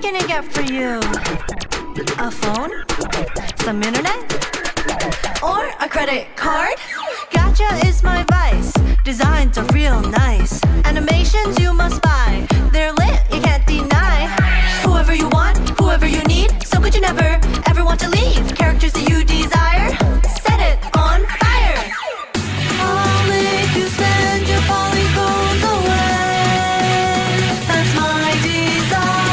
can I get for you? A phone? Some internet? Or a credit card? Gacha is my vice. Designs are real nice. Animations you must buy. They're lit, you can't deny. Whoever you want, whoever you need. So good you never, ever want to leave. Characters that you desire, set it on fire. I'll make you spend your polygons away. That's my desire.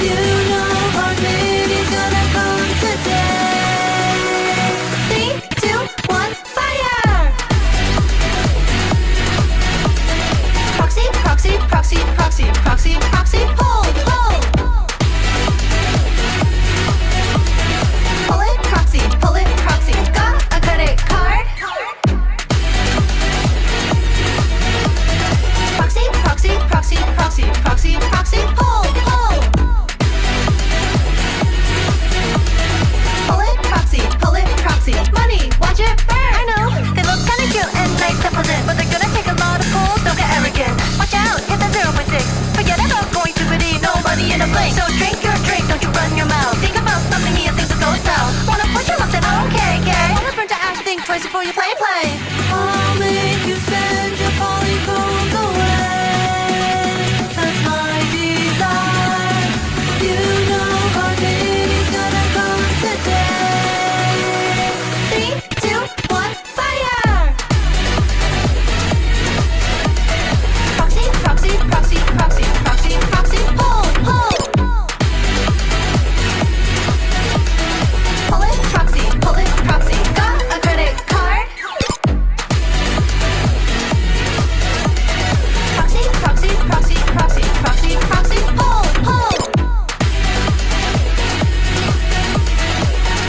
You know hard lady's gonna come today. 3, 2, 1, fire! Proxy, proxy, proxy, proxy, proxy, proxy, pull, pull. Pull it, proxy, got a credit card? Proxy, proxy, proxy, proxy, proxy, proxy, pull, pull. Pull it, proxy, money, watch it burn. I know, they look kinda cute and nice to present, but they're gonna take a lot of pulls, don't get arrogant. Watch out, hit that 0.6. Forget about going to biddy, nobody in a blink. So drink your drink, don't you run your mouth. Think about something here, things will go south. Wanna push your luck, then okay, gay. Wanna burn to ash, think twice before you play. I'll make you spend your polygons away. That's my desire. You know hard lady's gonna come today. 3, 2, 1, fire! Proxy, proxy, proxy, proxy, proxy, proxy, pull, pull. Pull it, proxy, got a credit card? Proxy, proxy, proxy, proxy, proxy, proxy, pull, pull.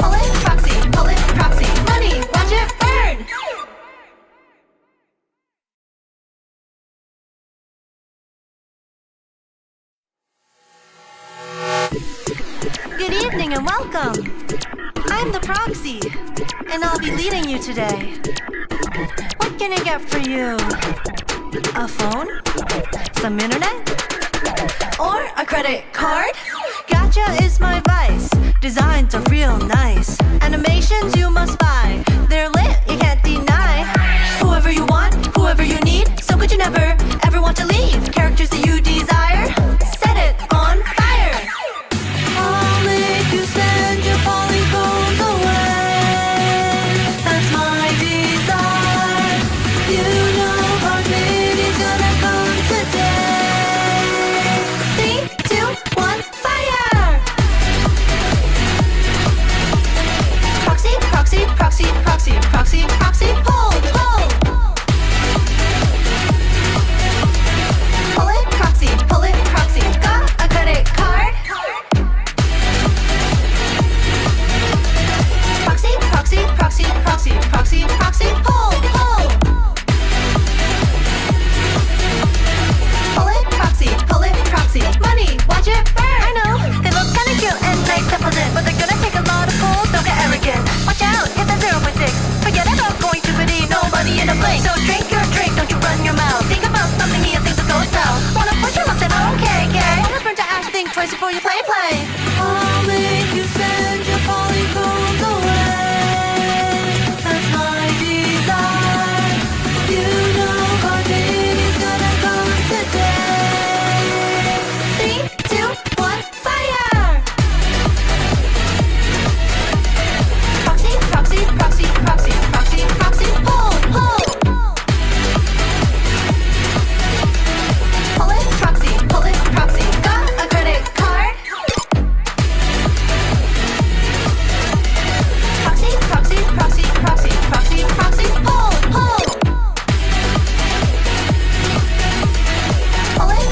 Pull it, proxy, money, watch it burn. Good evening and welcome. I'm the proxy, and I'll be leading you today. What can I get for you? A phone? Some internet? Or a credit card? Gacha is my vice. Designs are real nice. Animations you must buy. They're lit, you can't deny. Whoever you want, whoever you need. So good you never, ever want to leave. Characters that you desire, set it on fire. I'll make you spend your polygons away. That's my desire. You know hard lady's gonna come today. 3, 2, 1, fire! Proxy, proxy, proxy, proxy, proxy, proxy, pull, pull. Pull it, proxy, got a credit card? Proxy, proxy, proxy, proxy, proxy, proxy, pull, pull. Pull it, proxy, money, watch it burn. I know, they look kinda cute and nice to present, but they're gonna take a lot of pulls, don't get arrogant. Watch out, hit that 0.6. Forget about going to biddy, nobody in a blink. So drink your drink, don't you run your mouth. Think about something here, things will go south. Wanna push your luck, then okay, gay. Wanna burn to ash, think twice before you play. I'll make you spend your polygons away. That's my desire. You know hard lady's gonna come today. 3, 2, 1, fire! Proxy, proxy, proxy, proxy, proxy, proxy, pull, pull. Pull it, proxy, got a credit card? Proxy, proxy, proxy, proxy, proxy, proxy, pull, pull. Pull it,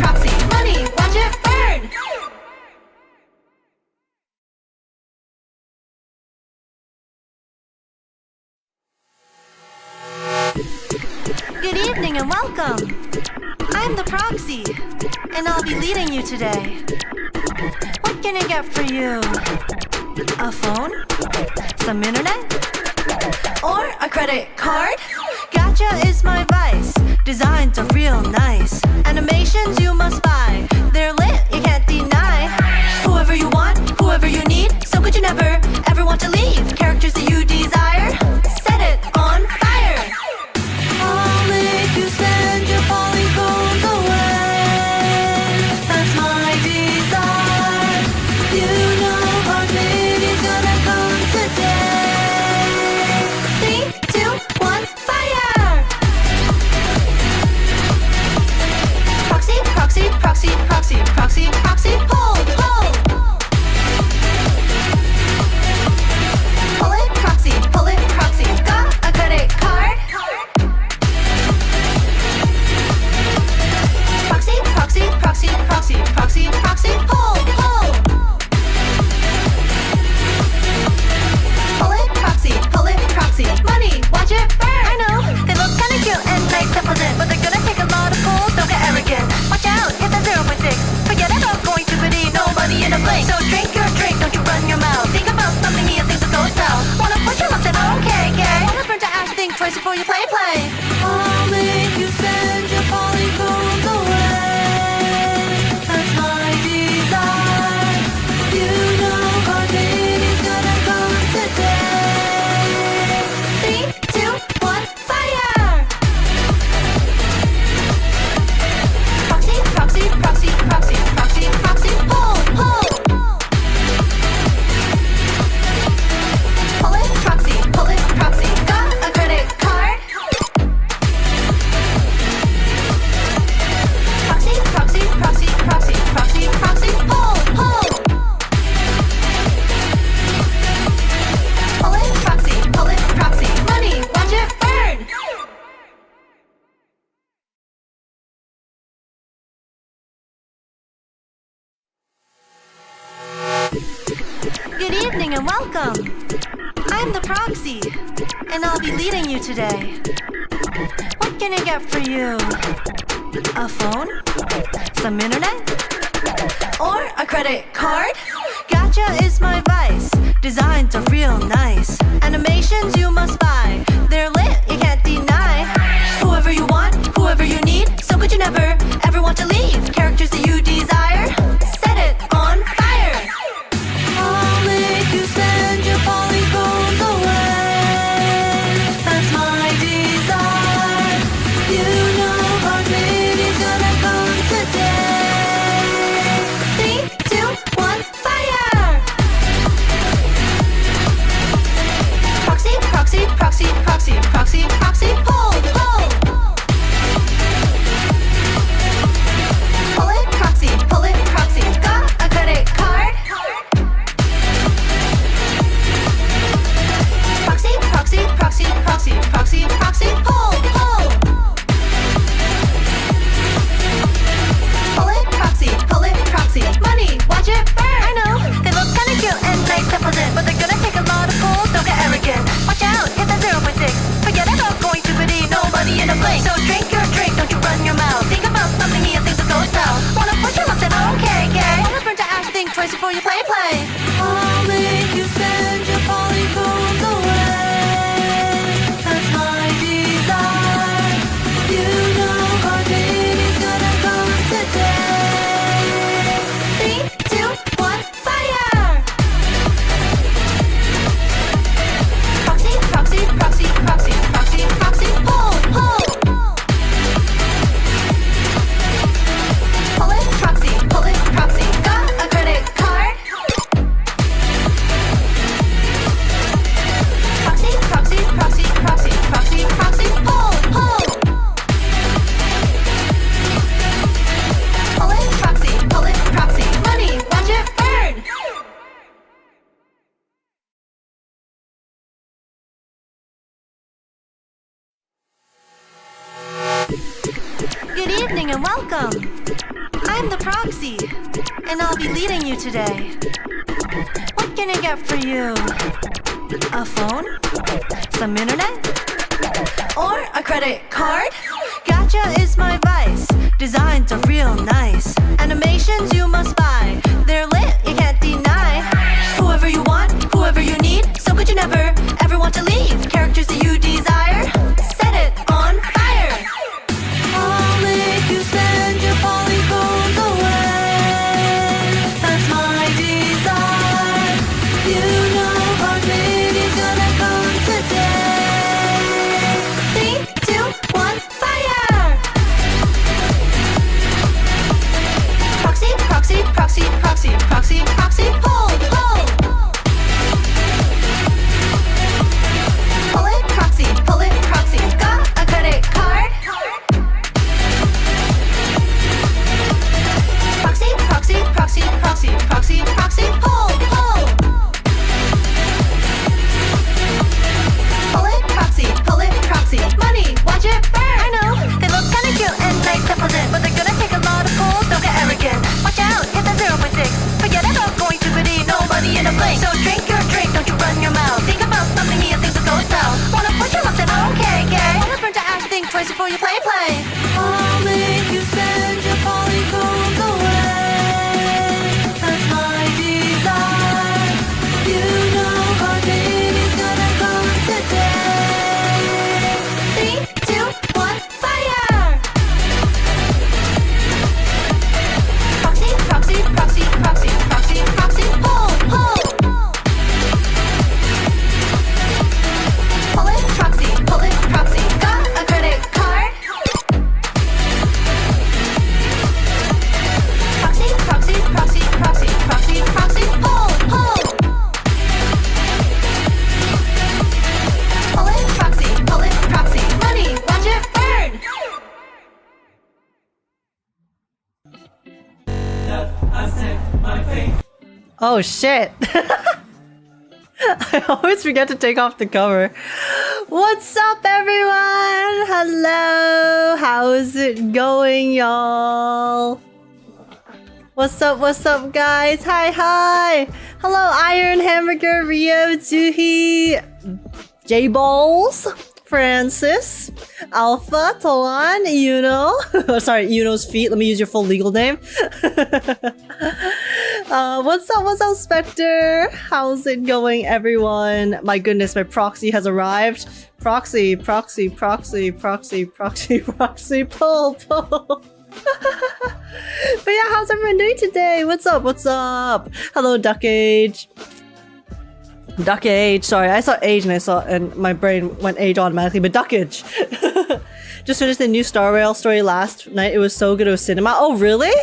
proxy, money, watch it burn. Good evening and welcome. I'm the proxy, and I'll be leading you today. What can I get for you? A phone? Some internet? Or a credit card? Gacha is my vice. Designs are real nice. Animations you must buy. They're lit, you can't and welcome. I'm the proxy, and I'll be leading you today. What can I get for you? A phone? Some internet? Or a credit card? Gacha is my vice. Designs are real nice. Animations you must buy. They're lit, you can't deny. Whoever you want, whoever you need. So good you never, ever want to leave. Characters that you desire, set it on fire. I'll make you spend your polygons away. That's my desire. You know hard lady's gonna come today. 3, 2, 1, fire! Proxy, proxy, proxy, proxy, proxy, proxy, pull, pull. Pull it, proxy, got a credit card? Proxy, proxy, proxy, proxy, proxy, proxy, pull, pull. Pull it, proxy, money, watch it burn. I know, they look kinda cute and nice and pleasant, but they're gonna take a lot of pulls, don't get arrogant. Watch out, hit that 0.6. Forget about going to biddy, nobody in a blink. So drink your drink, don't you run your mouth. Think about something here, things will go south. Wanna push your luck, then okay, gay. Wanna burn to ash, think twice before you play. I'll make you spend your polygons away. That's my desire. You know hard lady's gonna come today. 3, 2, 1, fire! Proxy, proxy, proxy, proxy, proxy, proxy, pull, pull. Pull it, proxy, got a credit card? Proxy, proxy, proxy, proxy, proxy, proxy, pull, pull. Pull it, proxy, money, watch it burn. Good evening and welcome. I'm the proxy, and I'll be leading you today. What can I get for you? A phone? Some internet? Or a credit card? Gacha is my vice. Designs are real nice. Animations you must buy. They're lit, you can't deny. Whoever you want, whoever you need. So good you never, ever want to leave. Characters that you desire, set it on fire. I'll make you spend your polygons away. That's my desire. You know hard lady's gonna come today. 3, 2, 1, fire! Proxy, proxy, proxy, proxy, proxy, proxy, pull, pull. Pull it, proxy, got a credit card? Proxy, proxy, proxy, proxy, proxy, proxy, pull, pull. Pull it, proxy, money, watch it burn. I know, they look kinda cute and nice and pleasant, but they're gonna take a lot of pulls, don't get arrogant. Watch out, hit that 0.6. Forget about going to biddy, nobody in a blink. So drink your drink, don't you run your mouth. Think about something here, things will go south. Wanna push your luck, then okay, gay. Wanna burn to ash, think twice before you play. I'll make you spend your polygons away. That's my desire. You know hard lady's gonna come today. 3, 2, 1, fire! Proxy, proxy, proxy, proxy, proxy, proxy, pull, pull. Pull it, proxy, got a credit card? Proxy, proxy, proxy, proxy, proxy, proxy, pull, pull. Pull it, proxy, money, watch it burn. Oh shit! I always forget to take off the cover. What's up, everyone? Hello! How's it going, y'all? What's up, guys? Hi. Hello, Iron, Hamburger, Rio, Zuhi, J-Balls, Francis, Alpha, Tolan, Yuno. Sorry, Yuno's feet. Let me use your full legal name. What's up, Spectre? How's it going, everyone? My goodness, my proxy has arrived. Proxy, pull. But yeah, how's everyone doing today? What's up? Hello, Duck Age. Sorry, I saw age and my brain went age automatically, but Duck Age. Just finished the new Starrail story last night. It was so good. It was cinema. Oh, really?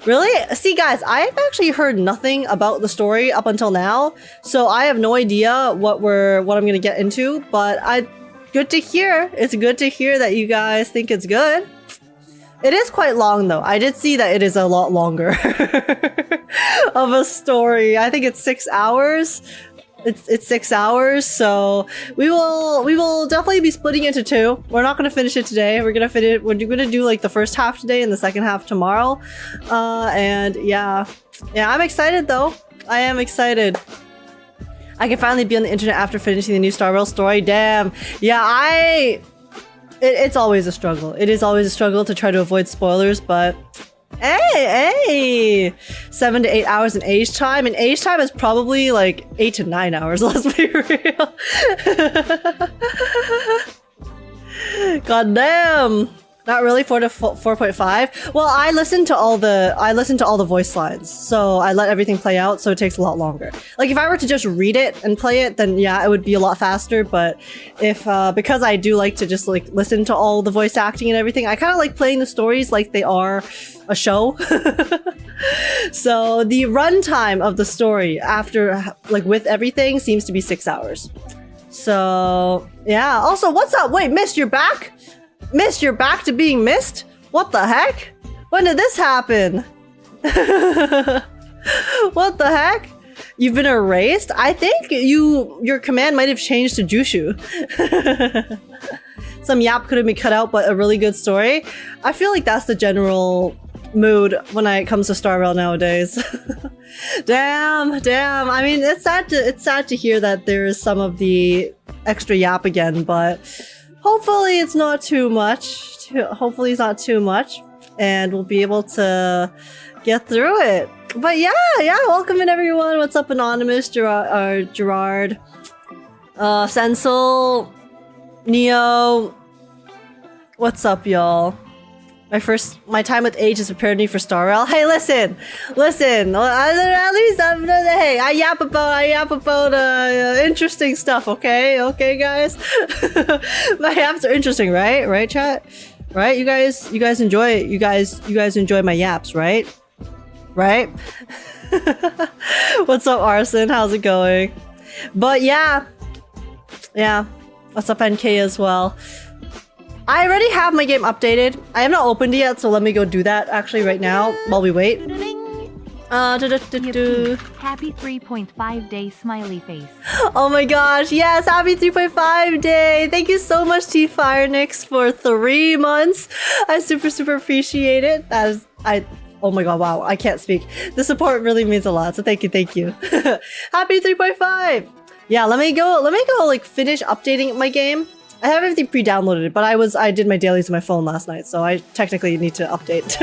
Really? See, guys, I've actually heard nothing about the story up until now, so I have no idea what I'm gonna get into. But good to hear. It's good to hear that you guys think it's good. It is quite long, though. I did see that it is a lot longer of a story. I think it's 6 hours. It's 6 hours, so we will definitely be splitting into two. We're not gonna finish it today. We're gonna do like the first half today and the second half tomorrow. And yeah, I'm excited though. I am excited. I can finally be on the internet after finishing the new Starrail story. Damn. Yeah, it's always a struggle. It is always a struggle to try to avoid spoilers, but hey, 7 to 8 hours in age time, and age time is probably like 8 to 9 hours. Let's be real. God damn. Not really 4 to 4.5. Well, I listen to all the voice lines, so I let everything play out, so it takes a lot longer. Like if I were to just read it and play it, then yeah, it would be a lot faster. But if because I do like to just like listen to all the voice acting and everything, I kind of like playing the stories like they are a show. So the runtime of the story after like with everything seems to be 6 hours. So yeah. Also, what's up? Wait, Mist, you're back? Mist, you're back to being Mist? What the heck? When did this happen? What the heck? You've been erased? I think your command might have changed to Jushu. Some yap could have been cut out, but a really good story. I feel like that's the general mood when it comes to Starrail nowadays. Damn. I mean, it's sad to hear that there is some of the extra yap again, but hopefully it's not too much. And we'll be able to get through it. But yeah, welcome in everyone. What's up, Anonymous, Gerard, Sensel, Neo. What's up, y'all? My time with age has prepared me for Starrail. Hey, listen. At least hey, I yap about interesting stuff. Okay, guys. My yaps are interesting, right? Right, chat. Right? You guys enjoy it. You guys enjoy my yaps, right? Right? What's up, Arson? How's it going? But yeah. What's up, NK as well? I already have my game updated. I have not opened it yet, so let me go do that actually right now while we wait. Happy 3.5 day smiley face. Oh my gosh, yes, happy 3.5 day. Thank you so much, T Firenix, for 3 months. I super appreciate it. Oh my god, wow, I can't speak. The support really means a lot, so thank you. Happy 3.5. Yeah, let me go like finish updating my game. I have everything pre-downloaded, but I did my dailies on my phone last night, so I technically need to update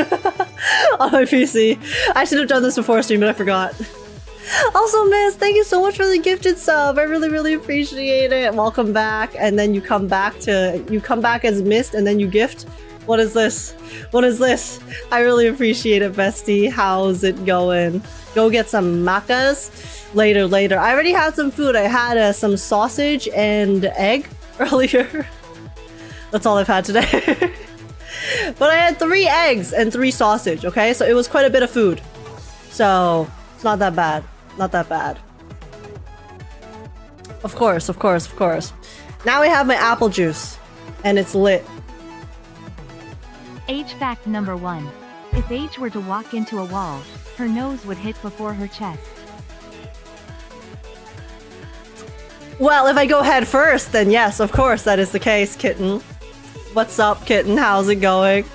on my PC. I should have done this before stream, but I forgot. Also, Miss, thank you so much for the gifted sub. I really appreciate it. Welcome back, and then you come back as Mist, and then you gift. What is this? I really appreciate it, bestie. How's it going? Go get some macas later. I already had some food. I had some sausage and egg earlier. That's all I've had today. But I had 3 eggs and 3 sausage, okay? So it was quite a bit of food. So it's not that bad. Of course. Now we have my apple juice. And it's lit. Age fact number 1. If Age were to walk into a wall, her nose would hit before her chest. Well, if I go head first, then yes, of course, that is the case, Kitten. What's up, Kitten? How's it going?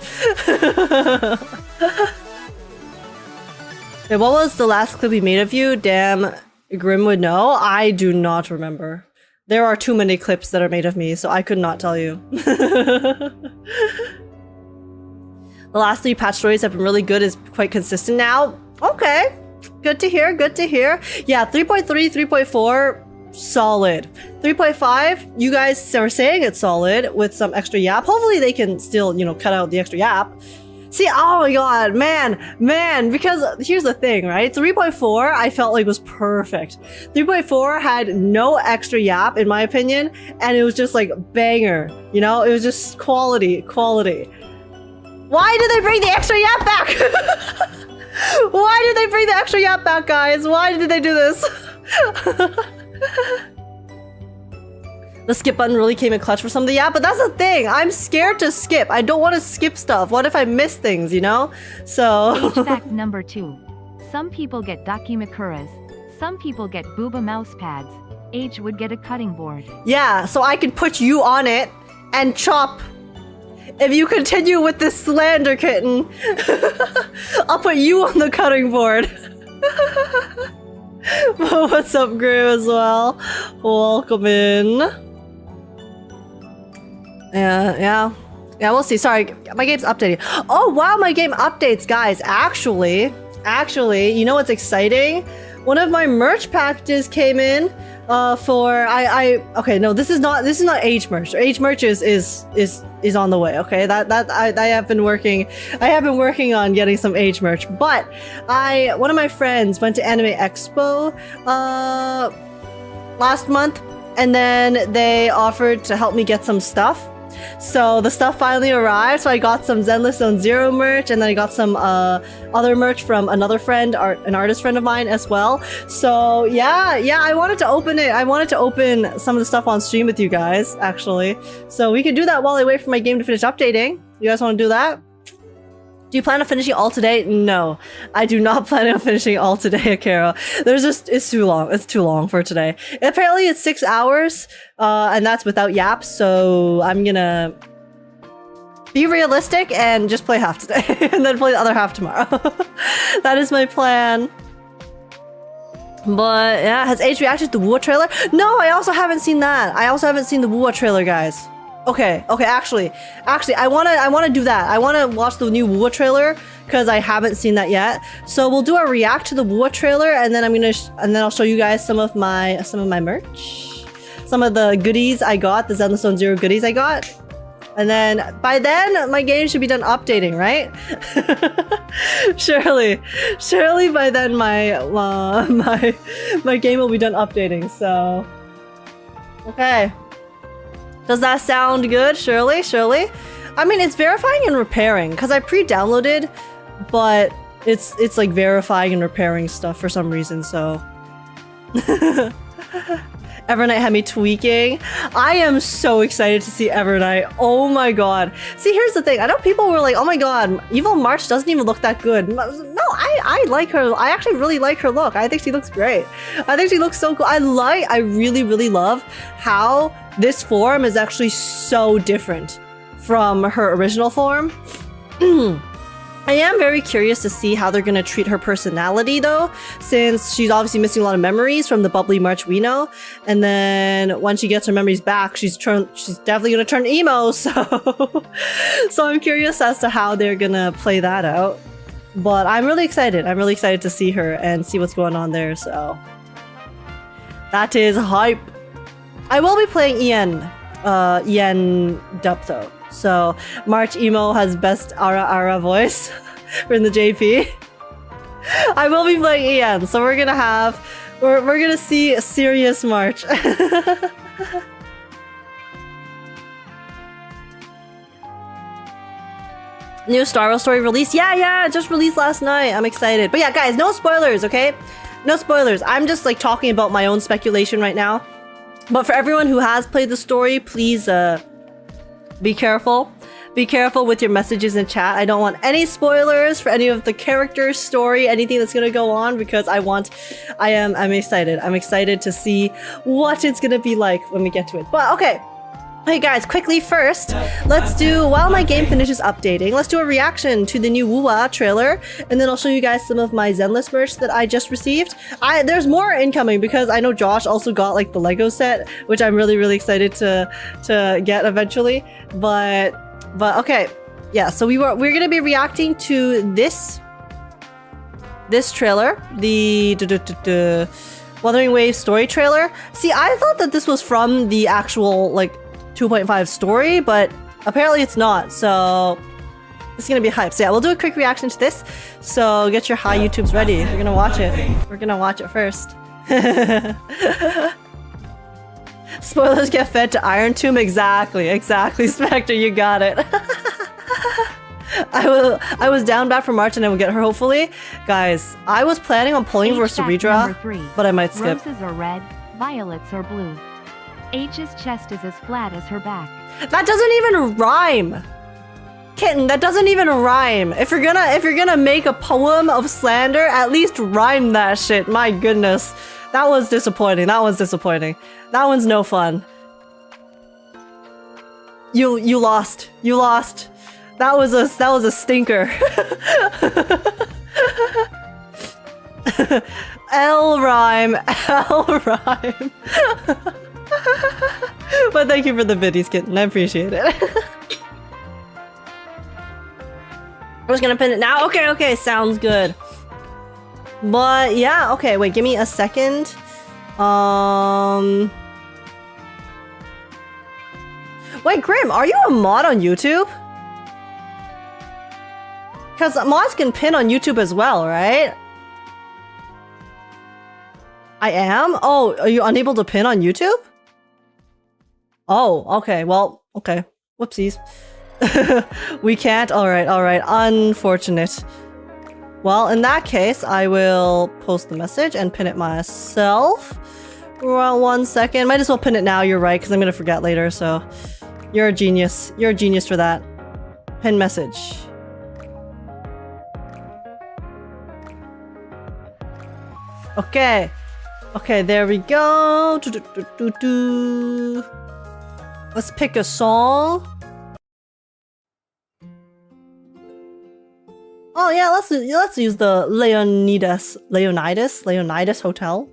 Wait, what was the last clip we made of you? Damn, Grim would know. I do not remember. There are too many clips that are made of me, so I could not tell you. The last 3 patch stories have been really good, is quite consistent now. Okay, good to hear, good to hear. Yeah, 3.3, 3.4, solid. 3.5, you guys are saying it's solid with some extra yap. Hopefully they can still, you know, cut out the extra yap. See, oh my god, man, because here's the thing, right? 3.4 I felt like was perfect. 3.4 had no extra yap, in my opinion, and it was just like banger, you know? It was just quality. Why did they bring the extra yap back? Why did they bring the extra yap back, guys? Why did they do this? The skip button really came in clutch for some of the yap, but that's the thing. I'm scared to skip. I don't want to skip stuff. What if I miss things, you know? So... Fact number 2. Some people get Dakimakuras. Some people get Booba mouse pads. Age would get a cutting board. Yeah, so I can put you on it and chop. If you continue with this slander, kitten, I'll put you on the cutting board. What's up, Grim, as well? Welcome in. Yeah, we'll see. Sorry, my game's updating. Oh, wow, my game updates, guys. Actually, you know what's exciting? One of my merch packages came in okay, no, this is not age merch. Age merch is on the way, okay? I have been working on getting some age merch, but one of my friends went to Anime Expo last month, and then they offered to help me get some stuff. So the stuff finally arrived, so I got some Zenless Zone Zero merch, and then I got some other merch from another friend, an artist friend of mine as well. So yeah, I wanted to open it. I wanted to open some of the stuff on stream with you guys, actually. So we can do that while I wait for my game to finish updating. You guys want to do that? Do you plan on finishing all today? No, I do not plan on finishing all today, Akira. It's too long. It's too long for today. Apparently it's 6 hours, and that's without yaps, so I'm gonna be realistic and just play half today, and then play the other half tomorrow. That is my plan. But yeah, has Age reacted to the Wua trailer? No, I also haven't seen that. I also haven't seen the Wua trailer, guys. Okay, actually, I wanna do that. I wanna watch the new Wua trailer because I haven't seen that yet. So we'll do a react to the Wua trailer, and then I'll show you guys some of my merch, some of the goodies I got, the Zenless Zone Zero goodies I got, and then by then my game should be done updating, right? Surely by then my game will be done updating. So okay. Does that sound good? Surely? I mean, it's verifying and repairing, because I pre-downloaded, but it's like verifying and repairing stuff for some reason, so... Evernight had me tweaking. I am so excited to see Evernight. Oh my god. See, here's the thing. I know people were like, oh my god, Evil March doesn't even look that good. No, I like her. I actually really like her look. I think she looks great. I think she looks so cool. I really love how this form is actually so different from her original form. I am very curious to see how they're going to treat her personality, though, since she's obviously missing a lot of memories from the bubbly March we know. And then when she gets her memories back, she's definitely going to turn emo. So I'm curious as to how they're going to play that out. But I'm really excited. I'm really excited to see her and see what's going on there. So that is hype. I will be playing Ian dub though. So March emo has best Ara voice in the JP. I will be playing Ian, so we're gonna see a serious March. New Star Wars story released? Yeah, it just released last night. I'm excited. But yeah, guys, no spoilers, okay? No spoilers. I'm just like talking about my own speculation right now. But for everyone who has played the story, please be careful. Be careful with your messages in chat. I don't want any spoilers for any of the characters, story, anything that's gonna go on, because I'm excited. I'm excited to see what it's gonna be like when we get to it. But okay. Hey guys, quickly first, let's do, while my game finishes updating, let's do a reaction to the new Wuwa trailer, and then I'll show you guys some of my Zenless merch that I just received. There's more incoming because I know Josh also got like the Lego set, which I'm really excited to get eventually. But okay, yeah. So we're gonna be reacting to this trailer, the Wuthering Waves story trailer. See, I thought that this was from the actual like 2.5 story, but apparently it's not, so it's gonna be hype. So yeah, we'll do a quick reaction to this, so get your high YouTubes ready. We're gonna watch it. We're gonna watch it first. Spoilers get fed to Iron Tomb. Exactly, Spectre, you got it. I was down bad for March and I will get her hopefully. Guys, I was planning on pulling for Cerydra, but I might skip. Roses are red, violets are blue. H's chest is as flat as her back. That doesn't even rhyme. Kitten, that doesn't even rhyme. If you're gonna make a poem of slander, at least rhyme that shit. My goodness. That was disappointing. That one's no fun. You lost. That was a stinker. L rhyme. But thank you for the biddies, kitten. I appreciate it. I'm just gonna pin it now. Okay, sounds good. But yeah, okay, wait, give me a second. Wait, Grim, are you a mod on YouTube? Because mods can pin on YouTube as well, right? I am? Oh, are you unable to pin on YouTube? Oh, okay, well, okay. Whoopsies. We can't? Alright. Unfortunate. Well, in that case, I will post the message and pin it myself. Well, 1 second. Might as well pin it now, you're right, because I'm gonna forget later, so... You're a genius. You're a genius for that. Pin message. Okay. Okay, there we go. Let's pick a song. Oh yeah, let's use the Leonidas Hotel.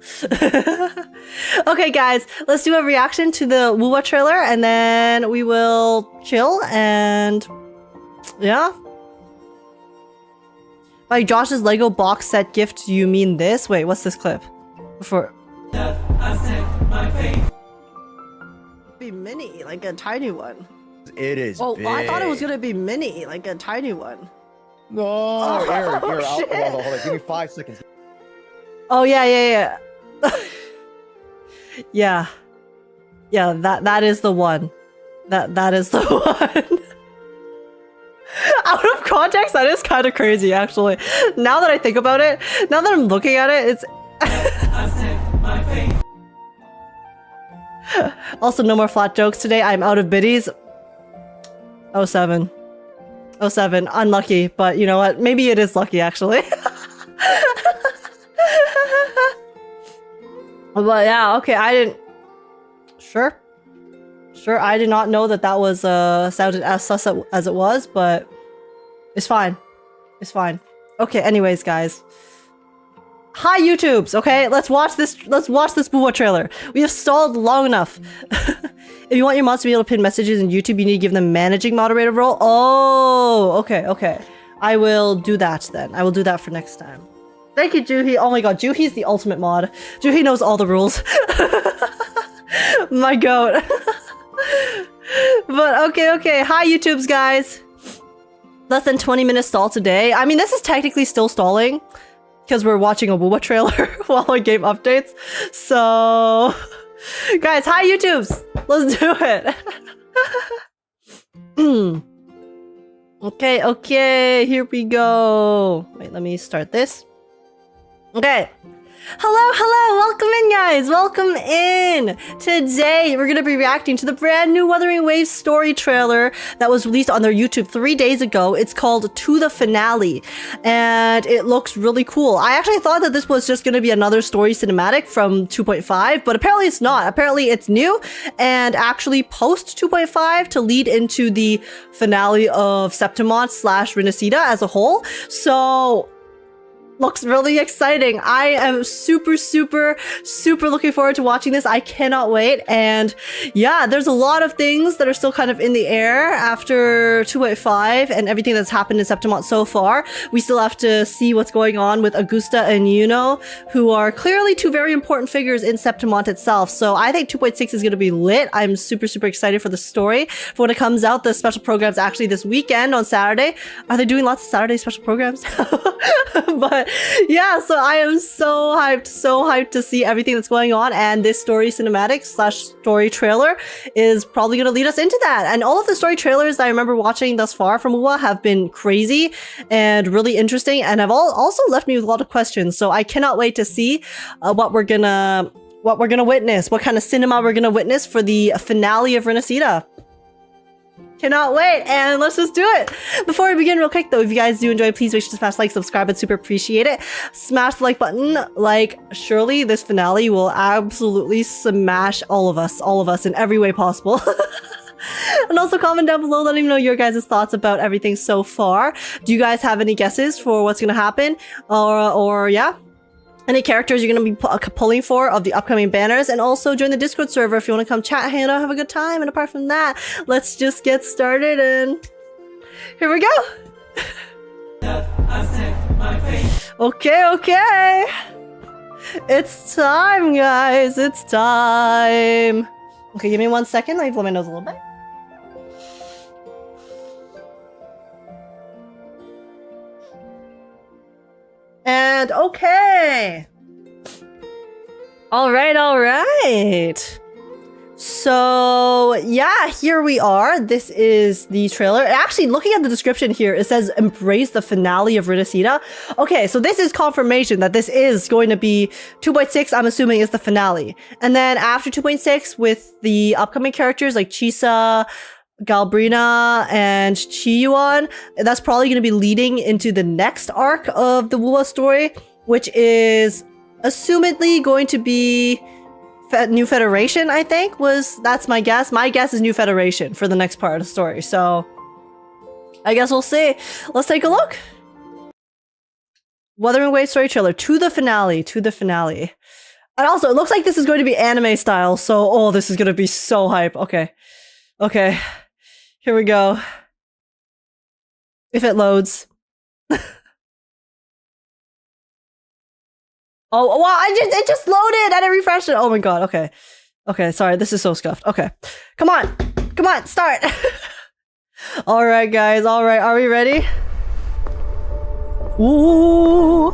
Okay, guys, let's do a reaction to the Wuwa trailer, and then we will chill and yeah. By Josh's Lego box set gift, do you mean this? Wait, what's this clip? Before. Be mini, like a tiny one. It is. Oh, big. I thought it was gonna be mini, like a tiny one. No, here, shit. hold on. Give me 5 seconds. Oh yeah. Yeah, that is the one. That is the one. Out of context, that is kind of crazy, actually. Now that I think about it, now that I'm looking at it, it's... Also, no more flat jokes today. I'm out of biddies. 07. Unlucky, but you know what? Maybe it is lucky, actually. But yeah, okay, I didn't... Sure, I did not know that was sounded as sus as it was, but it's fine. Okay, anyways, guys. Hi, YouTubes, okay? Let's watch this Wuwa trailer. We have stalled long enough. If you want your mods to be able to pin messages in YouTube, you need to give them managing moderator role. Oh, okay. I will do that then. I will do that for next time. Thank you, Juhi. Oh my god, Juhi's the ultimate mod. Juhi knows all the rules. My goat. But okay. Hi, YouTubes, guys. Less than 20 minutes stall today. I mean, this is technically still stalling because we're watching a Wuwa trailer while our game updates. So, guys, hi, YouTubes. Let's do it. Okay. Here we go. Wait, let me start this. Okay. Hello, welcome in guys, welcome in. Today we're going to be reacting to the brand new Wuthering Waves story trailer that was released on their YouTube 3 days ago. It's called To the Finale and it looks really cool. I actually thought that this was just going to be another story cinematic from 2.5, but apparently it's not. Apparently it's new and actually post 2.5 to lead into the finale of Septimont / Renacida as a whole. So looks really exciting. I am super looking forward to watching this. I cannot wait. And yeah, there's a lot of things that are still kind of in the air after 2.5 and everything that's happened in Septimont so far. We still have to see what's going on with Augusta and Yuno, who are clearly two very important figures in Septimont itself. So I think 2.6 is going to be lit. I'm super excited for the story. For when it comes out, the special program's actually this weekend on Saturday. Are they doing lots of Saturday special programs? But yeah, so I am so hyped to see everything that's going on, and this story cinematic / story trailer is probably going to lead us into that. And all of the story trailers that I remember watching thus far from UWA have been crazy and really interesting, and have also left me with a lot of questions. So I cannot wait to see what we're gonna witness, what kind of cinema we're gonna witness for the finale of Renacida. Cannot wait, and let's just do it. Before we begin, real quick though, if you guys do enjoy, please make sure to smash like, subscribe, I'd super appreciate it. Smash the like button. Like, surely this finale will absolutely smash all of us in every way possible. And also comment down below letting me know your guys' thoughts about everything so far. Do you guys have any guesses for what's gonna happen? Or yeah? Any characters you're going to be pulling for of the upcoming banners, and also join the Discord server if you want to come chat, hang out, have a good time. And apart from that, let's just get started, and here we go. Okay. It's time, guys. It's time. Okay, give me 1 second. Let me blow my nose a little bit. And okay. All right. So yeah, here we are. This is the trailer. Actually, looking at the description here, it says embrace the finale of Renacida. Okay, so this is confirmation that this is going to be 2.6, I'm assuming is the finale. And then after 2.6 with the upcoming characters like Chisa, Galbrina, and Chiyuan, that's probably going to be leading into the next arc of the WUWA story, which is assumedly going to be New Federation, I think. That's my guess. My guess is New Federation for the next part of the story. So I guess we'll see. Let's take a look. Wuthering Waves story trailer, to the finale. And also, it looks like this is going to be anime style, so this is going to be so hype. Okay. Here we go. If it loads. Oh, wow, it just loaded and it refreshed it. Oh my god, okay, sorry, this is so scuffed. Okay, come on, start. All right, guys, all right, are we ready? Ooh,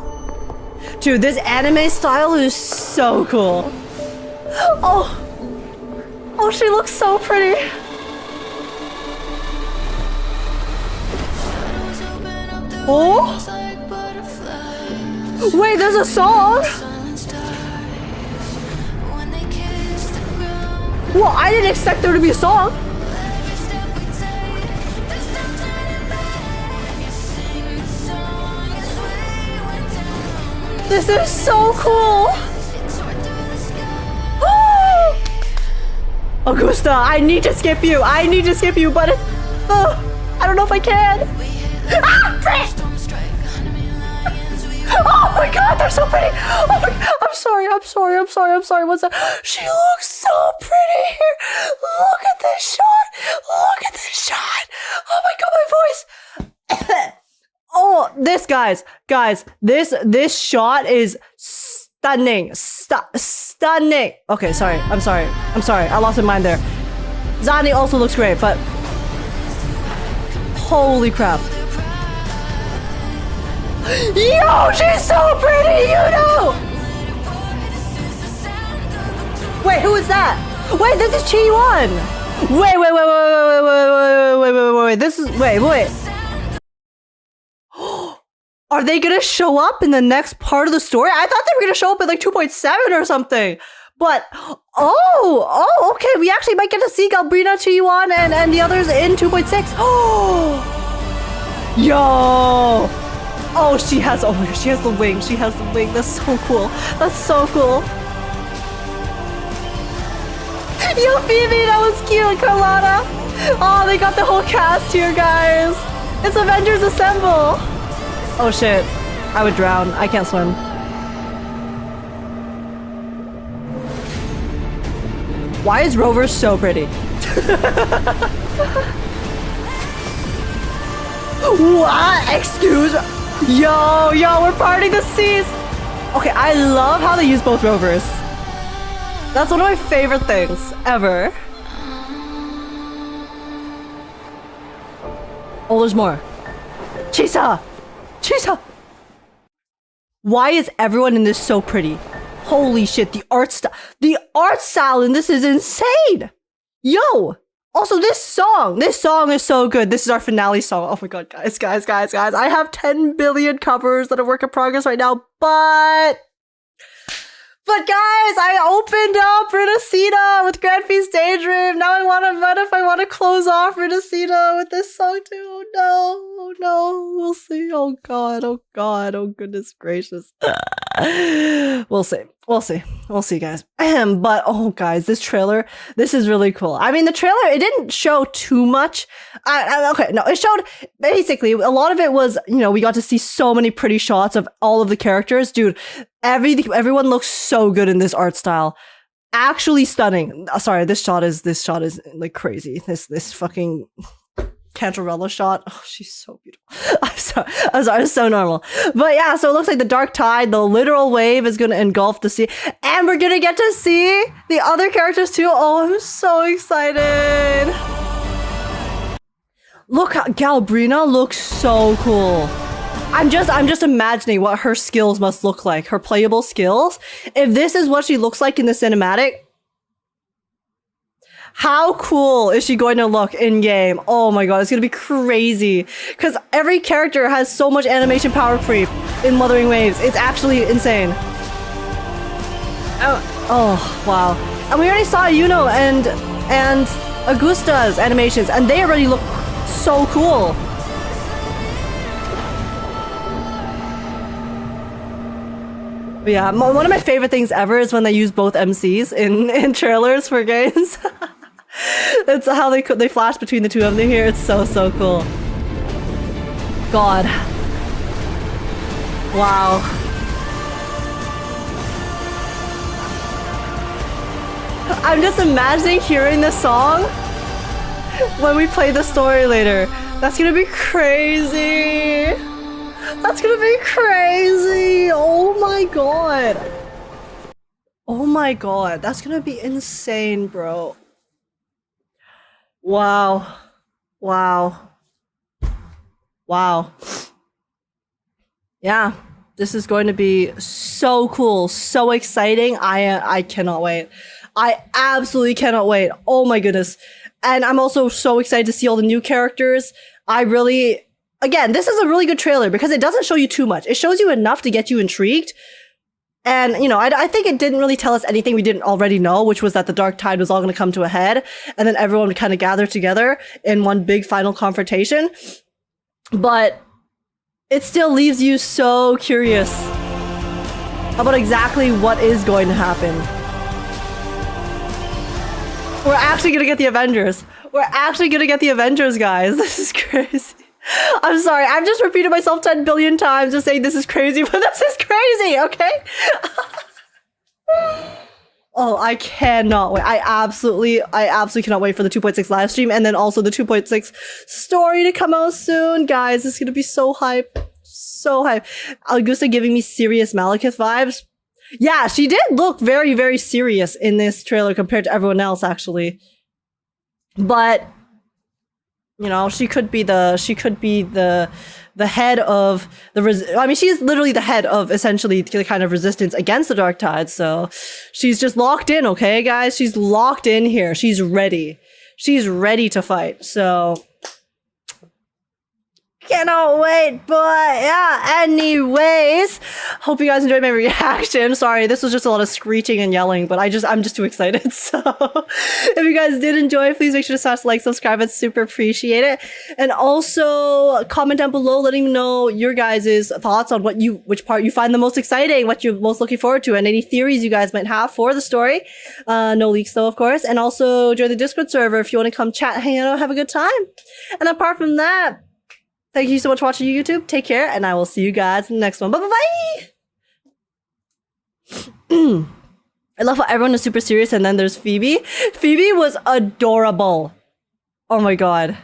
dude, this anime style is so cool. Oh, she looks so pretty. Oh, wait, there's a song? Well, I didn't expect there to be a song. This is so cool. Augusta, I need to skip you, but it's, I don't know if I can. Oh my god, they're so pretty! Oh my god, I'm sorry. What's that? She looks so pretty here! Look at this shot! Oh my god, my voice! Oh, this, guys, this shot is stunning. Stunning! Okay, sorry, I'm sorry. I lost my mind there. Zani also looks great, but holy crap. Yo, she's so pretty, you know! Wait, who is that? Wait, this is Chi-Yuan! Wait, this is, wait. Are they gonna show up in the next part of the story? I thought they were gonna show up in like 2.7 or something. But, oh, okay. We actually might get to see Galbrina, Chi-Yuan, and the others in 2.6. Oh, yo. Oh, she has the wing. She has the wing. That's so cool. That's so cool. Yo, Phoebe, that was cute. Carlotta. Oh, they got the whole cast here, guys. It's Avengers Assemble. Oh, shit. I would drown. I can't swim. Why is Rover so pretty? What? Excuse? Yo, we're parting the seas. Okay, I love how they use both Rovers. That's one of my favorite things ever. Oh, there's more. Chisa! Why is everyone in this so pretty? Holy shit, the art style in this is insane! Yo! Also, this song is so good. This is our finale song. Oh my god, guys. I have 10 billion covers that are work in progress right now, but guys, I opened up Ridacita with Grand Feast Daydream. Now what if I want to close off Ridacita with this song too? Oh no, we'll see. Oh god, oh goodness gracious. We'll see, guys. But oh guys, this trailer, this is really cool. I mean, the trailer, it didn't show too much. It showed basically a lot of it was, we got to see so many pretty shots of all of the characters. Dude, everyone looks so good in this art style. Actually stunning. Sorry, this shot is like crazy. This fucking Cantarella shot. Oh, she's so beautiful. I'm sorry, it's so normal. But yeah, so it looks like the dark tide, the literal wave is going to engulf the sea. And we're going to get to see the other characters too. Oh, I'm so excited. Look, Galbrina looks so cool. I'm just imagining what her skills must look like, her playable skills. If this is what she looks like in the cinematic, how cool is she going to look in game? Oh my god, it's gonna be crazy. Because every character has so much animation power creep in Wuthering Waves. It's actually insane. Oh wow. And we already saw Yuno and Augusta's animations, and they already look so cool. But yeah, one of my favorite things ever is when they use both MCs in trailers for games. It's how they flash between the two of them here. It's so cool. God. Wow. I'm just imagining hearing this song when we play the story later. That's gonna be crazy. That's gonna be crazy. Oh my god. Oh my god. That's gonna be insane, bro. Wow. Yeah, this is going to be so cool, so exciting. I cannot wait. I absolutely cannot wait. Oh my goodness. And I'm also so excited to see all the new characters. Again, this is a really good trailer because it doesn't show you too much. It shows you enough to get you intrigued. And, I think it didn't really tell us anything we didn't already know, which was that the dark tide was all going to come to a head, and then everyone would kind of gather together in one big final confrontation. But it still leaves you so curious about exactly what is going to happen. We're actually going to get the Avengers. We're actually going to get the Avengers, guys. This is crazy. I'm sorry, I've just repeated myself 10 billion times just saying this is crazy, but this is crazy, okay? Oh, I cannot wait. I absolutely cannot wait for the 2.6 live stream and then also the 2.6 story to come out soon. Guys, it's gonna be so hype. So hype. Augusta giving me serious Malekith vibes. Yeah, she did look very, very serious in this trailer compared to everyone else, actually. But she could be the head of the she's literally the head of essentially the kind of resistance against the dark tide. So she's just locked in, okay, guys? She's locked in here. She's ready. She's ready to fight. So Cannot wait, but yeah, anyways, hope you guys enjoyed my reaction. Sorry, this was just a lot of screeching and yelling, but I'm just too excited. So if you guys did enjoy, please make sure to smash like, subscribe, I'd super appreciate it. And also comment down below letting me know your guys' thoughts on which part you find the most exciting, what you're most looking forward to, and any theories you guys might have for the story. No leaks though, of course. And also join the Discord server if you want to come chat, hang out, have a good time. And apart from that, thank you so much for watching YouTube. Take care, and I will see you guys in the next one. Bye-bye! I love how everyone is super serious, and then there's Phoebe. Phoebe was adorable. Oh my god.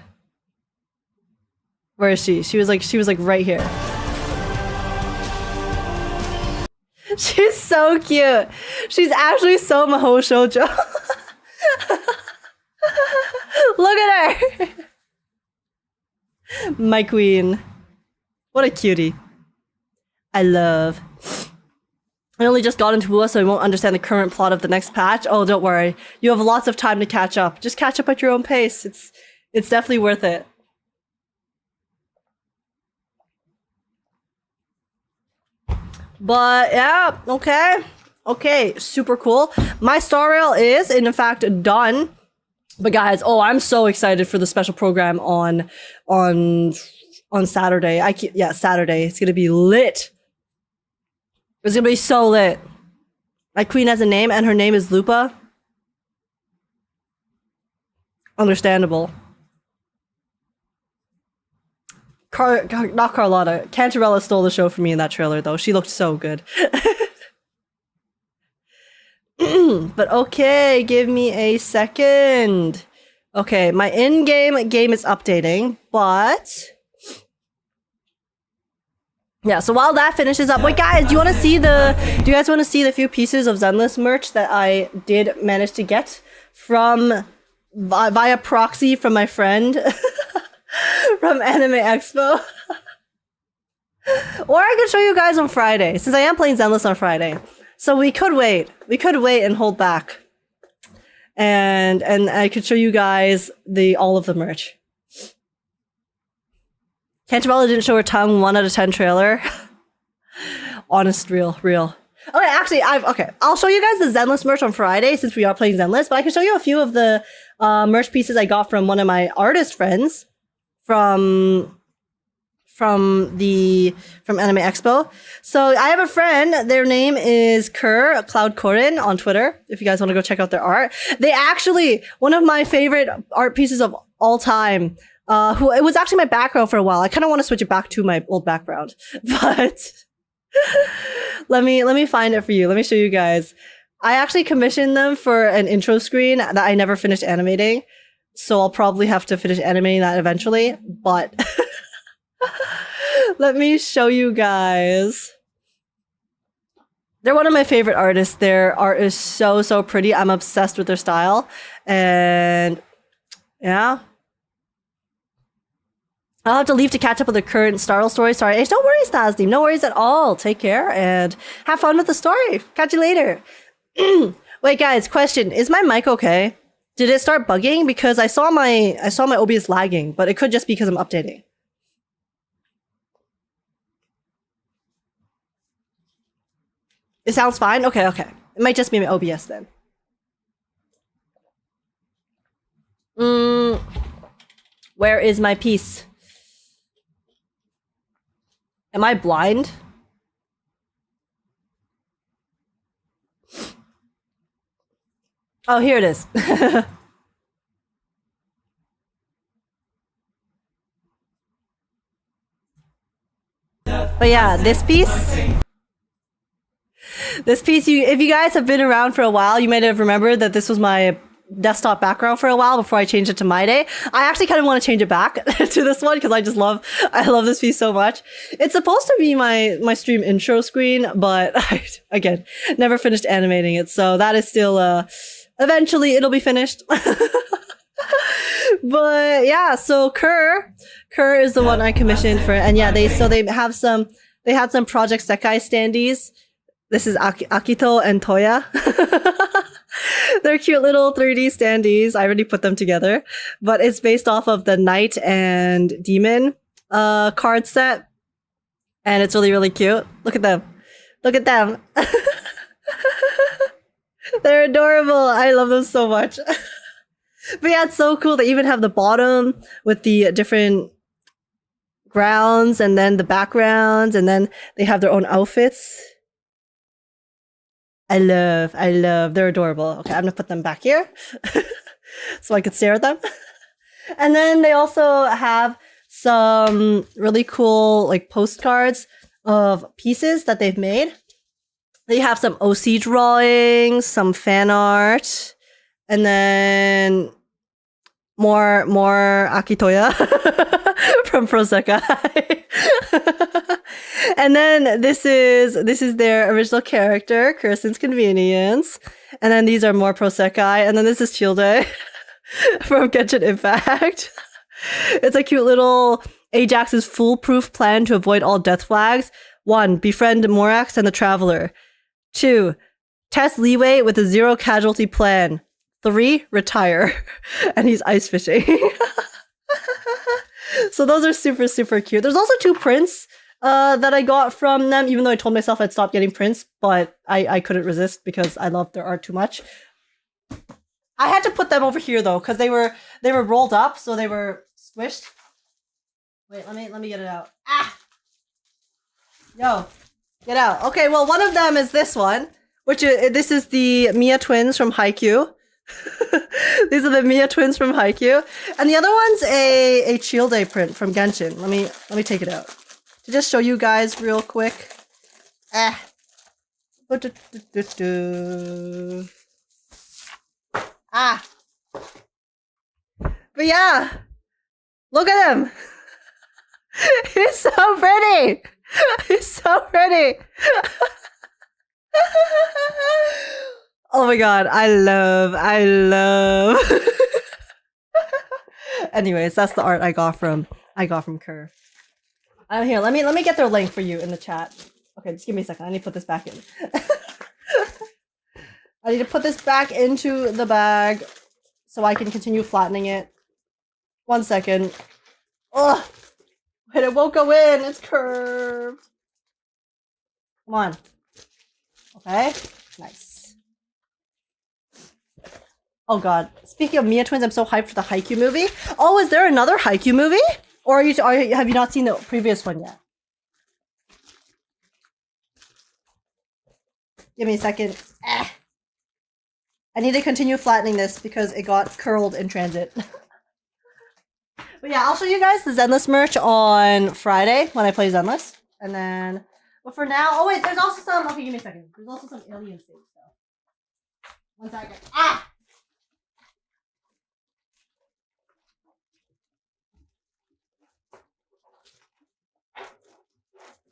Where is she? She was like right here. She's so cute. She's actually so Mahou Shoujo. Look at her! My queen. What a cutie. I love. I only just got into Wua, so I won't understand the current plot of the next patch. Oh, don't worry. You have lots of time to catch up. Just catch up at your own pace. It's definitely worth it. But yeah, okay. Okay, super cool. My star rail is, in fact, done. But guys, oh, I'm so excited for the special program on Saturday. Yeah, Saturday. It's gonna be lit. It's gonna be so lit. My queen has a name, and her name is Lupa. Understandable. Not Carlotta. Cantarella stole the show from me in that trailer, though. She looked so good. But okay, give me a second. Okay, my in-game game is updating, but yeah, so while that finishes up, wait guys, do you guys want to see the few pieces of Zenless merch that I did manage to get from via proxy from my friend from Anime Expo? Or I could show you guys on Friday, since I am playing Zenless on Friday. So we could wait. We could wait and hold back. And I could show you guys all of the merch. Cantarella didn't show her tongue 1 out of 10 trailer. Honest, real. Okay, actually, I'll show you guys the Zenless merch on Friday since we are playing Zenless, but I can show you a few of the merch pieces I got from one of my artist friends from Anime Expo. So I have a friend, their name is Cloud Corin on Twitter, if you guys want to go check out their art. They actually, one of my favorite art pieces of all time, it was actually my background for a while. I kind of want to switch it back to my old background, but let me find it for you. Let me show you guys. I actually commissioned them for an intro screen that I never finished animating, so I'll probably have to finish animating that eventually, but let me show you guys. They're one of my favorite artists. Their art is so pretty. I'm obsessed with their style. And yeah. I'll have to leave to catch up with the current Star Rail story. Sorry. No worries, Nazdeem. No worries at all. Take care and have fun with the story. Catch you later. Wait, guys, question. Is my mic okay? Did it start bugging? Because I saw my OBS lagging, but it could just be because I'm updating. It sounds fine? Okay. It might just be my OBS then. Where is my piece? Am I blind? Oh, here it is. But yeah, this piece, if you guys have been around for a while, you might have remembered that this was my desktop background for a while before I changed it to My Day. I actually kind of want to change it back to this one because I love this piece so much. It's supposed to be my stream intro screen, but I, again, never finished animating it. So that is still, eventually it'll be finished. But yeah, so Kerr is the one I commissioned for, and yeah, they had some Project Sekai standees. This is Akito and Toya. They're cute little 3D standees. I already put them together, but it's based off of the Knight and Demon card set. And it's really, really cute. Look at them. Look at them. They're adorable. I love them so much. But yeah, it's so cool. They even have the bottom with the different grounds and then the backgrounds, and then they have their own outfits. I love, they're adorable. Okay, I'm gonna put them back here so I could stare at them. And then they also have some really cool like postcards of pieces that they've made. They have some OC drawings, some fan art, and then more Akitoya from Prosekai. And then this is their original character, Kirsten's Convenience. And then these are more Prosekai. And then this is Childe from Genshin Impact. It's a cute little Ajax's foolproof plan to avoid all death flags. 1. Befriend Morax and the Traveler. 2. Test leeway with a zero casualty plan. 3. Retire. And he's ice fishing. So those are super, super cute. There's also 2 prints that I got from them, even though I told myself I'd stop getting prints, but I couldn't resist because I love their art too much. I had to put them over here though, because they were rolled up, so they were squished. Wait, let me get it out. Ah! Yo, get out. Okay, well, one of them is this one, which this is the Mia twins from Haikyuu. These are the Mia twins from Haikyuu, and the other one's a Childe print from Genshin. Let me take it out to just show you guys real quick. Ah. Ah. But yeah, look at him. He's so pretty. He's so pretty. Oh my god, I love. Anyways, that's the art I got from Kerr. Here, let me get their link for you in the chat. Okay, just give me a second. I need to put this back in. I need to put this back into the bag so I can continue flattening it. 1 second. Ugh. Wait, it won't go in. It's curved. Come on. Okay. Nice. Oh god. Speaking of Mia twins, I'm so hyped for the Haikyuu movie. Oh, is there another Haikyuu movie? Or have you not seen the previous one yet? Give me a second. I need to continue flattening this because it got curled in transit. But yeah, I'll show you guys the Zenless merch on Friday when I play Zenless. And then, but for now, oh wait, there's also some, okay, give me a second. There's also some alien stage stuff. 1 second. Ah!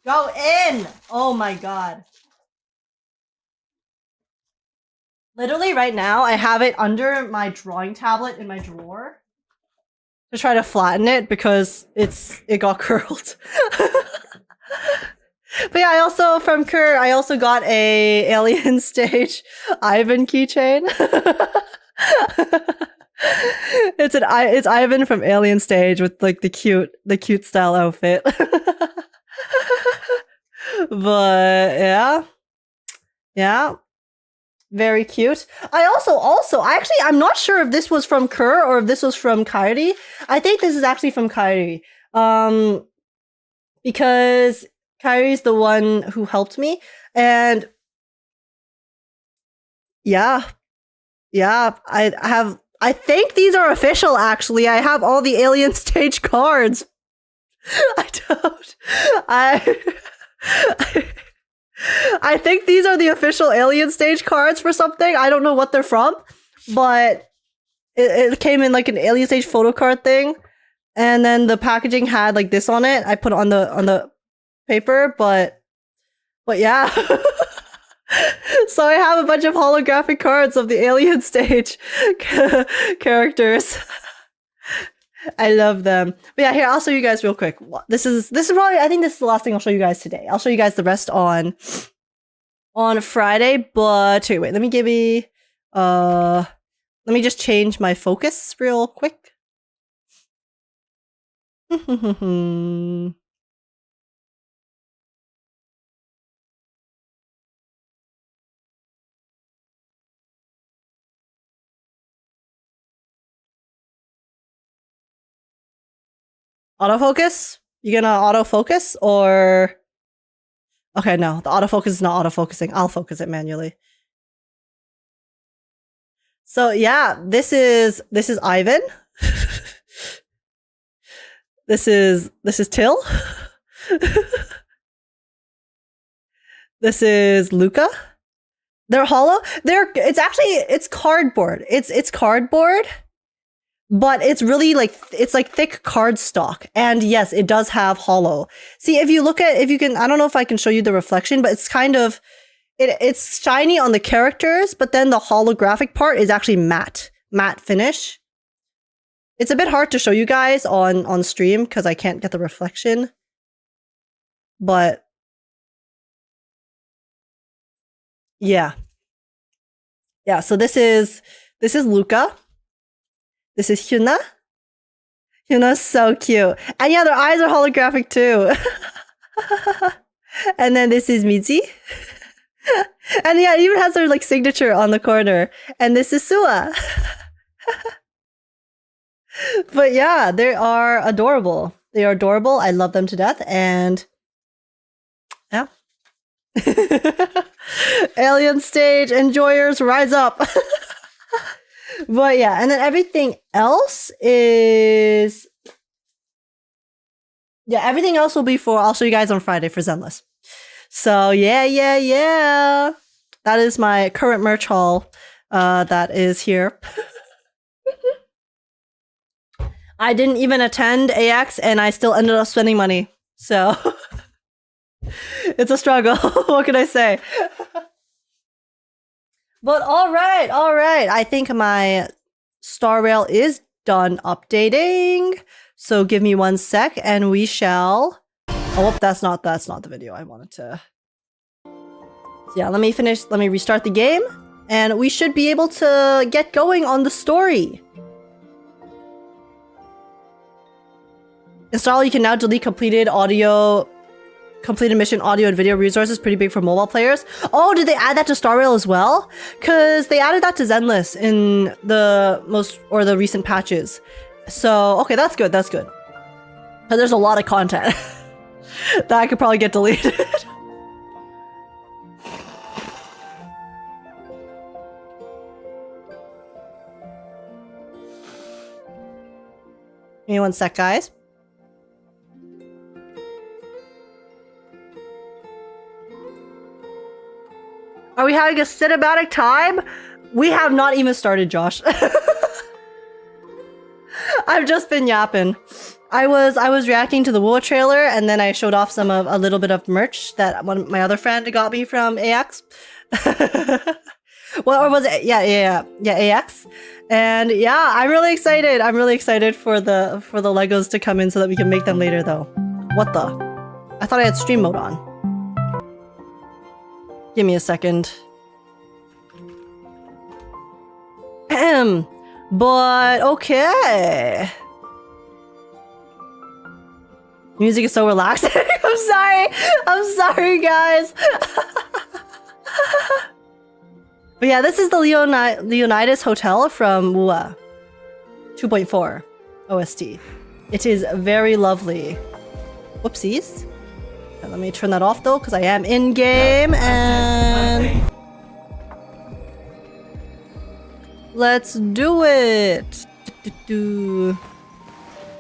Go in! Oh my god. Literally right now, I have it under my drawing tablet in my drawer to try to flatten it because it got curled. But yeah, I also from Kerr, I also got a Alien Stage Ivan keychain. It's Ivan from Alien Stage with like the cute style outfit. But yeah. Very cute. I'm not sure if this was from Kerr or if this was from Kairi. I think this is actually from Kairi. Because Kairi's the one who helped me. And yeah, I think these are official actually. I have all the Alien Stage cards. I think these are the official Alien Stage cards for something. I don't know what they're from, but it came in like an Alien Stage photo card thing, and then the packaging had like this on it. I put it on the paper, but yeah. So I have a bunch of holographic cards of the Alien Stage characters. I love them. But yeah, here, I'll show you guys real quick. This is probably, I think this is the last thing I'll show you guys today. I'll show you guys the rest on Friday, but wait, let me just change my focus real quick. Autofocus? You gonna autofocus or? Okay, no, the autofocus is not autofocusing. I'll focus it manually. So yeah, this is Ivan. This is Till. This is Luca. They're hollow. It's cardboard. It's cardboard, but it's really it's like thick cardstock. And yes, it does have hollow. See, if you can, I don't know if I can show you the reflection, but it's kind of it's shiny on the characters, but then the holographic part is actually matte finish. It's a bit hard to show you guys on stream because I can't get the reflection. But yeah. Yeah, so this is Luca. This is Hyuna. Hyuna's so cute. And yeah, their eyes are holographic too. And then this is Mizi. And yeah, it even has their signature on the corner. And this is Sua. But yeah, they are adorable. They are adorable. I love them to death. And yeah. Alien stage enjoyers rise up. But yeah, and then everything else is everything else will be I'll show you guys on Friday for Zenless. So yeah. That is my current merch haul that is here. I didn't even attend AX and I still ended up spending money. So it's a struggle. What can I say? But all right. I think my star rail is done updating. So give me 1 sec and we shall. Oh, that's not the video I wanted to. So yeah, let me restart the game and we should be able to get going on the story. Install, you can now delete completed mission audio and video resources. Pretty big for mobile players. Oh, did they add that to Star Rail as well? Because they added that to Zenless in the recent patches. So, okay, that's good. But there's a lot of content that I could probably get deleted. Give me 1 sec, guys. Are we having a cinematic time? We have not even started, Josh. I've just been yapping. I was reacting to the Woa trailer, and then I showed off a little bit of merch that my other friend got me from AX. Well, or was it? Yeah, AX. And yeah, I'm really excited. I'm really excited for the Legos to come in so that we can make them later, though. What the? I thought I had stream mode on. Give me a second. But okay. Music is so relaxing. I'm sorry, guys. But yeah, this is the Leonidas Hotel from Wuthering 2.4 OST. It is very lovely. Whoopsies. Let me turn that off though, because I am in game and let's do it.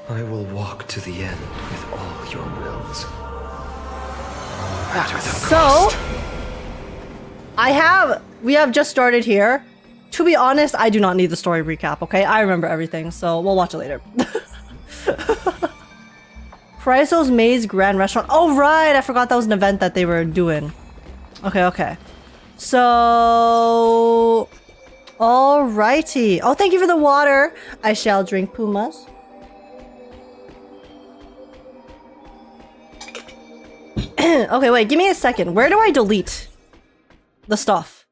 I will walk to the end with all your wills. No matter the cost. We have just started here. To be honest, I do not need the story recap, okay? I remember everything, so we'll watch it later. Chrysos Maze Grand Restaurant. Oh, right. I forgot that was an event that they were doing. Okay. So... Alrighty. Oh, thank you for the water. I shall drink Pumas. Okay, wait. Give me a second. Where do I delete the stuff?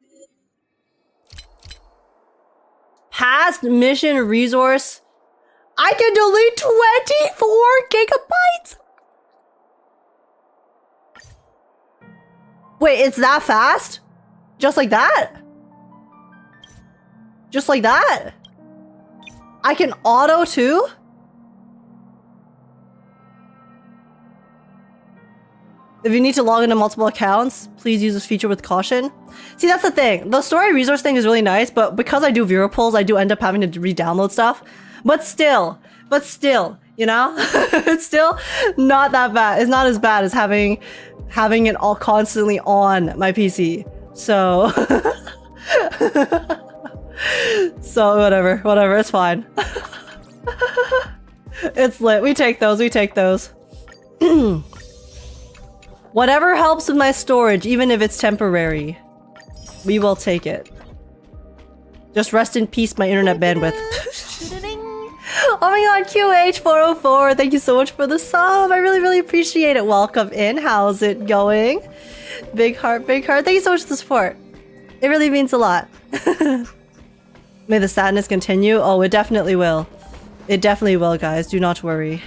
Past mission resource. I can delete 24 gigabytes? Wait, it's that fast? Just like that? Just like that? I can auto too? If you need to log into multiple accounts, please use this feature with caution. See, that's the thing. The story resource thing is really nice, but because I do viewer polls, I do end up having to re-download stuff. But still, you know? It's still not that bad. It's not as bad as having it all constantly on my PC. So... so whatever, it's fine. It's lit. We take those. Whatever helps with my storage, even if it's temporary, we will take it. Just rest in peace, my internet bandwidth. Oh my god, QH404, thank you so much for the sub. I really appreciate it. Welcome in. How's it going? Big heart. Thank you so much for the support. It really means a lot. May the sadness continue. Oh, it definitely will. It definitely will, guys. Do not worry.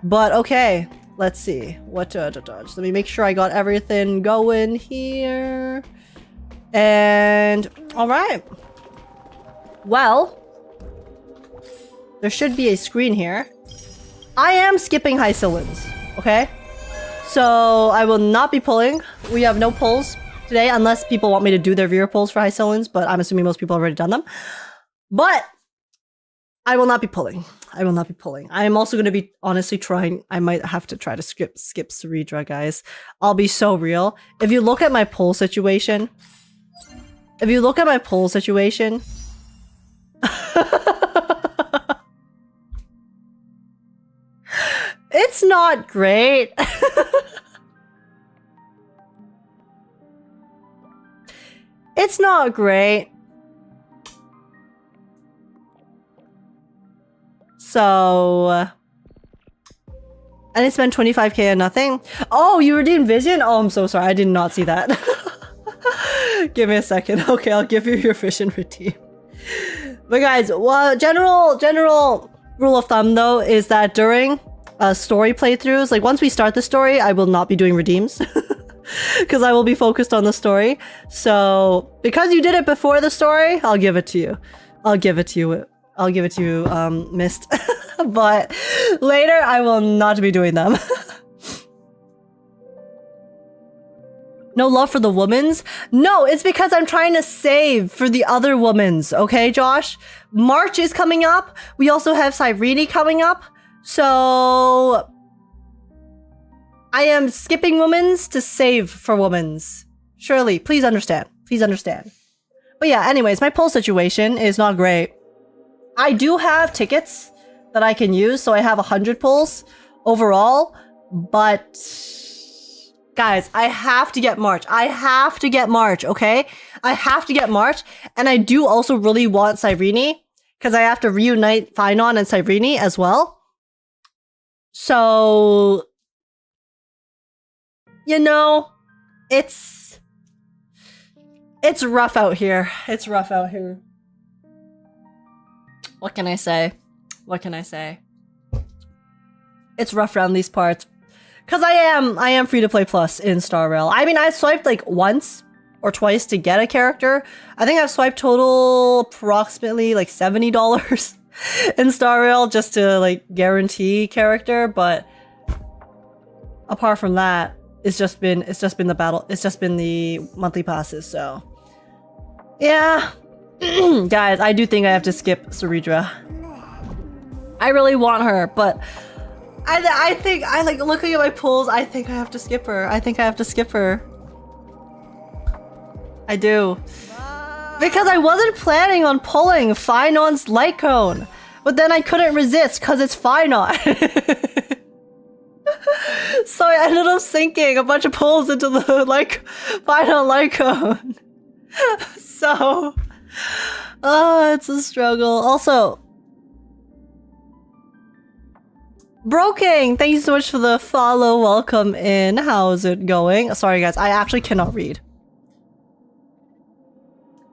But okay, let's see. What just let me make sure I got everything going here. And all right. Well, there should be a screen here. I am skipping Hysilens, okay? So I will not be pulling. We have no pulls today unless people want me to do their viewer polls for Hysilens, but I'm assuming most people have already done them. But I will not be pulling. I am also going to be honestly trying. I might have to try to skip Cerydra, guys. I'll be so real. If you look at my poll situation, it's not great. It's not great. So, and I spent 25k on nothing. Oh, you redeemed Vision? Oh, I'm so sorry. I did not see that. Give me a second. Okay, I'll give you your Vision redeem. But guys, well, general rule of thumb though is that during story playthroughs, like once we start the story, I will not be doing redeems. Because I will be focused on the story. So, because you did it before the story, I'll give it to you. Mist. But later, I will not be doing them. No love for the womans? No, it's because I'm trying to save for the other womans. Okay, Josh? March is coming up. We also have Cyrene coming up. So... I am skipping womans to save for womans. Shirley, please understand. But yeah, anyways, my poll situation is not great. I do have tickets that I can use, so I have 100 polls overall, but guys, I have to get March. Okay? I have to get March, and I do also really want Cyrene, because I have to reunite Phynon and Cyrene as well. So... you know, it's rough out here. What can I say? It's rough around these parts. Cause I am free to play plus in StarRail. I mean, I swiped like once or twice to get a character. I think I've swiped total approximately like $70 in StarRail just to like guarantee character, but apart from that, it's just been the monthly passes, so yeah. Guys, I do think I have to skip Cerydra. I really want her, but I think I like looking at my polls, I think I have to skip her. I do. Because I wasn't planning on pulling Phynon's light cone, but then I couldn't resist because it's Phynon. So I ended up sinking a bunch of pulls into the Phynon light cone. So, it's a struggle. Also, Broking, thank you so much for the follow. Welcome in. How's it going? Sorry guys, I actually cannot read.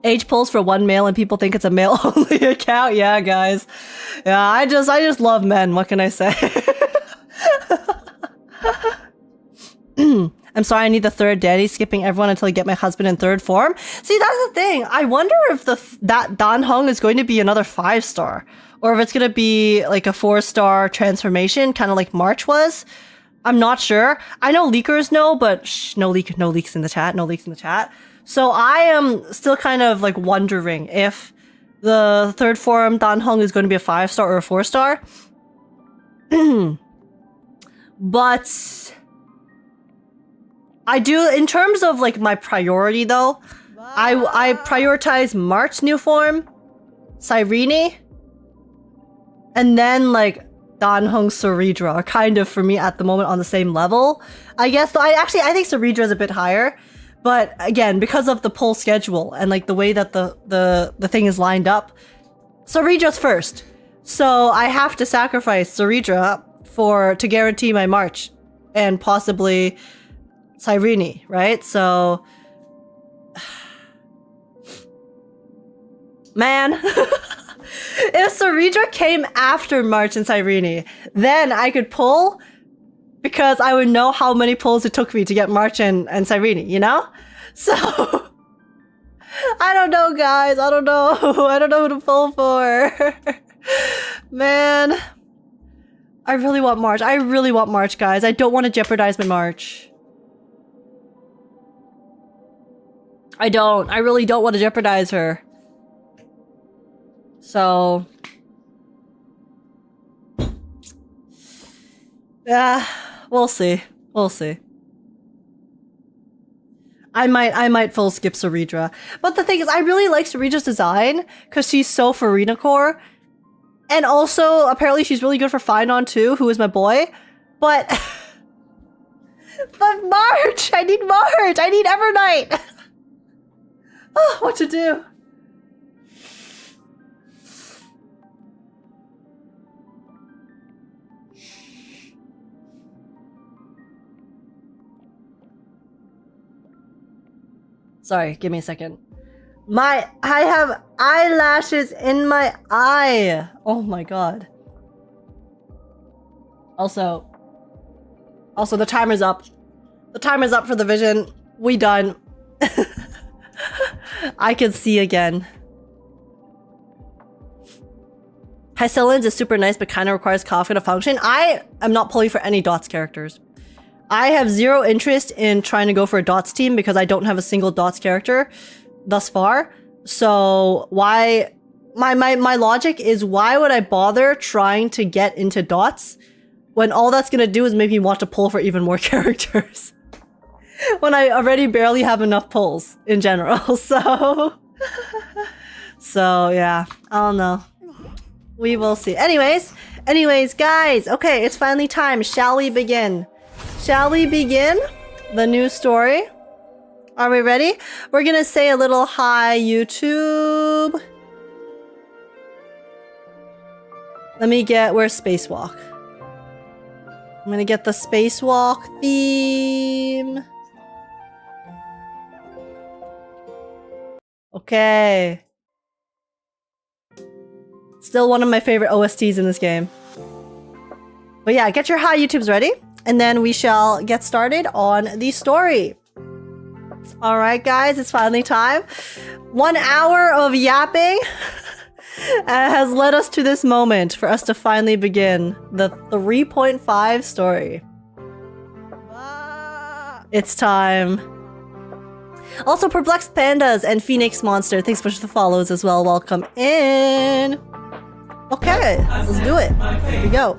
Age polls for one male and people think it's a male only account. Yeah, guys. Yeah, I just love men. What can I say? I'm sorry, I need the third daddy, skipping everyone until I get my husband in third form. See, that's the thing. I wonder if that Dan Heng is going to be another 5-star, or if it's going to be like a 4-star transformation, kind of like March was. I'm not sure. I know leakers know, but no leaks in the chat. No leaks in the chat. So I am still kind of like wondering if the third form Dan Heng is going to be a 5-star or a 4-star. But I do, in terms of like my priority though, I prioritize March new form, Cyrene, and then like Dan Heng Cerydra are kind of for me at the moment on the same level. I guess though I think Cerydra is a bit higher. But again, because of the pull schedule and like the way that the thing is lined up, Cerydra's first. So I have to sacrifice Cerydra to guarantee my March and possibly Cyrene, right? So man, if Cerydra came after March and Cyrene, then I could pull, because I would know how many pulls it took me to get March and Cyrene, you know? So, I don't know, guys. I don't know. I don't know who to pull for. Man. I really want March. I really want March, guys. I don't want to jeopardize my March. I don't. I really don't want to jeopardize her. So... yeah, we'll see. We'll see. I might full skip Cerydra. But the thing is, I really like Cerydra's design because she's so Farina core. And also, apparently she's really good for Finon too, who is my boy. But... but March! I need March! I need Evernight! Oh, what to do? Sorry, give me a second. I have eyelashes in my eye. Oh my god. Also, the timer's up. The timer's up for the vision. We done. I can see again. Hysilens is super nice, but kind of requires Kafka to function. I am not pulling for any Dots characters. I have zero interest in trying to go for a Dots team because I don't have a single Dots character thus far. So why... My logic is, why would I bother trying to get into Dots when all that's gonna do is make me want to pull for even more characters? When I already barely have enough pulls in general, so... so yeah, I don't know. We will see. Anyways, guys, okay, it's finally time. Shall we begin? Shall we begin the new story? Are we ready? We're gonna say a little hi, YouTube. Let me get, where's Spacewalk? I'm gonna get the Spacewalk theme. Okay. Still one of my favorite OSTs in this game. But yeah, get your hi YouTubes ready. And then we shall get started on the story. Alright guys, it's finally time. 1 hour of yapping has led us to this moment for us to finally begin the 3.5 story. It's time. Also, Perplexed Pandas and Phoenix Monster, thanks so much for the follows as well. Welcome in. Okay, let's do it. Here we go.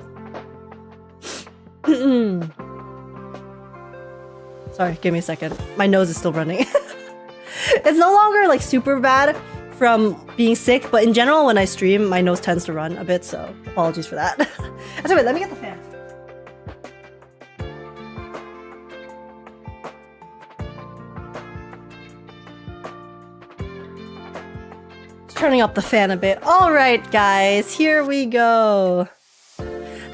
Sorry, give me a second. My nose is still running. It's no longer like super bad from being sick, but in general when I stream, my nose tends to run a bit, so apologies for that. Anyway, let me get the fan. Just turning up the fan a bit. Alright guys, here we go.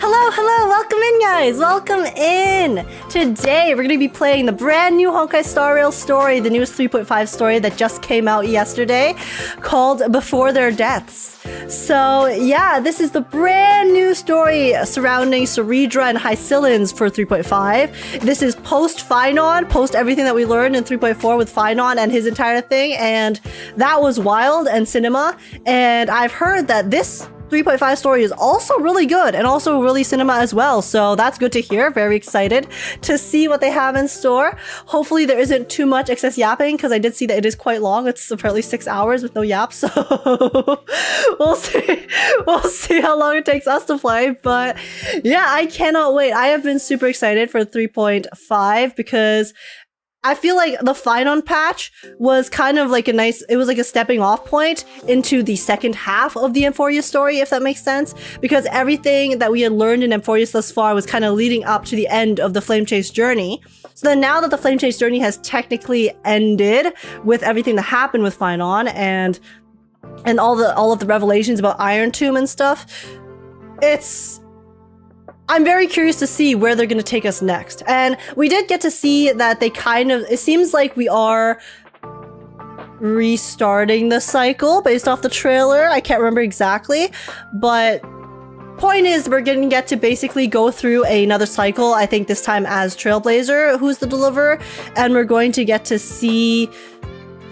Hello, welcome in guys, welcome in! Today we're going to be playing the brand new Honkai Star Rail story, the newest 3.5 story that just came out yesterday, called Before Their Deaths. So yeah, this is the brand new story surrounding Cerydra and Hysilens for 3.5. This is post Phynon, post everything that we learned in 3.4 with Phynon and his entire thing, and that was wild and cinema, and I've heard that this 3.5 story is also really good and also really cinema as well, so that's good to hear. Very excited to see what they have in store. Hopefully there isn't too much excess yapping, because I did see that it is quite long. It's apparently 6 hours with no yap, so we'll see how long it takes us to play. But yeah, I cannot wait. I have been super excited for 3.5 because I feel like the Phynon patch was kind of like it was like a stepping off point into the second half of the Emphorius story, if that makes sense, because everything that we had learned in Emphorius thus far was kind of leading up to the end of the Flame Chase journey. So then now that the Flame Chase journey has technically ended with everything that happened with Phynon and all of the revelations about Iron Tomb and stuff, I'm very curious to see where they're going to take us next. And we did get to see that it seems like we are restarting the cycle based off the trailer. I can't remember exactly, but point is we're going to get to basically go through another cycle, I think this time as Trailblazer, who's the deliverer, and we're going to get to see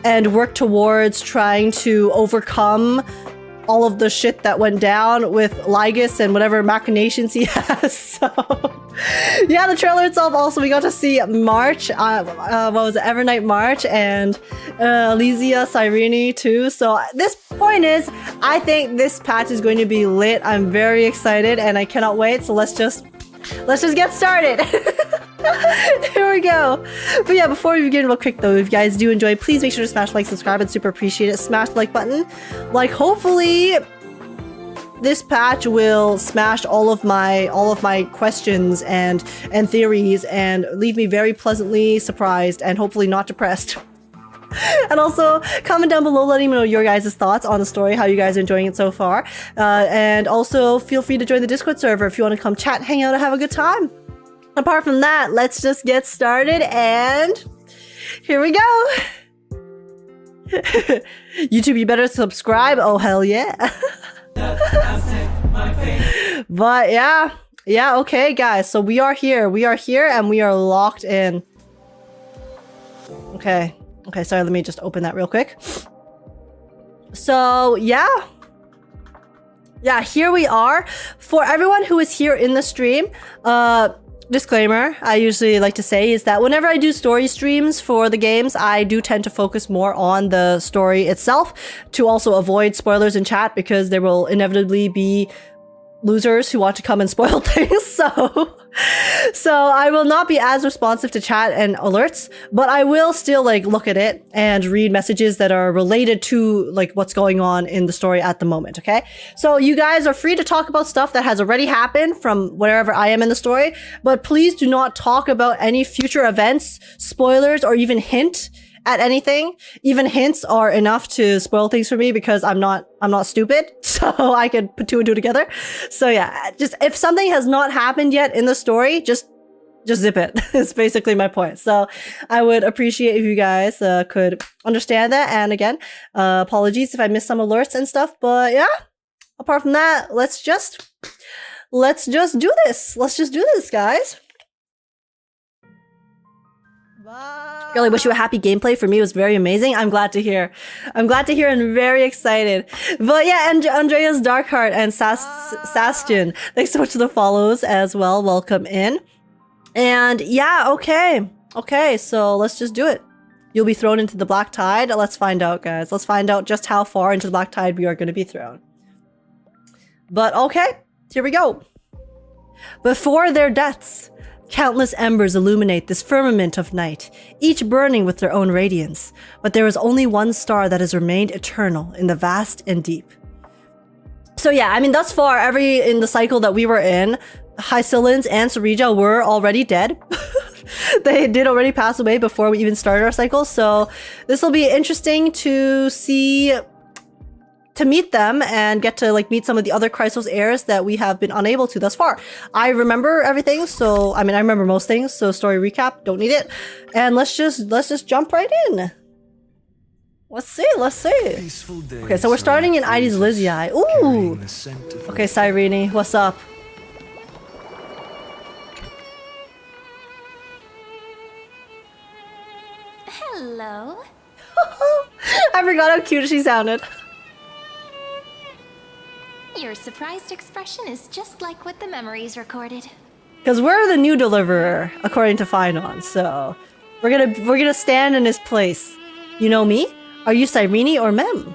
and work towards trying to overcome all of the shit that went down with Lygus and whatever machinations he has. So yeah, the trailer itself also, we got to see March, what was it, Evernight March, and Elysia, Cyrene too. So this point is, I think this patch is going to be lit. I'm very excited and I cannot wait. So let's just get started. Here we go. But yeah, before we begin, real quick though, if you guys do enjoy, please make sure to smash like, subscribe, and super appreciate it. Smash the like button. Like, hopefully this patch will smash all of my questions and theories and leave me very pleasantly surprised and hopefully not depressed. And also comment down below letting me know your guys' thoughts on the story, how you guys are enjoying it so far. And also feel free to join the Discord server if you want to come chat, hang out, and have a good time. Apart from that, let's just get started, and here we go. YouTube, you better subscribe. Oh, hell yeah. But yeah, okay, guys. So we are here, and we are locked in. Okay, sorry, let me just open that real quick. So, yeah, here we are. For everyone who is here in the stream, disclaimer I usually like to say is that whenever I do story streams for the games, I do tend to focus more on the story itself to also avoid spoilers in chat, because there will inevitably be losers who want to come and spoil things. So I will not be as responsive to chat and alerts, but I will still look at it and read messages that are related to what's going on in the story at the moment. Okay, so you guys are free to talk about stuff that has already happened from wherever I am in the story, but please do not talk about any future events, spoilers, or even hint at anything. Even hints are enough to spoil things for me, because I'm not stupid, so I can put two and two together. So yeah, just if something has not happened yet in the story, just zip it. It's basically my point. So I would appreciate if you guys could understand that. And again, apologies if I missed some alerts and stuff, but yeah, apart from that, let's just do this. Let's just do this, guys. Girl, I wish you a happy gameplay. For me, it was very amazing. I'm glad to hear. And very excited. But yeah, and Andreas Darkheart and Sastion, thanks so much for the follows as well. Welcome in. And yeah, okay, so let's just do it. You'll be thrown into the Black Tide. Let's find out, guys. Let's find out just how far into the Black Tide we are going to be thrown. But okay, here we go. Before their deaths, countless embers illuminate this firmament of night, each burning with their own radiance. But there is only one star that has remained eternal in the vast and deep. So yeah, I mean, thus far, in the cycle that we were in, Hysilens and Cerydra were already dead. They did already pass away before we even started our cycle. So this will be interesting to see to meet them and get to like meet some of the other Chrysos heirs that we have been unable to thus far. I remember everything, so I remember most things, so story recap, don't need it. And let's just jump right in. Let's see. Okay, so we're starting in Elysia. Ooh! Okay, Cyrene, what's up? Hello. I forgot how cute she sounded. Your surprised expression is just like what the memories recorded. Because we're the new deliverer, according to Finon, so we're gonna stand in his place. You know me? Are you Cyrene or Mem?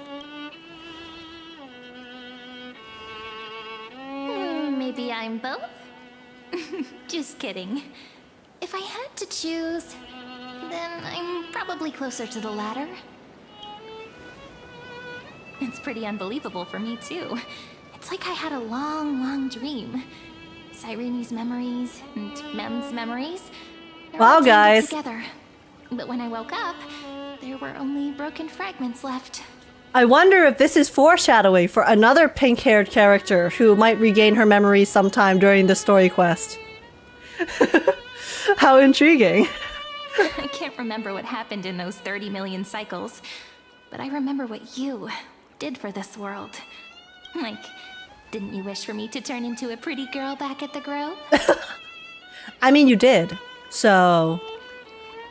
Maybe I'm both? Just kidding. If I had to choose, then I'm probably closer to the latter. It's pretty unbelievable for me, too. It's like I had a long dream. Cyrene's memories and Mem's memories. They're all Wow, tangled guys. together. But when I woke up, there were only broken fragments left. I wonder if this is foreshadowing for another pink-haired character who might regain her memories sometime during the story quest. How intriguing. I can't remember what happened in those 30 million cycles, but I remember what you did for this world. Like, didn't you wish for me to turn into a pretty girl back at the Grove? I mean, you did. So,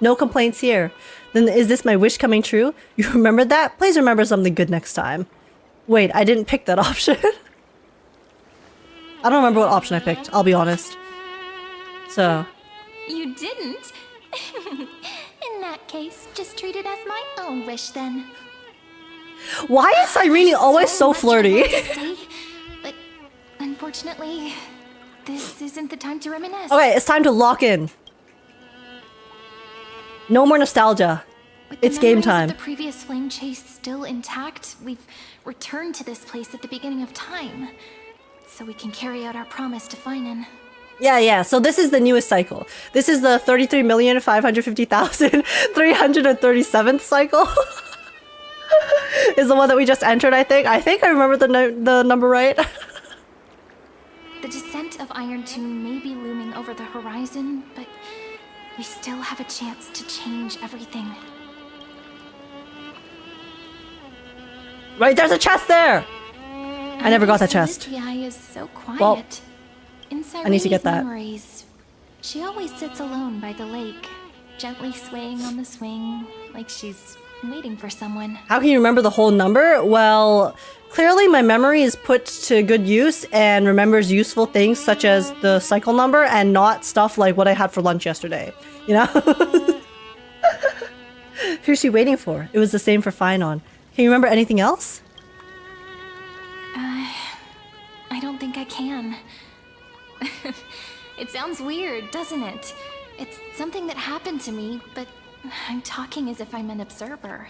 no complaints here. Then is this my wish coming true? You remembered that? Please remember something good next time. Wait, I didn't pick that option. I don't remember what option I picked, I'll be honest. So. You didn't? In that case, just treat it as my own wish then. Why is Cyrene always so much I flirty? want to say, but unfortunately, this isn't the time to reminisce. Okay, it's time to lock in. No more nostalgia. With the It's game memories of time. the previous flame chase still intact, we've returned to this place at the beginning of time, so we can carry out our promise to Finon. Yeah, so this is the newest cycle. This is the 33,550,337th cycle. Is the one that we just entered, I think. I think I remember the number right. The descent of Iron Tomb may be looming over the horizon, but we still have a chance to change everything. Right, there's a chest there! I never got that chest. Elysia is so quiet. Well, in I need to get Cyrene's that. memories, she always sits alone by the lake, gently swaying on the swing, like she's waiting for someone. How can you remember the whole number? Well, clearly my memory is put to good use and remembers useful things such as the cycle number and not stuff like what I had for lunch yesterday. You know? Who's she waiting for? It was the same for Finon. Can you remember anything else? I don't think I can. It sounds weird, doesn't it? It's something that happened to me, but I'm talking as if I'm an observer.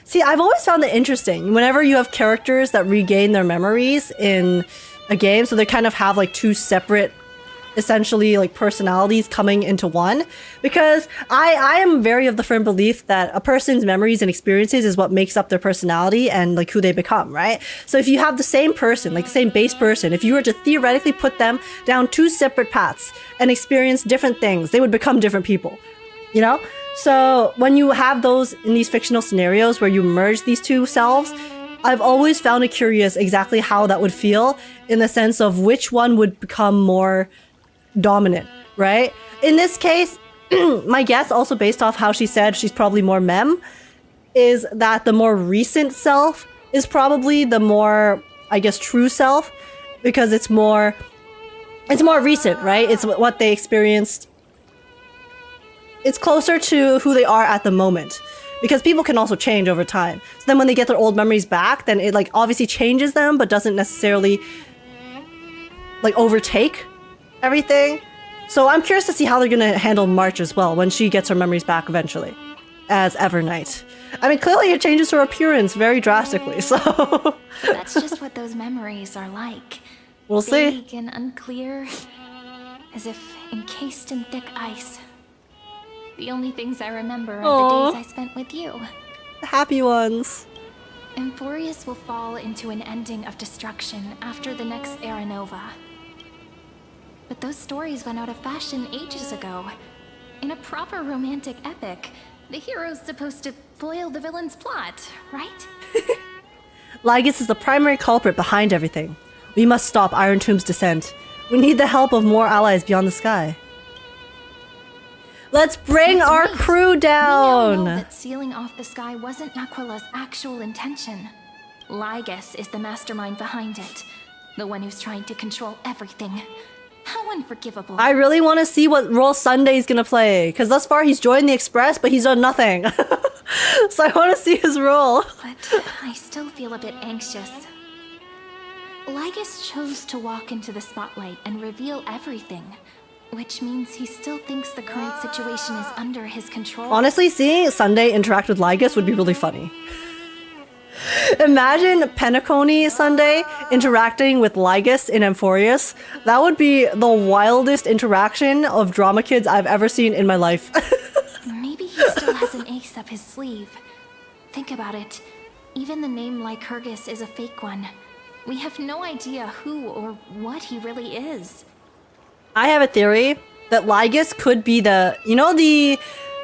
See, I've always found it interesting whenever you have characters that regain their memories in a game, so they kind of have like two separate, essentially like personalities coming into one, because I am very of the firm belief that a person's memories and experiences is what makes up their personality and like who they become, right? So if you have the same person, like the same base person, if you were to theoretically put them down two separate paths and experience different things, they would become different people, you know? So when you have those in these fictional scenarios where you merge these two selves, I've always found it curious exactly how that would feel in the sense of which one would become more dominant, right? In this case, my guess, also based off how she said she's probably more Mem, is that the more recent self is probably the more, I guess, true self, because it's more recent, right? It's what they experienced. It's closer to who they are at the moment, because people can also change over time. So then when they get their old memories back, then it like obviously changes them, but doesn't necessarily like overtake everything. So I'm curious to see how they're gonna handle March as well when she gets her memories back eventually as Evernight. I mean, clearly it changes her appearance very drastically, so But that's just what those memories are like. we'll see. Vague and unclear, as if encased in thick ice. The only things I remember are Aw. the days I spent with you. The happy ones. Emphorius will fall into an ending of destruction after the next Era Nova. But those stories went out of fashion ages ago. In a proper romantic epic, the hero's supposed to foil the villain's plot, right? Lygus is the primary culprit behind everything. We must stop Iron Tomb's descent. We need the help of more allies beyond the sky. Let's bring That's our right. crew We down! now know that sealing off the sky wasn't Aquila's actual intention. Lygus is the mastermind behind it. The one who's trying to control everything. How unforgivable. I really want to see what role Sunday's gonna play, because thus far he's joined the Express, but he's done nothing. So I want to see his role. But I still feel a bit anxious. Lygus chose to walk into the spotlight and reveal everything, which means he still thinks the current situation is under his control. Honestly, seeing Sunday interact with Lygus would be really funny. Imagine Penacony Sunday interacting with Lygus in Emphorius. That would be the wildest interaction of drama kids I've ever seen in my life. Maybe he still has an ace up his sleeve. Think about it. Even the name Lycurgus is a fake one. We have no idea who or what he really is. I have a theory that Lygus could be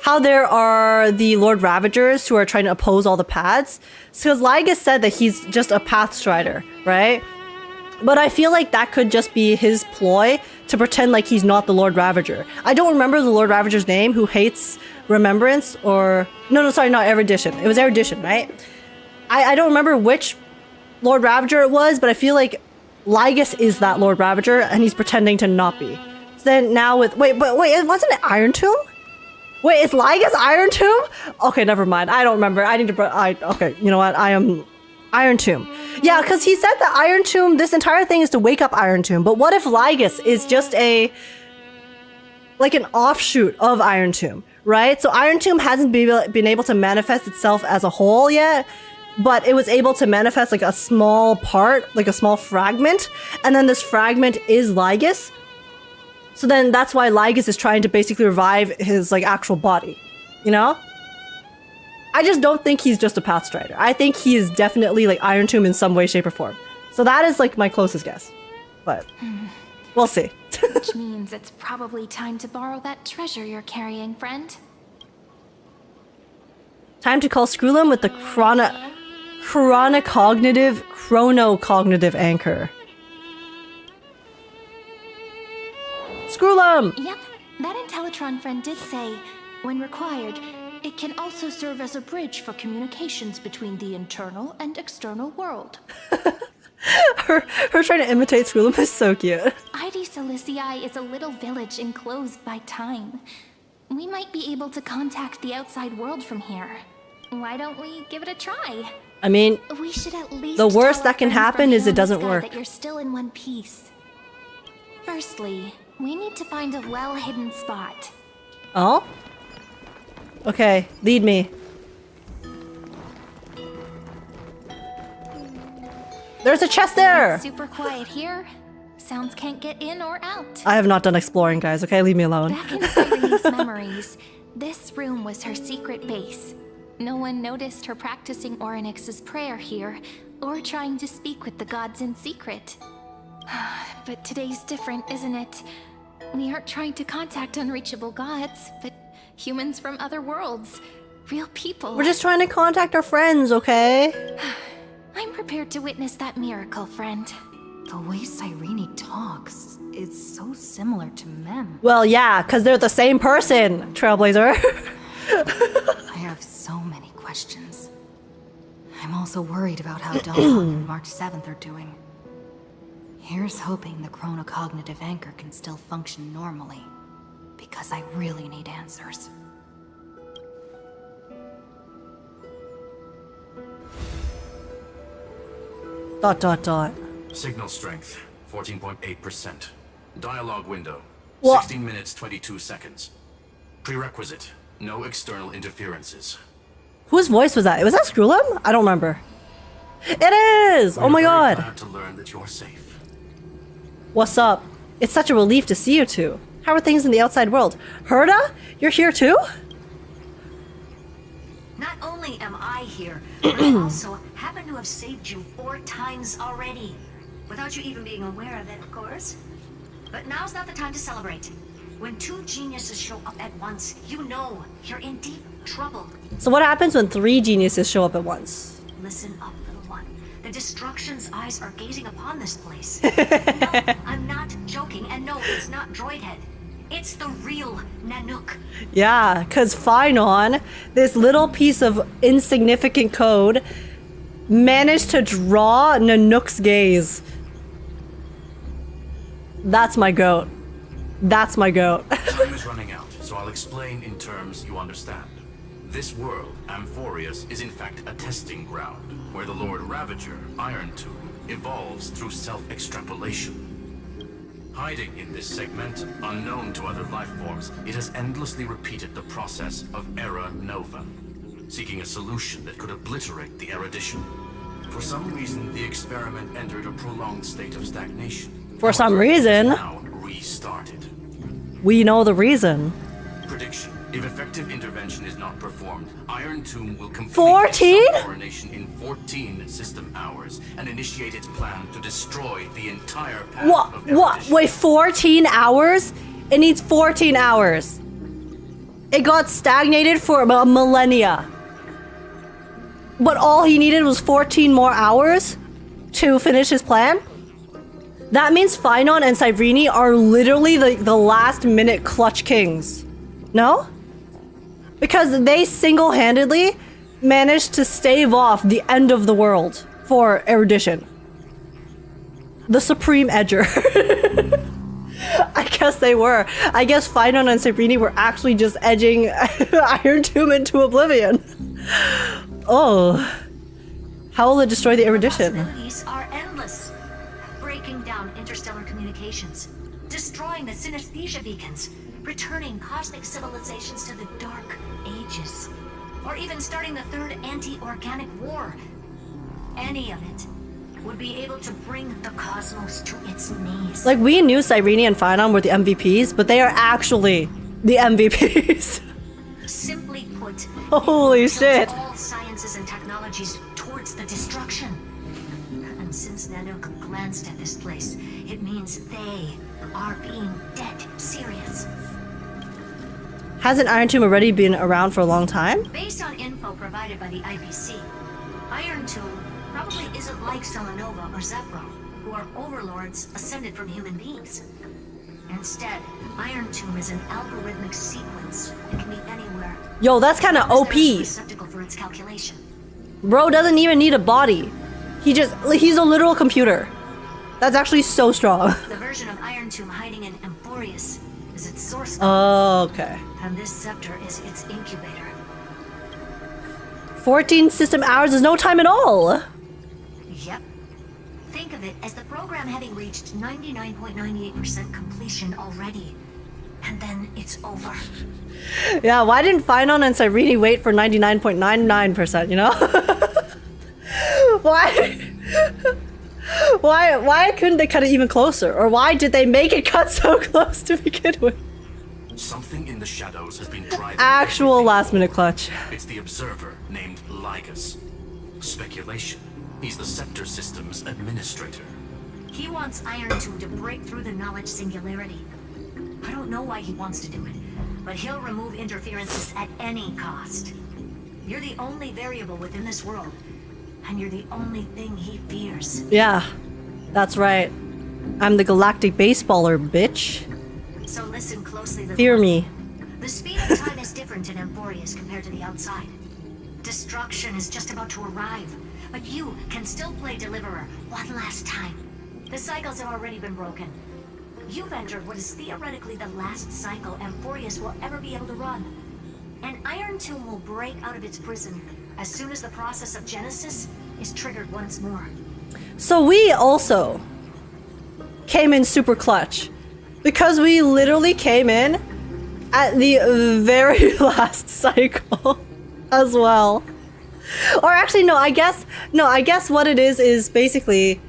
how there are the Lord Ravagers who are trying to oppose all the paths. Because Lygus said that he's just a path strider, right? But I feel like that could just be his ploy to pretend like he's not the Lord Ravager. I don't remember the Lord Ravager's name who hates remembrance or... No, sorry, not Erudition. It was Erudition, right? I don't remember which Lord Ravager it was, but I feel like Lygus is that Lord Ravager and he's pretending to not be. So then now with... Wait, wasn't it Iron Tomb? Wait, is Lygus Iron Tomb? Okay, never mind. I don't remember. I need to... Okay, you know what? I am... Iron Tomb. Yeah, because he said that Iron Tomb, this entire thing is to wake up Iron Tomb. But what if Lygus is just like an offshoot of Iron Tomb, right? So Iron Tomb hasn't been able to manifest itself as a whole yet, but it was able to manifest like a small part, like a small fragment. And then this fragment is Lygus. So then that's why Lygus is trying to basically revive his like actual body, you know? I just don't think he's just a path strider. I think he is definitely like Iron Tomb in some way, shape, or form. So that is like my closest guess. But we'll see. Which means it's probably time to borrow that treasure you're carrying, friend. Time to call Screwlum with the chronocognitive anchor. Screwlum! Yep, that Intellitron friend did say, when required, it can also serve as a bridge for communications between the internal and external world. her trying to imitate Screwlum is so cute. Elysia is a little village enclosed by time. We might be able to contact the outside world from here. Why don't we give it a try? I mean, We should at least the worst tell that our can friends happen from is it beyond the doesn't sky work. That you're still in one piece. Firstly, we need to find a well-hidden spot. Oh? Okay, lead me. There's a chest there! It's super quiet here. Sounds can't get in or out. I have not done exploring, guys, okay? Leave me alone. Back in Cyrene's memories, this room was her secret base. No one noticed her practicing Orynyx's prayer here, or trying to speak with the gods in secret. But today's different, isn't it? We aren't trying to contact unreachable gods, but humans from other worlds. Real people. We're just trying to contact our friends, okay? I'm prepared to witness that miracle, friend. The way Cyrene talks is so similar to Mem. Well, yeah, because they're the same person, Trailblazer. I have so many questions. I'm also worried about how Dawn and March 7th are doing. Here's hoping the chronocognitive anchor can still function normally, because I really need answers. ... Signal strength, 14.8%. Dialogue window, What? 16 minutes, 22 seconds. Prerequisite, no external interferences. Whose voice was that? Was that Screwlum? I don't remember. It is! Oh my We're very god! glad to learn that you're safe. What's up? It's such a relief to see you two. How are things in the outside world? Herda? You're here too? Not only only am I here, but I also happen to have saved you 4 times already. Without you even being aware of it, of course. But now's not the time to celebrate. When 2 geniuses show up at once, you know you're in deep trouble. So what happens when 3 geniuses show up at once? Listen up, little one. The Destruction's eyes are gazing upon this place. No, I'm not joking, and no, it's not Droidhead. It's the real Nanook. Yeah, because Phynon, this little piece of insignificant code, managed to draw Nanook's gaze. That's my goat. That's my goat. Time is running out, so I'll explain in terms you understand. This world, Amphorius, is in fact a testing ground, where the Lord Ravager, Iron Tomb, evolves through self-extrapolation. Hiding in this segment, unknown to other life forms, it has endlessly repeated the process of Era Nova, seeking a solution that could obliterate the erudition. For some reason, the experiment entered a prolonged state of stagnation. For some reason. Now restarted. We know the reason. Prediction. If effective intervention is not performed, Iron Tomb will complete 14? its self-coronation in 14 system hours and initiate its plan to destroy the entire path of erudition. Wait, 14 hours? It needs 14 hours. It got stagnated for about millennia. But all he needed was 14 more hours to finish his plan? That means Phynon and Cyrene are literally the last minute clutch kings. No? Because they single-handedly managed to stave off the end of the world for erudition. The supreme edger. I guess they were. I guess Phynon and Cyrene were actually just edging Iron Tomb into oblivion. Oh. How will it destroy the erudition? The possibilities are endless. Breaking down interstellar communications, destroying the synesthesia beacons, returning cosmic civilizations to the Dark Ages, or even starting the 3rd anti-organic war. Any of it would be able to bring the cosmos to its knees. Like, we knew Cyrene and Phynon were the MVPs, but they are actually the MVPs. Simply put, Holy it shit. tilts all sciences and technologies towards the destruction. And since Nanook glanced at this place, it means they are being dead serious. Hasn't Iron Tomb already been around for a long time? Based on info provided by the IPC, Iron Tomb probably isn't like Selenova or Zephyro, who are overlords ascended from human beings. Instead, Iron Tomb is an algorithmic sequence that can be anywhere. Yo, that's kind of OP. There's a receptacle for its calculation. Bro doesn't even need a body. He's a literal computer. That's actually so strong. The version of Iron Tomb hiding in Amphorius is its source code. Oh, okay. And this scepter is its incubator. 14 system hours is no time at all. Yep. Think of it as the program having reached 99.98% completion already. And then it's over. Yeah, why didn't Phynon and Cyrene wait for 99.99%, you know? Why couldn't they cut it even closer? Or why did they make it cut so close to begin with? Something in the shadows has been driving Actual everything last minute forward. clutch. It's the observer named Lygus. Speculation. He's the Scepter System's administrator. He wants Iron Tomb to break through the knowledge singularity. I don't know why he wants to do it, but he'll remove interferences at any cost. You're the only variable within this world, and you're the only thing he fears. Yeah, that's right. I'm the galactic baseballer, bitch. So listen closely. Fear me. The speed of time is different in Amphorius compared to the outside. Destruction is just about to arrive, but you can still play Deliverer one last time. The cycles have already been broken. You've entered what is theoretically the last cycle Amphorius will ever be able to run. And Iron Tomb will break out of its prison as soon as the process of Genesis is triggered once more. So we also came in super clutch. Because we literally came in at the very last cycle as well. Or actually, no, I guess what it is basically...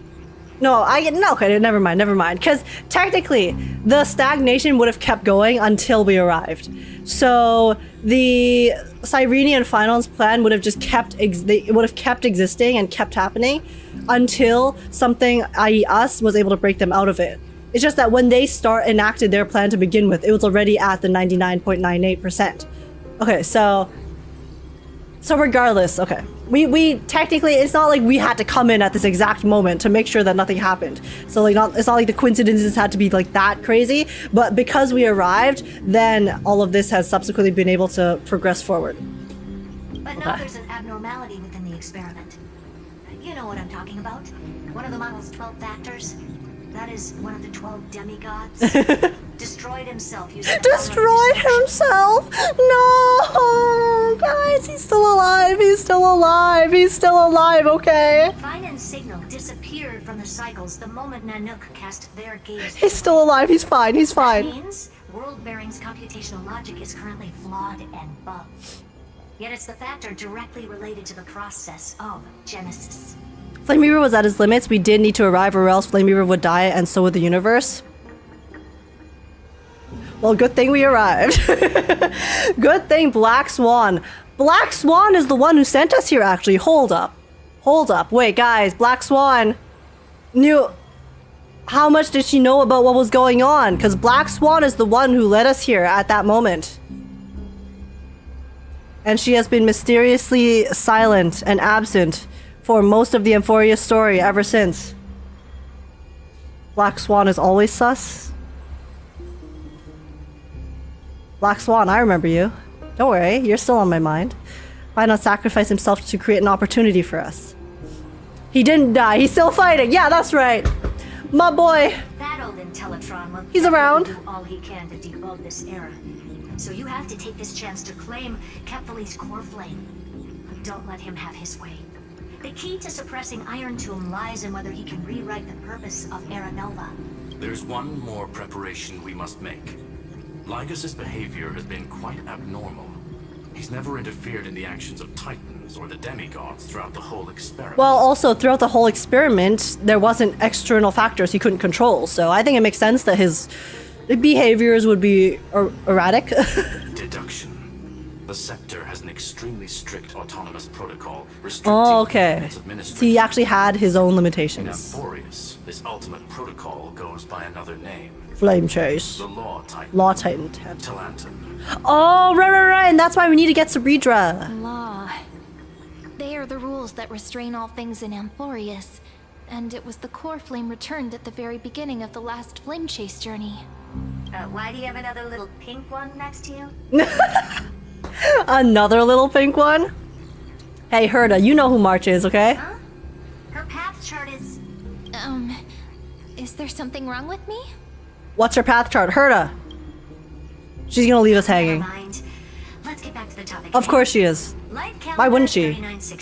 okay, never mind. Because technically, the stagnation would have kept going until we arrived. So the Cyrene and Final's plan would have just kept it would have kept existing and kept happening until something, i.e. us, was able to break them out of it. It's just that when they enacted their plan to begin with, it was already at the 99.98%. Okay, so regardless, okay. We technically, it's not like we had to come in at this exact moment to make sure that nothing happened. So like, it's not like the coincidences had to be like that crazy, but because we arrived, then all of this has subsequently been able to progress forward. But now there's an abnormality within the experiment. You know what I'm talking about. One of the model's 12 factors. That is one of the 12 demigods. Destroyed himself using Destroyed himself? No! Guys, he's still alive. He's still alive. He's still alive, okay? Finance signal disappeared from the cycles the moment Nanook cast their gaze. He's still alive. He's fine. He's fine. That means World-Bearing's computational logic is currently flawed and bugged. Yet it's the factor directly related to the process of Genesis. Flameweaver was at his limits. We did need to arrive or else Flameweaver would die and so would the universe. Well, good thing we arrived. Good thing Black Swan. Black Swan is the one who sent us here, actually. Hold up. Hold up. Wait, guys. Black Swan knew... How much did she know about what was going on? Because Black Swan is the one who led us here at that moment. And she has been mysteriously silent and absent for most of the Amphoria story ever since. Black Swan is always sus. Black Swan, I remember you. Don't worry, you're still on my mind. Why not sacrifice himself to create an opportunity for us? He didn't die, he's still fighting. Yeah, that's right. My boy. That old Intellatron will He's around. do all he can to debug this error. So you have to take this chance to claim Kephal's core flame. Don't let him have his way. The key to suppressing Iron Tomb lies in whether he can rewrite the purpose of Era Nova. There's one more preparation we must make. Lygus' behavior has been quite abnormal. He's never interfered in the actions of Titans or the demigods throughout the whole experiment. Well, also, throughout the whole experiment, there wasn't external factors he couldn't control, so I think it makes sense that his behaviors would be erratic. Deduction. The Scepter has an extremely strict autonomous protocol restricting okay. its administration. So he actually had his own In limitations. Amphorius, this ultimate protocol goes by another name. Flame Chase. The Law Titan. Law Titan. Talanton. Oh, right, and that's why we need to get Cerydra. Law. They are the rules that restrain all things in Amphorius. And it was the core flame returned at the very beginning of the last flame chase journey. Why do you have another little pink one next to you? Another little pink one? Hey, Herda, you know who March is, okay? Huh? Her path chart is... Is there something wrong with me? What's her path chart? Herda! She's gonna leave us hanging. Never mind. Let's get back to the topic. Of course she is. Why wouldn't she?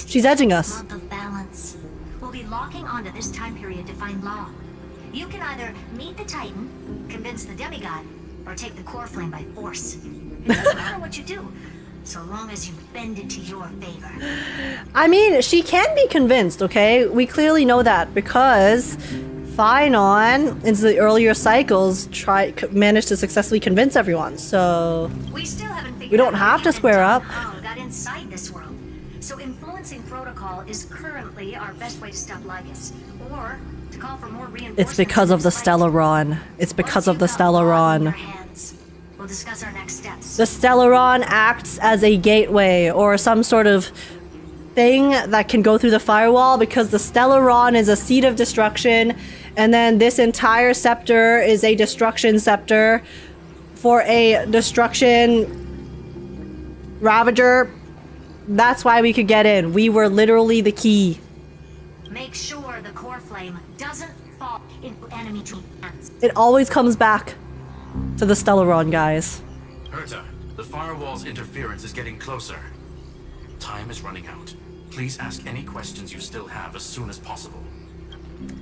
She's edging us. Month of balance. We'll be locking onto this time period to find Law. You can either meet the Titan, convince the demigod, or take the core flame by force. It doesn't matter what you do, so long as you bend it to your favor. I mean, she can be convinced, okay? We clearly know that because Phynon, in the earlier cycles, managed to successfully convince everyone, so... We still haven't figured we don't out have how to square up. got inside this world. So influencing protocol is currently our best way to stop Lygus, or to call for more reinforcements. It's because of the Stellaron. It's because of the Stellaron. We'll discuss our next steps. The Stellaron acts as a gateway or some sort of thing that can go through the firewall because the Stellaron is a seed of destruction, and then this entire scepter is a destruction scepter for a destruction Ravager. That's why we could get in. We were literally the key. Make sure the core flame doesn't fall into enemy hands. It always comes back to the Stellaron, guys. Herta, the firewall's interference is getting closer. Time is running out. Please ask any questions you still have as soon as possible.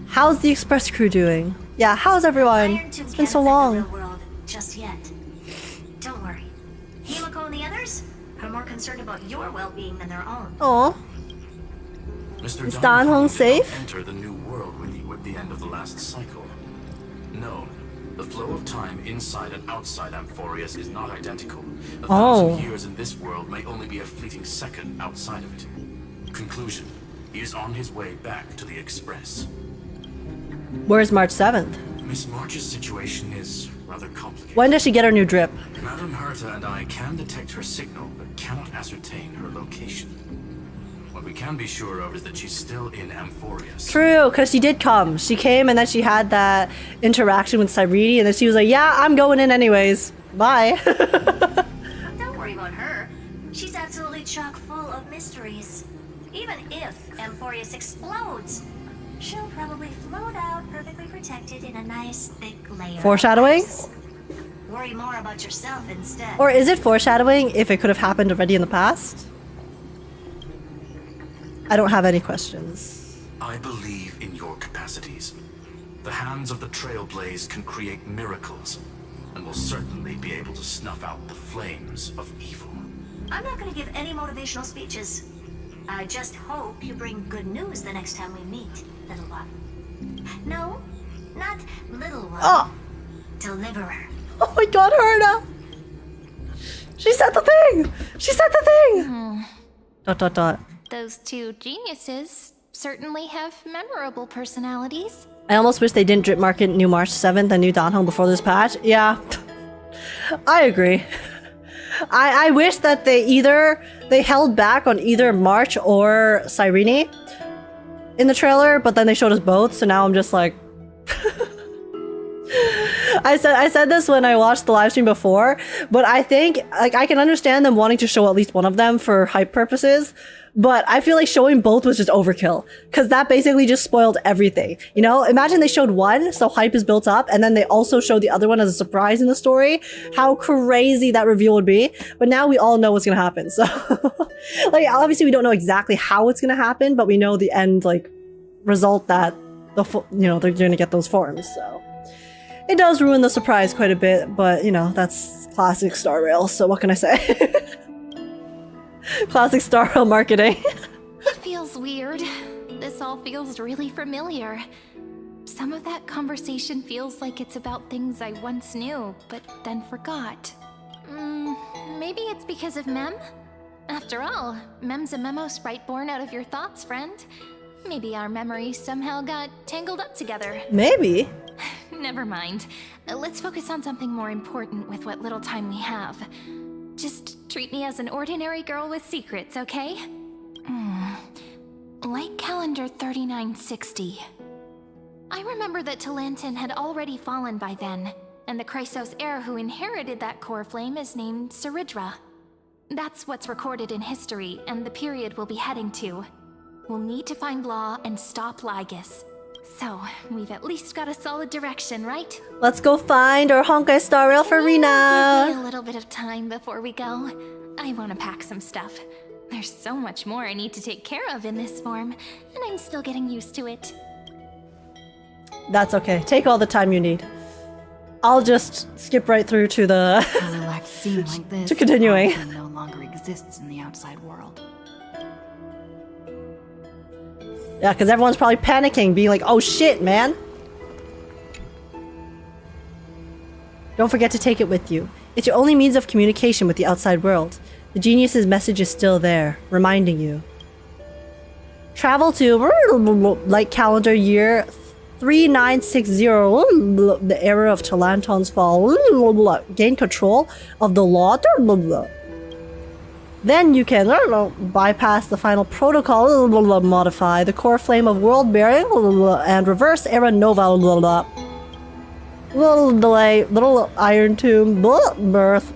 How's the Express crew doing? Yeah, how's everyone? It's been so long. The real world just yet. Don't worry. Himiko and the others are more concerned about your well-being than their own. Oh, Mr. is Dan Hong safe? Enter the new world with you at the end of the last cycle. No, The flow of time inside and outside Amphorius is not identical. A Oh. thousand years in this world may only be a fleeting second outside of it. Conclusion. He is on his way back to the Express. Where's March 7th? Miss March's situation is rather complicated. When does she get her new drip? Madame Herta and I can detect her signal, but cannot ascertain her location. What we can be sure of is that she's still in Amphorius. True, because she did come. She came and then she had that interaction with Cyrene, and then she was like, yeah, I'm going in anyways. Bye. Don't worry about her. She's absolutely chock full of mysteries. Even if Amphorius explodes, she'll probably float out perfectly protected in a nice thick layer of Foreshadowing? ice. Worry more about yourself instead. Or is it foreshadowing if it could have happened already in the past? I don't have any questions. I believe in your capacities. The hands of the Trailblaze can create miracles, and will certainly be able to snuff out the flames of evil. I'm not going to give any motivational speeches. I just hope you bring good news the next time we meet, little one. No, not little one. Oh! Deliverer. Oh my god, Herta! She said the thing! She said the thing! Dot dot dot. Those two geniuses certainly have memorable personalities. I almost wish they didn't drip market New March 7th and New Dawnhong before this patch. Yeah. I agree. I wish that they held back on either March or Cyrene in the trailer, but then they showed us both, so now I'm just like I said this when I watched the live stream before, but I think like I can understand them wanting to show at least one of them for hype purposes, but I feel like showing both was just overkill because that basically just spoiled everything. You know, imagine they showed one, so hype is built up, and then they also showed the other one as a surprise in the story. How crazy that reveal would be. But now we all know what's gonna happen. So, like, obviously we don't know exactly how it's gonna happen, but we know the end like result that they're gonna get those forms. So. It does ruin the surprise quite a bit, but you know, that's classic Star Rail, so what can I say? Classic Star Rail marketing. It feels weird. This all feels really familiar. Some of that conversation feels like it's about things I once knew, but then forgot. Maybe it's because of Mem? After all, Mem's a memo sprite born out of your thoughts, friend. Maybe our memories somehow got tangled up together. Maybe. Never mind. Let's focus on something more important with what little time we have. Just treat me as an ordinary girl with secrets, okay? Like calendar 3960. I remember that Talantin had already fallen by then, and the Chrysos heir who inherited that core flame is named Cerydra. That's what's recorded in history, and the period we'll be heading to. We'll need to find Law and stop Lygus. So, we've at least got a solid direction, right? Let's go find our honkaistarrail for Give me Rena. a little bit of time before we go. I want to pack some stuff. There's so much more I need to take care of in this form, and I'm still getting used to it. That's okay. Take all the time you need. I'll just skip right through to the A relaxed scene like this to continuing. probably no longer exists in the outside world. Yeah, because everyone's probably panicking, being like, oh shit, man. Don't forget to take it with you. It's your only means of communication with the outside world. The genius's message is still there, reminding you. Travel to like calendar year 3960, the era of Talanton's fall. Gain control of the law. Then you can bypass the final protocol, modify the core flame of world bearing, and reverse era nova. Little delay, little iron tomb, birth.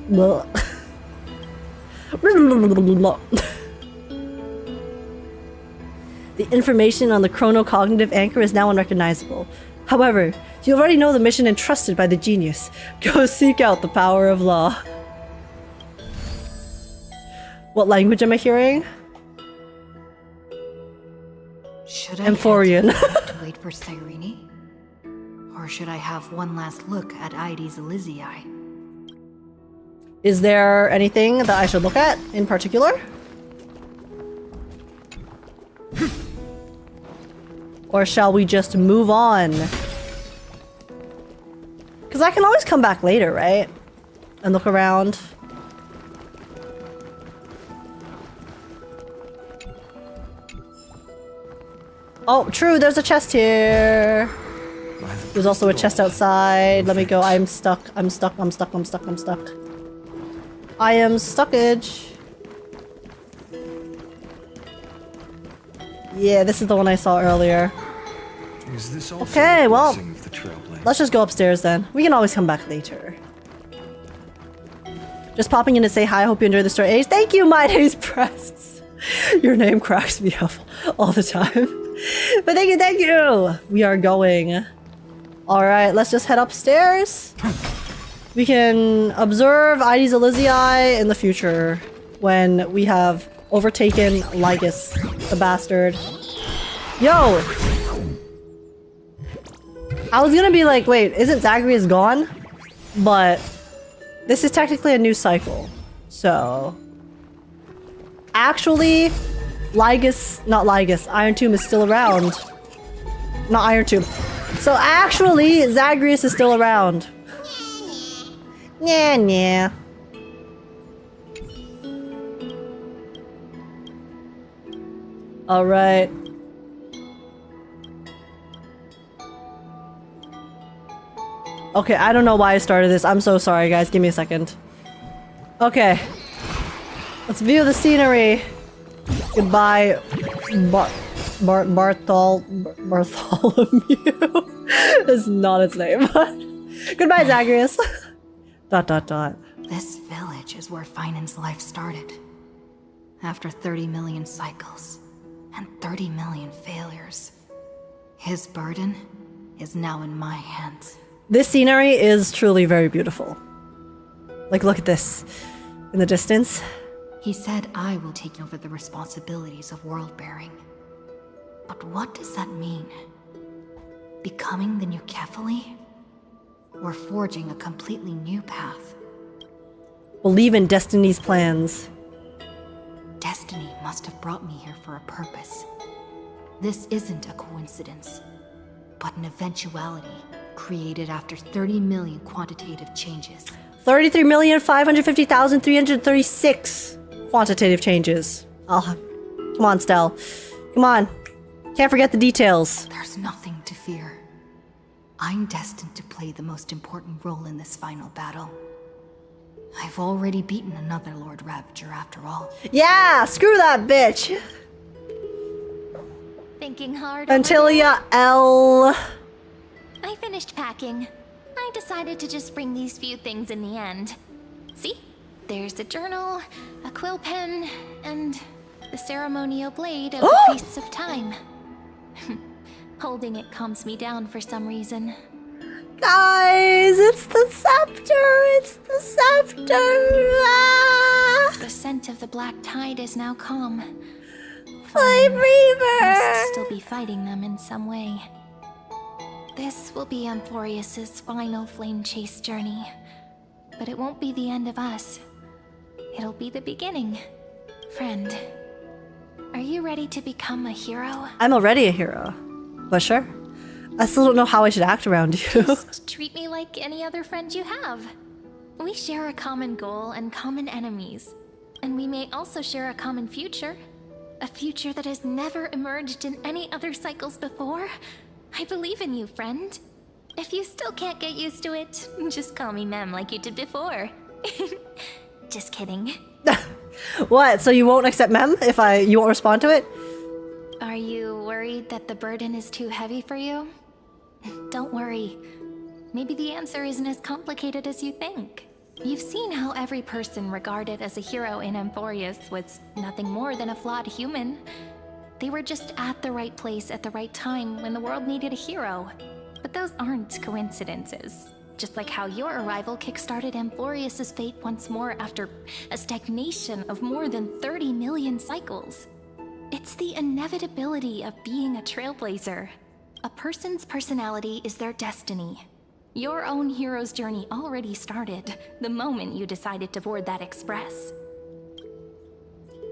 The information on the chronocognitive anchor is now unrecognizable. However, you already know the mission entrusted by the genius. Go seek out the power of law. What language am I hearing? Should I Amphorian. head to wait for Cyrene? Or should I have one last look at Eidi's Elysia? Is there anything that I should look at in particular? Or shall we just move on? Because I can always come back later, right? And look around. Oh, true, there's a chest here. There's also a chest outside. Let me go. I'm stuck. I'm stuck. I'm stuck. I'm stuck. I'm stuck. I am stuckage. Yeah, this is the one I saw earlier. Is this also Okay, a well, blessing of the Trailblaze? let's just go upstairs then. We can always come back later. Just popping in to say hi. I hope you enjoyed the story. Ace. Thank you, My Days Breasts. Your name cracks me up all the time. But thank you, thank you. We are going. All right, let's just head upstairs. We can observe ID's Elysia in the future when we have overtaken Lygus, the bastard. Yo! I was gonna be like, wait, isn't Zagreus gone? But this is technically a new cycle. So actually, Iron Tomb is still around. Not Iron Tomb. So actually, Zagreus is still around. Nah, nah. Alright. Okay, I don't know why I started this. I'm so sorry, guys. Give me a second. Okay. Let's view the scenery. Goodbye, Bartholomew. It's not its name. Goodbye, Zagreus. ... This village is where Finan's life started. After 30 million cycles and 30 million failures, his burden is now in my hands. This scenery is truly very beautiful. Like, look at this in the distance. He said I will take over the responsibilities of world-bearing. But what does that mean? Becoming the new Kephili? Or forging a completely new path? Believe in Destiny's plans. Destiny must have brought me here for a purpose. This isn't a coincidence, but an eventuality created after 30 million quantitative changes. 33,550,336 quantitative changes. Oh, come on, Stell. Come on. Can't forget the details. There's nothing to fear. I'm destined to play the most important role in this final battle. I've already beaten another Lord Ravager after all. Yeah, screw that bitch. Thinking hard. Antilia L. I finished packing. I decided to just bring these few things in the end. See? There's a journal, a quill pen, and the ceremonial blade of the Priests of Time. Holding it calms me down for some reason. Guys, it's the scepter! It's the scepter! Ah! The scent of the black tide is now calm. Flame Reaver! Must still be fighting them in some way. This will be Amphorius's final flame chase journey. But it won't be the end of us. It'll be the beginning. Friend, are you ready to become a hero? I'm already a hero. But sure. I still don't know how I should act around you. Just treat me like any other friend you have. We share a common goal and common enemies. And we may also share a common future. A future that has never emerged in any other cycles before. I believe in you, friend. If you still can't get used to it, just call me Mem like you did before. Just kidding. What? So you won't accept Mem if you won't respond to it? Are you worried that the burden is too heavy for you? Don't worry. Maybe the answer isn't as complicated as you think. You've seen how every person regarded as a hero in Amphorius was nothing more than a flawed human. They were just at the right place at the right time when the world needed a hero. But those aren't coincidences. Just like how your arrival kickstarted Amphorius's fate once more after a stagnation of more than 30 million cycles. It's the inevitability of being a Trailblazer. A person's personality is their destiny. Your own hero's journey already started the moment you decided to board that express.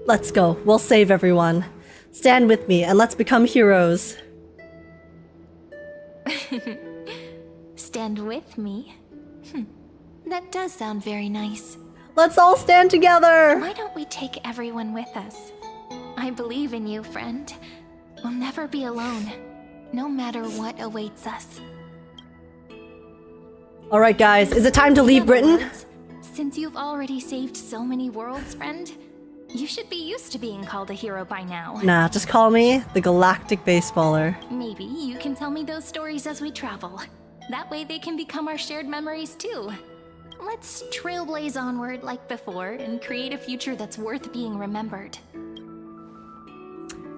Let's go. We'll save everyone. Stand with me and let's become heroes. Stand with me? That does sound very nice. Let's all stand together! Why don't we take everyone with us? I believe in you, friend. We'll never be alone, no matter what awaits us. Alright guys, is it time to leave Britain? Since you've already saved so many worlds, friend, you should be used to being called a hero by now. Nah, just call me the Galactic Baseballer. Maybe you can tell me those stories as we travel. That way they can become our shared memories too. Let's trailblaze onward like before and create a future that's worth being remembered.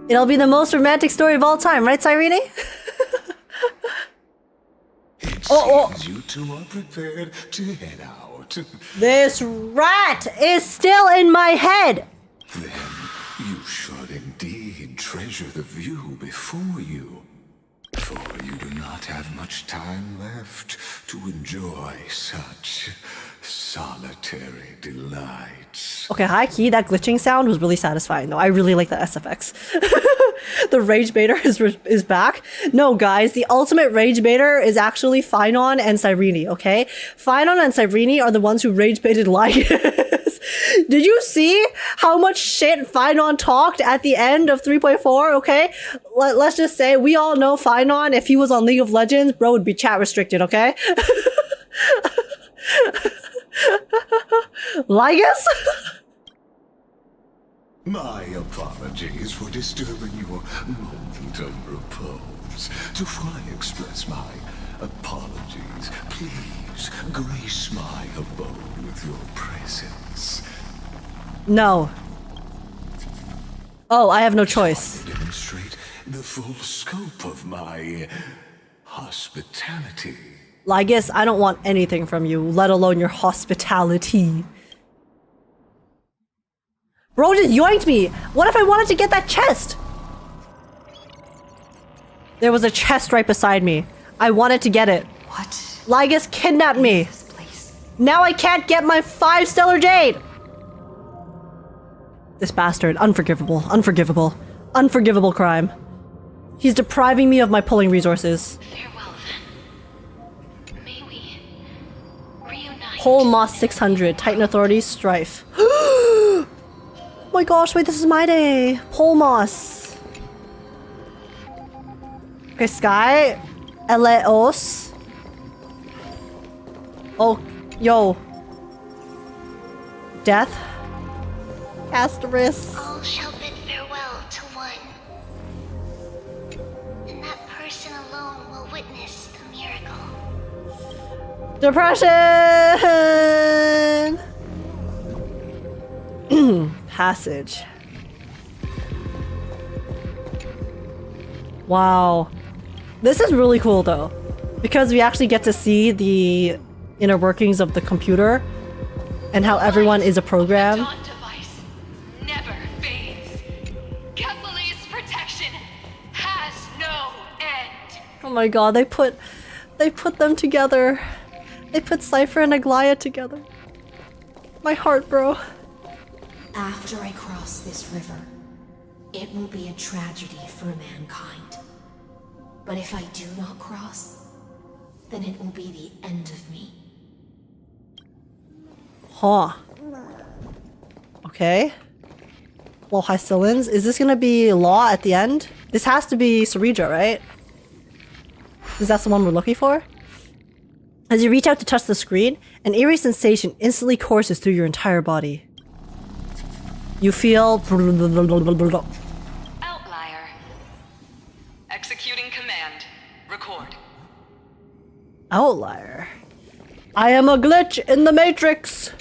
It'll be the most romantic story of all time, right, Cyrene? You two are prepared to head out. This rat is still in my head! Then you should indeed treasure the view before you. For you do not have much time left to enjoy such solitary delights. Okay, high key, that glitching sound was really satisfying though. I really like the SFX. The rage baiter is back. No, guys, the ultimate rage baiter is actually Phynon and Cyrene, okay? Phynon and Cyrene are the ones who rage baited Lygus. Did you see how much shit Phynon talked at the end of 3.4, okay? Let's just say, we all know Phynon, if he was on League of Legends, bro would be chat restricted, okay? Lygus? My apologies for disturbing your moment of repose. Before I express my apologies, please grace my abode with your presence. No. Oh, I have no choice. Demonstrate the full scope of my hospitality. Lygus, I don't want anything from you, let alone your hospitality. Bro just yoinked me! What if I wanted to get that chest? There was a chest right beside me. I wanted to get it. What? Lygus kidnapped me. This place. Now I can't get my 5 stellar jade! This bastard. Unforgivable. Unforgivable. Unforgivable crime. He's depriving me of my pulling resources. Farewell then. May we reunite. Pole Moss 600. Titan Authority Strife. Oh my gosh, wait, this is my day. Pole Moss. Okay, Sky. Eleos. Oh, yo. Death. Asterisk. All shall bid farewell to one. And that person alone will witness the miracle. Depression! Passage. Wow. This is really cool though, because we actually get to see the inner workings of the computer and how everyone is a program. Never fades. Kepler's protection has no end. Oh my god, they put them together. They put Cypher and Aglaia together. My heart, bro. After I cross this river, it will be a tragedy for mankind. But if I do not cross, then it will be the end of me. Huh. Okay. Well, Hysilens, is this gonna be law at the end? This has to be Cerydra, right? Is that the one we're looking for? As you reach out to touch the screen, an eerie sensation instantly courses through your entire body. You feel... Outlier. Executing command. Record. Outlier. I am a glitch in the Matrix!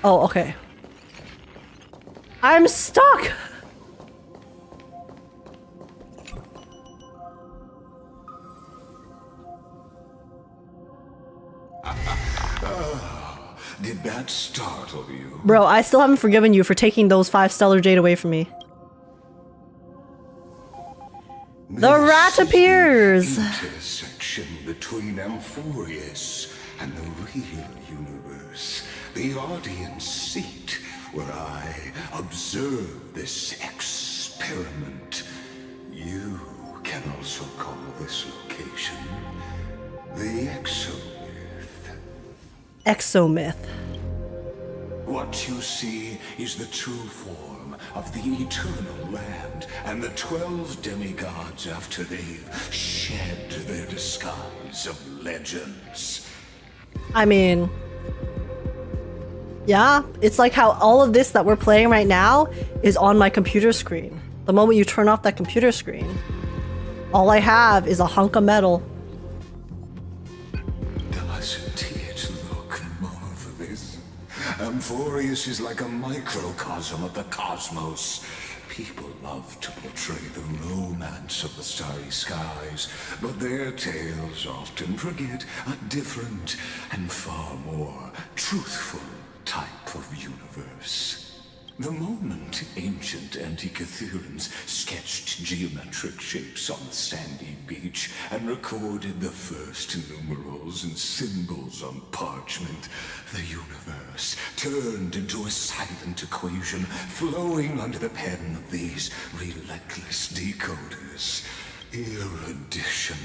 Oh, okay. I'm stuck! Did that startle you? Bro, I still haven't forgiven you for taking those 5 stellar jade away from me. The rat appears! Intersection between Amphorius and the real universe. The audience seat where I observe this experiment. You can also call this location The exomyth. Exomyth. What you see is the true form of the eternal land and the 12 demigods after they've shed their disguise of legends. I mean, yeah, it's like how all of this that we're playing right now is on my computer screen. The moment you turn off that computer screen, all I have is a hunk of metal. Doesn't it look marvelous? Amphorius is like a microcosm of the cosmos. People love to portray the romance of the starry skies, but their tales often forget a different and far more truthful type of universe. The moment ancient Antikytherians sketched geometric shapes on the sandy beach and recorded the first numerals and symbols on parchment, the universe turned into a silent equation flowing under the pen of these relentless decoders. Erudition.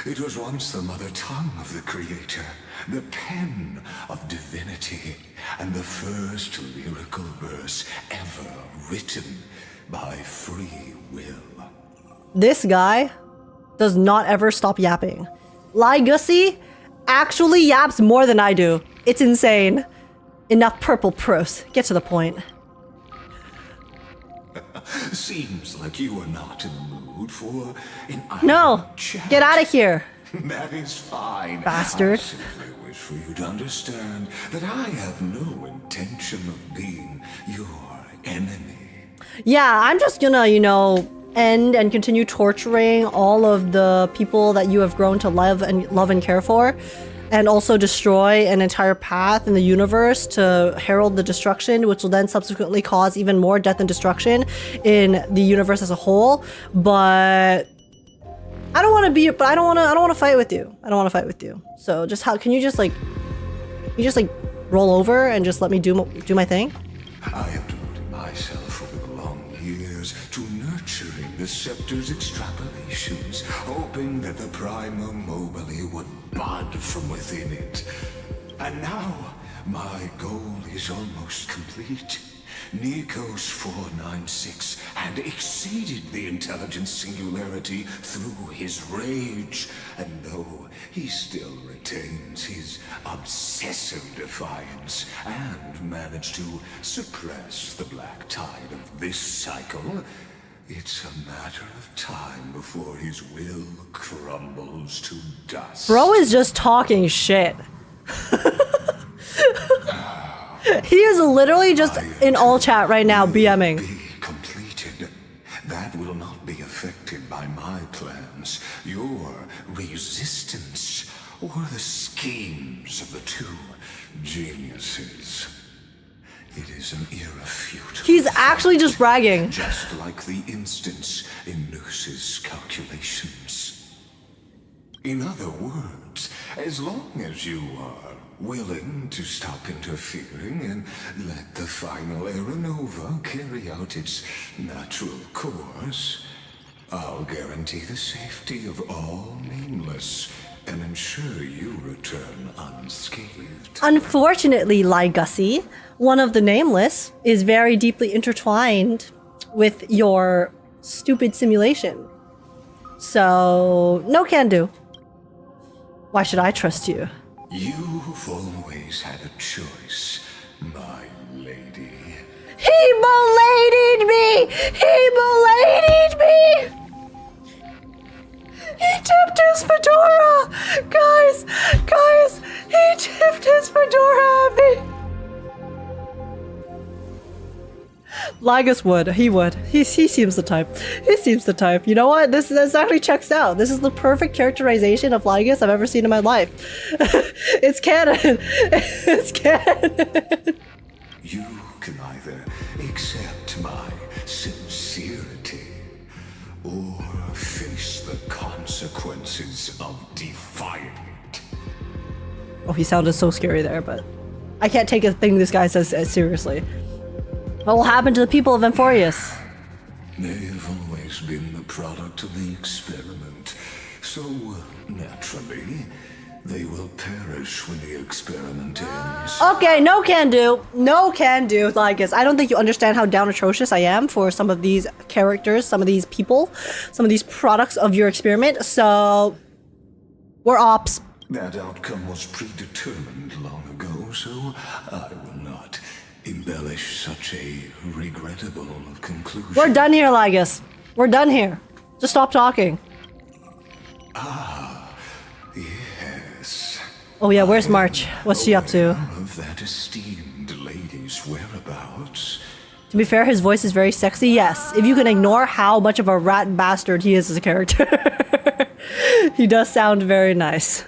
It was once the mother tongue of the Creator, the pen of divinity, and the first lyrical verse ever written by free will. This guy does not ever stop yapping. Gussie actually yaps more than I do. It's insane. Enough purple prose. Get to the point. Seems like you are not in the mood for an No! chat. Get out of here! That is fine. Bastard. I simply wish for you to understand that I have no intention of being your enemy. Yeah, I'm just gonna, you know, end and continue torturing all of the people that you have grown to love and care for, and also destroy an entire path in the universe to herald the destruction, which will then subsequently cause even more death and destruction in the universe as a whole. But I don't want to be, but I don't want to fight with you. I don't want to fight with you. So just how can you just like roll over and just let me do my thing? I have devoted myself over the long years to nurturing the scepter's extrapolations, hoping that the Prima Mobile would bud from within it. And now, my goal is almost complete. Nikos 496 had exceeded the intelligence singularity through his rage, and though he still retains his obsessive defiance and managed to suppress the black tide of this cycle, it's a matter of time before his will crumbles to dust. Bro is just talking shit. He is literally just in all chat right now, BMing. Completed. That will not be affected by my plans, your resistance, or the schemes of the two geniuses. It is an irrefutable. He's actually just bragging. Just like the instance in Noos's calculations. In other words, as long as you are willing to stop interfering and let the final Aeronova carry out its natural course, I'll guarantee the safety of all nameless and ensure you return unscathed. Unfortunately, Gussie, one of the nameless is very deeply intertwined with your stupid simulation. So, no can do. Why should I trust you? You've always had a choice, my lady. He beladied me! He beladied me! He tipped his fedora! Guys! He tipped his fedora at me! Lygus would. He would. He seems the type. He seems the type. You know what? This actually checks out. This is the perfect characterization of Lygus I've ever seen in my life. It's canon. It's canon. You can either accept my sincerity or face the consequences of defying it. Oh, he sounded so scary there, but I can't take a thing this guy says seriously. What will happen to the people of Amphorius? They've always been the product of the experiment, So, naturally, they will perish when the experiment ends. Okay, no can do. No can do, Lygus. I don't think you understand how down atrocious I am for some of these characters, some of these people, some of these products of your experiment. So, we're ops. That outcome was predetermined long ago, so I will not embellish such a regrettable conclusion. We're done here, Lygus. We're done here. Just stop talking. Ah, yes. Oh yeah, where's March? What's she up to? Of that esteemed lady's whereabouts. To be fair, his voice is very sexy, yes. If you can ignore how much of a rat bastard he is as a character. He does sound very nice.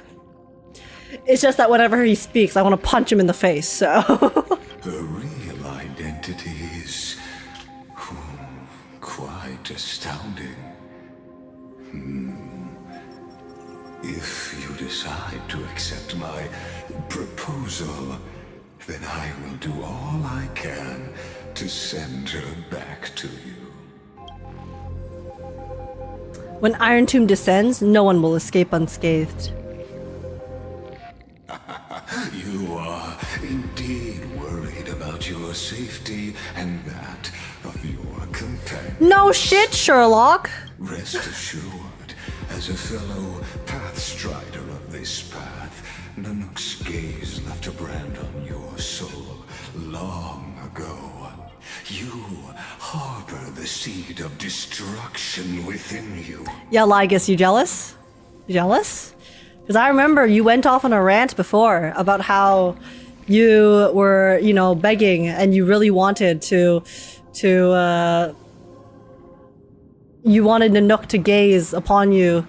It's just that whenever he speaks, I want to punch him in the face, so... Her real identity is... quite astounding. If you decide to accept my proposal, then I will do all I can to send her back to you. When Iron Tomb descends, no one will escape unscathed. You are indeed worried about your safety and that of your companion. No shit, Sherlock! Rest assured, as a fellow pathstrider of this path, Nanook's gaze left a brand on your soul long ago. You harbor the seed of destruction within you. Yeah, Lygus, you jealous? You jealous? Because I remember you went off on a rant before about how you were, you know, begging and you really wanted to you wanted Nanook to gaze upon you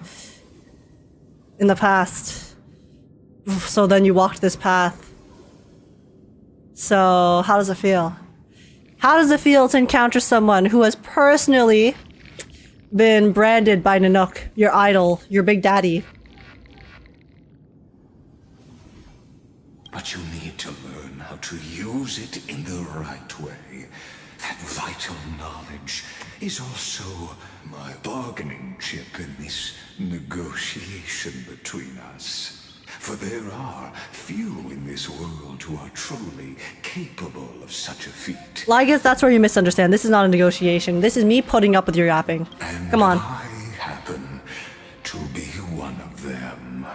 in the past. So then you walked this path. So how does it feel? How does it feel to encounter someone who has personally been branded by Nanook, your idol, your big daddy? But you need to learn how to use it in the right way. That vital knowledge is also my bargaining chip in this negotiation between us. For there are few in this world who are truly capable of such a feat. Lygus, that's where you misunderstand. This is not a negotiation. This is me putting up with your yapping. And come on. I happen to be one of them.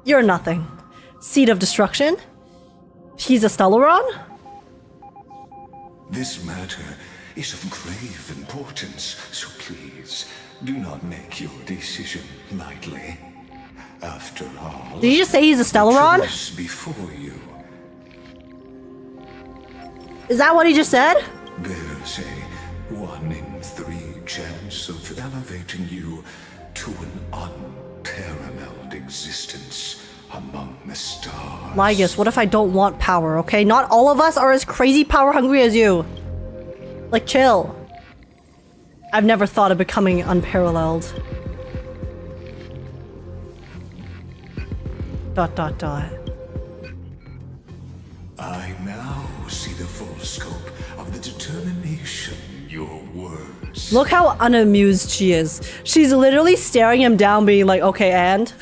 You're nothing. Seed of destruction? He's a Stellaron? This matter is of grave importance, so please, do not make your decision lightly. After all... Did you just say he's a Stellaron? Before you. Is that what he just said? There's a 1 in 3 chance of elevating you to an unparalleled existence among the stars. Lygus, what if I don't want power, okay? Not all of us are as crazy power hungry as you. Like, chill. I've never thought of becoming unparalleled. ... I now see the full scope of the determination your words. Look how unamused she is. She's literally staring him down, being like, okay, and?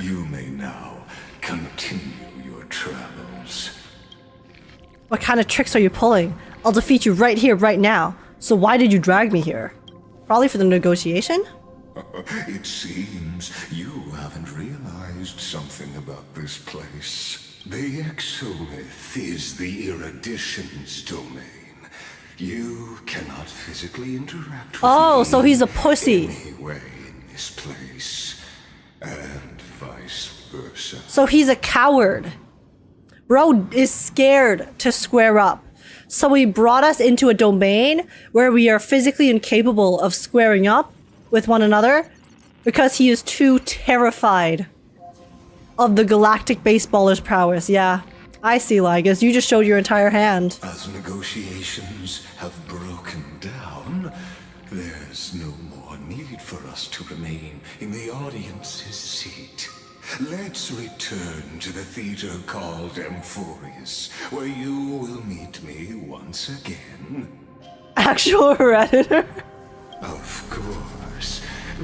You may now continue your travels. What kind of tricks are you pulling? I'll defeat you right here, right now. So why did you drag me here? Probably for the negotiation? It seems you haven't realized something about this place. The Exolith is the Erudition's domain. You cannot physically interact with Oh, me so he's a pussy. anyway in this place, and vice versa. So he's a coward. Bro is scared to square up. So he brought us into a domain where we are physically incapable of squaring up with one another because he is too terrified of the galactic baseballer's prowess. Yeah, I see, Lygus. You just showed your entire hand. As negotiations have broken down, there's no more need for us to remain in the audience's seat. Let's return to the theater called Amphorius, where you will meet me once again. Actual Redditor?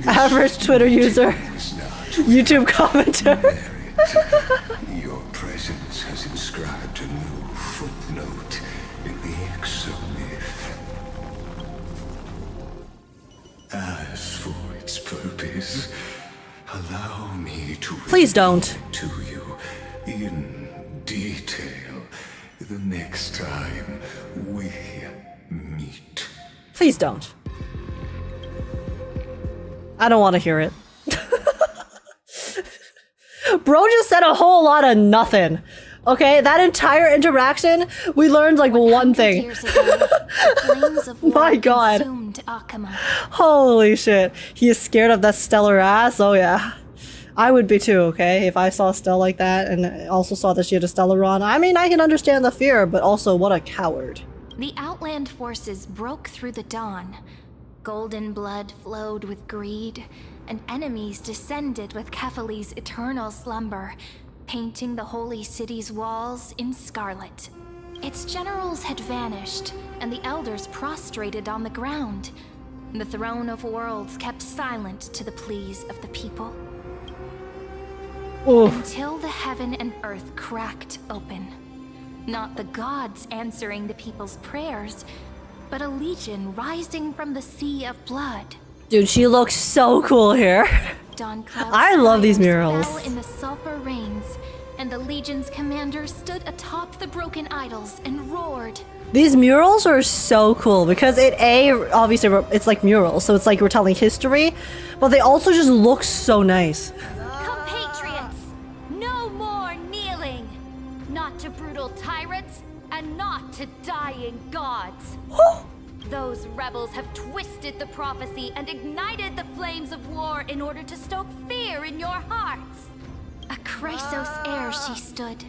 Average Twitter user. YouTube commenter. Your presence has inscribed a new footnote in the exomyth. As for its purpose, allow me to Please don't. to you in detail the next time we meet. Please don't. I don't want to hear it. Bro just said a whole lot of nothing. Okay, that entire interaction, we learned like one thing. Years ago, the flames of war My God. consumed Akama. Holy shit. He is scared of that stellar ass? Oh yeah. I would be too, okay? If I saw Stell like that and also saw that she had a Stellaron. I mean, I can understand the fear, but also what a coward. The Outland forces broke through the dawn. Golden blood flowed with greed, and enemies descended with Kefali's eternal slumber, painting the holy city's walls in scarlet. Its generals had vanished, and the elders prostrated on the ground. The throne of worlds kept silent to the pleas of the people. Ooh. Until the heaven and earth cracked open. Not the gods answering the people's prayers, but a legion rising from the sea of blood. Dude, she looks so cool here. Dawn clouds I love these fires murals. fell in the sulfur rains, and the legion's commander stood atop the broken idols and roared. These murals are so cool because obviously it's like murals, so it's like we're telling history, but they also just look so nice. Compatriots, no more kneeling. Not to brutal tyrants, and not to dying gods. Those rebels have twisted the prophecy and ignited the flames of war in order to stoke fear in your hearts. A Chrysos heir she stood,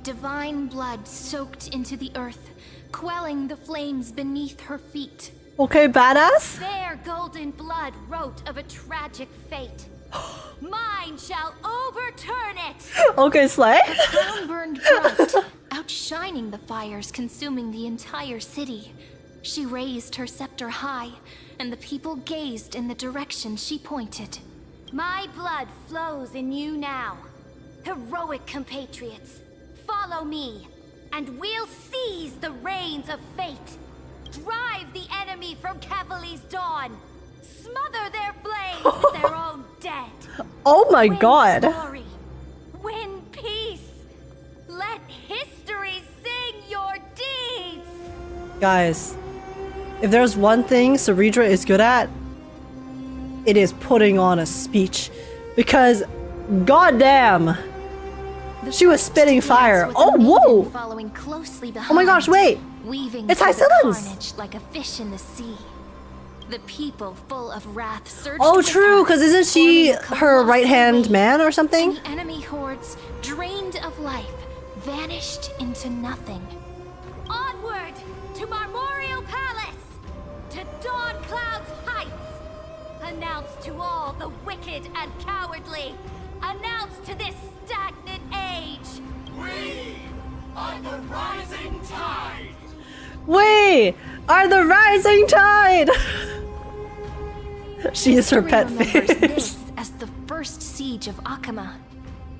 divine blood soaked into the earth, quelling the flames beneath her feet. Okay, badass. Their golden blood wrote of a tragic fate. Mine shall overturn it! Okay, Slay. The crown burned bright, outshining the fires consuming the entire city. She raised her scepter high, and the people gazed in the direction she pointed. My blood flows in you now. Heroic compatriots, follow me, and we'll seize the reins of fate. Drive the enemy from Kefali's dawn. Smother their flames with their own dead. Oh my Win God. glory. Win peace. Let history sing your deeds. Guys, if there's one thing Cerydra is good at, it is putting on a speech. Because, goddamn, she was spitting fire. Oh, whoa! Following closely behind, Oh my gosh, wait! weaving It's through the Hysilens! carnage like a fish in the sea. The people, full of wrath, surged Oh, to the true, path, because isn't she forming a her colossal right-hand wave. man or something? And the enemy hordes, drained of life, vanished into nothing. Onward to Marmorial Palace, to Dawn Cloud's heights. Announce to all the wicked and cowardly. Announce to this stagnant age. We are the rising tide. We are the rising tide! She is her pet History remembers fish. this as the first siege of Akama.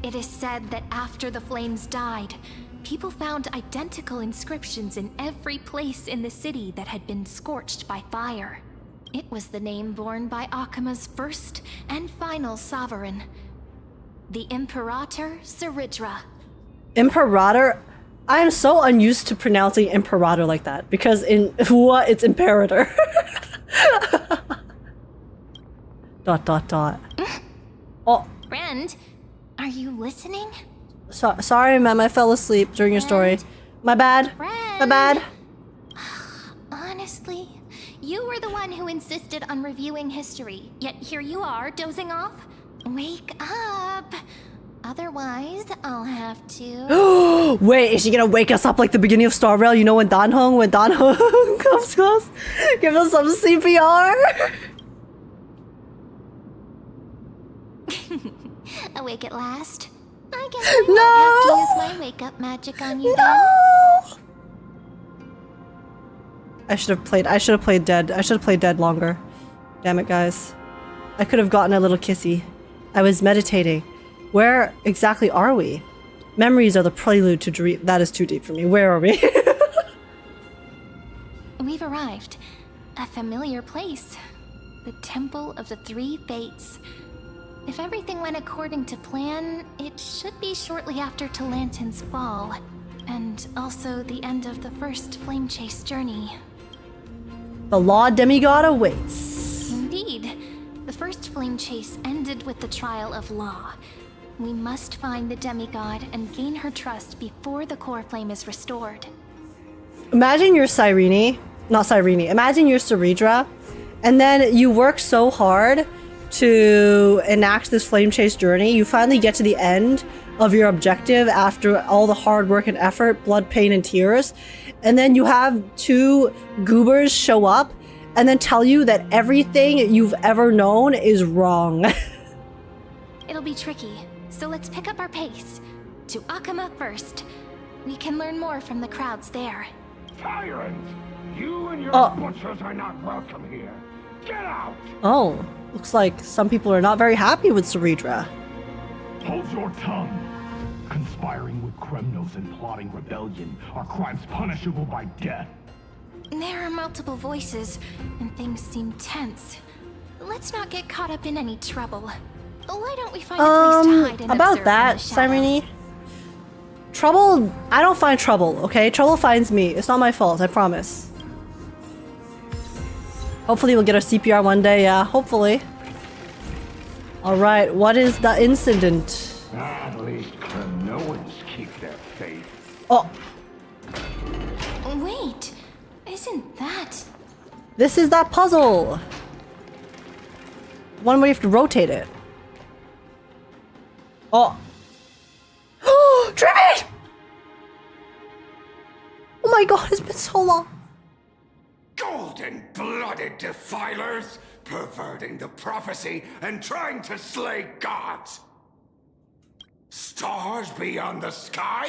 It is said that after the flames died, people found identical inscriptions in every place in the city that had been scorched by fire. It was the name borne by Akama's first and final sovereign, the Imperator Cerydra. Imperator? I am so unused to pronouncing Imperator like that because in what it's Imperator. ... Oh, Friend, are you listening? sorry, ma'am. I fell asleep during your story. My bad. My bad. Honestly, you were the one who insisted on reviewing history, yet here you are, dozing off. Wake up. Otherwise, I'll have to... Wait, is she gonna wake us up like the beginning of Star Rail? You know when Danhong comes close? Give us some CPR? Awake at last? I guess I won't have to use my wake-up magic on you then. I should have played dead. I should have played dead longer. Damn it, guys. I could have gotten a little kissy. I was meditating. Where exactly are we? Memories are the prelude to dream. That is too deep for me. Where are we? We've arrived. A familiar place. The Temple of the Three Fates. If everything went according to plan, it should be shortly after Talantin's fall. And also the end of the first flame chase journey. The Law Demigod awaits. Indeed. The first flame chase ended with the trial of Law. We must find the demigod and gain her trust before the core flame is restored. Imagine you're Cyrene. Not Cyrene. Imagine you're Cerydra. And then you work so hard to enact this flame chase journey. You finally get to the end of your objective after all the hard work and effort, blood, pain, and tears. And then you have two goobers show up and then tell you that everything you've ever known is wrong. It'll be tricky, so let's pick up our pace. To Akama first. We can learn more from the crowds there. Tyrant! You and your butchers are not welcome here. Get out! Oh, looks like some people are not very happy with Cerydra. Hold your tongue. Conspiring with Kremnos and plotting rebellion are crimes punishable by death. There are multiple voices, and things seem tense. Let's not get caught up in any trouble. Why don't we find a place to hide and about observe that, in the shadows? Cyrene. Trouble, I don't find trouble, okay? Trouble finds me. It's not my fault, I promise. Hopefully we'll get our CPR one day, yeah, hopefully. Alright, what is the incident? At least Kremnoans keep their faith. Oh, Wait, isn't that... this is that puzzle! One where you have to rotate it. Oh. Trimmy! Oh my god, it's been so long. Golden-blooded defilers, perverting the prophecy and trying to slay gods. Stars beyond the sky?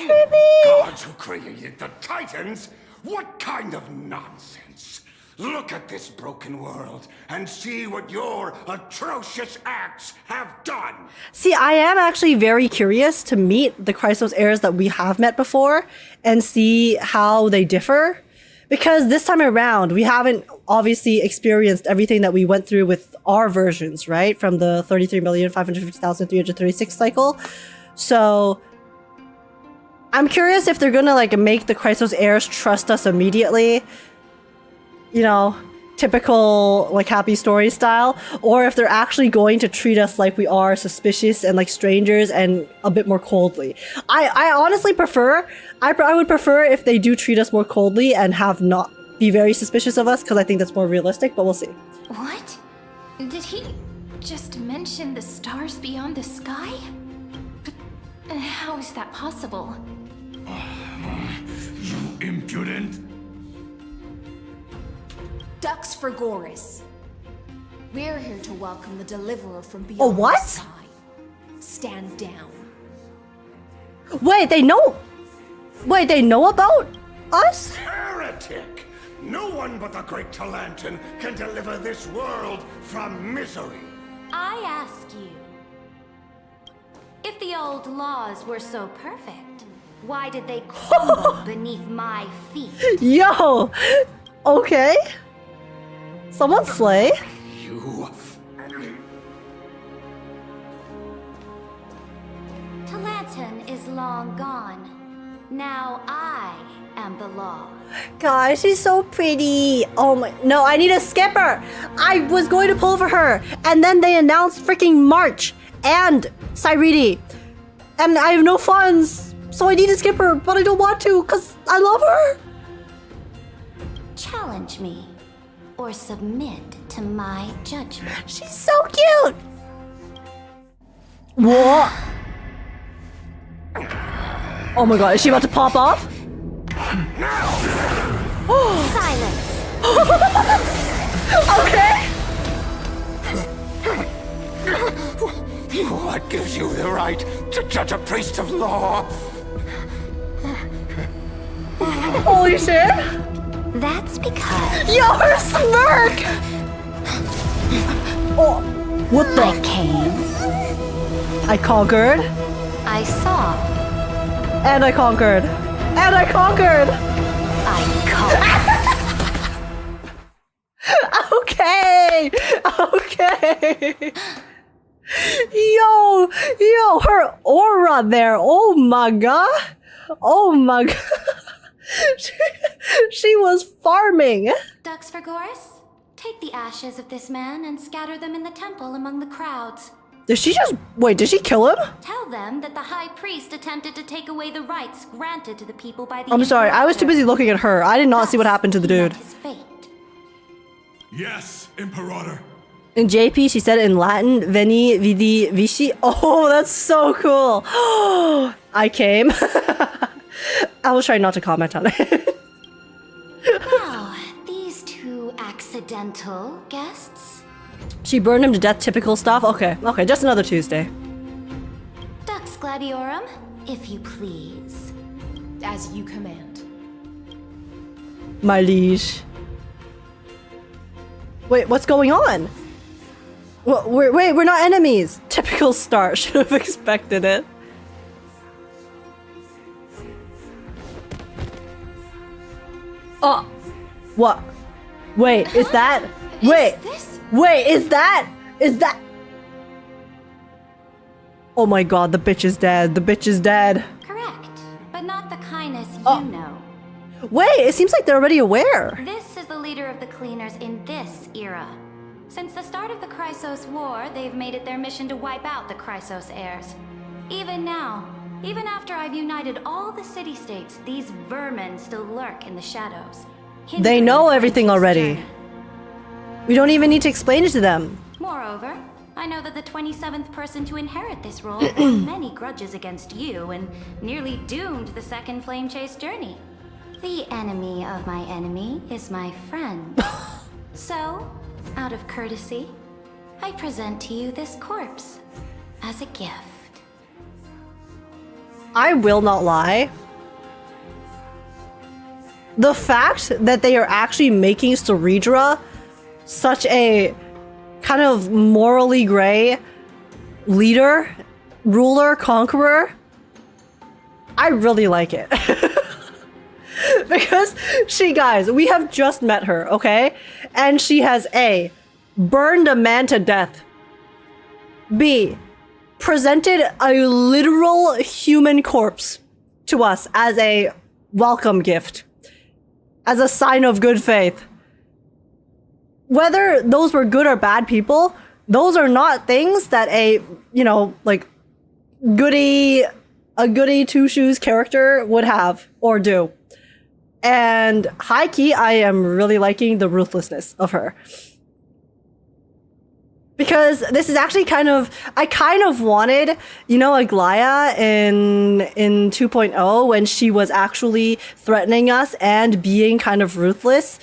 Gods who created the Titans? What kind of nonsense? Look at this broken world and see what your atrocious acts have done. See, I am actually very curious to meet the Chrysos heirs that we have met before and see how they differ. Because this time around, we haven't obviously experienced everything that we went through with our versions, right? From the 33,550,336 cycle. So I'm curious if they're gonna like make the Chrysos heirs trust us immediately. You know, typical like happy story style, or if they're actually going to treat us like we are suspicious and like strangers and a bit more coldly. I honestly prefer, I would prefer if they do treat us more coldly and have not be very suspicious of us, because I think that's more realistic, but we'll see. What? Did he just mention the stars beyond the sky? But how is that possible? You impudent. Ducks for Goris. We're here to welcome the deliverer from beyond Oh, what? the sky. Stand down. Wait, they know? Wait, they know about us? Heretic! No one but the great Talantin can deliver this world from misery. I ask you, if the old laws were so perfect, why did they crumble beneath my feet? Yo! Okay. Someone slay. You... Talantin is long gone. Now I am the law. Gosh, she's so pretty. Oh my, no, I need a skipper. I was going to pull for her. And then they announced freaking March and Cyrene. And I have no funds. So I need a skipper, but I don't want to because I love her. Challenge me, or submit to my judgment. She's so cute. What? Oh my god, is she about to pop off? Silence. Okay. What gives you the right to judge a priest of law? Holy shit. That's because... Yo, her smirk! Oh, what I conquered. I saw. And I conquered. And I conquered. I conquered. Okay. Okay. Yo, her aura there. Oh my god. Oh my god. She was farming. Dux Vergoris, take the ashes of this man and scatter them in the temple among the crowds. Did she just... Wait, did she kill him? Tell them that the High Priest attempted to take away the rights granted to the people by the I'm sorry, I was too busy looking at her. I did not see what happened to the dude. Yes, Imperator. In JP, she said it in Latin, Veni, Vidi, Vici. Oh, that's so cool. I came. I will try not to comment on it. Now, these two accidental guests. She burned him to death, typical stuff. Okay, just another Tuesday. Dux Gladiorum, if you please. As you command. My liege. Wait, what's going on? We're not enemies. Typical start. Should have expected it. Oh, what? Wait, is that? Wait, is that? Oh my god, the bitch is dead. The bitch is dead. Correct, but not the kindness you know. Wait, it seems like they're already aware. This is the leader of the Cleaners in this era. Since the start of the Chrysos War, they've made it their mission to wipe out the Chrysos heirs. Even now, even after I've united all the city-states, these vermin still lurk in the shadows. They know everything already. We don't even need to explain it to them. Moreover, I know that the 27th person to inherit this role bore many grudges against you and nearly doomed the second Flame Chase journey. The enemy of my enemy is my friend. So, out of courtesy, I present to you this corpse as a gift. I will not lie. The fact that they are actually making Cerydra such a kind of morally gray leader, ruler, conqueror, I really like it. Because guys, we have just met her, okay? And she has A, burned a man to death. B, presented a literal human corpse to us as a welcome gift. As a sign of good faith. Whether those were good or bad people, those are not things that a, like, a goody two-shoes character would have or do. And high key, I am really liking the ruthlessness of her. Because this is actually I kind of wanted, Aglaia in 2.0 when she was actually threatening us and being kind of ruthless.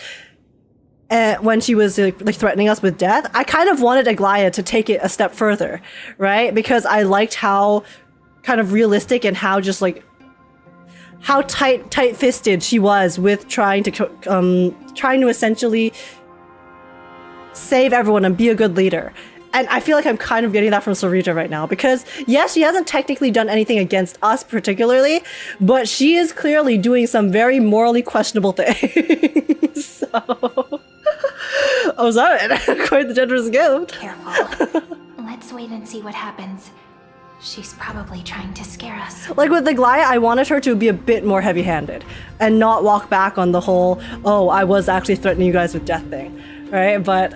When she was like threatening us with death, I kind of wanted Aglaia to take it a step further, right? Because I liked how kind of realistic and how just like how tight-fisted she was with trying to essentially save everyone and be a good leader. And I feel like I'm kind of getting that from Cerydra right now because yes, she hasn't technically done anything against us particularly, but she is clearly doing some very morally questionable things. So, oh, sorry, quite the generous gift. Careful. Let's wait and see what happens. She's probably trying to scare us. Like with Aglaia, I wanted her to be a bit more heavy-handed and not walk back on the whole, oh, I was actually threatening you guys with death thing, right? But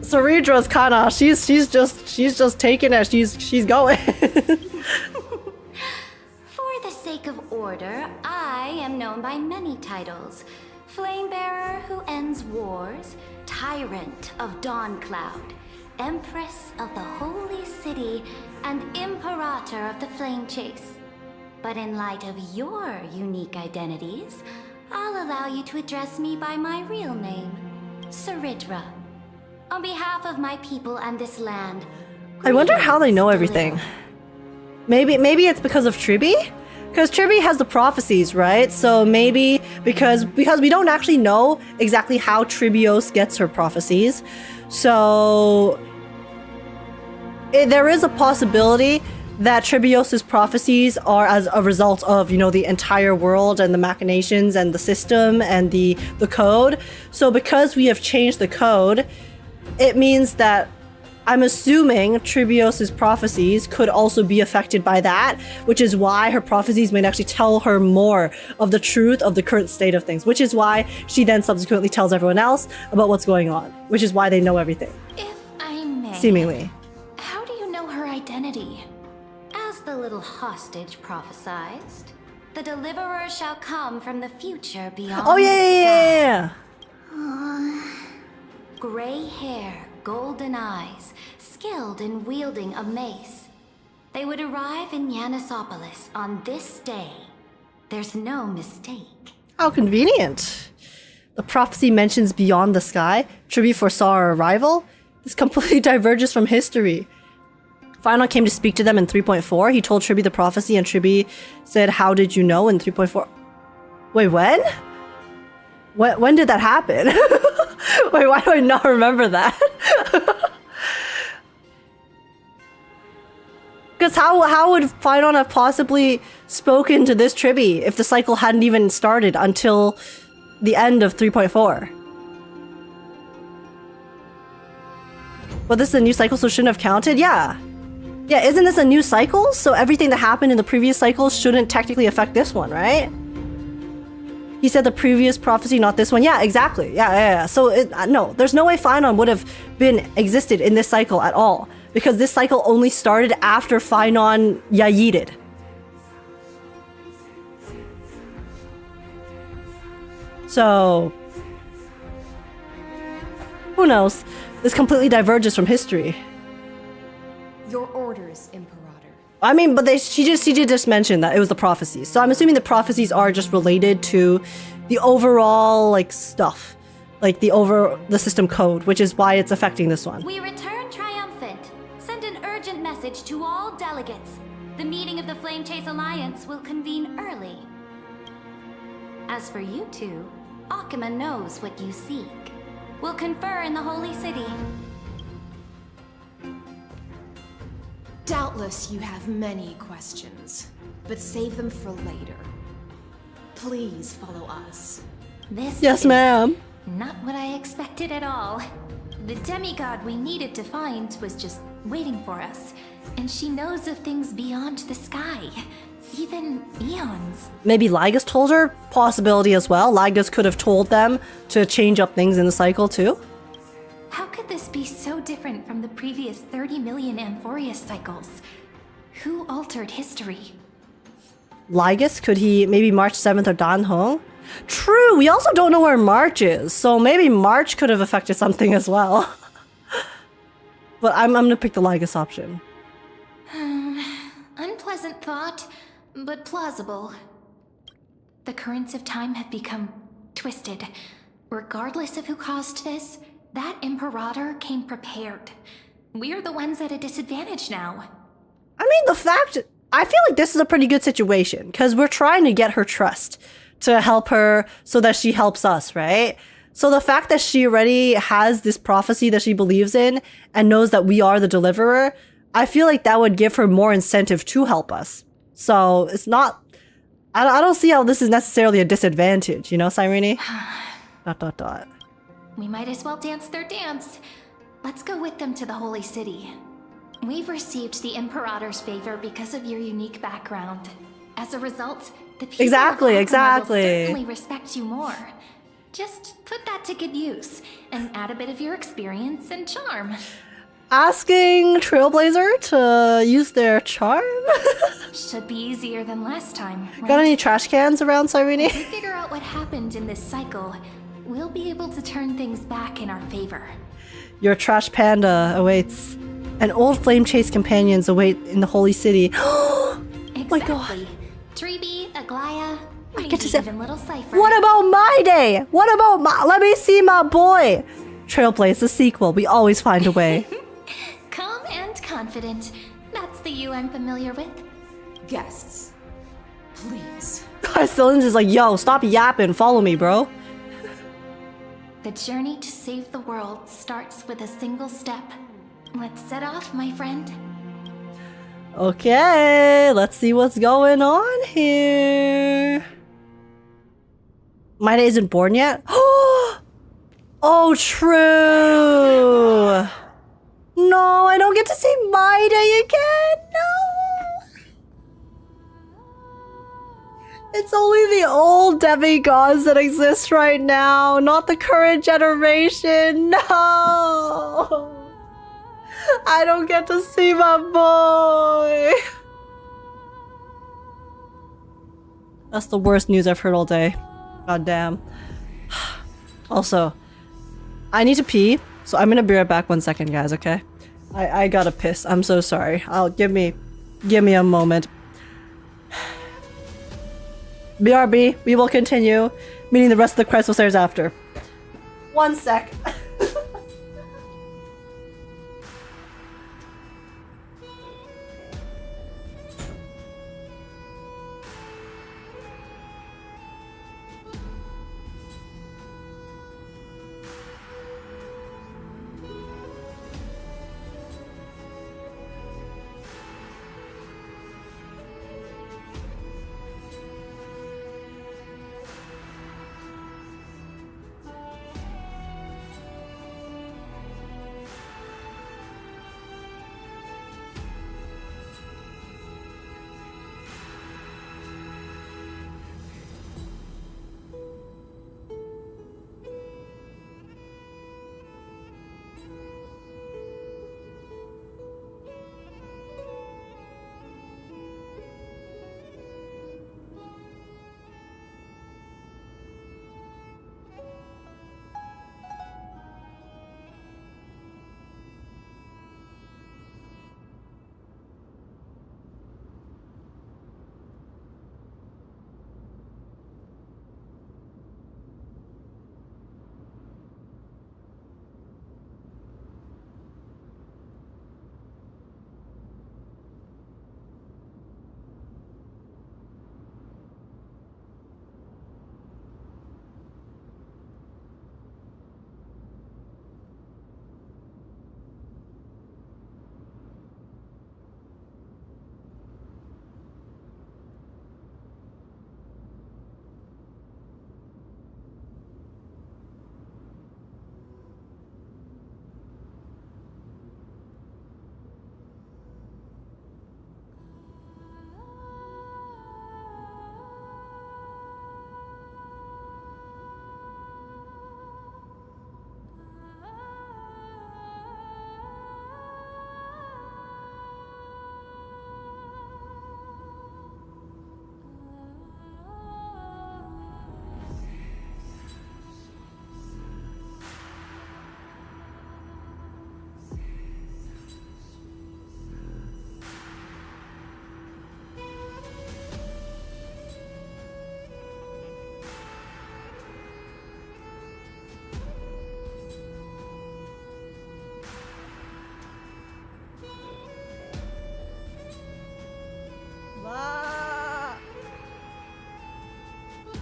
Cerydra's kinda, she's just taking it, she's going. For the sake of order, I am known by many titles. Flamebearer who ends wars, Tyrant of Dawncloud, Empress of the Holy City, and Imperator of the Flame Chase. But in light of your unique identities, I'll allow you to address me by my real name, Cerydra. On behalf of my people and this land, I wonder how they know everything. Maybe it's because of Triby? Because Triby has the prophecies, right? So maybe because we don't actually know exactly how Tribios gets her prophecies. So there is a possibility that Tribios's prophecies are as a result of, you know, the entire world and the machinations and the system and the code. So because we have changed the code, it means that I'm assuming Tribios's prophecies could also be affected by that, which is why her prophecies might actually tell her more of the truth of the current state of things, which is why she then subsequently tells everyone else about what's going on, which is why they know everything. If I may. Seemingly. How do you know her identity? As the little hostage prophesied, the deliverer shall come from the future beyond. Oh yeah. Gray hair, golden eyes, skilled in wielding a mace. They would arrive in Yanisopolis on this day. There's no mistake. How convenient. The prophecy mentions beyond the sky. Tribi foresaw our arrival. This completely diverges from history. Final came to speak to them in 3.4. He told Tribi the prophecy, and Tribi said, "How did you know?" in 3.4. Wait, when? When did that happen? Wait, why do I not remember that? Because how would Final have possibly spoken to this Tribi if the cycle hadn't even started until the end of 3.4? Well, this is a new cycle, so shouldn't have counted? Yeah. Yeah, isn't this a new cycle? So everything that happened in the previous cycle shouldn't technically affect this one, right? He said the previous prophecy, not this one. Yeah, exactly. Yeah. So, no, there's no way Phynon would have been existed in this cycle at all. Because this cycle only started after Phynon Yayited. So, who knows? This completely diverges from history. Your orders, Imperator. I mean, but she did just mention that it was the prophecies. So I'm assuming the prophecies are just related to the overall, like, stuff. Like, the system code, which is why it's affecting this one. We return triumphant. Send an urgent message to all delegates. The meeting of the Flame Chase Alliance will convene early. As for you two, Akima knows what you seek. We'll confer in the Holy City. Doubtless you have many questions, but save them for later. Please follow us. This yes, is ma'am. Not what I expected at all. The demigod we needed to find was just waiting for us, and she knows of things beyond the sky, even eons. Maybe Lygus told her? Possibility as well. Lygus could have told them to change up things in the cycle too. How could this be so different from the previous 30 million Amphorius cycles? Who altered history? Lygus? Could he maybe March 7th or Dan Hong? True, we also don't know where March is, so maybe March could have affected something as well. But I'm gonna pick the Lygus option. Unpleasant thought, but plausible. The currents of time have become twisted. Regardless of who caused this, that Imperator came prepared. We're the ones at a disadvantage now. I mean, I feel like this is a pretty good situation, because we're trying to get her trust to help her so that she helps us, right? So the fact that she already has this prophecy that she believes in and knows that we are the deliverer, I feel like that would give her more incentive to help us. So it's not... I don't see how this is necessarily a disadvantage, you know, Cyrene? ... We might as well dance their dance. Let's go with them to the Holy City. We've received the Imperator's favor because of your unique background. As a result, the people Exactly. will certainly respect you more. Just put that to good use, and add a bit of your experience and charm. Asking Trailblazer to use their charm? Should be easier than last time, right? Got any trash cans around, Cyrene? If we figure out what happened in this cycle, we'll be able to turn things back in our favor. Your trash panda awaits. And old flame chase companions await in the Holy City. Oh my god. Tribi, Aglaya, I get to say, even little Cypher. what about my day? What about let me see my boy. Trailblaze, the sequel. We always find a way. Calm and confident. That's the you I'm familiar with. Guests, please. Hysilens is like, yo, stop yapping. Follow me, bro. The journey to save the world starts with a single step. Let's set off, my friend. Okay, let's see what's going on here. Maida isn't born yet? Oh, true. No, I don't get to see Maida again. No. It's only the old demigods that exist right now, not the current generation. No. I don't get to see my boy. That's the worst news I've heard all day. God damn. Also, I need to pee, so I'm gonna be right back 1 second, guys, okay? I gotta piss. I'm so sorry. Give me a moment. BRB, we will continue meeting the rest of the Chrysos Heirs after. 1 sec.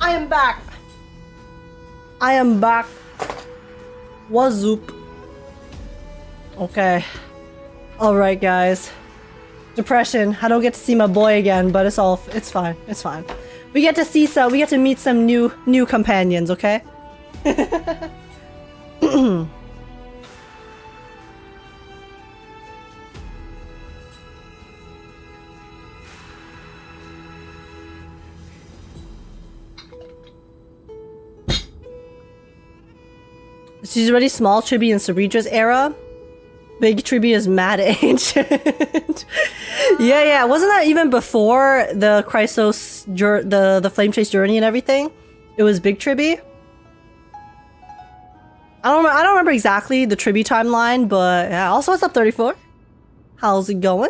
I am back. I am back. Wazoop. Okay. Alright, guys. Depression. I don't get to see my boy again, but it's fine. It's fine. We get to meet some new companions, okay? She's already small Triby in Cerydra's era. Big Triby is mad ancient. yeah. Wasn't that even before the Chrysos, the Flame Chase journey and everything? It was Big Triby. I don't remember exactly the Triby timeline, but yeah. Also, what's up, 34? How's it going?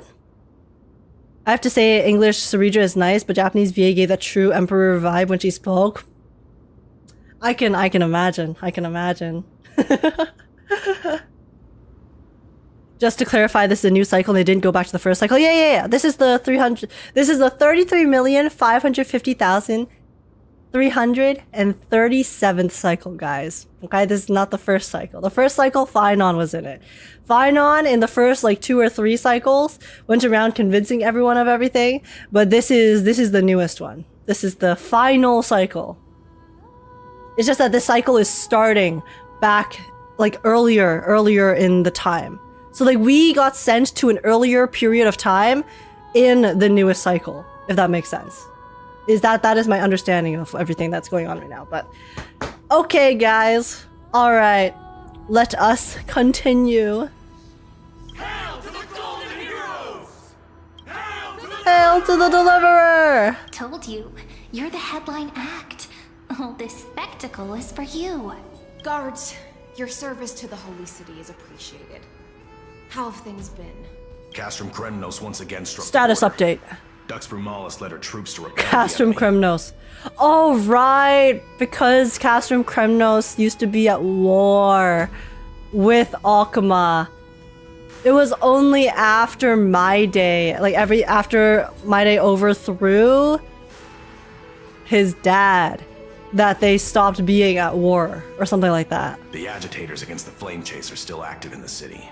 I have to say, English Cerydra is nice, but Japanese VA gave that true Emperor vibe when she spoke. I can imagine. I can imagine. Just to clarify, this is a new cycle and they didn't go back to the first cycle. Yeah. This is the 33,550,000 337th cycle, guys. Okay, this is not the first cycle. The first cycle, Phynon was in it. Phynon, in the first like 2 or 3 cycles, went around convincing everyone of everything. But this is the newest one. This is the final cycle. It's just that this cycle is starting back like earlier in the time. So like we got sent to an earlier period of time in the newest cycle, if that makes sense. That is my understanding of everything that's going on right now. But okay, guys. All right. Let us continue. Hail to the golden heroes! Hail to the deliverer! Told you, you're the headline act. All this spectacle is for you. Guards, your service to the Holy City is appreciated. How have things been? Castrum Kremnos once again struck Status update. Dux Brumalis led her troops to repel Castrum Kremnos. Oh, right. Because Castrum Kremnos used to be at war with Alchema. It was only after My Day, like after My Day overthrew his dad, that they stopped being at war or something like that. The agitators against the Flame Chase are still active in the city.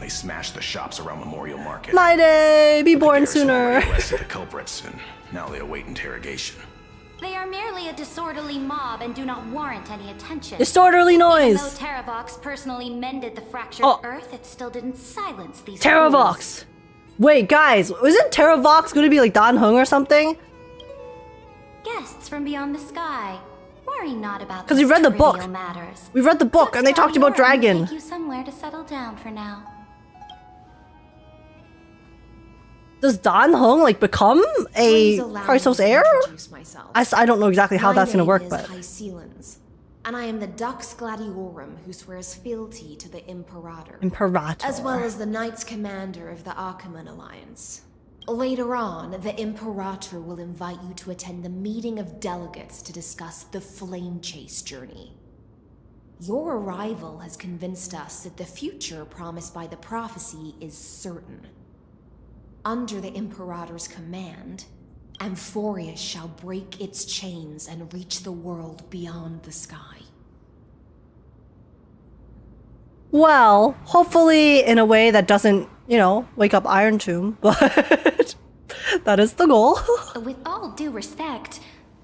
They smashed the shops around Memorial Market. My Day, be born sooner. Already arrested the culprits, and now they await interrogation. They are merely a disorderly mob and do not warrant any attention. Disorderly noise. Even though Terravox personally mended the fractured earth, it still didn't silence these Terravox. Wait, guys, isn't Terravox going to be like Dan Hung or something? Guests from beyond the sky. Worry not about because we read the book. Matters. We read the book and they talked about dragon. Take you somewhere to settle down for now. Does Dan Hung like become a Chrysos heir? I don't know exactly how that's gonna work, but Hysilens, and I am the Dux Gladiorum who swears fealty to the Imperator. As well as the Knights Commander of the Achaemen Alliance. Later on, the Imperator will invite you to attend the meeting of delegates to discuss the Flame Chase journey. Your arrival has convinced us that the future promised by the prophecy is certain. Under the Imperator's command, Amphorius shall break its chains and reach the world beyond the sky. Well, hopefully in a way that doesn't, wake up Iron Tomb, but that is the goal. With all due respect,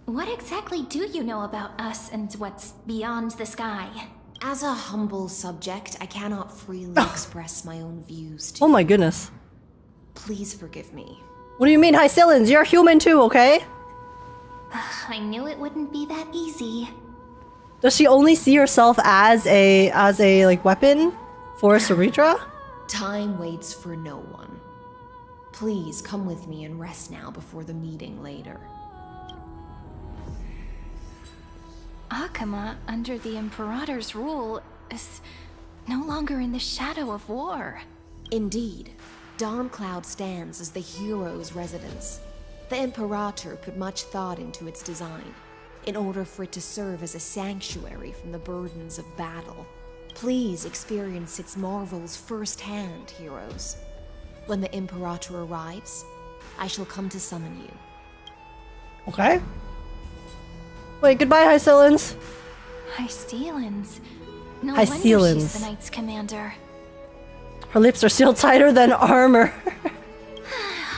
what exactly do you know about us and what's beyond the sky? As a humble subject, I cannot freely express my own views to Oh my goodness. Please forgive me. What do you mean, Hysilens? You're human too, okay? I knew it wouldn't be that easy. Does she only see herself as a like weapon for Cerydra? Time waits for no one. Please come with me and rest now before the meeting later. Achaemen, under the Imperator's rule, is no longer in the shadow of war. Indeed. Dawncloud stands as the hero's residence. The Imperator put much thought into its design, in order for it to serve as a sanctuary from the burdens of battle. Please experience its marvels firsthand, heroes. When the Imperator arrives, I shall come to summon you. Okay. Wait, goodbye, Hysilens. Hysilens. No wonder she's the Knight's commander. Her lips are sealed tighter than armor.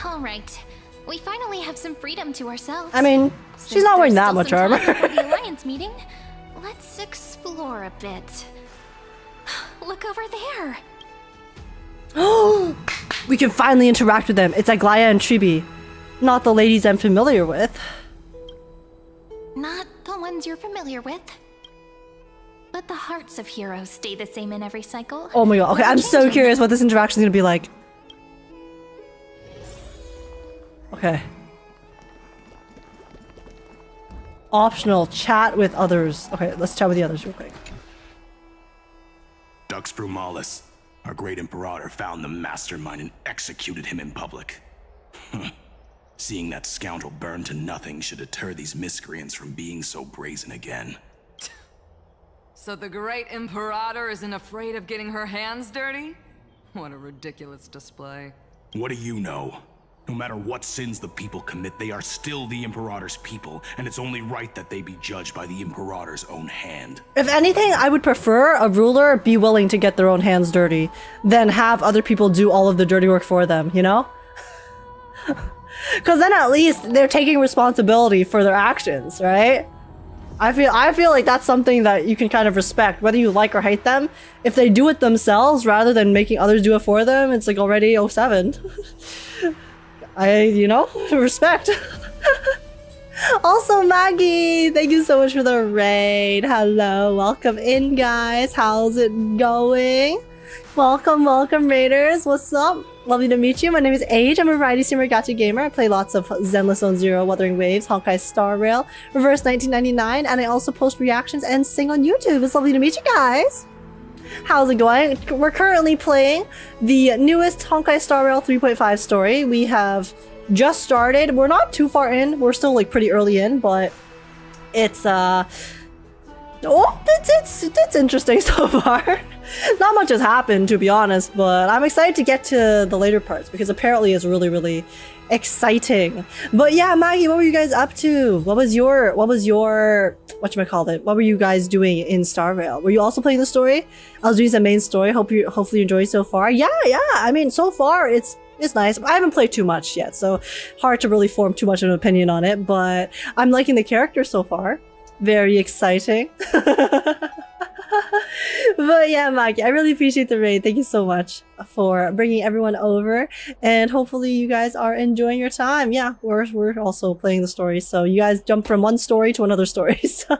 All right. We finally have some freedom to ourselves. I mean, she's not wearing that much armor. For the Alliance meeting, let's explore a bit. Look over there. We can finally interact with them. It's Aglaia and Tribi. Not the ladies I'm familiar with. Not the ones you're familiar with. But the hearts of heroes stay the same in every cycle. Oh my god. Okay, I'm so curious what this interaction is gonna be like. Okay. Optional, chat with others. Okay, let's chat with the others real quick. Dux Brumalis, our great Imperator, found the mastermind and executed him in public. Seeing that scoundrel burn to nothing should deter these miscreants from being so brazen again. So the great Imperator isn't afraid of getting her hands dirty? What a ridiculous display. What do you know? No matter what sins the people commit, they are still the Imperator's people, and it's only right that they be judged by the Imperator's own hand. If anything, I would prefer a ruler be willing to get their own hands dirty than have other people do all of the dirty work for them, you know? Because then at least they're taking responsibility for their actions, right? I feel like that's something that you can kind of respect, whether you like or hate them. If they do it themselves rather than making others do it for them, it's like already 07. You know, respect. Also, Maggie, thank you so much for the raid. Hello, welcome in, guys. How's it going? Welcome, welcome, raiders. What's up? Lovely to meet you. My name is Age. I'm a variety streamer, gacha gamer. I play lots of Zenless Zone Zero, Wuthering Waves, honkaistarrail, Reverse 1999, and I also post reactions and sing on YouTube. It's lovely to meet you guys. How's it going? We're currently playing the newest honkaistarrail 3.5 story. We have just started. We're not too far in. We're still like pretty early in, but it's it's interesting so far. Not much has happened, to be honest, but I'm excited to get to the later parts because apparently it's really, really exciting. But yeah, Maggie, what were you guys up to? What was your whatchamacallit? What were you guys doing in Starrail? Were you also playing the story? I was doing some main story. Hopefully you enjoyed so far. Yeah. I mean, so far it's nice. I haven't played too much yet, so hard to really form too much of an opinion on it, but I'm liking the character so far. Very exciting. But yeah, Maggie, I really appreciate the raid. Thank you so much for bringing everyone over, and hopefully you guys are enjoying your time. Yeah, we're also playing the story, so you guys jump from one story to another story. So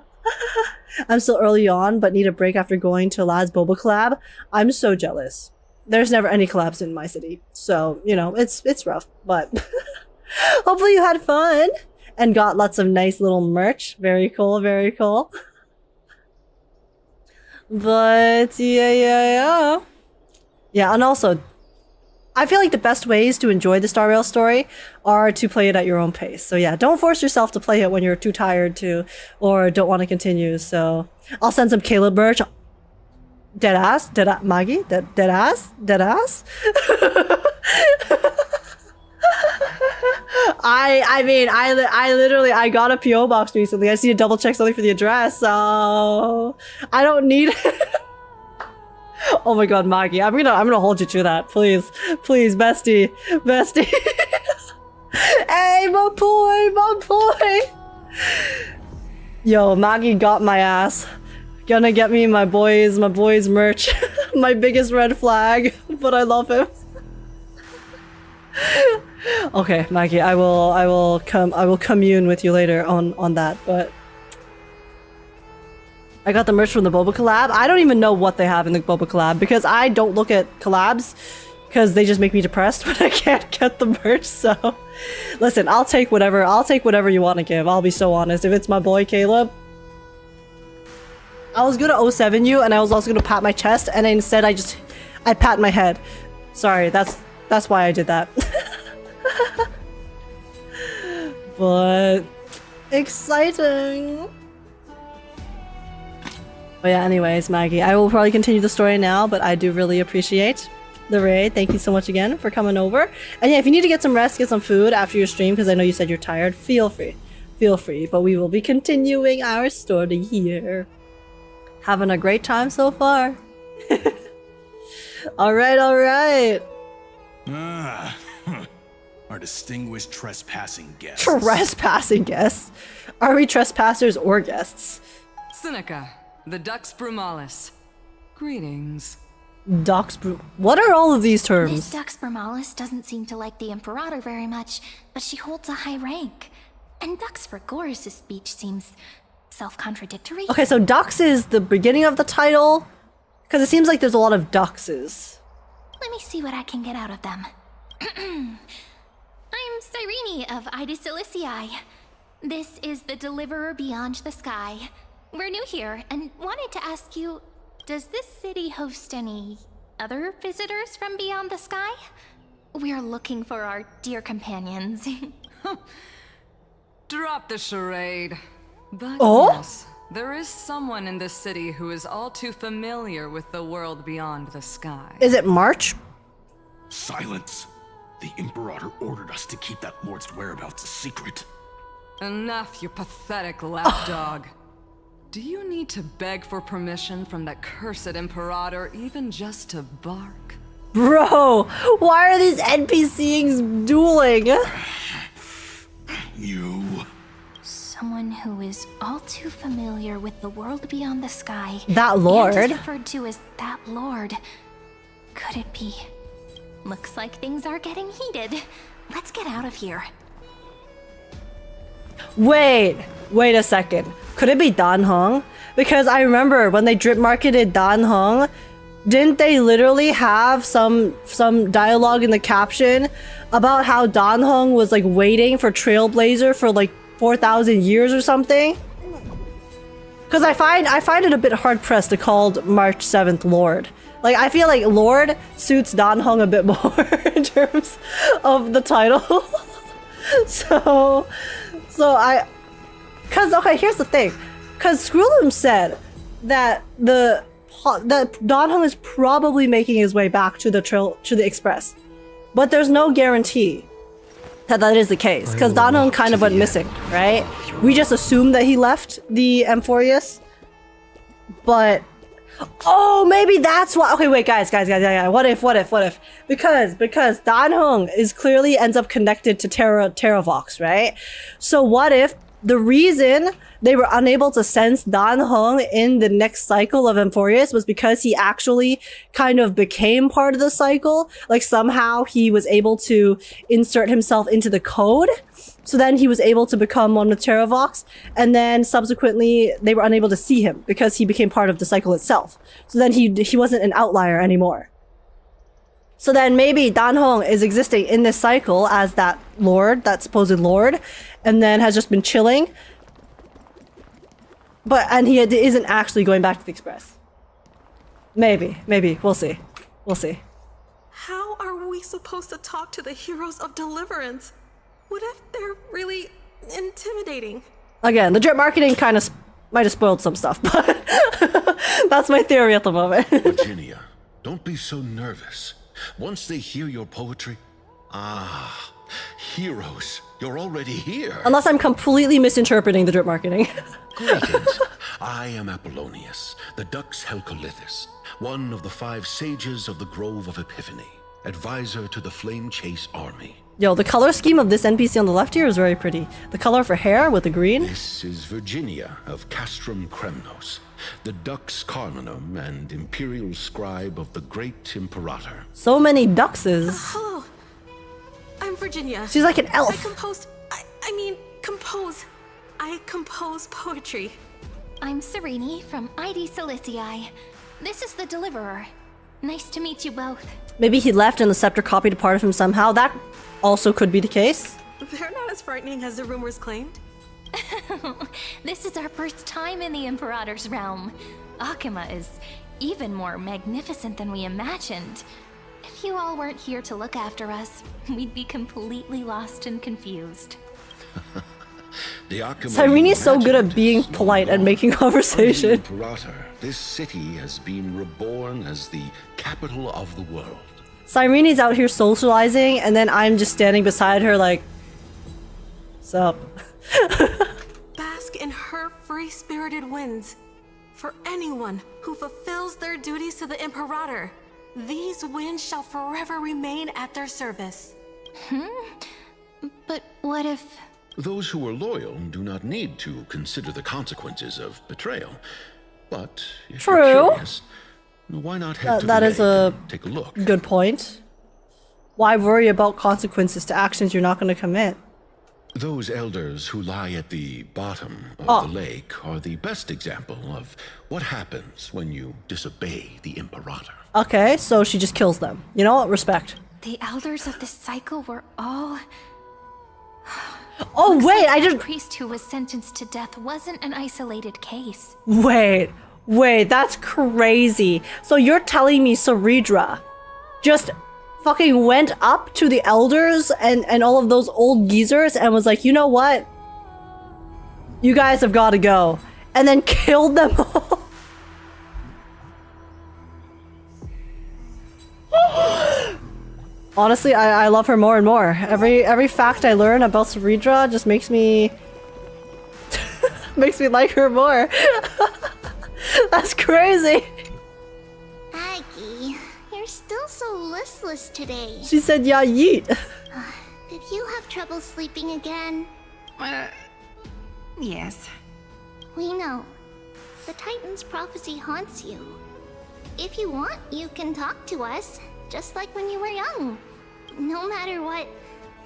I'm still early on, but need a break after going to Lad's Boba collab. I'm so jealous. There's never any collabs in my city, so you know it's rough, but hopefully you had fun and got lots of nice little merch. Very cool, very cool. But yeah, and also I feel like the best ways to enjoy the Starrail story are to play it at your own pace. So yeah, don't force yourself to play it when you're too tired to or don't want to continue. So I'll send some Caleb merch. Deadass, Maggie, deadass. I mean, I literally got a PO box recently. I see to double check something for the address, so I don't need it. Oh my god, Maggie, I'm gonna hold you to that, please, bestie. Hey, my boy. Yo, Maggie got my ass. Gonna get me my boy's merch. My biggest red flag, but I love him. Okay, Maggie, I will commune with you later on that, but I got the merch from the Boba collab. I don't even know what they have in the Boba collab because I don't look at collabs because they just make me depressed when I can't get the merch. So listen, I'll take whatever you want to give. I'll be so honest. If it's my boy Caleb, I was gonna 07 you and I was also gonna pat my chest, and instead I pat my head. Sorry, that's why I did that. But exciting. But yeah, anyways, Maggie, I will probably continue the story now, but I do really appreciate the raid. Thank you so much again for coming over. And yeah, if you need to get some rest, get some food after your stream, because I know you said you're tired, feel free, but we will be continuing our story here. Having a great time so far. All right. Our distinguished trespassing guests. Trespassing guests? Are we trespassers or guests? Seneca, the Dux Brumalis. Greetings. What are all of these terms? This Dux Brumalis doesn't seem to like the Imperator very much, but she holds a high rank. And Dux Frigoris' speech seems self-contradictory. Okay, so Dux is the beginning of the title? Because it seems like there's a lot of Duxes. Let me see what I can get out of them. I'm Cyrene of Elysia. This is the Deliverer Beyond the Sky. We're new here and wanted to ask you, does this city host any other visitors from beyond the sky? We're looking for our dear companions. Drop the charade. But yes, there is someone in this city who is all too familiar with the world beyond the sky. Is it March? Silence. The Imperator ordered us to keep that Lord's whereabouts a secret. Enough, you pathetic lapdog. Do you need to beg for permission from that cursed Imperator even just to bark? Bro, why are these NPCs dueling? You... Someone who is all too familiar with the world beyond the sky. That Lord? And is referred to as that Lord. Could it be? Looks like things are getting heated. Let's get out of here. Wait a second. Could it be Dan Heng? Because I remember when they drip marketed Dan Heng, didn't they literally have some dialogue in the caption about how Dan Heng was like waiting for Trailblazer for like 4,000 years or something? Because I find it a bit hard pressed to call March 7th Lord. Like, I feel like Lord suits Dan Heng a bit more in terms of the title. Okay, here's the thing. Because Scrollum said that that Dan Heng is probably making his way back to the Express. But there's no guarantee that is the case. Because Dan Heng kind of went missing, right? We just assumed that he left the Amphorius. But... oh, maybe that's why. Okay, wait, guys. What if? Because Dan Heng is clearly ends up connected to Terravox, right? So what if the reason they were unable to sense Dan Heng in the next cycle of Amphorius was because he actually kind of became part of the cycle? Like somehow he was able to insert himself into the code. So then he was able to become one with Terravox, and then subsequently they were unable to see him because he became part of the cycle itself. So then he wasn't an outlier anymore. So then maybe Dan Heng is existing in this cycle as that Lord, that supposed Lord, and then has just been chilling. And he isn't actually going back to the Express. Maybe. We'll see. How are we supposed to talk to the heroes of Deliverance? What if they're really intimidating? Again, the drip marketing kind of might have spoiled some stuff, but that's my theory at the moment. Virginia, don't be so nervous. Once they hear your poetry, heroes, you're already here. Unless I'm completely misinterpreting the drip marketing. Greetings. I am Apollonius, the Dux Helcolithus, one of the 5 sages of the Grove of Epiphany, advisor to the Flame Chase army. Yo, the color scheme of this NPC on the left here is very pretty. The color of her hair with the green. This is Virginia of Castrum Kremnos, the Dux Carminum and imperial scribe of the great Imperator. So many duxes. Hello. I'm Virginia. She's like an elf. I compose poetry. I'm Cyrene from ID Silicii. This is the Deliverer. Nice to meet you both. Maybe he left and the scepter copied a part of him somehow. That also could be the case. They're not as frightening as the rumors claimed. This is our first time in the Imperator's realm. Akima is even more magnificent than we imagined. If you all weren't here to look after us, we'd be completely lost and confused. Cyrene is so good at being polite and making conversation. Imperator, this city has been reborn as the capital of the world. Cyrene's out here socializing, and then I'm just standing beside her like, sup? Bask in her free-spirited winds. For anyone who fulfills their duties to the Imperator, these winds shall forever remain at their service. But what if... Those who are loyal do not need to consider the consequences of betrayal. But if you're curious, why not head to the lake and take a look? Good point. Why worry about consequences to actions you're not going to commit? Those elders who lie at the bottom of the lake are the best example of what happens when you disobey the Imperator. Okay, so she just kills them. You know what? Respect. The elders of this cycle were all... Oh, wait, I just... The priest who was sentenced to death wasn't an isolated case. Wait, that's crazy. So you're telling me Cerydra just fucking went up to the elders and all of those old geezers and was like, you know what? You guys have got to go. And then killed them all. Honestly, I love her more and more. Every fact I learn about Cerydra just makes me makes me like her more. That's crazy. Aggie, you're still so listless today. She said, "Yeah, yeet." Did you have trouble sleeping again? Yes. We know. The Titan's prophecy haunts you. If you want, you can talk to us, just like when you were young. No matter what,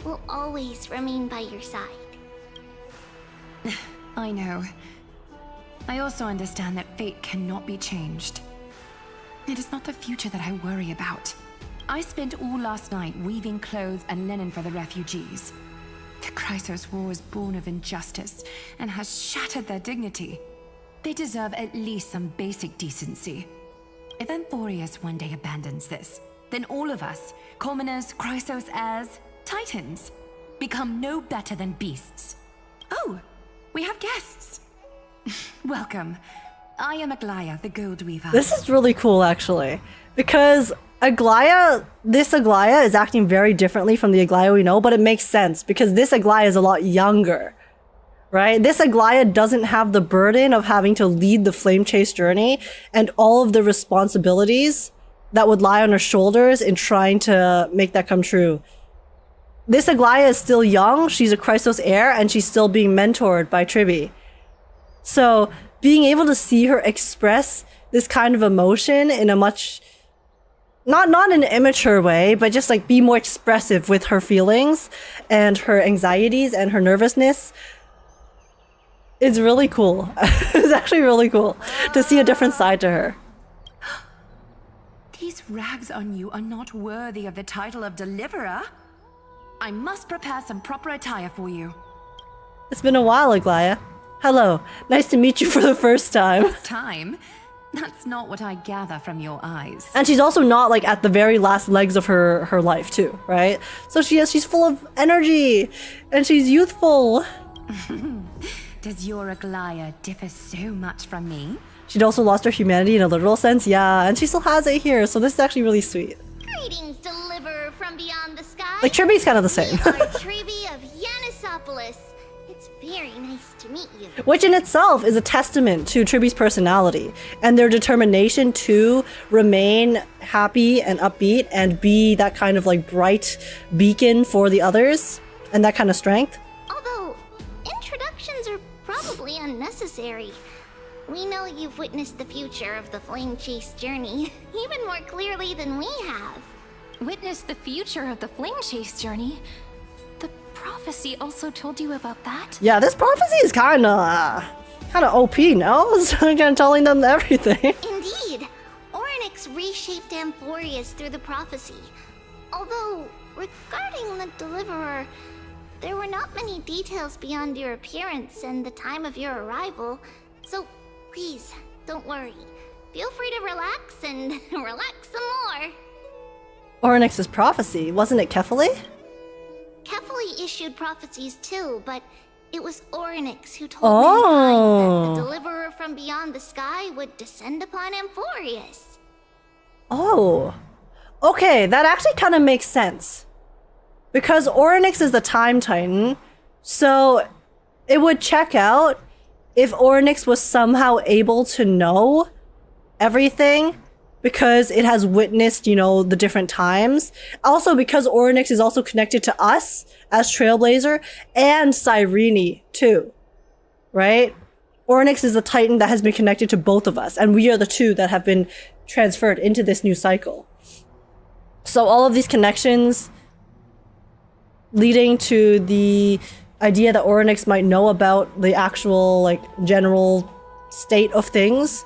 we'll always remain by your side. I know. I also understand that fate cannot be changed. It is not the future that I worry about. I spent all last night weaving clothes and linen for the refugees. The Chrysos war was born of injustice and has shattered their dignity. They deserve at least some basic decency. If Amphorius one day abandons this, then all of us, commoners, Chrysos heirs, Titans, become no better than beasts. Oh, we have guests. Welcome. I am Aglaia, the Gold Weaver. This is really cool, actually, because this Aglaia is acting very differently from the Aglaia we know, but it makes sense because this Aglaia is a lot younger, right? This Aglaia doesn't have the burden of having to lead the flame chase journey and all of the responsibilities that would lie on her shoulders in trying to make that come true. This Aglaia is still young, she's a Chrysos heir, and she's still being mentored by Tribi. So being able to see her express this kind of emotion in a much, not in an immature way, but just like be more expressive with her feelings and her anxieties and her nervousness, is really cool. It's actually really cool to see a different side to her. These rags on you are not worthy of the title of Deliverer. I must prepare some proper attire for you. It's been a while, Aglaia. Hello, nice to meet you for the first time. First time? That's not what I gather from your eyes. And she's also not like at the very last legs of her life too, right? So she's full of energy and she's youthful. Does your Aglaia differ so much from me? She'd also lost her humanity in a literal sense, yeah, and she still has it here, so this is actually really sweet. Greetings, Deliverer from beyond the sky. Like, Tribi's kind of the same. We are Tribi of Yanisopolis. It's very nice to meet you. Which in itself is a testament to Tribi's personality and their determination to remain happy and upbeat and be that kind of like bright beacon for the others and that kind of strength. Although, introductions are probably unnecessary. We know you've witnessed the future of the Flame Chase journey even more clearly than we have. Witnessed the future of the Flame Chase journey? The prophecy also told you about that? Yeah, this prophecy is kind of OP, no? It's kind of telling them everything. Indeed. Orynyx reshaped Amphorius through the prophecy. Although, regarding the Deliverer, there were not many details beyond your appearance and the time of your arrival, so please, don't worry. Feel free to relax and relax some more. Orynyx's prophecy, wasn't it Kefali? Kefali issued prophecies too, but it was Orynyx who told mankind that the Deliverer from beyond the sky would descend upon Amphorius. Oh. Okay, that actually kind of makes sense. Because Orynyx is the Time Titan, so it would check out if Orynyx was somehow able to know everything because it has witnessed, you know, the different times. Also because Orynyx is also connected to us as Trailblazer and Cyrene too, right? Orynyx is the Titan that has been connected to both of us, and we are the two that have been transferred into this new cycle. So all of these connections leading to the idea that Orynyx might know about the actual, like, general state of things.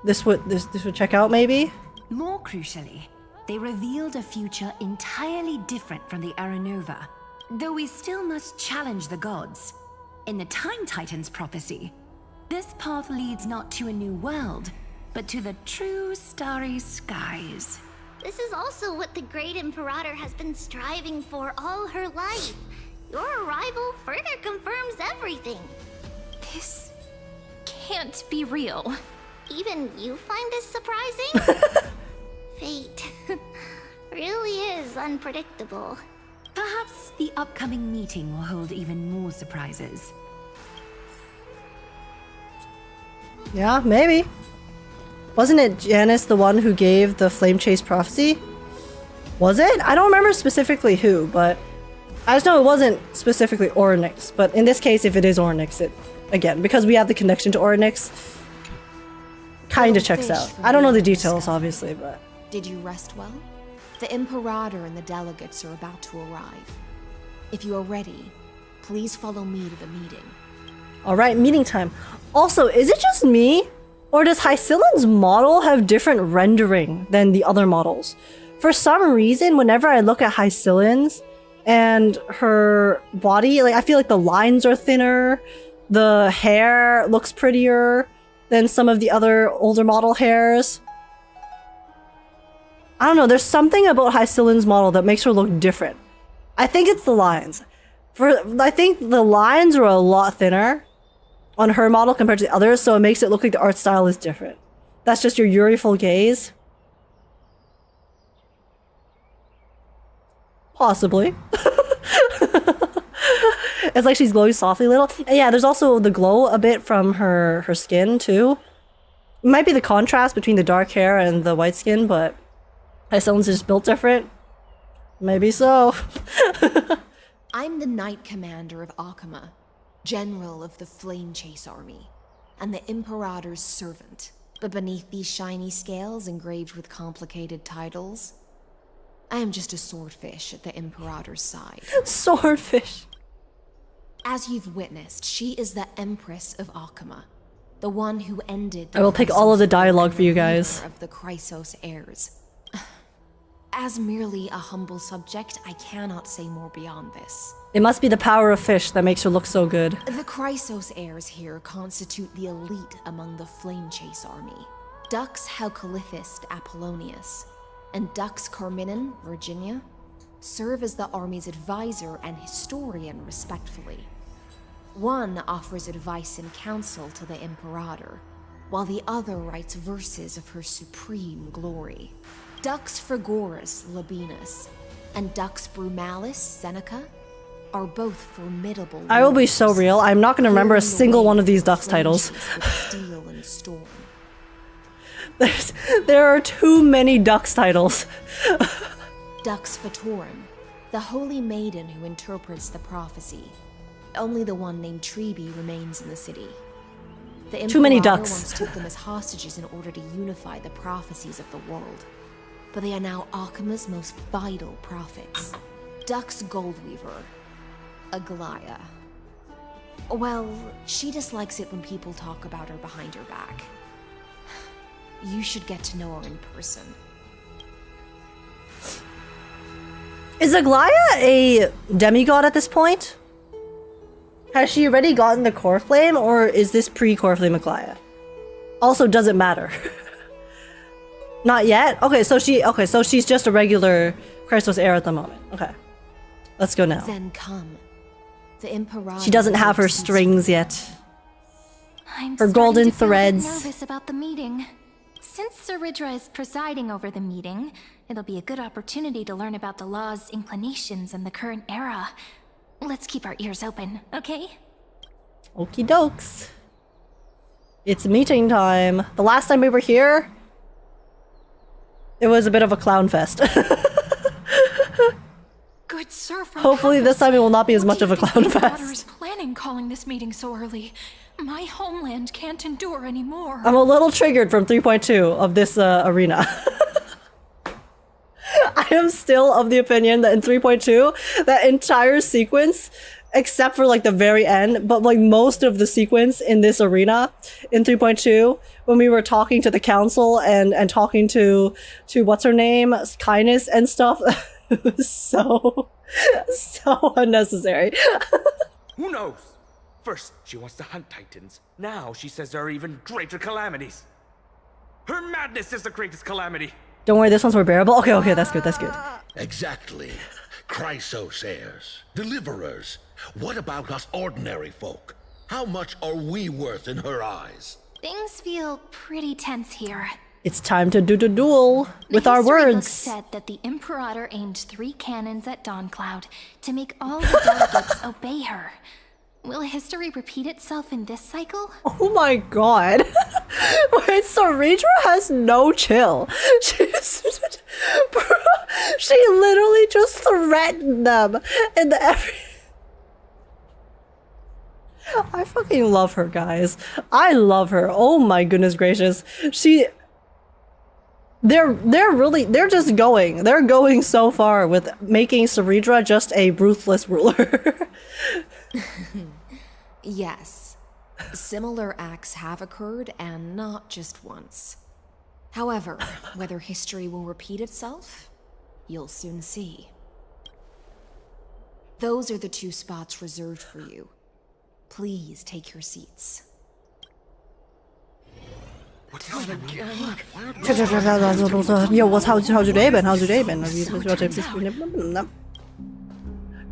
This would check out, maybe? More crucially, they revealed a future entirely different from the Aranova. Though we still must challenge the gods. In the Time Titan's prophecy, this path leads not to a new world, but to the true starry skies. This is also what the Great Imperator has been striving for all her life. Your arrival further confirms everything. This can't be real. Even you find this surprising? Fate really is unpredictable. Perhaps the upcoming meeting will hold even more surprises. Yeah, maybe. Wasn't it Janice the one who gave the Flame Chase prophecy? Was it? I don't remember specifically who, but I just know it wasn't specifically Ornyx. But in this case, if it is Ornyx, it, again, because we have the connection to Ornyx, kind of checks out. I don't know the details, obviously, but... Did you rest well? The Imperator and the delegates are about to arrive. If you are ready, please follow me to the meeting. Alright, meeting time. Also, is it just me? Or does Hysilens' model have different rendering than the other models? For some reason, whenever I look at Hysilens and her body, like I feel like the lines are thinner, the hair looks prettier than some of the other older model hairs. I don't know, there's something about Hysilens' model that makes her look different. I think it's the lines. I think the lines are a lot thinner on her model compared to the others, so it makes it look like the art style is different. That's just your Yuriful gaze. Possibly. It's like she's glowing softly a little. And yeah, there's also the glow a bit from her skin too. It might be the contrast between the dark hair and the white skin, but Hysilens is just built different. Maybe so. I'm the Knight Commander of Akama, General of the Flame Chase Army, and the Imperator's servant. But beneath these shiny scales engraved with complicated titles, I am just a swordfish at the Imperator's side. Swordfish. As you've witnessed, she is the Empress of Akama, the one who ended the I will pick all of the dialogue for you guys. of the Chrysos heirs. As merely a humble subject, I cannot say more beyond this. It must be the power of fish that makes her look so good. The Chrysos heirs here constitute the elite among the Flame Chase army. Dux Haucalithist Apollonius and Dux Carminin, Virginia, serve as the army's advisor and historian respectfully. One offers advice and counsel to the Imperator, while the other writes verses of her supreme glory. Dux Frigoris Labienus and Dux Brumalis Seneca are both formidable. I will be so real. I'm not going to remember a single one of these Dux titles. Steel and storm. There are too many Dux titles. Dux Fatorum, the holy maiden who interprets the prophecy. Only the one named Treeby remains in the city. The Too many Imperator ducks. once took them as hostages in order to unify the prophecies of the world. But they are now Akama's most vital prophets. Dux Goldweaver, Aglaya. Well, she dislikes it when people talk about her behind her back. You should get to know her in person. Is Aglaya a demigod at this point? Has she already gotten the core flame, or is this pre-core flame Aglaya? Also, does it matter? Not yet? Okay, so she's just a regular Chrysos heir at the moment. Okay. Let's go now. Then come. The Imperator. She doesn't have her strings yet. I'm Her starting golden to feel a bit threads. nervous about the meeting. Since Cerydra is presiding over the meeting, it'll be a good opportunity to learn about the law's inclinations in the current era. Let's keep our ears open, okay? Okie dokes. It's meeting time. The last time we were here, it was a bit of a clown fest. Good sir, from Hopefully this time it will not be as much of a clown Water fest. is planning calling this meeting so early. My homeland can't endure anymore. I'm a little triggered from 3.2 of this arena. I am still of the opinion that in 3.2, that entire sequence, except for like the very end, but like most of the sequence in this arena in 3.2, when we were talking to the council and talking to what's her name, Kindness and stuff, it was so unnecessary. Who knows? First, she wants to hunt titans. Now she says there are even greater calamities. Her madness is the greatest calamity. Don't worry, this one's more bearable. Okay, that's good, that's good. Exactly. Chrysos heirs, deliverers. What about us ordinary folk? How much are we worth in her eyes? Things feel pretty tense here. It's time to do the duel with our history book words. said that the Imperator aimed 3 cannons at Dawncloud to make all the delegates obey her. Will history repeat itself in this cycle? Oh my god. Wait, Cerydra has no chill. She literally just threatened them in every... I fucking love her, guys. I love her. Oh my goodness gracious. They're just going. They're going so far with making Cerydra just a ruthless ruler. Yes, similar acts have occurred, and not just once. However, whether history will repeat itself, you'll soon see. Those are the 2 spots reserved for you. Please take your seats. Yo, how's your day been? How's your day been?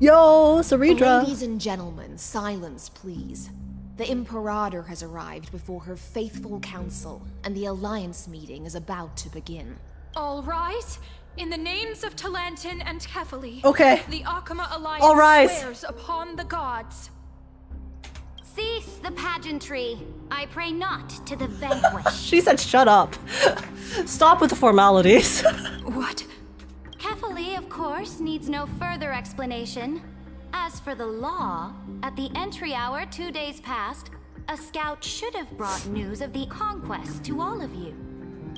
Yo, Cerydra. Ladies and gentlemen, silence, please. The Imperator has arrived before her faithful council, and the Alliance meeting is about to begin. All rise. In the names of Talantin and Kefali, Okay. the Akama Alliance All rise. swears upon the gods. Cease the pageantry. I pray not to the vanquished. She said shut up. Stop with the formalities. What? Kefali, of course, needs no further explanation. As for the law, at the entry hour 2 days past, a scout should have brought news of the conquest to all of you.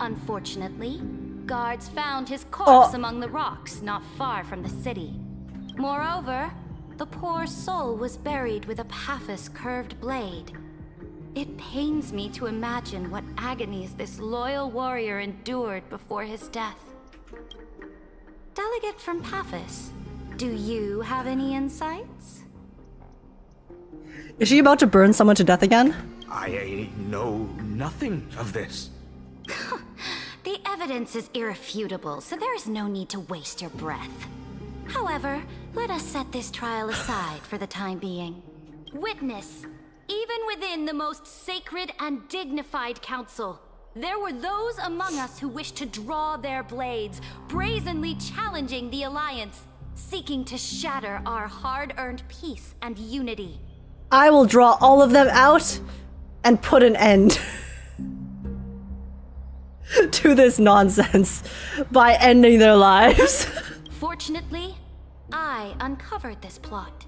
Unfortunately, guards found his corpse among the rocks not far from the city. Moreover, the poor soul was buried with a Paphos curved blade. It pains me to imagine what agonies this loyal warrior endured before his death. Delegate from Paphos, do you have any insights? Is she about to burn someone to death again? I know nothing of this. The evidence is irrefutable, so there is no need to waste your breath. However, let us set this trial aside for the time being. Witness, even within the most sacred and dignified council, there were those among us who wished to draw their blades, brazenly challenging the Alliance, seeking to shatter our hard-earned peace and unity. I will draw all of them out and put an end to this nonsense by ending their lives. Fortunately, I uncovered this plot.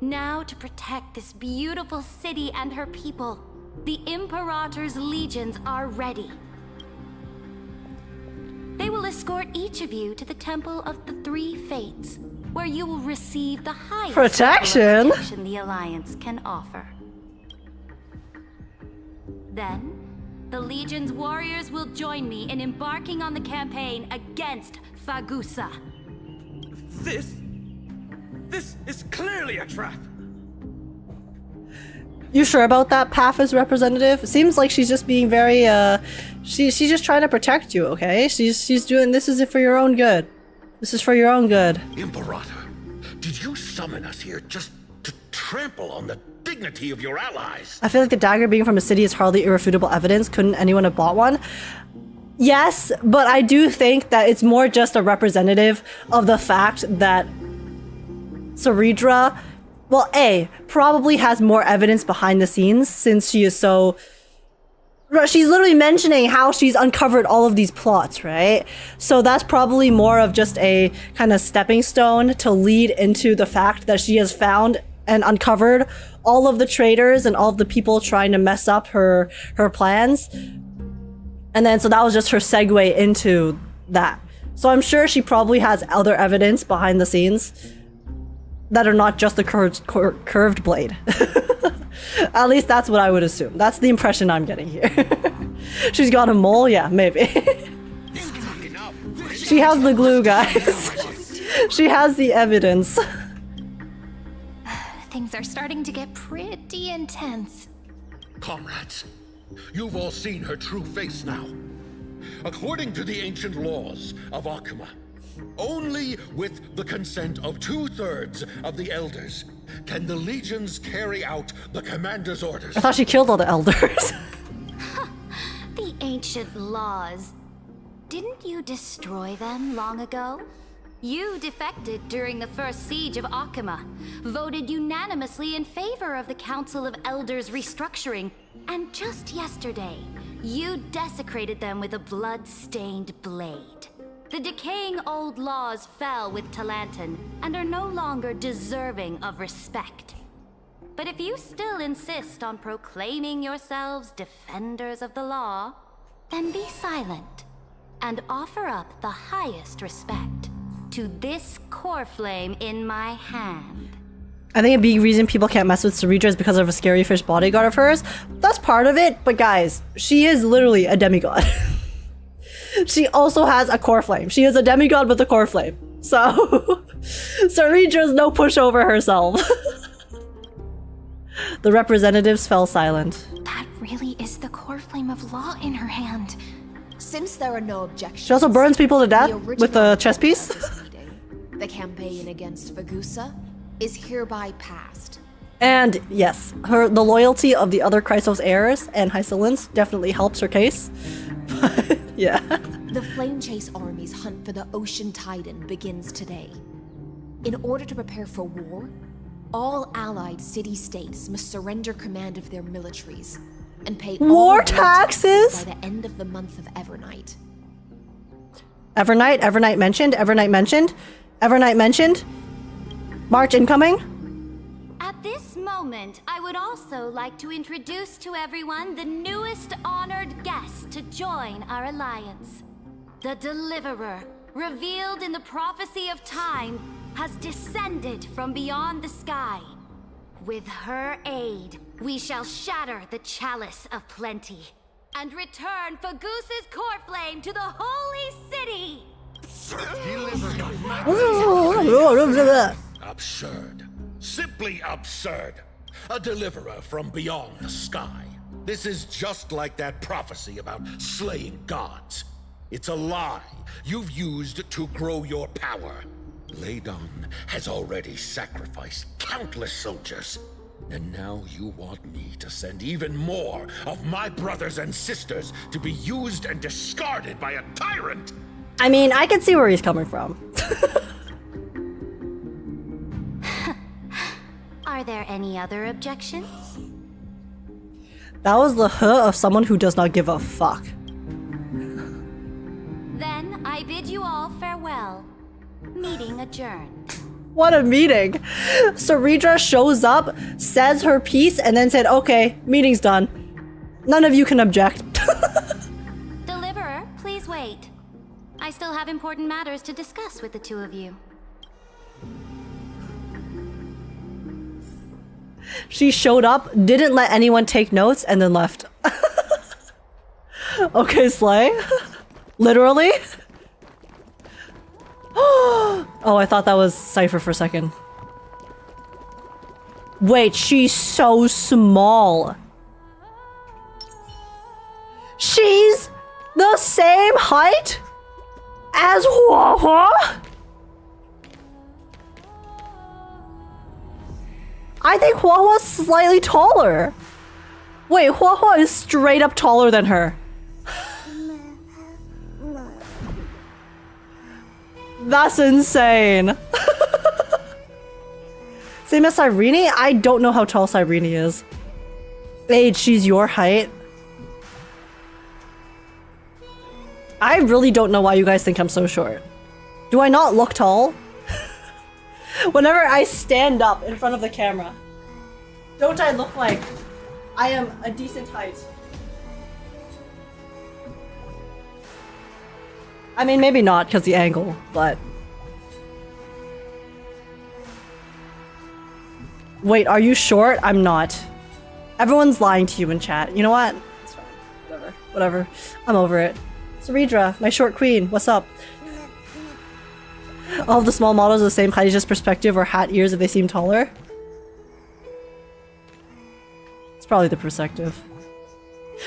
Now, to protect this beautiful city and her people, the Imperator's legions are ready. They will escort each of you to the Temple of the Three Fates, where you will receive the highest Protection? level of protection the Alliance can offer. Then, the Legion's warriors will join me in embarking on the campaign against Fagusa. This is clearly a trap. You sure about that, Paphos representative? Seems like she's just being very, she's just trying to protect you, okay? She's doing, this is for your own good. This is for your own good. Imperator, did you summon us here just to trample on the dignity of your allies? I feel like the dagger being from a city is hardly irrefutable evidence. Couldn't anyone have bought one? Yes, but I do think that it's more just a representative of the fact that Cerydra, well, A, probably has more evidence behind the scenes since she is so... She's literally mentioning how she's uncovered all of these plots, right? So that's probably more of just a kind of stepping stone to lead into the fact that she has found and uncovered all of the traitors and all of the people trying to mess up her plans. And then, so that was just her segue into that. So I'm sure she probably has other evidence behind the scenes that are not just the curved blade. At least that's what I would assume. That's the impression I'm getting here. She's got a mole? Yeah, maybe. She has the glue, guys. She has the evidence. Things are starting to get pretty intense. Comrades, you've all seen her true face now. According to the ancient laws of Akama, only with the consent of 2/3 of the elders can the legions carry out the commander's orders. I thought she killed all the elders. The ancient ancient laws. Didn't you destroy them long ago? You defected during the first siege of Akima, voted unanimously in favor of the Council of Elders restructuring, and just yesterday, you desecrated them with a blood-stained blade. The decaying old laws fell with Talanton and are no longer deserving of respect. But if you still insist on proclaiming yourselves defenders of the law, then be silent and offer up the highest respect to this core flame in my hand. I think a big reason people can't mess with Cerydra is because of a scary fish bodyguard of hers. That's part of it, but guys, she is literally a demigod. She also has a core flame. She is a demigod with a core flame. So, Cerydra's no pushover herself. The representatives fell silent. That really is the core flame of law in her hand. Since there are no objections, She also burns people to death with a chess piece. The campaign against Fagusa is hereby passed. And yes, the loyalty of the other Chrysos heirs and Hysilens definitely helps her case. But, yeah. The Flame Chase Army's hunt for the Ocean Titan begins today. In order to prepare for war, all allied city-states must surrender command of their militaries and pay war taxes by the end of the month of Evernight. Evernight mentioned. March incoming. At this moment, I would also like to introduce to everyone the newest honored guest to join our alliance. The Deliverer, revealed in the prophecy of time, has descended from beyond the sky. With her aid, we shall shatter the chalice of plenty and return Fagusa's core flame to the holy city. Absurd. Simply absurd. A deliverer from beyond the sky. This is just like that prophecy about slaying gods. It's a lie you've used to grow your power. Ladon has already sacrificed countless soldiers. And now you want me to send even more of my brothers and sisters to be used and discarded by a tyrant? I mean, I can see where he's coming from. Are there any other objections? That was the huh of someone who does not give a fuck. Then I bid you all farewell. Meeting adjourned. What a meeting. Cerydra shows up, says her piece, and then said, okay, meeting's done. None of you can object. Deliverer, please wait. I still have important matters to discuss with the two of you. She showed up, didn't let anyone take notes, and then left. Okay, Slay. Literally. Oh, I thought that was Cypher for a second. Wait, she's so small. She's the same height as Hua Hua? I think Hua Hua's slightly taller. Wait, Hua Hua is straight up taller than her. That's insane. Same as Cyrene? I don't know how tall Cyrene is. Age, she's your height. I really don't know why you guys think I'm so short. Do I not look tall? Whenever I stand up in front of the camera, don't I look like I am a decent height? I mean, maybe not because the angle, but... Wait, are you short? I'm not. Everyone's lying to you in chat. You know what? It's fine. Whatever. Whatever. I'm over it. Cerydra, my short queen, what's up? All of the small models are the same height, just perspective or hat ears if they seem taller. It's probably the perspective.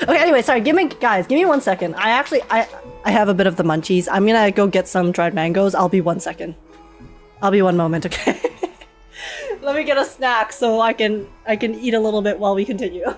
Okay, anyway, sorry, give me 1 second. I have a bit of the munchies. I'm gonna go get some dried mangoes. I'll be 1 second. I'll be 1 moment, okay? Let me get a snack so I can eat a little bit while we continue.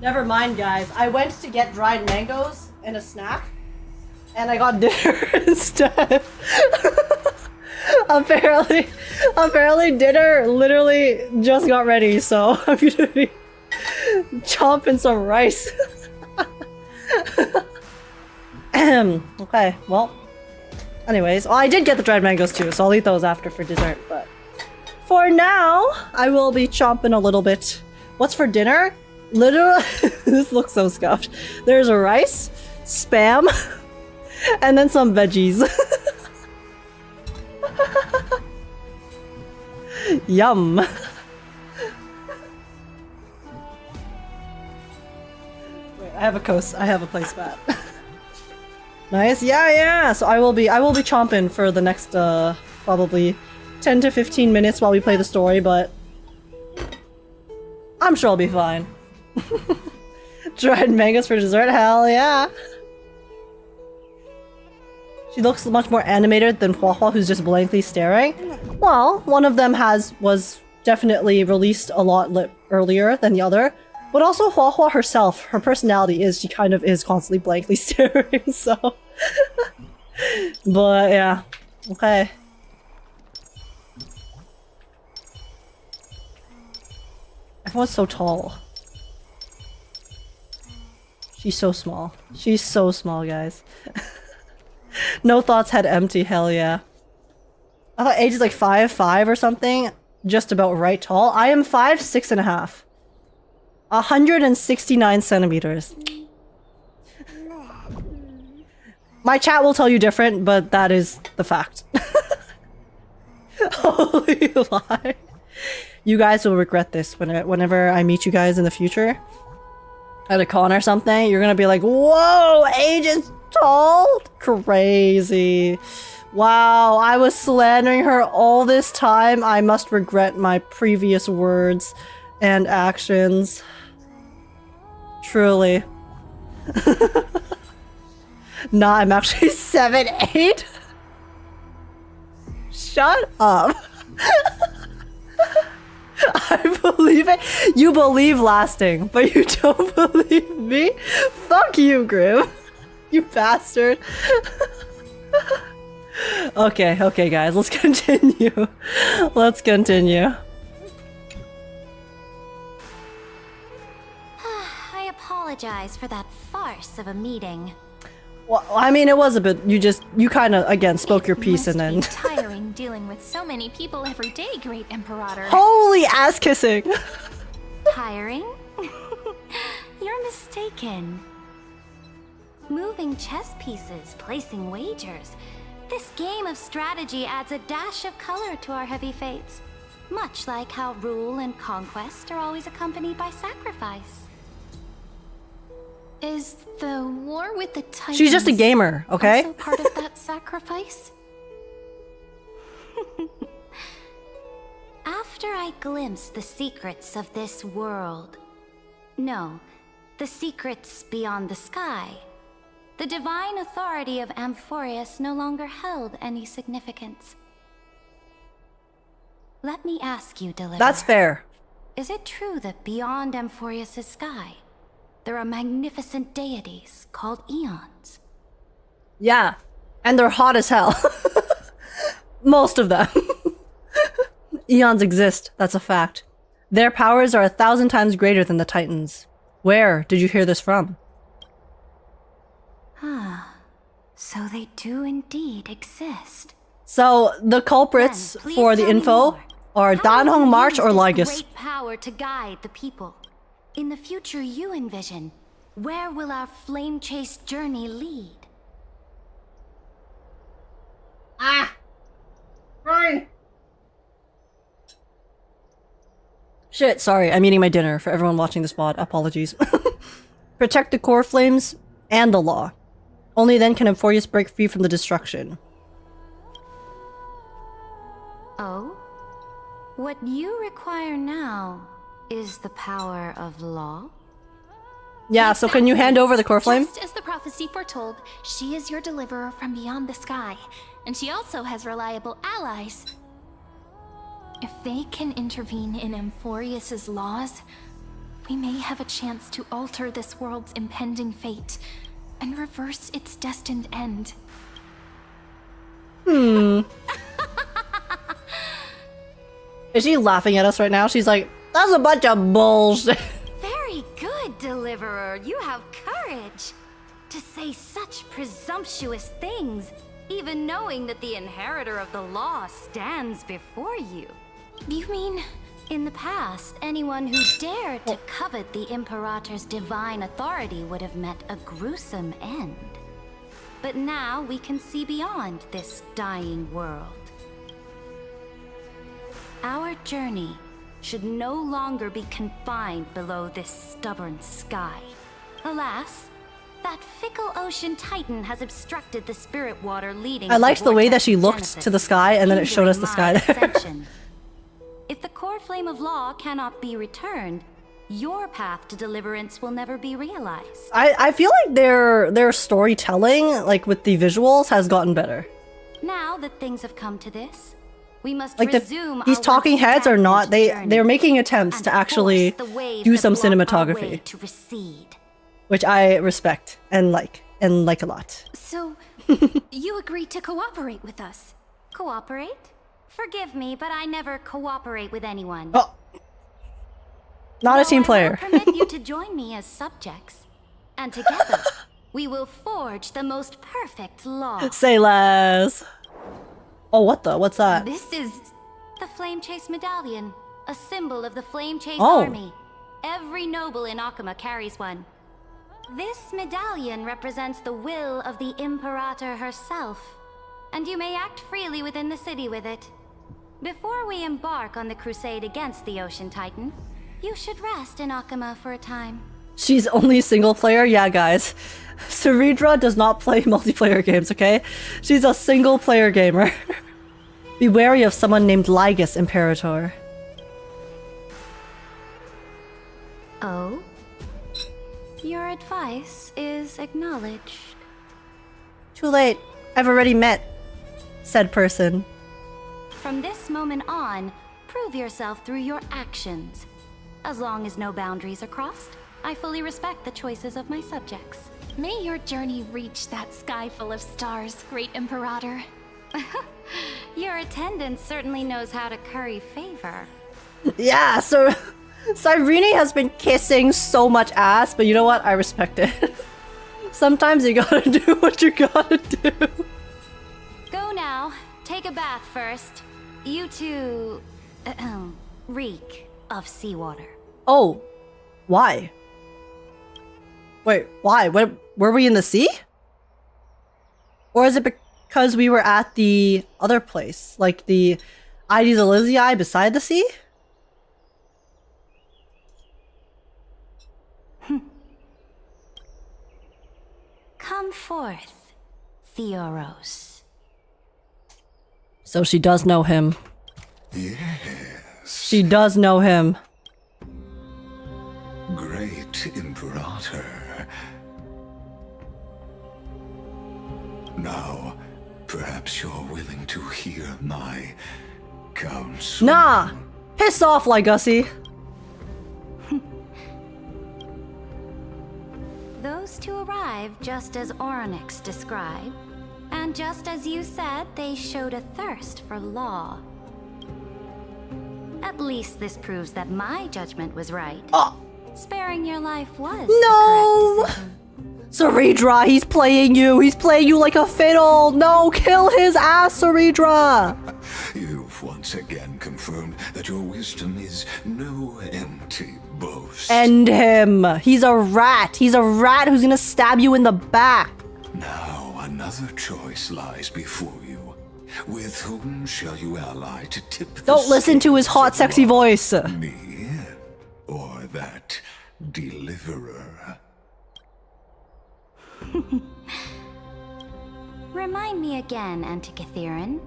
Never mind, guys. I went to get dried mangoes and a snack, and I got dinner instead. apparently dinner literally just got ready, so I'm gonna be chomping some rice. Okay, well. Anyways, I did get the dried mangoes too, so I'll eat those after for dessert, but for now, I will be chomping a little bit. What's for dinner? Literally, this looks so scuffed. There's a rice, spam, and then some veggies. Yum. Wait, I have a place bat. Nice. Yeah. So I will be chomping for the next probably 10 to 15 minutes while we play the story, but I'm sure I'll be fine. Dried mangoes for dessert? Hell yeah! She looks much more animated than Hua Hua, who's just blankly staring. Well, one of them was definitely released a lot earlier than the other, but also Hua Hua herself, her personality is she kind of is constantly blankly staring, so... But yeah, okay. Everyone's so tall. She's so small. She's so small, guys. No thoughts, head empty, hell yeah. I thought age is like 5'5" or something. Just about right tall. I am 5'6.5". 169 centimeters. My chat will tell you different, but that is the fact. Holy lie. You guys will regret this whenever I meet you guys in the future. At a con or something, you're gonna be like, whoa, age is tall? Crazy. Wow, I was slandering her all this time. I must regret my previous words and actions. Truly. Nah, I'm actually 7'8". Shut up. I believe it. You believe lasting, but you don't believe me? Fuck you, Grim. You bastard. Okay, guys, let's continue. Let's continue. I apologize for that farce of a meeting. Well, I mean, it was a bit. You kind of again spoke your piece and then. Tiring dealing with so many people every day, Great Imperator. Holy ass kissing! Tiring? You're mistaken. Moving chess pieces, placing wagers. This game of strategy adds a dash of color to our heavy fates. Much like how rule and conquest are always accompanied by sacrifice. Is the war with the Titans She's just a gamer, okay? also part of that sacrifice? After I glimpse the secrets of this world... No, the secrets beyond the sky. The divine authority of Amphorius no longer held any significance. Let me ask you, Deliverer. That's fair. Is it true that beyond Amphorius' sky, there are magnificent deities called Eons? Yeah, and they're hot as hell. Most of them. Eons exist, that's a fact. Their powers are 1,000 times greater than the Titans. Where did you hear this from? Ah, so they do indeed exist. So, the culprits for the info are Danhong March or Lygus. Great power to guide the people. In the future you envision, where will our flame-chased journey lead? Ah! Sorry. Shit, sorry, I'm eating my dinner for everyone watching this VOD. Apologies. Protect the core flames and the law. Only then can Emphorius break free from the destruction. Oh? What you require now is the power of law? Yeah, so can you hand over the core flame? Just as the prophecy foretold, she is your deliverer from beyond the sky. And she also has reliable allies. If they can intervene in Emphorius's laws, we may have a chance to alter this world's impending fate and reverse its destined end. Is she laughing at us right now? She's like, that's a bunch of bullshit. Very good, Deliverer. You have courage to say such presumptuous things, even knowing that the inheritor of the law stands before you. You mean, in the past, anyone who dared to covet the Imperator's divine authority would have met a gruesome end. But now we can see beyond this dying world. Our journey should no longer be confined below this stubborn sky. Alas, that fickle ocean titan has obstructed the spirit water leading. I liked the way that she looked to the sky and then it showed us the sky there. If the core flame of law cannot be returned, your path to deliverance will never be realized. I feel like their storytelling, like with the visuals, has gotten better. Now that things have come to this, we must like resume these talking heads are not, they're making attempts to actually do some cinematography, to recede. which I respect and like a lot. So, you agreed to cooperate with us? Cooperate? Forgive me, but I never cooperate with anyone. Oh. Not a team player. I will permit you to join me as subjects, and together we will forge the most perfect law. Say less. Oh, what's that? This is the Flame Chase Medallion, a symbol of the Flame Chase Oh. Army. Every noble in Akuma carries one. This medallion represents the will of the Imperator herself, and you may act freely within the city with it. Before we embark on the crusade against the Ocean Titan, you should rest in Akuma for a time. She's only single player? Yeah, guys. Cerydra does not play multiplayer games, okay? She's a single player gamer. Be wary of someone named Lygus, Imperator. Oh? Your advice is acknowledged. Too late. I've already met said person. From this moment on, prove yourself through your actions. As long as no boundaries are crossed, I fully respect the choices of my subjects. May your journey reach that sky full of stars, Great Imperator. Your attendant certainly knows how to curry favor. Yeah, so Cyrene has been kissing so much ass, but you know what? I respect it. Sometimes you gotta do what you gotta do. Go now. Take a bath first. You two reek of seawater. Oh, why? Wait, why? Were we in the sea? Or is it because we were at the other place? Like the Ides Elysiae beside the sea? Come forth, Theoros. So she does know him. Yes. She does know him. Great Imperator. Now, perhaps you're willing to hear my counsel. Nah! Piss off, Lygussy! Those two arrive just as Orynyx described, And just as you said, they showed a thirst for law. At least this proves that my judgment was right. Sparing your life was No! the correct decision. Cerydra, he's playing you. He's playing you like a fiddle. No, kill his ass, Cerydra. You've once again confirmed that your wisdom is no empty boast. End him. He's a rat. He's a rat who's gonna stab you in the back. Now another choice lies before you. With whom shall you ally to tip the Don't listen to his hot, sexy voice. Me or that deliverer? Remind me again, Antikythera.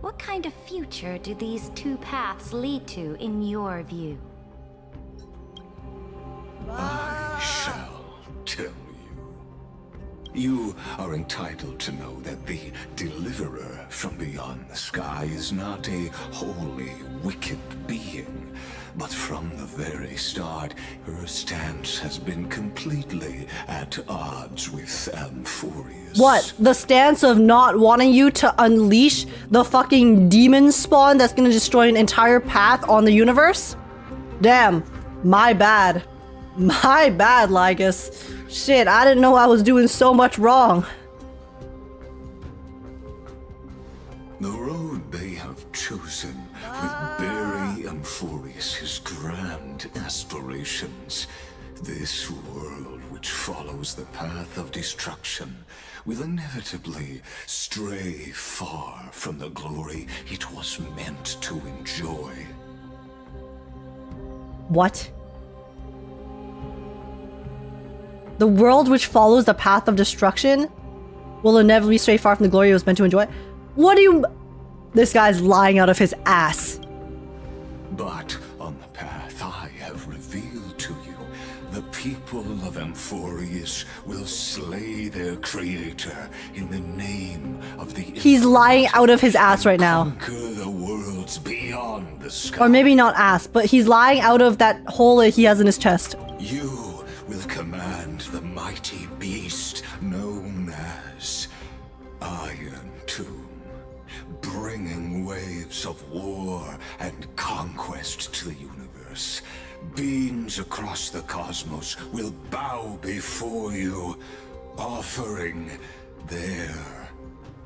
What kind of future do these two paths lead to in your view? I shall tell you. You are entitled to know that the deliverer from beyond the sky is not a wholly wicked being, but from the very start, her stance has been completely at odds with Amphorius. What? The stance of not wanting you to unleash the fucking demon spawn that's gonna destroy an entire path on the universe? Damn. My bad. My bad, Lygus. Shit, I didn't know I was doing so much wrong. The road they have chosen will bury Amphorius' grand aspirations. This world which follows the path of destruction will inevitably stray far from the glory it was meant to enjoy. What? The world which follows the path of destruction will inevitably stray far from the glory it was meant to enjoy? What do you... This guy's lying out of his ass. But on the path I have revealed to you, the people of Amphorius will slay their creator in the name of the... He's lying out of his ass right now. Conquer the worlds beyond the sky. Or maybe not ass, but he's lying out of that hole that he has in his chest. You will command the mighty beast known as Iron Tomb, bringing waves of war and conquest to the universe. Beings across the cosmos will bow before you, offering their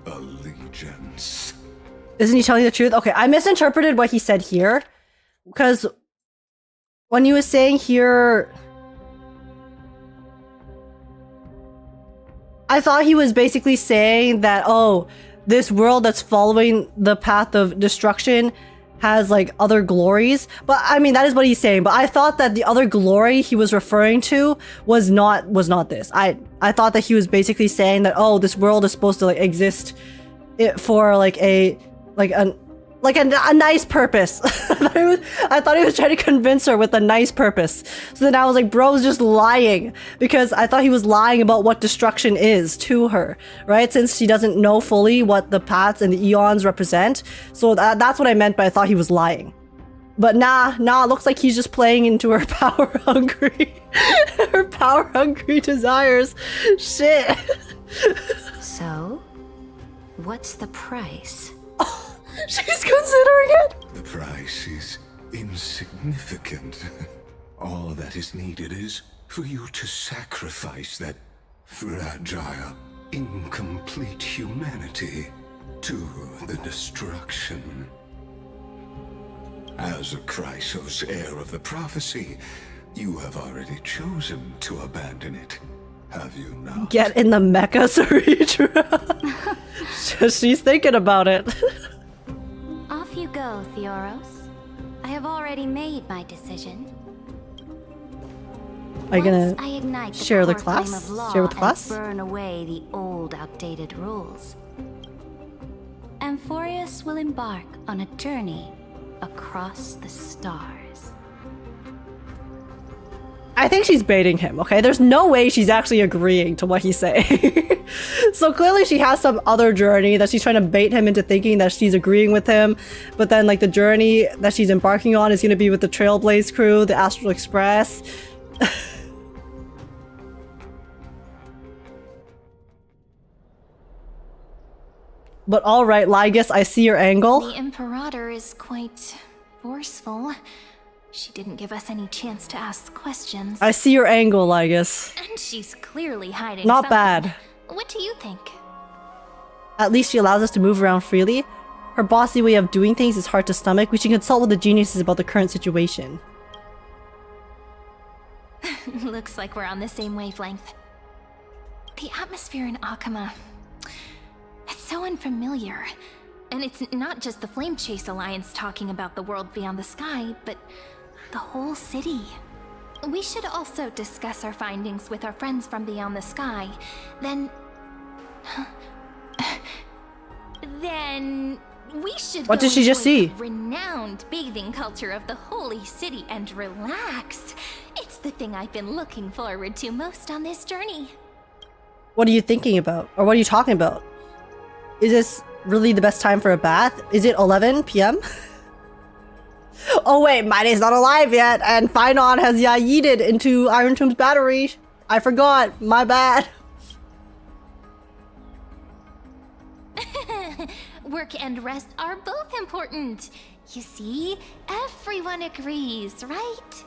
allegiance. Isn't he telling the truth? Okay, I misinterpreted what he said here. Because when he was saying here... I thought he was basically saying that, oh, this world that's following the path of destruction has like other glories. But I mean, that is what he's saying. But I thought that the other glory he was referring to was not this. I thought that he was basically saying that, oh, this world is supposed to like exist for like a nice purpose. I thought he was trying to convince her with a nice purpose. So then I was like, bro's just lying, because I thought he was lying about what destruction is to her, right? Since she doesn't know fully what the paths and the eons represent. So that's what I meant, but I thought he was lying. But nah, looks like he's just playing into her power-hungry, her power-hungry desires. Shit. So, what's the price? She's considering it! The price is insignificant. All that is needed is for you to sacrifice that fragile, incomplete humanity to the destruction. As a Chrysos heir of the prophecy, you have already chosen to abandon it, have you not? Get in the mecha, Cerydra. She's thinking about it. Off you go, Theoros. I have already made my decision. Are you Once gonna I ignite the share the power flame class? of law Share with the and class? burn away the old, outdated rules, Amphorius will embark on a journey across the stars. I think she's baiting him, okay? There's no way she's actually agreeing to what he's saying. So clearly she has some other journey that she's trying to bait him into thinking that she's agreeing with him. But then like the journey that she's embarking on is going to be with the Trailblaze crew, the Astral Express. But alright, Lygus, I see your angle. The Imperator is quite forceful. She didn't give us any chance to ask questions. I see your angle, Lygus. And she's clearly hiding Not something. bad. What do you think? At least she allows us to move around freely. Her bossy way of doing things is hard to stomach. We should consult with the geniuses about the current situation. Looks like we're on the same wavelength. The atmosphere in Akama, it's so unfamiliar. And it's not just the Flame Chase Alliance talking about the world beyond the sky, but the whole city. We should also discuss our findings with our friends from beyond the sky. Then we should What go did she just enjoy see? the renowned bathing culture of the holy city and relax. It's the thing I've been looking forward to most on this journey. What are you thinking about? Or what are you talking about? Is this really the best time for a bath? Is it 11 p.m.? Oh wait, Miday's not alive yet, and Phynon has yeeted into Iron Tomb's battery. I forgot, my bad. Work and rest are both important. You see, everyone agrees, right? ...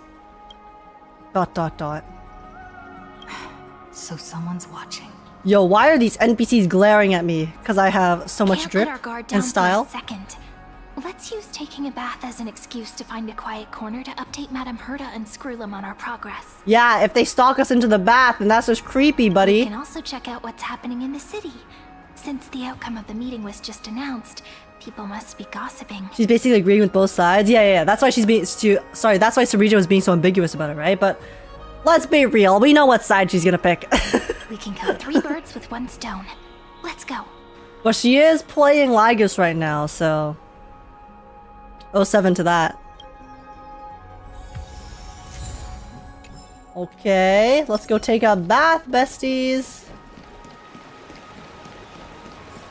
So someone's watching. Yo, why are these NPCs glaring at me? Because I have so much Can't drip let our guard down and style. For a second. Let's use taking a bath as an excuse to find a quiet corner to update Madame Herta and Screwlum on our progress. Yeah, if they stalk us into the bath, then that's just creepy, We buddy. can also check out what's happening in the city. Since the outcome of the meeting was just announced, people must be gossiping. She's basically agreeing with both sides. Yeah. That's why she's being... Sorry, that's why Cerydra was being so ambiguous about it, right? But let's be real. We know what side she's gonna pick. We can kill 3 birds with 1 stone. Let's go. But she is playing Lygus right now, so... 07 to that. Okay, let's go take a bath, besties.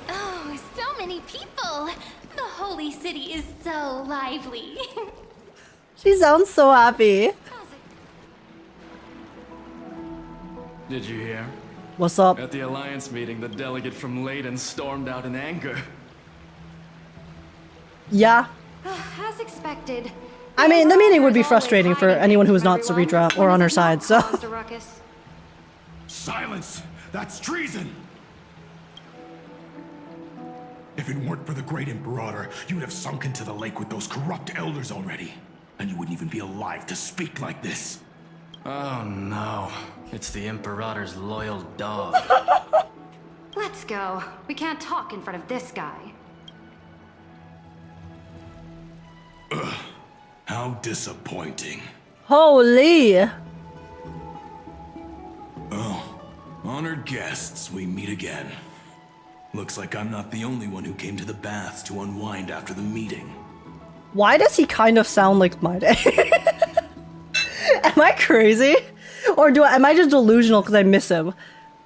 Oh, so many people! The holy city is so lively. She sounds so happy. Did you hear? What's up? At the Alliance meeting, the delegate from Leyden stormed out in anger. Yeah. As expected. I mean, the meeting would be frustrating for anyone who is not Cerydra or on her side, so... Silence! That's treason! If it weren't for the Great Imperator, you'd have sunk into the lake with those corrupt elders already. And you wouldn't even be alive to speak like this. Oh no. It's the Imperator's loyal dog. Let's go. We can't talk in front of this guy. Ugh. How disappointing. Holy! Oh, honored guests, we meet again. Looks like I'm not the only one who came to the baths to unwind after the meeting. Why does he kind of sound like my day? Am I crazy? Or am I just delusional because I miss him?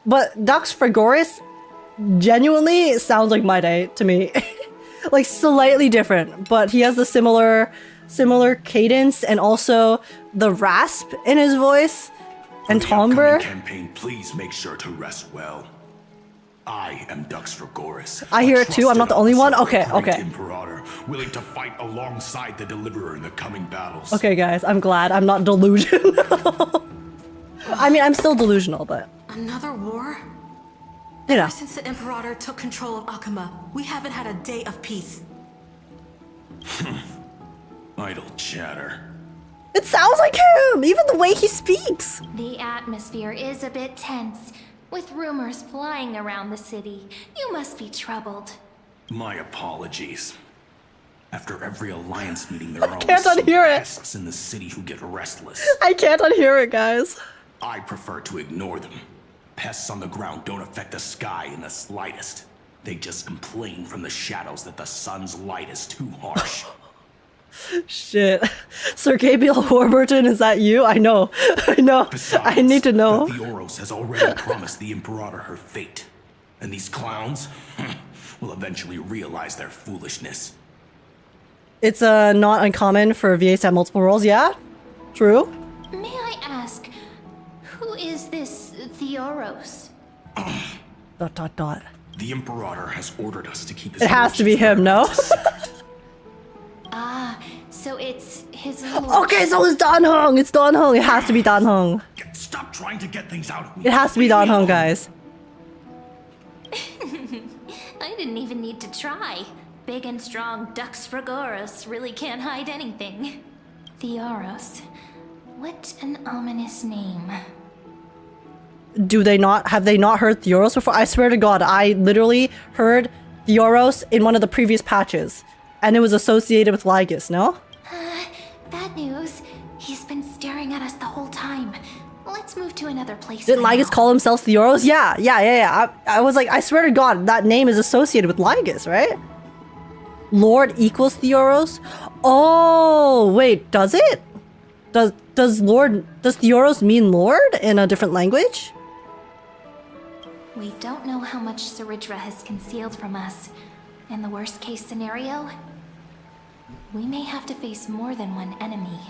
But Dux Fragoris genuinely sounds like my day to me. Like slightly different, but he has the similar cadence and also the rasp in his voice and timbre. Campaign, please make sure to rest well. I am Dux Fragoris. I hear it too. I'm not the only one. Okay. Imperator, willing to fight alongside the Deliverer in the coming battles. Okay, guys, I'm glad I'm not delusional. I mean, I'm still delusional, but Another war? you know. Ever since the Imperator took control of Akama, we haven't had a day of peace. Idle chatter. It sounds like him, even the way he speaks. The atmosphere is a bit tense, with rumors flying around the city. You must be troubled. My apologies. After every Alliance meeting, there are always can't some unhear it. pests in the city who get restless. I can't unhear it, guys. I prefer to ignore them. Pests on the ground don't affect the sky in the slightest. They just complain from the shadows that the sun's light is too harsh. Shit. Sir Gabriel Warburton, is that you? I know. Besides, I need to know. The Oros has already promised the Imperator her fate. And these clowns will eventually realize their foolishness. It's not uncommon for VAs to have multiple roles, yeah? True. May I ask, who is this Theoros? The Imperator has ordered us to keep his It has to be him, no? Ah, so it's his lord. Okay, so it's Dan Hong. It's Dan Hong. It has to be Dan Hong. Stop trying to get things out of me. It has to be Dan Hong, guys. I didn't even need to try. Big and strong Dux Fragoros really can't hide anything. Theoros. What an ominous name. Do they not? Have they not heard Theoros before? I swear to God, I literally heard Theoros in one of the previous patches. And it was associated with Lygus, no? Bad news. He's been staring at us the whole time. Let's move to another place. Didn't Lygus call himself Theoros? Yeah. I was like, I swear to God, that name is associated with Lygus, right? Lord equals Theoros? Oh, wait, does it? Does Theoros mean Lord in a different language? We don't know how much Cerydra has concealed from us. In the worst case scenario, we may have to face more than one enemy.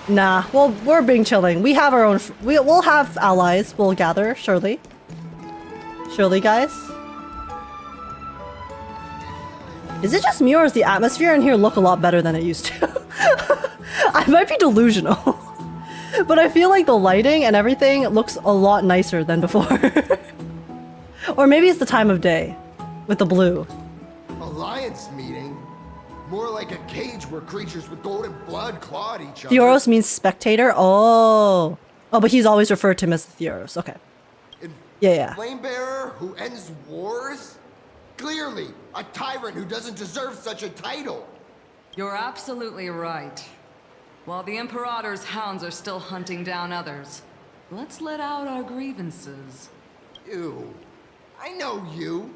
Nah, well, we're being chilling. We have our own. We'll have allies. We'll gather, surely. Surely, guys. Is it just me, or does the atmosphere in here look a lot better than it used to? I might be delusional. But I feel like the lighting and everything looks a lot nicer than before. Or maybe it's the time of day with the blue. Alliance meeting? More like a cage where creatures with golden blood claw at each other. Theoros means spectator? Oh, but he's always referred to him as Theoros. Okay. Yeah. Flame bearer who ends wars? Clearly, a tyrant who doesn't deserve such a title. You're absolutely right. While the Imperator's hounds are still hunting down others, let's let out our grievances. You. I know you.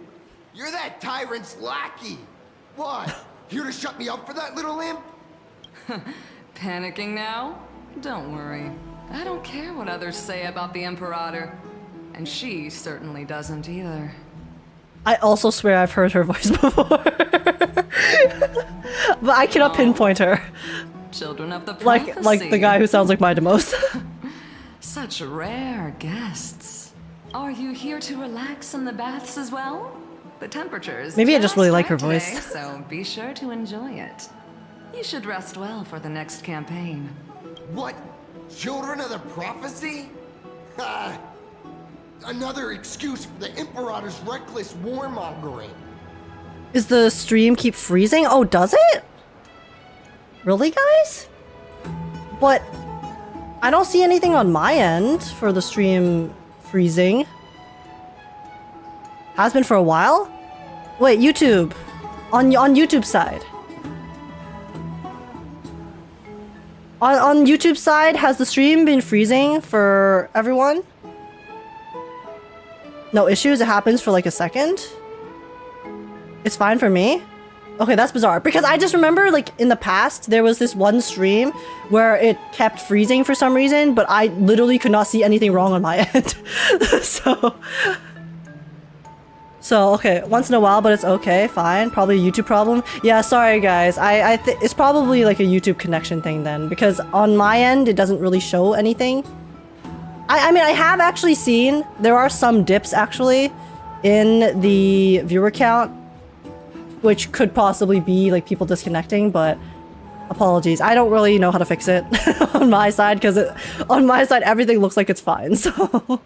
You're that tyrant's lackey. What? Here to shut me up for that little imp? Panicking now? Don't worry. I don't care what others say about the Imperator. And she certainly doesn't either. I also swear I've heard her voice before. But I cannot pinpoint her. Children of the prophecy. Like the guy who sounds like my Demos. Such rare guests. Are you here to relax in the baths as well? The temperature is Maybe I just really like her right voice. today, so be sure to enjoy it. You should rest well for the next campaign. What? Children of the prophecy? Another excuse for the Imperator's reckless warmongering. Is the stream keep freezing? Oh, does it? Really, guys? But I don't see anything on my end for the stream freezing. Has been for a while? Wait, YouTube. On YouTube side. On YouTube side, has the stream been freezing for everyone? No issues? It happens for like a second? It's fine for me? Okay, that's bizarre. Because I just remember, like, in the past, there was this one stream where it kept freezing for some reason, but I literally could not see anything wrong on my end. So, okay, once in a while, but it's okay, fine. Probably a YouTube problem. Yeah, sorry, guys. It's probably, like, a YouTube connection thing then, because on my end, it doesn't really show anything. I mean, I have actually seen, there are some dips, actually, in the viewer count, which could possibly be like people disconnecting, but apologies. I don't really know how to fix it on my side because on my side everything looks like it's fine. So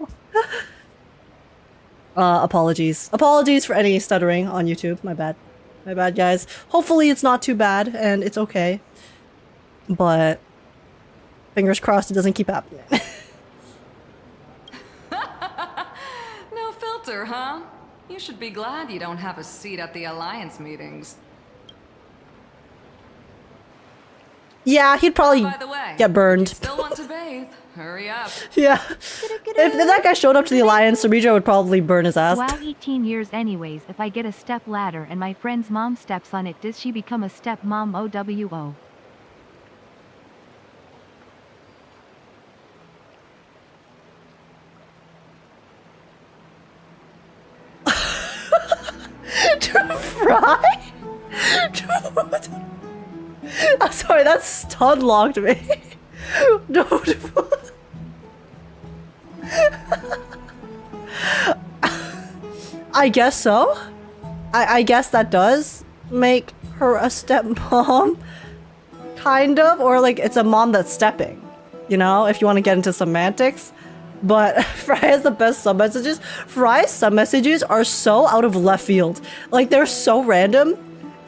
apologies. Apologies for any stuttering on YouTube. My bad. My bad, guys. Hopefully it's not too bad and it's okay. But fingers crossed it doesn't keep happening. No filter, huh? You should be glad you don't have a seat at the Alliance meetings. Yeah, he'd probably By the way, get burned. Still want to bathe? Hurry up. Yeah. If that guy showed up to the Alliance, Cerydra would probably burn his ass. Wow, 18 years anyways. If I get a step ladder and my friend's mom steps on it, does she become a stepmom? OWO. To fry? I'm sorry, that stun locked me. I guess so. I guess that does make her a stepmom. Kind of. Or like it's a mom that's stepping. You know, if you want to get into semantics. But Fry has the best sub messages. Fry's sub messages are so out of left field. Like they're so random.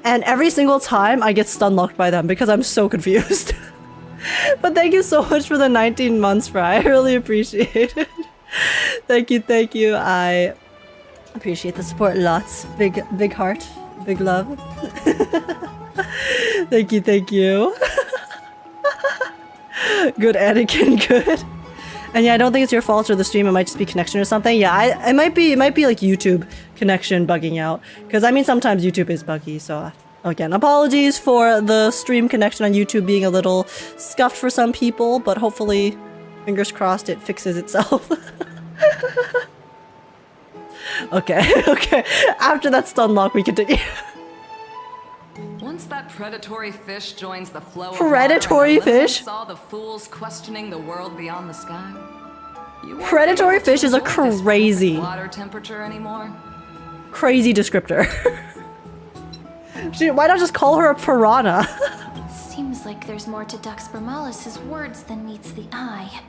And every single time I get stun locked by them because I'm so confused. But thank you so much for the 19 months, Fry. I really appreciate it. Thank you. I appreciate the support lots. Big heart. Big love. Thank you. Good Anakin, good. And yeah, I don't think it's your fault or the stream. It might just be connection or something. Yeah, it might be like YouTube connection bugging out. Because I mean, sometimes YouTube is buggy. So again, apologies for the stream connection on YouTube being a little scuffed for some people. But hopefully, fingers crossed, it fixes itself. Okay. After that stun lock, we continue. Once that predatory fish joins the flow of predatory water, fish? all the fools questioning the world beyond the sky. Predatory fish is a crazy water temperature anymore. Crazy descriptor. Why not just call her a piranha? Seems like there's more to Dux Vermalis' words than meets the eye.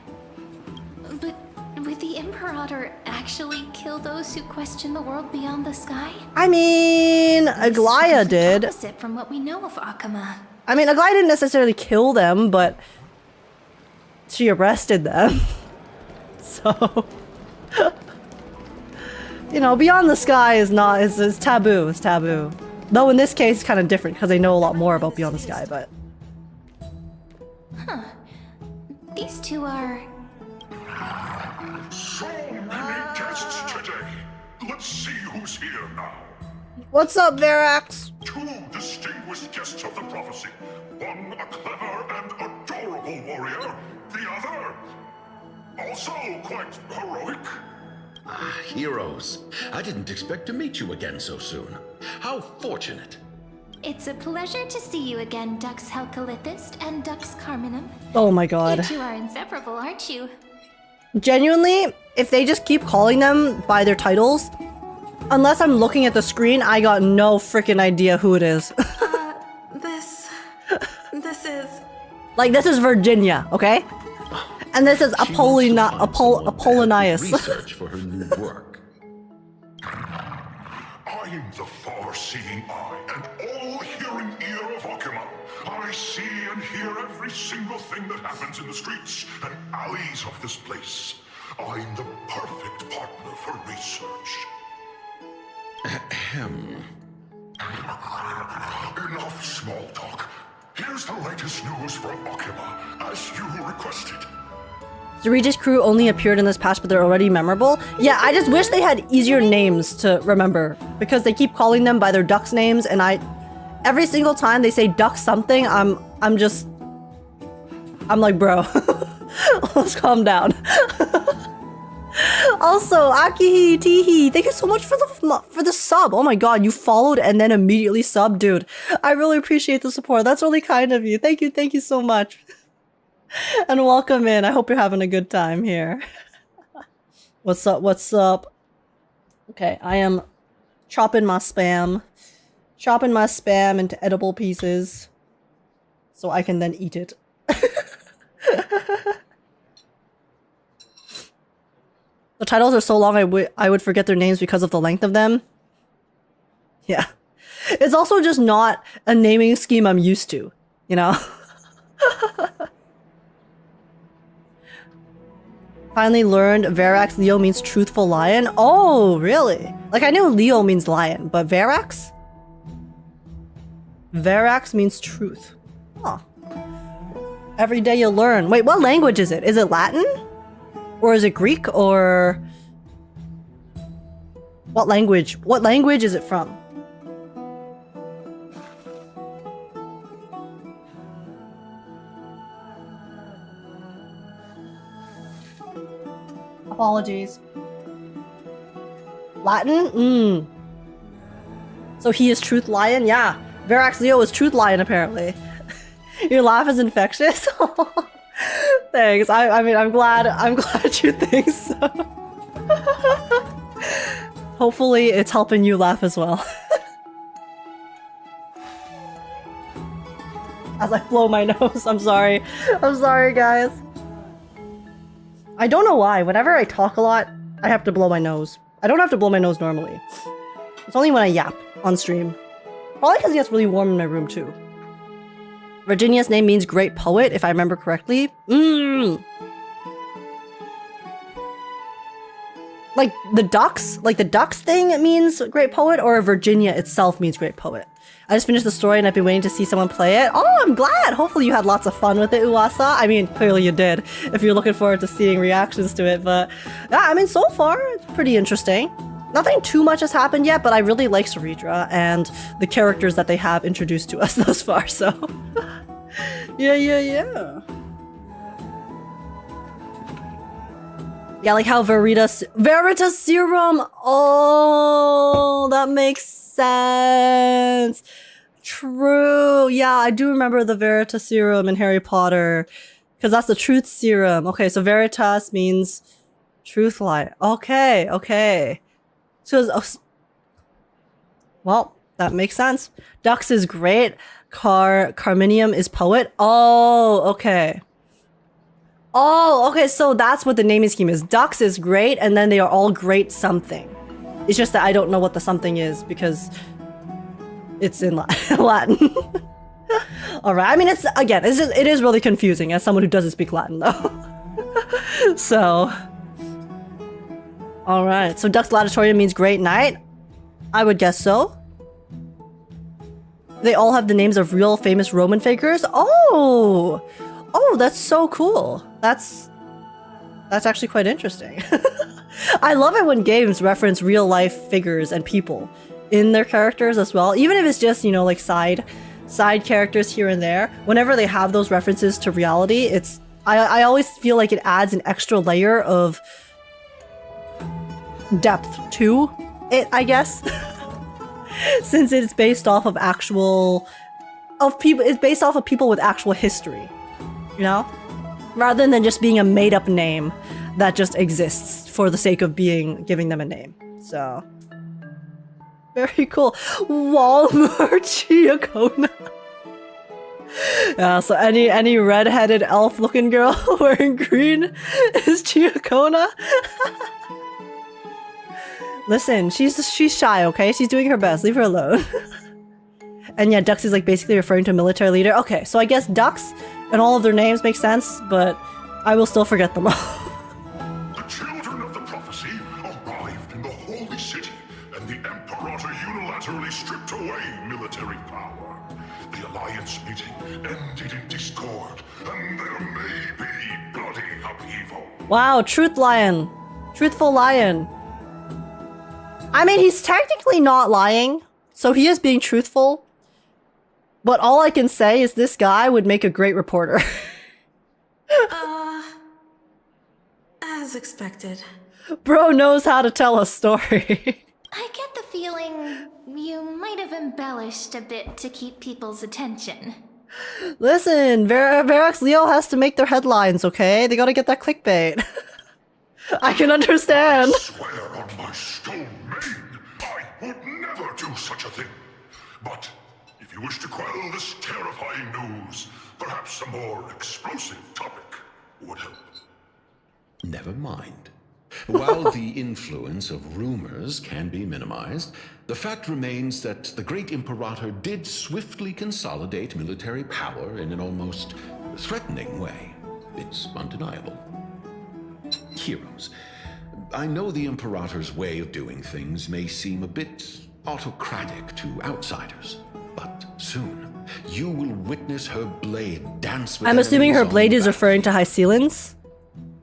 But would the Imperator actually kill those who question the world beyond the sky? I mean, Aglaia did. Opposite from what we know of Akama. I mean, Aglaia didn't necessarily kill them, but she arrested them. So, you know, beyond the sky is not is taboo. It's taboo. Though in this case, it's kind of different because they know a lot more about beyond the sky. But huh? These two are. So many guests today. Let's see who's here now. What's up, Verax? Two distinguished guests of the prophecy. One a clever and adorable warrior. The other, also quite heroic. Ah, heroes. I didn't expect to meet you again so soon. How fortunate. It's a pleasure to see you again, Dux Helcalithist and Dux Carminum. Oh my god. You two are inseparable, aren't you? Genuinely, if they just keep calling them by their titles, unless I'm looking at the screen, I got no freaking idea who it is. This is... Like, this is Virginia, okay? And this is Apollonius. Research for her new work. I'm the far-seeing eye and all-hearing ear of Akama. I see and hear every single thing that happens in the streets and alleys of this place. I'm the perfect partner for research. Ahem. Enough small talk. Here's the latest news from Akama, as you requested. Cerydra's crew only appeared in this patch, but they're already memorable. Yeah, I just wish they had easier names to remember, because they keep calling them by their ducks names, and every single time they say duck something, I'm like, bro, let's calm down. Also, Akihi Tihi, thank you so much for the sub. Oh my god, you followed and then immediately subbed, dude. I really appreciate the support. That's really kind of you. Thank you so much. And welcome in. I hope you're having a good time here. What's up? Okay, I am chopping my spam into edible pieces so I can then eat it. The titles are so long I would forget their names because of the length of them. Yeah. It's also just not a naming scheme I'm used to, you know? Finally learned Verax Leo means truthful lion. Oh, really? Like, I knew Leo means lion, but Verax? Verax means truth. Huh. Every day you learn. Wait, what language is it? Is it Latin? Or is it Greek? Or what language? What language is it from? Apologies. Latin? So he is Truth Lion? Yeah. Verax Leo is Truth Lion, apparently. Your laugh is infectious? Thanks. I mean, I'm glad you think so. Hopefully it's helping you laugh as well. As I blow my nose, I'm sorry. I'm sorry, guys. I don't know why. Whenever I talk a lot, I have to blow my nose. I don't have to blow my nose normally. It's only when I yap on stream. Probably because it gets really warm in my room too. Virginia's name means great poet, if I remember correctly. Like the ducks thing, it means great poet, or Virginia itself means great poet. I just finished the story and I've been waiting to see someone play it. Oh, I'm glad! Hopefully you had lots of fun with it, Uasa. I mean, clearly you did, if you're looking forward to seeing reactions to it, but yeah, I mean, so far, it's pretty interesting. Nothing too much has happened yet, but I really like Cerydra and the characters that they have introduced to us thus far, so... yeah. Yeah, like how Veritas Serum! Oh, that makes sense! True! Yeah, I do remember the Veritas Serum in Harry Potter. Because that's the Truth Serum. Okay, so Veritas means truth light. Okay. So, well, that makes sense. Dux is great. Carminium is poet. Oh, okay. So that's what the naming scheme is. Dux is great, and then they are all great something. It's just that I don't know what the something is because it's in Latin. Alright, I mean, it is really confusing as someone who doesn't speak Latin, though. So... Alright, so Dux Ladatorium means great night? I would guess so. They all have the names of real famous Roman figures? Oh, that's so cool. That's actually quite interesting. I love it when games reference real life figures and people in their characters as well. Even if it's just, you know, like side characters here and there. Whenever they have those references to reality, I always feel like it adds an extra layer of depth to it, I guess. Since it's based off of it's based off of people with actual history, you know? Rather than just being a made-up name that just exists for the sake of giving them a name. So, very cool. Walmart Chiacona. Yeah, so any red-headed elf-looking girl wearing green is Chiacona. Listen, she's shy, okay? She's doing her best. Leave her alone. And yeah, Dux is like basically referring to a military leader. Okay, so I guess Dux and all of their names make sense, but I will still forget them all. The children of the prophecy arrived in the holy city, and the Imperator unilaterally stripped away military power. The alliance meeting ended in discord, and there may be bloody upheaval. Wow, truthful lion. I mean, he's technically not lying, so he is being truthful. But all I can say is this guy would make a great reporter. As expected. Bro knows how to tell a story. I get the feeling you might have embellished a bit to keep people's attention. Listen, Verax Leo has to make their headlines, okay? They gotta get that clickbait. I can understand. I swear on my stone maid, I would never do such a thing. But if you wish to quell this terrifying news, perhaps a more explosive topic would help. Never mind. While the influence of rumors can be minimized, the fact remains that the great Imperator did swiftly consolidate military power in an almost threatening way. It's undeniable. Heroes, I know the Imperator's way of doing things may seem a bit autocratic to outsiders, but soon you will witness her blade dance with I'm assuming her blade is referring to Hysilens?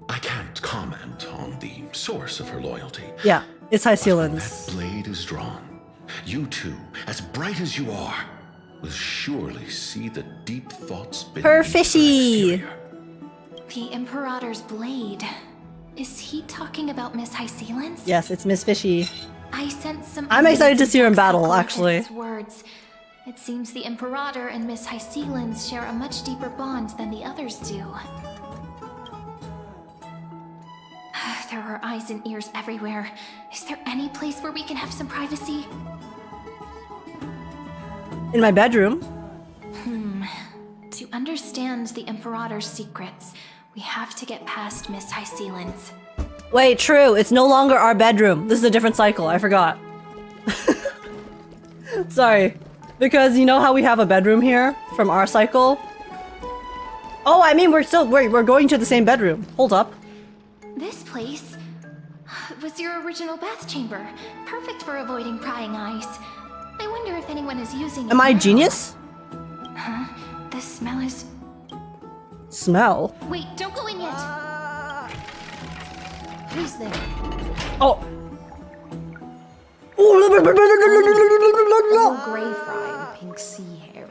I can't comment on the source of her loyalty. Yeah, it's Hysilens. That blade is drawn. You two, as bright as you are, will surely see the deep thoughts beneath her fishy. The Imperator's blade. Is he talking about Miss Hysilens? Yes, it's Miss Fishy. I sense some. I'm excited to see her in battle, actually. Words. It seems the Imperator and Miss Hysilens share a much deeper bond than the others do. There were are eyes and ears everywhere. Is there any place where we can have some privacy? In my bedroom. To understand the Imperator's secrets, we have to get past Miss Hysilens. Wait, true. It's no longer our bedroom. This is a different cycle. I forgot. Sorry. Because you know how we have a bedroom here from our cycle? Oh, I mean, we're going to the same bedroom. Hold up. This place was your original bath chamber. Perfect for avoiding prying eyes. I wonder if anyone is using it. Am I a now. genius? Huh? The smell is... Smell? Wait, don't go in yet. Who's there? Oh. All gray fry and pink sea hair.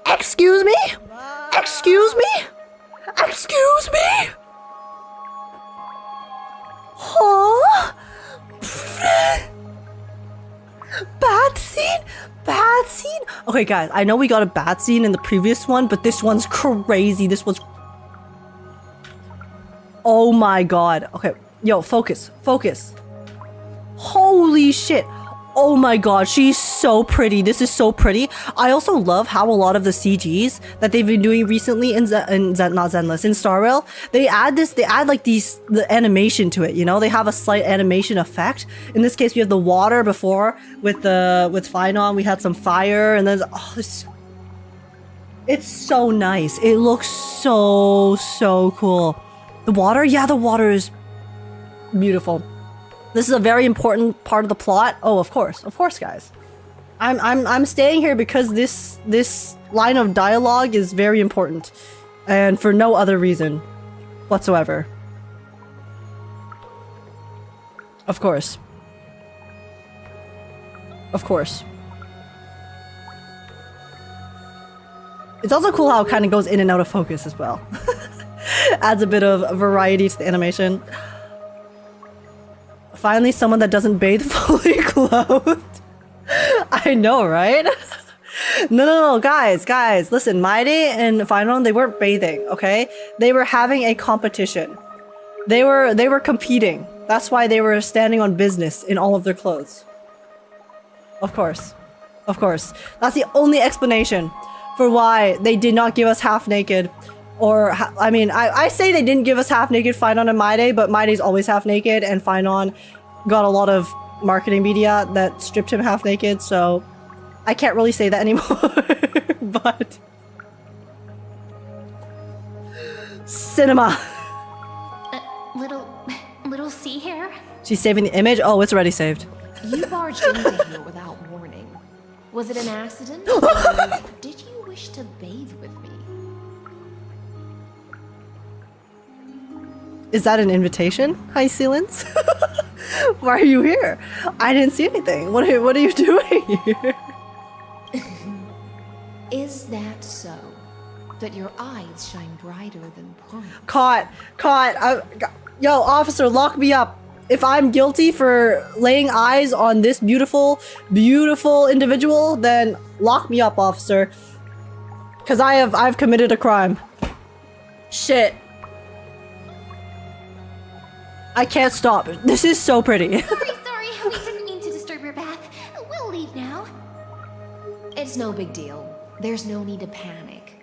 Excuse me? Excuse me? Excuse me? Huh? Bad scene? Bad scene? Okay, guys, I know we got a bad scene in the previous one, but this one's crazy. This one's... Oh my god. Okay, yo, focus. Focus. Holy shit. Oh my god, she's so pretty. This is so pretty. I also love how a lot of the CGs that they've been doing recently in StarRail, they add like the animation to it, you know? They have a slight animation effect. In this case, we have the water before with Phynon, we had some fire, and then it's so nice. It looks so cool. The water? Yeah, the water is beautiful. This is a very important part of the plot. Oh, of course, guys. I'm staying here because this line of dialogue is very important, and for no other reason whatsoever. Of course. Of course. It's also cool how it kind of goes in and out of focus as well. Adds a bit of variety to the animation. Finally, someone that doesn't bathe fully clothed. I know, right? No, guys, listen, Maide and Phynon, they weren't bathing, okay? They were having a competition. They were competing. That's why they were standing on business in all of their clothes. Of course. Of course. That's the only explanation for why they did not give us half naked. Or, I mean, I say they didn't give us half-naked Phynon and Maide, but Maide's always half-naked, and Phynon got a lot of marketing media that stripped him half-naked, so I can't really say that anymore, but... Cinema! Little sea hair? She's saving the image? Oh, it's already saved. You barged into here without warning. Was it an accident? Or did you wish to bathe with me? Is that an invitation? Hysilens? Why are you here? I didn't see anything. What are you doing here? Is that so? That your eyes shine brighter than pearls? Caught. Yo, officer, lock me up. If I'm guilty for laying eyes on this beautiful individual, then lock me up, officer. Cause I've committed a crime. Shit. I can't stop. This is so pretty. Sorry, we didn't mean to disturb your bath. We'll leave now. It's no big deal. There's no need to panic.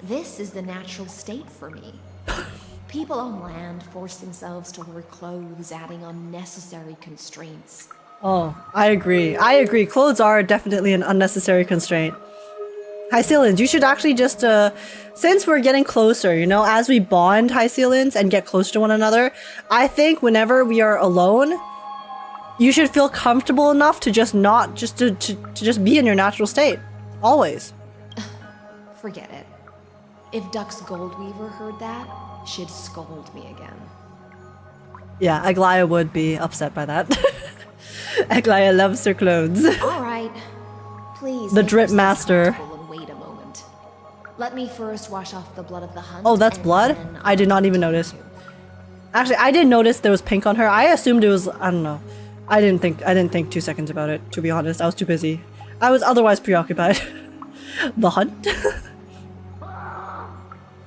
This is the natural state for me. People on land force themselves to wear clothes, adding unnecessary constraints. Oh, I agree. Clothes are definitely an unnecessary constraint. Hysilens, you should actually just, since we're getting closer, you know, as we bond Hysilens and get close to one another, I think whenever we are alone, you should feel comfortable enough to just just be in your natural state. Always. Forget it. If Duck's Goldweaver heard that, she'd scold me again. Yeah, Aglaia would be upset by that. Aglaia loves her clothes. All right. Please. The drip master. Wait a moment. Let me first wash off the blood of the hunt. Oh, that's blood? I did not even notice. Actually, I didn't notice there was pink on her. I assumed it was, I don't know. I didn't think 2 seconds about it, to be honest. I was too busy. I was otherwise preoccupied. The hunt?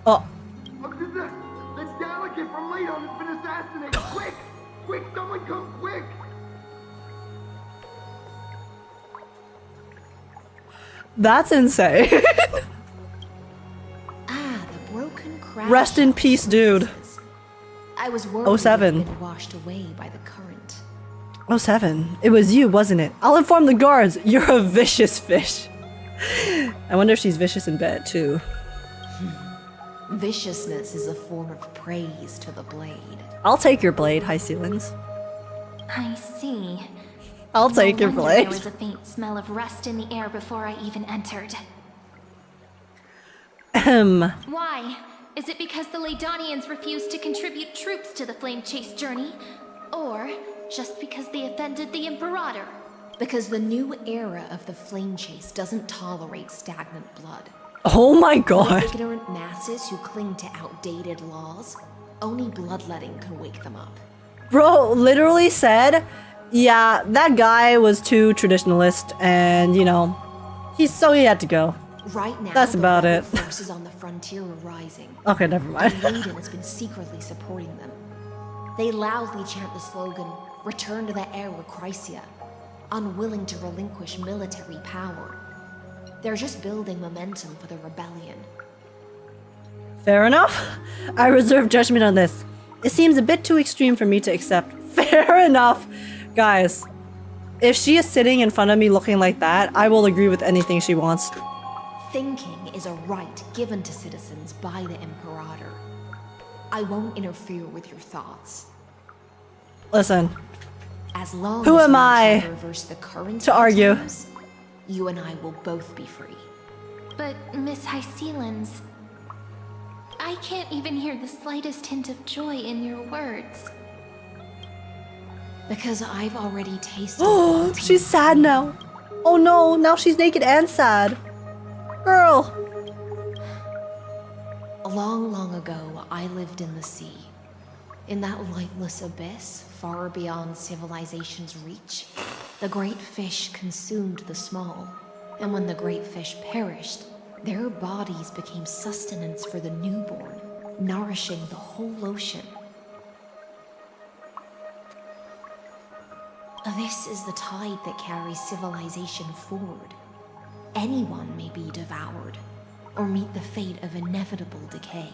Oh, Quick, someone come quick! That's insane. The broken crash. Rest in peace, dude. I was worried 07. it had been washed away by the current. 07. It was you, wasn't it? I'll inform the guards. You're a vicious fish. I wonder if she's vicious in bed, too. Viciousness is a form of praise to the blade. I'll take your blade, Hysilens. I see. I'll take your No wonder blade. There was a faint smell of rust in the air before I even entered. Why? Is it because the Laydonians refused to contribute troops to the Flame Chase journey? Or just because they offended the Imperator? Because the new era of the Flame Chase doesn't tolerate stagnant blood. Oh my god. The ignorant masses who cling to outdated laws, only bloodletting can wake them up. Bro literally said, yeah, that guy was too traditionalist and, you know, he had to go. Right now, that's about it. Forces on the frontier are rising. Okay, never mind. And Raiden has been secretly supporting them. They loudly chant the slogan, "Return to the era Chrysia," unwilling to relinquish military power. They're just building momentum for the rebellion. Fair enough. I reserve judgment on this. It seems a bit too extreme for me to accept. Fair enough. Guys, if she is sitting in front of me looking like that, I will agree with anything she wants. Thinking is a right given to citizens by the Imperator. I won't interfere with your thoughts. Listen. As long Who as am you I reverse the current to argue? times, you and I will both be free. But, Miss Hysilens, I can't even hear the slightest hint of joy in your words. Because I've already tasted. Oh, she's sad now. Oh no, now she's naked and sad. Girl. Long, long ago, I lived in the sea. In that lightless abyss, far beyond civilization's reach, the great fish consumed the small. And when the great fish perished, their bodies became sustenance for the newborn, nourishing the whole ocean. This is the tide that carries civilization forward. Anyone may be devoured, or meet the fate of inevitable decay.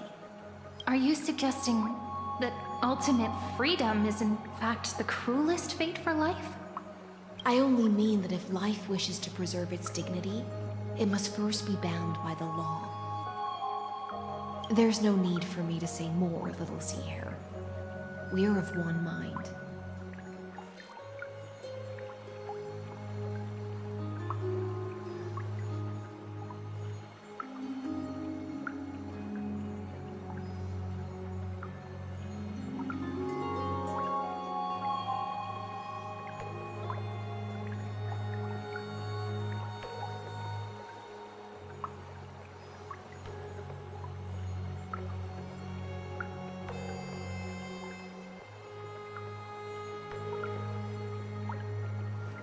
Are you suggesting that ultimate freedom is in fact the cruelest fate for life? I only mean that if life wishes to preserve its dignity, it must first be bound by the law. There's no need for me to say more, little sea hare. We are of one mind.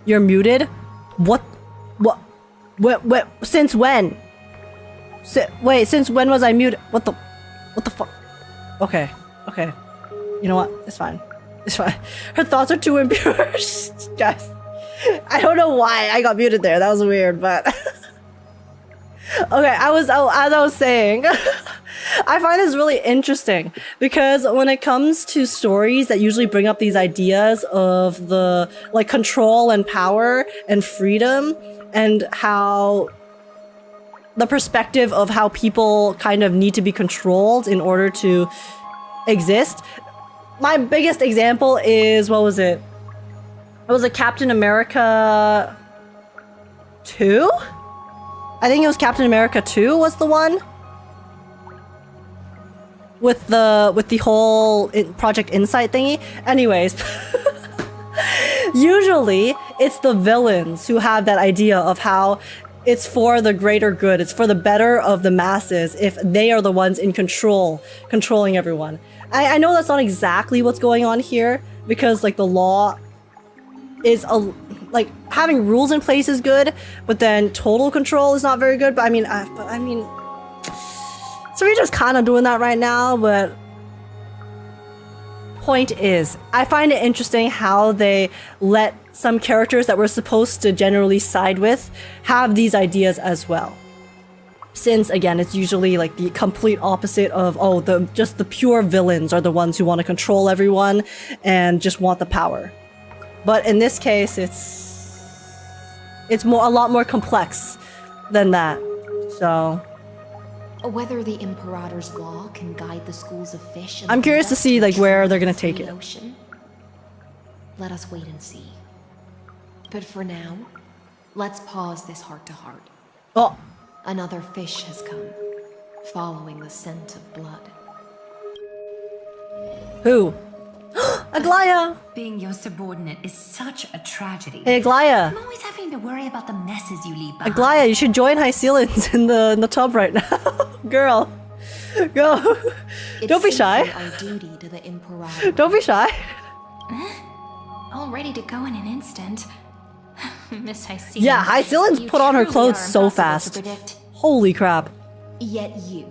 You're muted? What? Since when? Wait, since when was I muted? What the fuck? Okay. You know what? It's fine. Her thoughts are too impure. Guys, I don't know why I got muted there. That was weird, but... Okay, as I was saying, I find this really interesting because when it comes to stories that usually bring up these ideas of the like control and power and freedom and how the perspective of how people kind of need to be controlled in order to exist. My biggest example is, what was it? It was a Captain America 2? I think it was Captain America 2 was the one with the whole Project Insight thingy. Anyways, usually it's the villains who have that idea of how it's for the greater good, it's for the better of the masses if they are the ones in controlling everyone. I know that's not exactly what's going on here because like the law is like having rules in place is good, but then total control is not very good. But I mean, Cerydra's kind of doing that right now, but Point is, I find it interesting how they let some characters that we're supposed to generally side with have these ideas as well. Since again, it's usually like the complete opposite of, oh, just the pure villains are the ones who want to control everyone and just want the power. But in this case, it's a lot more complex than that. So whether the Imperator's law can guide the schools of fish. I'm curious to see like where they're gonna take it. Ocean. Let us wait and see. But for now, let's pause this heart-to-heart. Oh. Another fish has come, following the scent of blood. Who? Aglaya! Being your subordinate is such a tragedy. Hey, Aglaya! I'm always having to worry about the messes you leave behind. Aglaya, you should join Hysilens in the tub right now. Girl. Go. Don't be shy. Our duty to the Imperator. Don't be shy. All ready to go in an instant. Miss Hysilens. Yeah, Hysilens put on her clothes so fast. Holy crap. Yet you,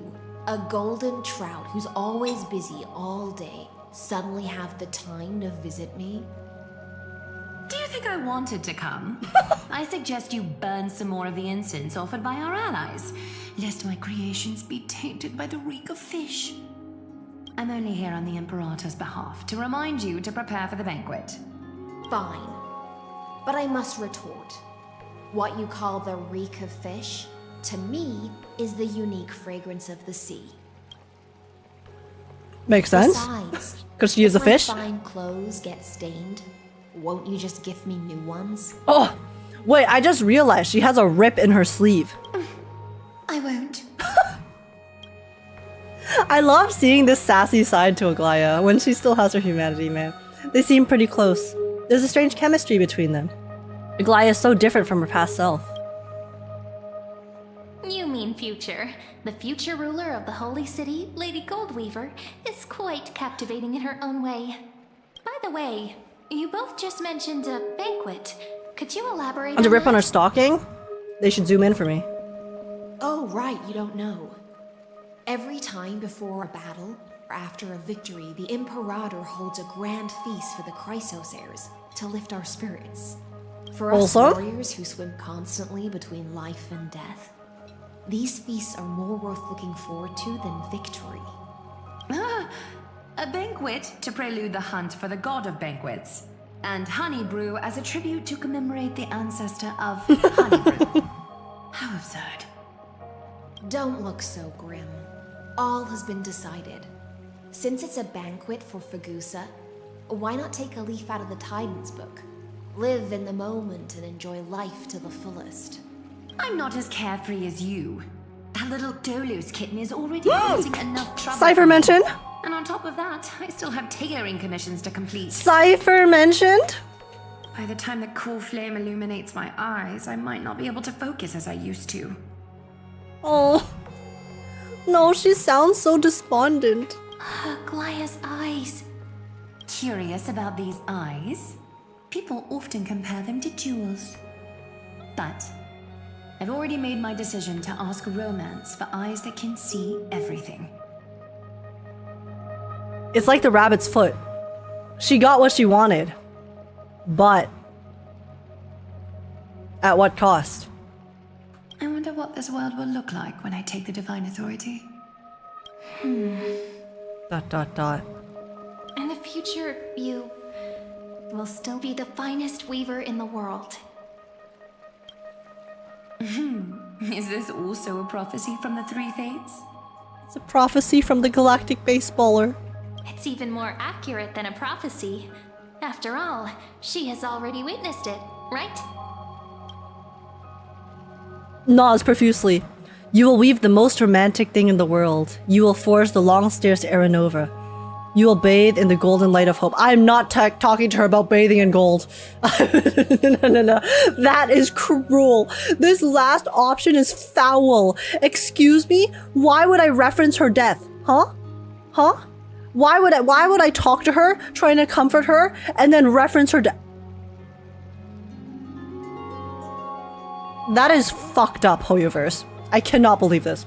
a golden trout who's always busy all day, suddenly have the time to visit me? Do you think I wanted to come? I suggest you burn some more of the incense offered by our allies, lest my creations be tainted by the reek of fish. I'm only here on the Imperator's behalf to remind you to prepare for the banquet. Fine. But I must retort. What you call the reek of fish, to me, is the unique fragrance of the sea. Makes sense. Besides, because she is a fish. If my fine clothes get stained, won't you just gift me new ones? Oh, wait, I just realized she has a rip in her sleeve. I won't. I love seeing this sassy side to Aglaya when she still has her humanity, man. They seem pretty close. There's a strange chemistry between them. Aglaya is so different from her past self. You mean future. The future ruler of the Holy City, Lady Goldweaver, is quite captivating in her own way. By the way, you both just mentioned a banquet. Could you elaborate And to on rip on that? her stocking? They should zoom in for me. Oh, right, you don't know. Every time before a battle, or after a victory, the Imperator holds a grand feast for the Chrysos heirs to lift our spirits. For us warriors who swim constantly between life and death, these feasts are more worth looking forward to than victory. A banquet to prelude the hunt for the god of banquets, and honey brew as a tribute to commemorate the ancestor of honey brew. How absurd. Don't look so grim. All has been decided. Since it's a banquet for Fagusa, why not take a leaf out of the Titan's book? Live in the moment and enjoy life to the fullest. I'm not as carefree as you. That little Dolos kitten is already causing enough trouble. Cypher mentioned. And on top of that, I still have tailoring commissions to complete. Cypher mentioned. By the time the cool flame illuminates my eyes, I might not be able to focus as I used to. Oh. No, she sounds so despondent. Glaya's eyes. Curious about these eyes? People often compare them to jewels. But I've already made my decision to ask romance for eyes that can see everything. It's like the rabbit's foot. She got what she wanted. But at what cost? I wonder what this world will look like when I take the divine authority. Dot dot dot. In the future, you will still be the finest weaver in the world. Is this also a prophecy from the Three Fates? It's a prophecy from the galactic baseballer. It's even more accurate than a prophecy. After all, she has already witnessed it, right? Nods profusely. You will weave the most romantic thing in the world. You will forge the long stairs to Aranova. You will bathe in the golden light of hope. I'm not talking to her about bathing in gold. No. That is cruel. This last option is foul. Excuse me? Why would I reference her death? Huh? Why would I talk to her, trying to comfort her, and then reference her death? That is fucked up, Hoyoverse. I cannot believe this.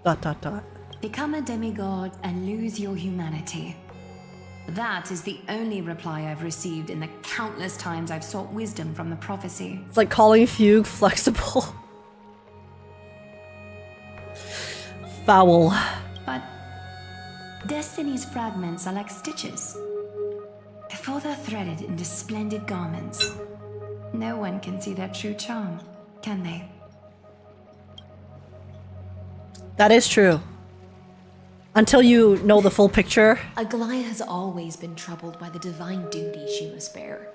Dot dot dot. Become a demigod and lose your humanity. That is the only reply I've received in the countless times I've sought wisdom from the prophecy. It's like calling Fugue flexible. Foul. But Destiny's fragments are like stitches. Before they're threaded into splendid garments, no one can see their true charm, can they? That is true. Until you know the full picture. Aglaia has always been troubled by the divine duty she must bear.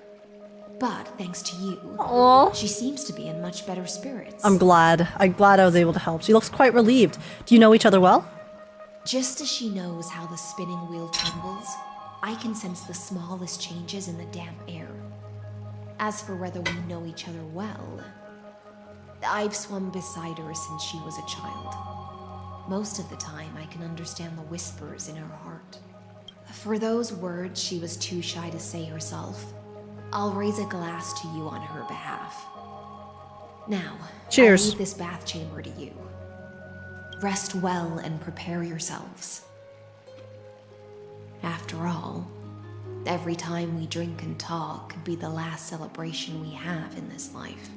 But thanks to you, she seems to be in much better spirits. I'm glad I was able to help. She looks quite relieved. Do you know each other well? Just as she knows how the spinning wheel tumbles, I can sense the smallest changes in the damp air. As for whether we know each other well, I've swum beside her since she was a child. Most of the time, I can understand the whispers in her heart. For those words she was too shy to say herself, I'll raise a glass to you on her behalf. Now, cheers. I leave this bath chamber to you. Rest well and prepare yourselves. After all, every time we drink and talk could be the last celebration we have in this life.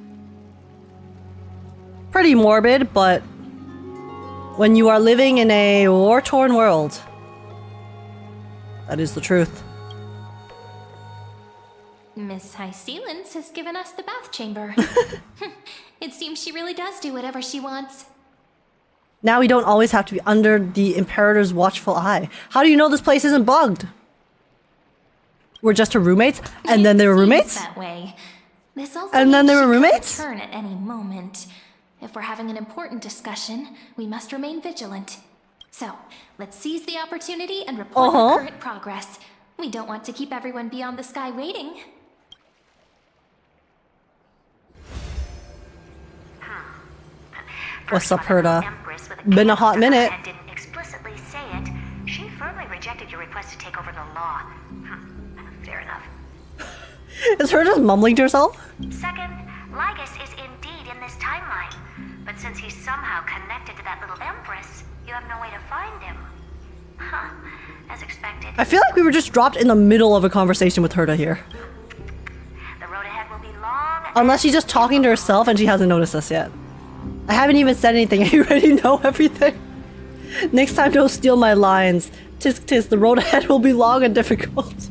Pretty morbid, but when you are living in a war-torn world, that is the truth. Miss Hysilens has given us the bath chamber. It seems she really does do whatever she wants. Now we don't always have to be under the Imperator's watchful eye. How do you know this place isn't bugged? We're just her roommates, and then they were roommates? That way. This also and then they means were she could roommates? return at any moment. If we're having an important discussion, we must remain vigilant. So, let's seize the opportunity and report our current progress. We don't want to keep everyone beyond the sky waiting. What's up, Herda? Been a hot minute. Didn't explicitly say it. She firmly rejected your request to take over the law. Fair enough. Is Herda mumbling to herself? Second, Lygus is indeed in this timeline. But since he's somehow connected to that little empress, you have no way to find him. Huh. As expected. I feel like we were just dropped in the middle of a conversation with Herda here. The road ahead will be long. Unless she's just talking to herself and she hasn't noticed us yet. I haven't even said anything and you already know everything. Next time, don't steal my lines. Tisk tisk, the road ahead will be long and difficult.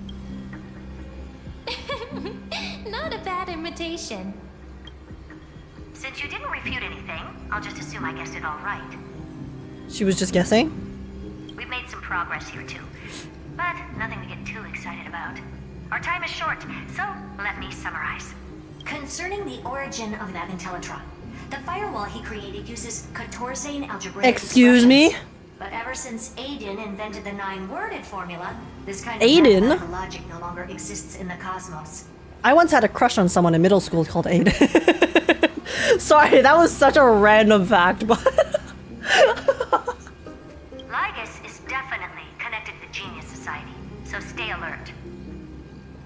Not a bad imitation. Since you didn't refute anything, I'll just assume I guessed it all right. She was just guessing? We've made some progress here too, but nothing to get too excited about. Our time is short, so let me summarize. Concerning the origin of that Intellitron, the firewall he created uses Katorzane algebraic Excuse me? But ever since Aiden invented the 9-worded formula, this kind of mathematical logic no longer exists in the cosmos. I once had a crush on someone in middle school called Aiden. Sorry, that was such a random fact, but... Lygus is definitely connected to the Genius Society, so stay alert.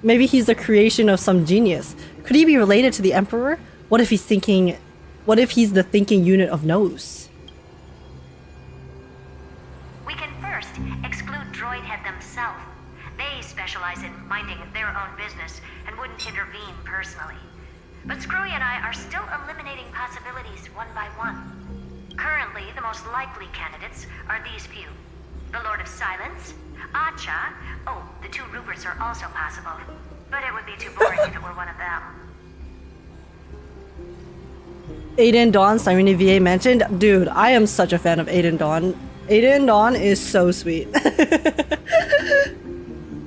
Maybe he's the creation of some genius. Could he be related to the Emperor? What if he's thinking... What if he's the thinking unit of Nose? We can first exclude Droidhead themselves. They specialize in minding their own business and wouldn't intervene personally. But Screwy and I are still eliminating possibilities one by one. Currently, the most likely candidates are these few. The Lord of Silence, Acha, oh, the 2 Ruperts are also possible. But it would be too boring if it were one of them. Aiden Dawn, Cyrene VA mentioned. Dude, I am such a fan of Aiden Dawn. Aiden Dawn is so sweet.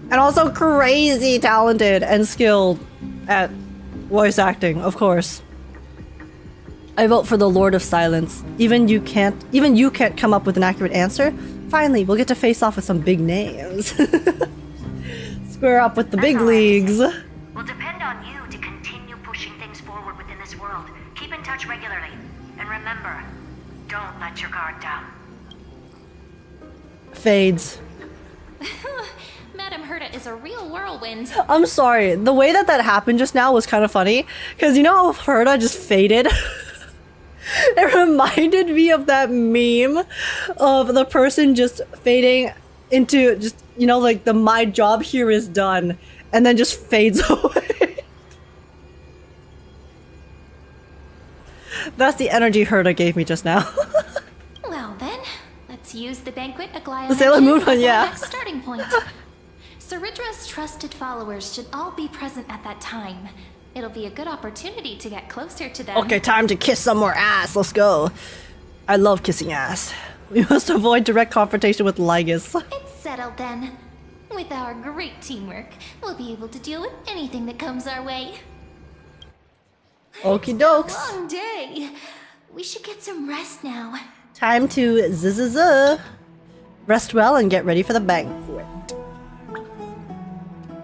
And also crazy talented and skilled at voice acting, of course. I vote for the Lord of Silence. Even you can't come up with an accurate answer. Finally, we'll get to face off with some big names. Square up with the big leagues. Will depend on you to continue pushing things forward within this world. Keep in touch regularly. And remember, don't let your guard down. Fades. Madame Herda is a real whirlwind. I'm sorry. The way that happened just now was kind of funny. Because you know how Herda just faded? It reminded me of that meme of the person just fading into just, you know, like the my job here is done, and then just fades away. That's the energy Herda gave me just now. Well then, let's use the banquet The Sailor Moon one, yeah. Next starting point. Cerydra's trusted followers should all be present at that time. It'll be a good opportunity to get closer to them. Okay, time to kiss some more ass. Let's go. I love kissing ass. We must avoid direct confrontation with Lygus. It's settled then. With our great teamwork, we'll be able to deal with anything that comes our way. Okie dokes. Long day. We should get some rest now. Time to rest well and get ready for the banquet.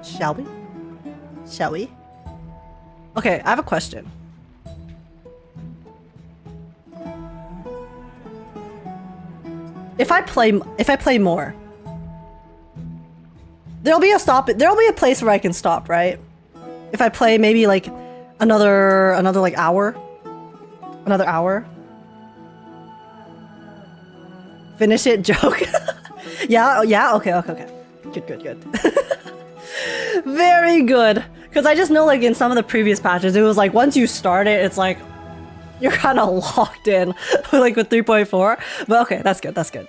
Shall we? Shall we? Okay, I have a question. If I play more, there'll be a place where I can stop, right? If I play maybe like another like hour. Another hour. Finish it, joke. yeah, okay. Good. Very good. Because I just know, like, in some of the previous patches, it was like, once you start it, it's like, you're kind of locked in, like, with 3.4. But okay, that's good.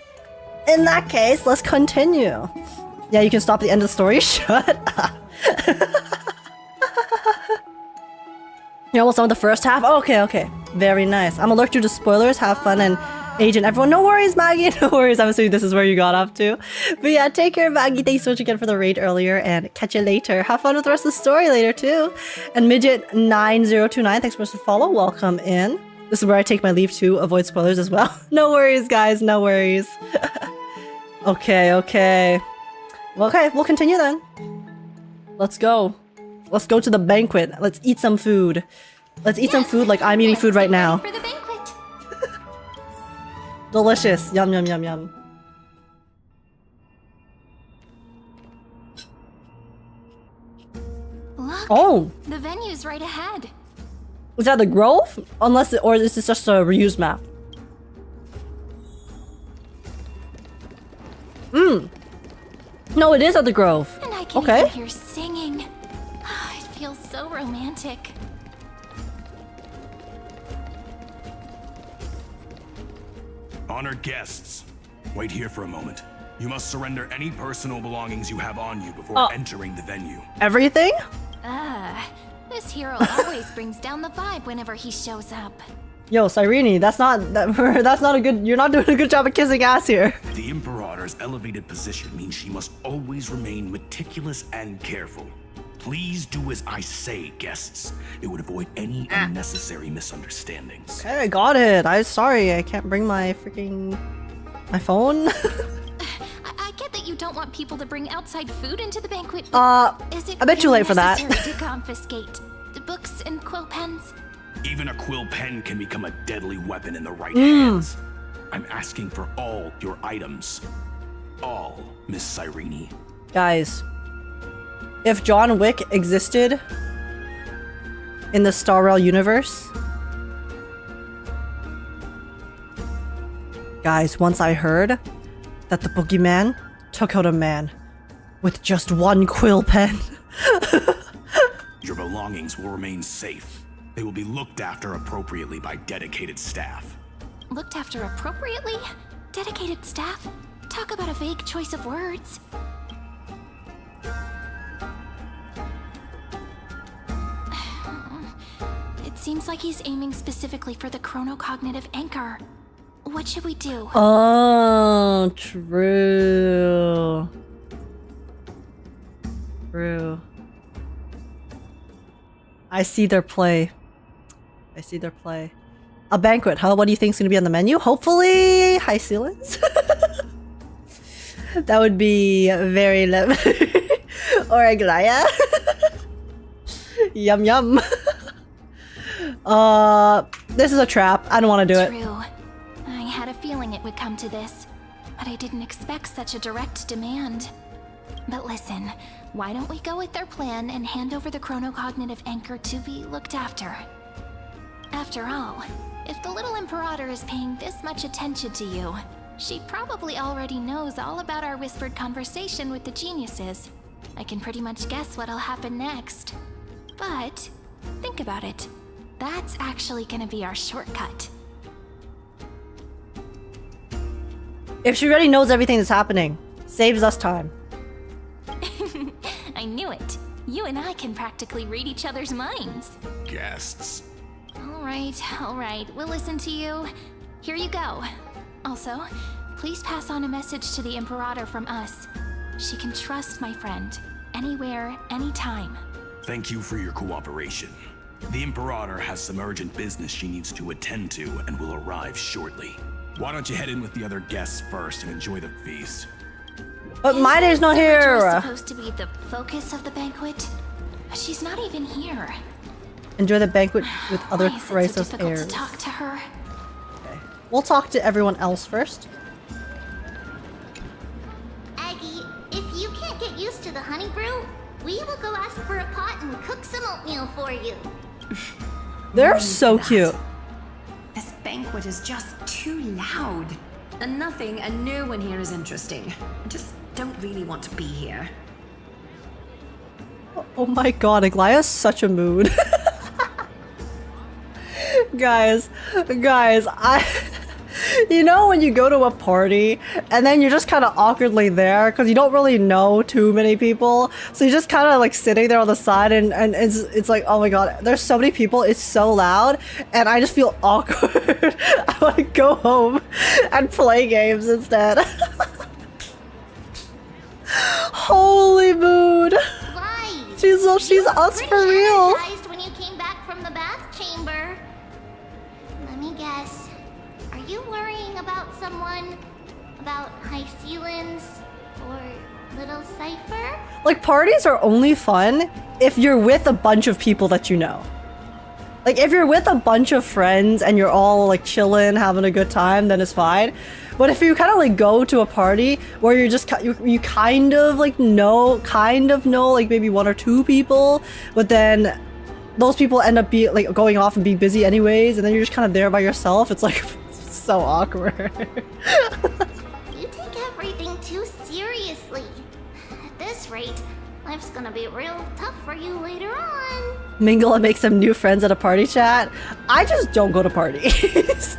In that case, let's continue. Yeah, you can stop the end of the story. Shut up. You're almost done with the first half? Okay. Very nice. I'm allergic to spoilers. Have fun and agent everyone. No worries, Maggie. No worries. I'm assuming this is where you got up to. But yeah, take care, Maggie. Thanks so much again for the raid earlier, and catch you later. Have fun with the rest of the story later too. And Midget9029, thanks so much for the follow. Welcome in. This is where I take my leave to avoid spoilers as well. No worries, guys. No worries. Okay. Well, okay, we'll continue then. Let's go. Let's go to the banquet. Let's eat some food. Let's eat some food like I'm eating food right now. For the banquet. Delicious. Yum. Look, oh, the venue's right ahead. Is that the Grove? Or this is just a reused map. No, it is at the Grove. And I can even hear singing. It feels so romantic. Honored guests, wait here for a moment. You must surrender any personal belongings you have on you before entering the venue. Everything? This hero always brings down the vibe whenever he shows up. Yo, Cyrene, that's not a good. You're not doing a good job of kissing ass here. The Imperator's elevated position means she must always remain meticulous and careful. Please do as I say, guests. It would avoid any unnecessary misunderstandings. Okay, I got it. I'm sorry, I can't bring my phone. I get that you don't want people to bring outside food into the banquet. Is it a bit too late for that. necessary to confiscate the books and quill pens? Even a quill pen can become a deadly weapon in the right hands. I'm asking for all your items. All, Miss Cyrene. Guys, if John Wick existed in the hsrtrailer universe, guys, once I heard that the boogeyman took out a man with just one quill pen. Your belongings will remain safe. They will be looked after appropriately by dedicated staff. Looked after appropriately? Dedicated staff? Talk about a vague choice of words. It seems like he's aiming specifically for the chronocognitive anchor. What should we do? Oh, true. I see their play. A banquet, huh? What do you think is going to be on the menu? Hopefully, Hysilens? That would be very lovely. Or a glaya. Yum. This is a trap. I don't want to do it. True. I had a feeling it would come to this, but I didn't expect such a direct demand. But listen, why don't we go with their plan and hand over the chronocognitive anchor to be looked after? After all, If the little Imperator is paying this much attention to you, she probably already knows all about our whispered conversation with the geniuses. I can pretty much guess what'll happen next. But, think about it. That's actually gonna be our shortcut. If she already knows everything that's happening, saves us time. I knew it. You and I can practically read each other's minds. Guests. All right, we'll listen to you. Here you go. Also, please pass on a message to the Imperator from us. She can trust my friend, anywhere, anytime. Thank you for your cooperation. The Imperator has some urgent business she needs to attend to and will arrive shortly. Why don't you head in with the other guests first and enjoy the feast? But my day's not here. Cyridra's supposed to be the focus of the banquet, but she's not even here. Enjoy the banquet with other Why is it so Chrysos difficult heirs. to talk to her? Okay. We'll talk to everyone else first. Aggie, if you can't get used to the honey brew, we will go ask for a pot and cook some oatmeal for you. They're so cute. This banquet is just too loud. And nothing and no one here is interesting. I just don't really want to be here. Oh my god, Aglaya's such a mood. guys, you know when you go to a party and then you're just kind of awkwardly there because you don't really know too many people, so you're just kind of like sitting there on the side and it's like, oh my god, there's so many people, it's so loud, and I just feel awkward. I want to go home and play games instead. Holy mood. She's us for real. When you came back from the bath chamber. Let me guess. Are you worrying about someone? About Hysilens? Or Little Cypher? Like, parties are only fun if you're with a bunch of people that you know. Like, if you're with a bunch of friends and you're all like chilling, having a good time, then it's fine. But if you kind of like go to a party where you're just you kind of know like maybe one or two people, but then those people end up like going off and being busy anyways, and then you're just kind of there by yourself, it's like so awkward. You take everything too seriously. At this rate, life's gonna be real tough for you later on. Mingle and make some new friends at a party chat. I just don't go to parties.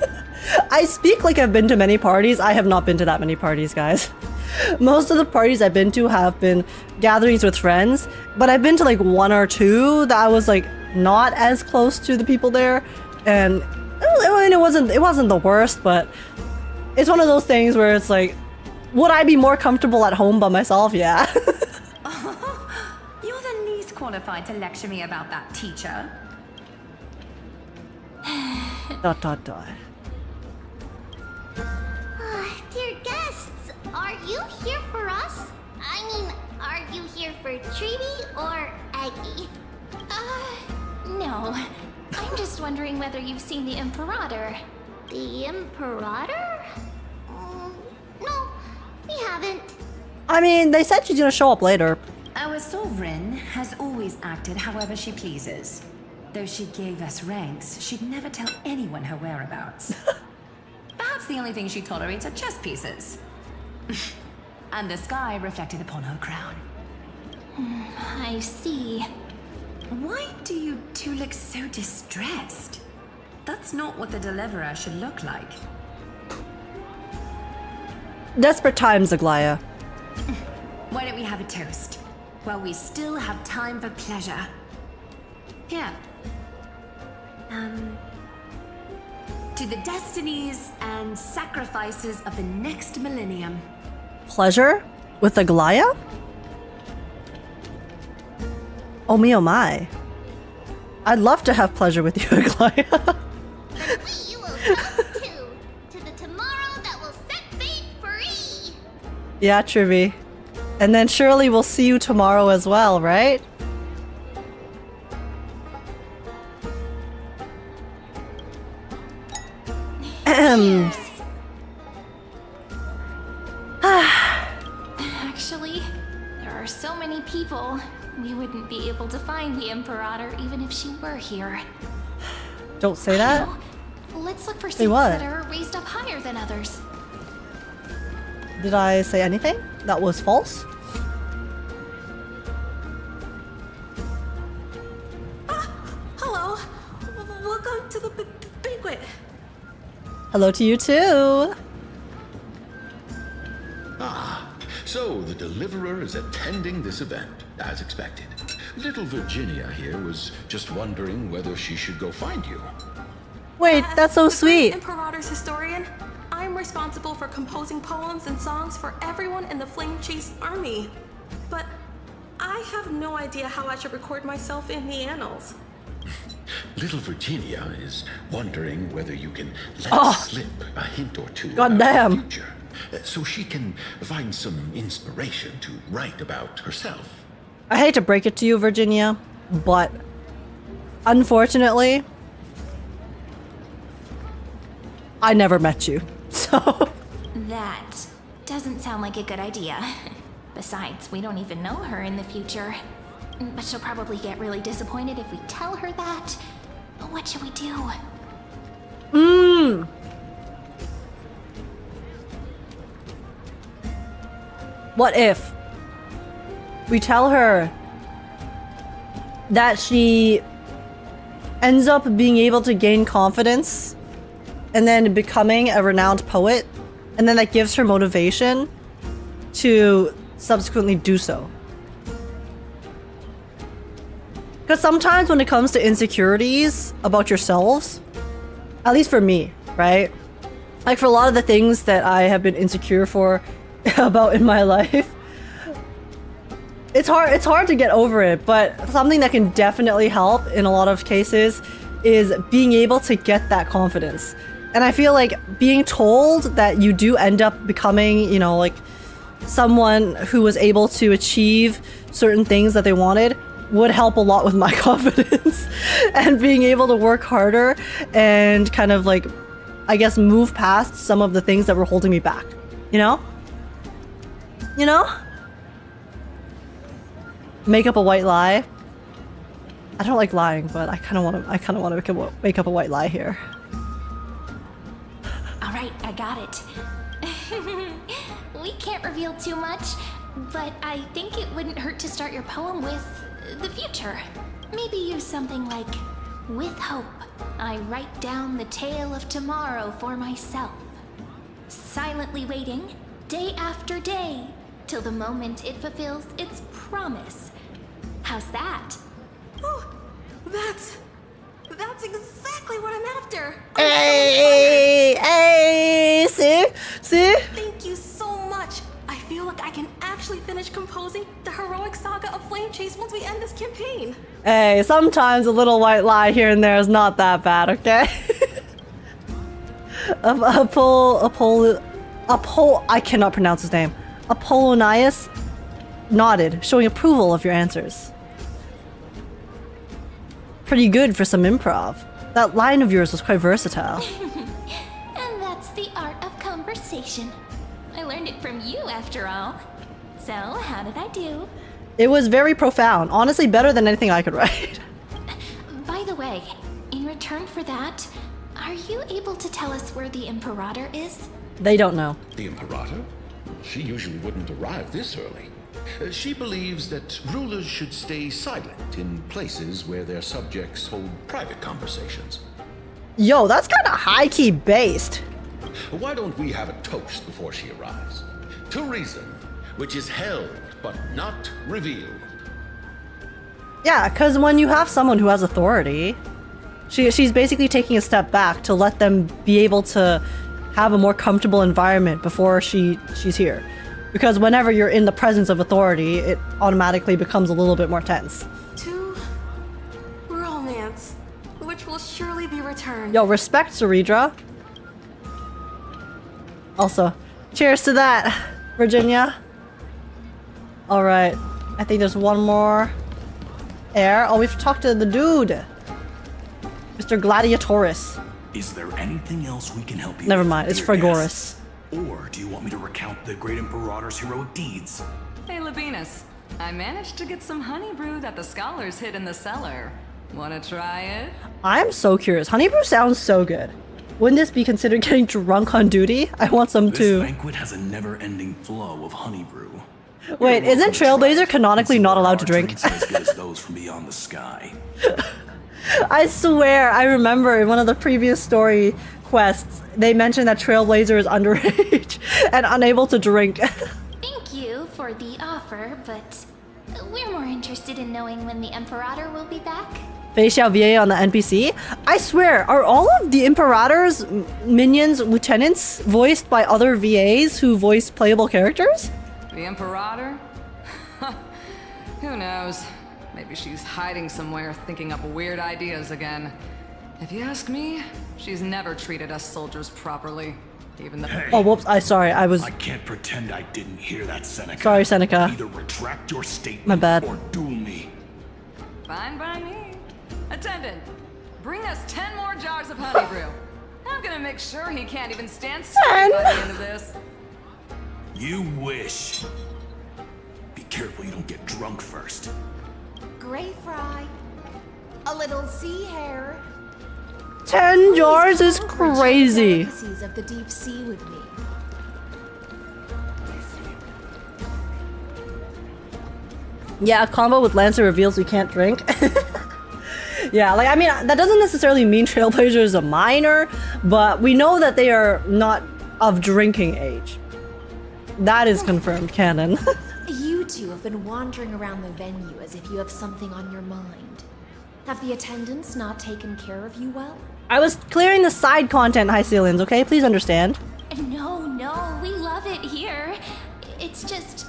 I speak like I've been to many parties. I have not been to that many parties, guys. Most of the parties I've been to have been gatherings with friends, but I've been to like one or two that I was like not as close to the people there, and I mean, it wasn't the worst, but it's one of those things where it's like, would I be more comfortable at home by myself? Yeah. You're the least qualified to lecture me about that, teacher. ... Dear guests, are you here for us? I mean, are you here for Treaty or Aggie? No. I'm just wondering whether you've seen the Imperator. The Imperator? No, we haven't. I mean, they said she's gonna show up later. Our sovereign has always acted however she pleases. Though she gave us ranks, she'd never tell anyone her whereabouts. Perhaps the only thing she tolerates are chess pieces. And the sky reflected upon her crown. I see. Why do you two look so distressed? That's not what the deliverer should look like. Desperate times, Aglaya. Why don't we have a toast? While we still have time for pleasure. Here. To the destinies and sacrifices of the next millennium. Pleasure? With Aglaya? Oh me, oh my. I'd love to have pleasure with you, Aglaya. You will toast to the tomorrow that will set fate free. Yeah, Trivy. And then surely we'll see you tomorrow as well, right? Actually, there are so many people. We wouldn't be able to find the Imperator even if she were here. Don't say that. Let's look for Say seats what? that are raised up higher than others. Did I say anything that was false? Hello. Welcome to the banquet. Hello to you too. Ah, so the Deliverer is attending this event, as expected. Little Virginia here was just wondering whether she should go find you. Wait, that's so sweet. Imperator's historian. I'm responsible for composing poems and songs for everyone in the Flame Chase army. But I have no idea how I should record myself in the annals. Little Virginia is wondering whether you can let slip a hint or two God about damn. the future, so she can find some inspiration to write about herself. I hate to break it to you, Virginia, but unfortunately, I never met you. So That doesn't sound like a good idea. Besides, we don't even know her in the future. But she'll probably get really disappointed if we tell her that. What should we do? What if we tell her that she ends up being able to gain confidence and then becoming a renowned poet, and then that gives her motivation to subsequently do so? Because sometimes when it comes to insecurities about yourselves, at least for me, right? Like for a lot of the things that I have been insecure for about in my life, it's hard to get over it, but something that can definitely help in a lot of cases is being able to get that confidence. And I feel like being told that you do end up becoming, you know, like someone who was able to achieve certain things that they wanted would help a lot with my confidence and being able to work harder and kind of like, I guess, move past some of the things that were holding me back, you know? You know? Make up a white lie. I don't like lying, but I kind of want to make up a white lie here. All right, I got it. We can't reveal too much, but I think it wouldn't hurt to start your poem with the future. Maybe use something like, with hope, I write down the tale of tomorrow for myself. Silently waiting, day after day, till the moment it fulfills its promise. How's that? Oh, that's exactly what I'm after. Hey, see? Thank you so much. I feel like I can actually finish composing the heroic saga of Flame Chase once we end this campaign. Hey, sometimes a little white lie here and there is not that bad, okay? I cannot pronounce his name. Apollonius nodded, showing approval of your answers. Pretty good for some improv. That line of yours was quite versatile. And that's the art of conversation. I learned it from you, after all. So, how did I do? It was very profound. Honestly, better than anything I could write. By the way, in return for that, are you able to tell us where the Imperator is? They don't know. The Imperator? She usually wouldn't arrive this early. She believes that rulers should stay silent in places where their subjects hold private conversations. Yo, that's kind of high-key based. Why don't we have a toast before she arrives? To reason, which is held but not revealed. Yeah, because when you have someone who has authority, she's basically taking a step back to let them be able to have a more comfortable environment before she's here. Because whenever you're in the presence of authority, it automatically becomes a little bit more tense. To romance, which will surely be returned. Yo, respect, Cerydra. Also, cheers to that, Virginia. Alright, I think there's one more air. Oh, we've talked to the dude. Mr. Gladiatoris. Is there anything else we can help you Never with, mind, it's dear Fragoris. guests? Or do you want me to recount the great Imperator's heroic deeds? Hey, Labinas. I managed to get some honey brew that the scholars hid in the cellar. Wanna try it? I'm so curious. Honey brew sounds so good. Wouldn't this be considered getting drunk on duty? I want some too. This banquet has a never-ending flow of honey brew. Wait, isn't Trailblazer canonically not allowed to drink? As good as those from beyond the sky. I swear, I remember in one of the previous story quests, they mentioned that Trailblazer is underage and unable to drink. Thank you for the offer, but we're more interested in knowing when the Imperator will be back. Fei Xiao VA on the NPC? I swear, are all of the Imperator's minions lieutenants voiced by other VAs who voiced playable characters? The Imperator? Who knows? Maybe she's hiding somewhere, thinking up weird ideas again. If you ask me, she's never treated us soldiers properly. Even though— Oh, whoops, I can't pretend I didn't hear that, Seneca. Sorry, Seneca. Either retract your statement My bad. or duel me. Fine by me. Attendant, bring us 10 more jars of honey brew. I'm gonna make sure he can't even stand straight by the end of this. You wish. Be careful you don't get drunk first. Gray fry. A little sea hare. 10 jars is crazy. Delicacies of the deep sea with me. Yeah, a combo with Lancer reveals we can't drink. Yeah, like, I mean, that doesn't necessarily mean Trailblazer is a minor, but we know that they are not of drinking age. That is confirmed canon. You two have been wandering around the venue as if you have something on your mind. Have the attendants not taken care of you well? I was clearing the side content, Hysilens, okay? Please understand. No, we love it here. It's just...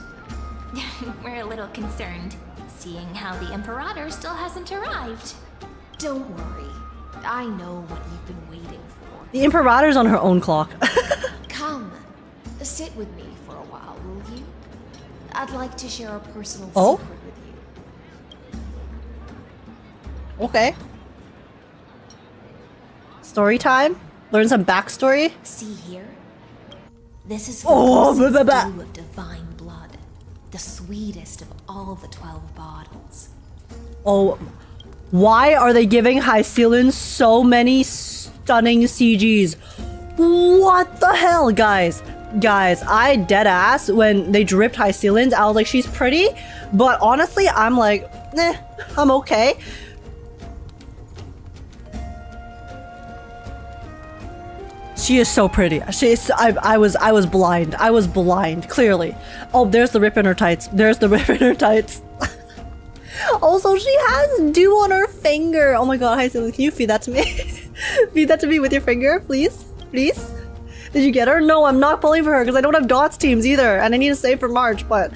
we're a little concerned, seeing how the Imperator still hasn't arrived. Don't worry. I know what you've been waiting for. The Imperator's on her own clock. Come, sit with me for a while, will you? I'd like to share a personal secret with you. Okay. Story time? Learn some backstory? See here? This is Oh, for blah, blah, blah. dew of divine blood. The sweetest of all the 12 bottles. Oh, why are they giving Hysilens so many stunning CGs? What the hell, guys? Guys, I dead ass when they dripped Hysilens, I was like, she's pretty, but honestly, I'm like, I'm okay. She is so pretty. I was blind. I was blind, clearly. Oh, there's the rip in her tights. There's the rip in her tights. Also, she has dew on her finger. Oh my god, Hysilens, can you feed that to me? Feed that to me with your finger, please? Please? Did you get her? No, I'm not pulling for her because I don't have dots teams either, and I need to save for March, but...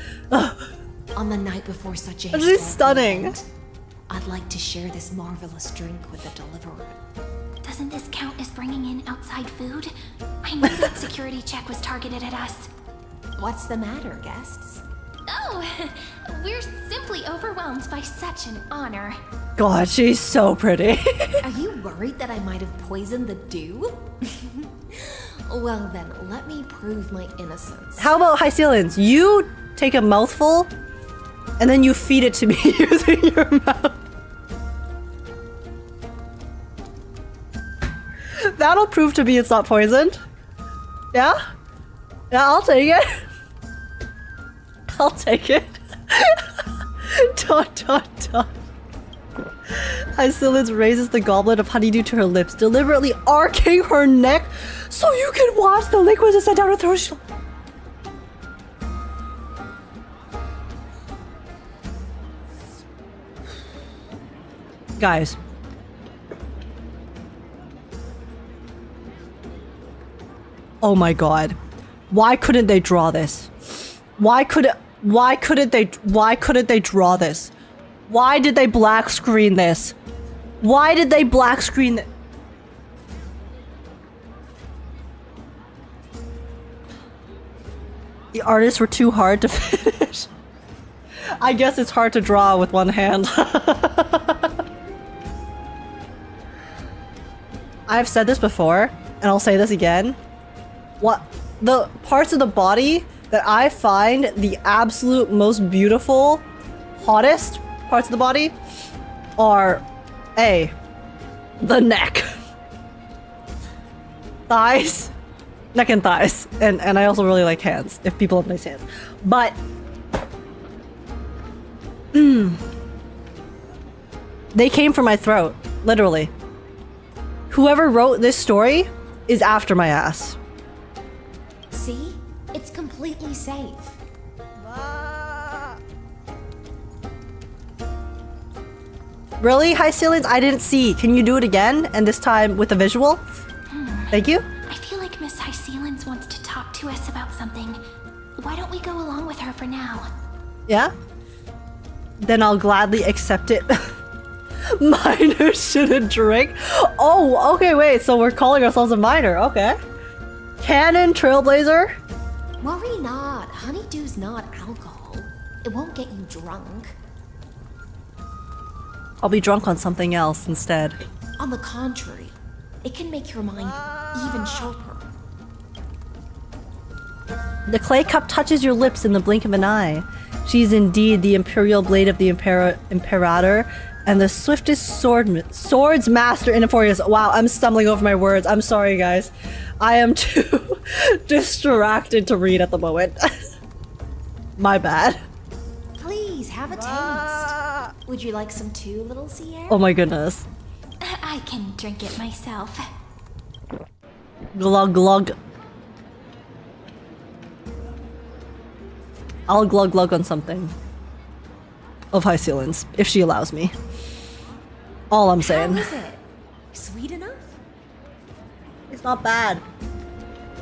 On the night before such a She's stunning. event, I'd like to share this marvelous drink with the deliverer. Doesn't this count as bringing in outside food? I knew that security check was targeted at us. What's the matter, guests? Oh, we're simply overwhelmed by such an honor. God, she's so pretty. Are you worried that I might have poisoned the dew? Well then, let me prove my innocence. How about Hysilens? You take a mouthful, and then you feed it to me using your mouth. That'll prove to be it's not poisoned. Yeah? Yeah, I'll take it. I'll take it. Dot, dot, dot. Hysilens raises the goblet of honeydew to her lips, deliberately arcing her neck so you can watch the liquids descend down her throat. Guys. Oh my god. Why couldn't they draw this? Why couldn't they draw this? Why did they black screen this? Why did they black screen it? The artists were too hard to finish. I guess it's hard to draw with one hand. I've said this before, and I'll say this again. What the parts of the body that I find the absolute most beautiful, hottest parts of the body are A, the neck. thighs. Neck and thighs. And I also really like hands, if people have nice hands. But... they came from my throat. Literally. Whoever wrote this story is after my ass. See? It's completely safe. Really, Hysilens? I didn't see. Can you do it again? And this time with a visual? Thank you. I feel like Miss Hysilens wants to talk to us about something. Why don't we go along with her for now? Yeah? Then I'll gladly accept it. Miner shouldn't drink. Oh, okay, wait. So we're calling ourselves a miner. Okay. Canon Trailblazer? Worry not. Honeydew's not alcohol. It won't get you drunk. I'll be drunk on something else instead. On the contrary, it can make your mind even sharper. The clay cup touches your lips in the blink of an eye. She's indeed the imperial blade of the Imperator and the swiftest swords master in Euphorius. Wow, I'm stumbling over my words. I'm sorry, guys. I am too distracted to read at the moment. My bad. Please, have a taste. Would you like some too, little Sierra? Oh my goodness. I can drink it myself. Glug glug. I'll glug glug on something. Of Hysilens, if she allows me. All I'm saying. How is it? Sweet enough? It's not bad.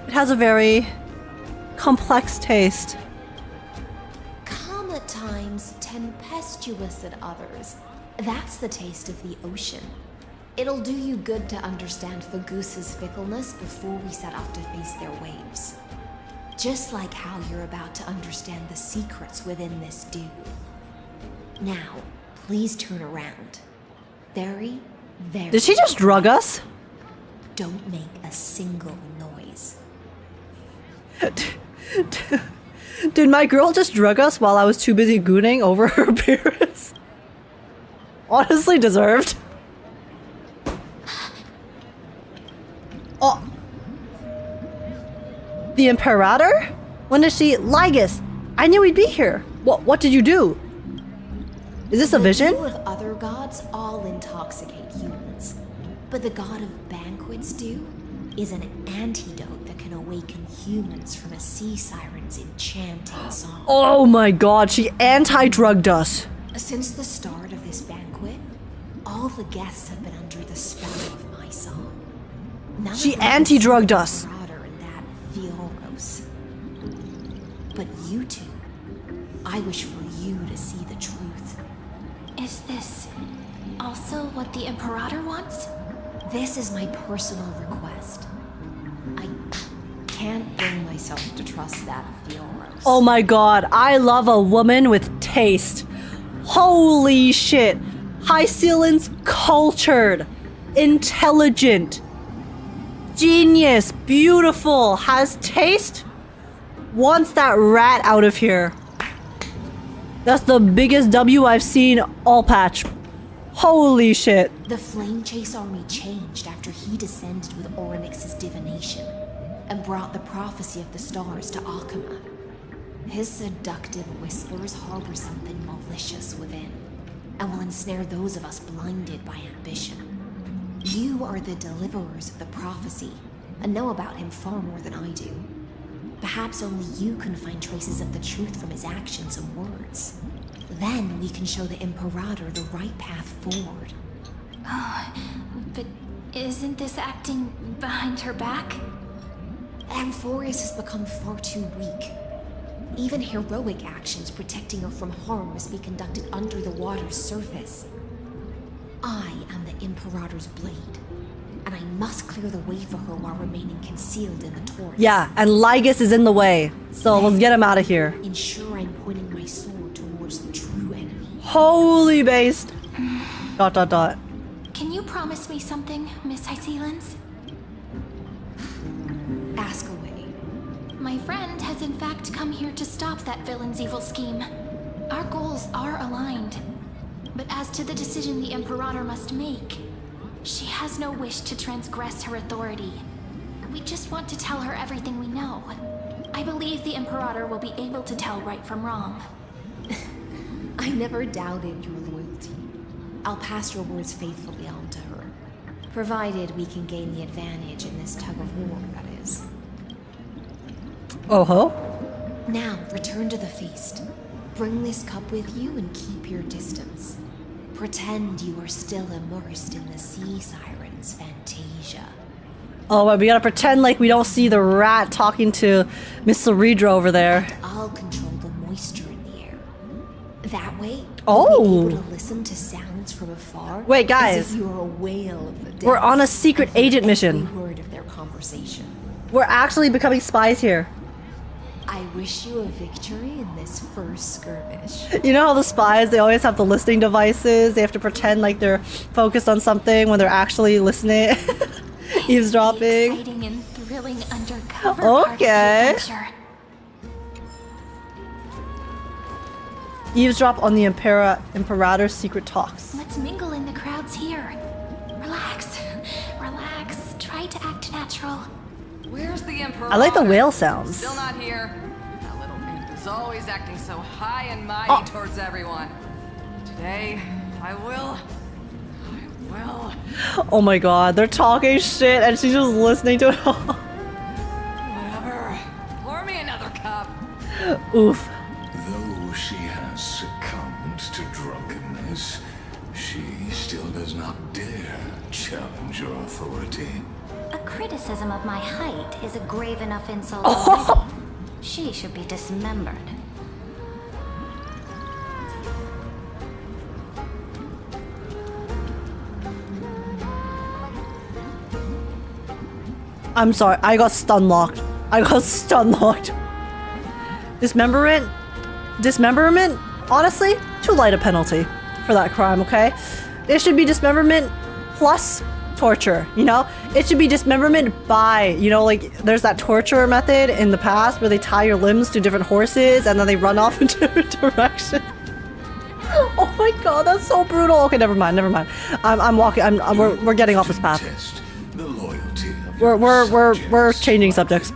It has a very complex taste. Calm at times, tempestuous at others. That's the taste of the ocean. It'll do you good to understand Fagusa's fickleness before we set off to face their waves. Just like how you're about to understand the secrets within this dew. Now, please turn around. Very, very... Did she just drug us? Don't make a single noise. Did my girl just drug us while I was too busy gooning over her appearance? Honestly deserved. Oh. The Imperator? When did she... Lygus! I knew he'd be here. What did you do? Is this a vision? The dew of other gods all intoxicate humans. But the god of banquets dew is an antidote that can awaken humans from a sea siren's enchanting song. Oh my god, she anti-drugged us. Since the start of this banquet, all the guests have been under the spell of my song. None She of them anti-drugged can us. see the Marauder and that Fioros. But you two, I wish for you to see the truth. Is this also what the Imperator wants? This is my personal request. I can't bring myself to trust that Fioros. Oh my god, I love a woman with taste. Holy shit. Hysilens cultured, intelligent, genius, beautiful, has taste, wants that rat out of here. That's the biggest W I've seen all patch. Holy shit. The Flame Chase army changed after he descended with Orynyx's divination and brought the prophecy of the stars to Akuma. His seductive whispers harbor something malicious within and will ensnare those of us blinded by ambition. You are the deliverers of the prophecy and know about him far more than I do. Perhaps only you can find traces of the truth from his actions and words. Then we can show the Imperator the right path forward. Oh, but isn't this acting behind her back? Euphorius has become far too weak. Even heroic actions protecting her from harm must be conducted under the water's surface. I am the Imperator's blade, and I must clear the way for her while remaining concealed in the torrents. Yeah, and Lygus is in the way, so let's get him out of here. Ensure I'm pointing my sword towards the true enemy. Holy based. ... Can you promise me something, Miss Hysilens? Ask away. My friend has in fact come here to stop that villain's evil scheme. Our goals are aligned. But as to the decision the Imperator must make, she has no wish to transgress her authority. We just want to tell her everything we know. I believe the Imperator will be able to tell right from wrong. I never doubted your loyalty. I'll pass your words faithfully on to her, provided we can gain the advantage in this tug of war, that is. Oh ho. Now, return to the feast. Bring this cup with you and keep your distance. Pretend you are still immersed in the sea siren's fantasia. Oh, well, we gotta pretend like we don't see the rat talking to Miss Cerydra over there. I'll control the moisture in the air. That way, Oh. you'll be able to listen to sounds from afar. Wait, guys. As if you're a whale of the depths. We're on a secret agent mission. Every word of their conversation. We're actually becoming spies here. I wish you a victory in this first skirmish. You know how the spies, they always have the listening devices. They have to pretend like they're focused on something when they're actually listening. Eavesdropping. Exciting and thrilling undercover Okay. part of the adventure. Eavesdrop on the Imperator's secret talks. Let's mingle in the crowds here. Relax. Relax. Try to act natural. Where's the Emperor? I like the whale sounds. Still not here. That little imp is always acting so high and mighty towards everyone. Today, I will. Oh my god, they're talking shit and she's just listening to it all. Whatever. Pour me another cup. Oof. Though she has succumbed to drunkenness, she still does not dare challenge your authority. A criticism of my height is a grave enough insult already. She should be dismembered. I'm sorry, I got stun locked. Dismemberment? Dismemberment? Honestly, too light a penalty for that crime, okay? It should be dismemberment plus torture, you know? It should be dismemberment by, you know, like there's that torture method in the past where they tie your limbs to different horses and then they run off in different directions. Oh my god, that's so brutal. Okay, never mind. I'm walking. We're getting off this path. The loyalty of We're changing subjects.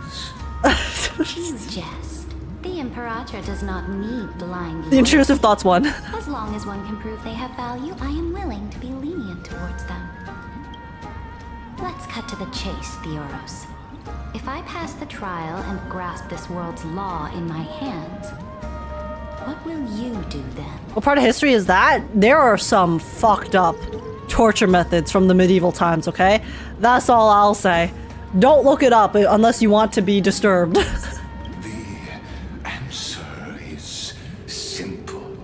Please jest. The Imperator does not need blind The intrusive thoughts one. As long as one can prove they have value, I am willing to be lenient towards them. Let's cut to the chase, Theoros. If I pass the trial and grasp this world's law in my hands, what will you do then? What part of history is that? There are some fucked up torture methods from the medieval times, okay? That's all I'll say. Don't look it up unless you want to be disturbed. The answer is simple.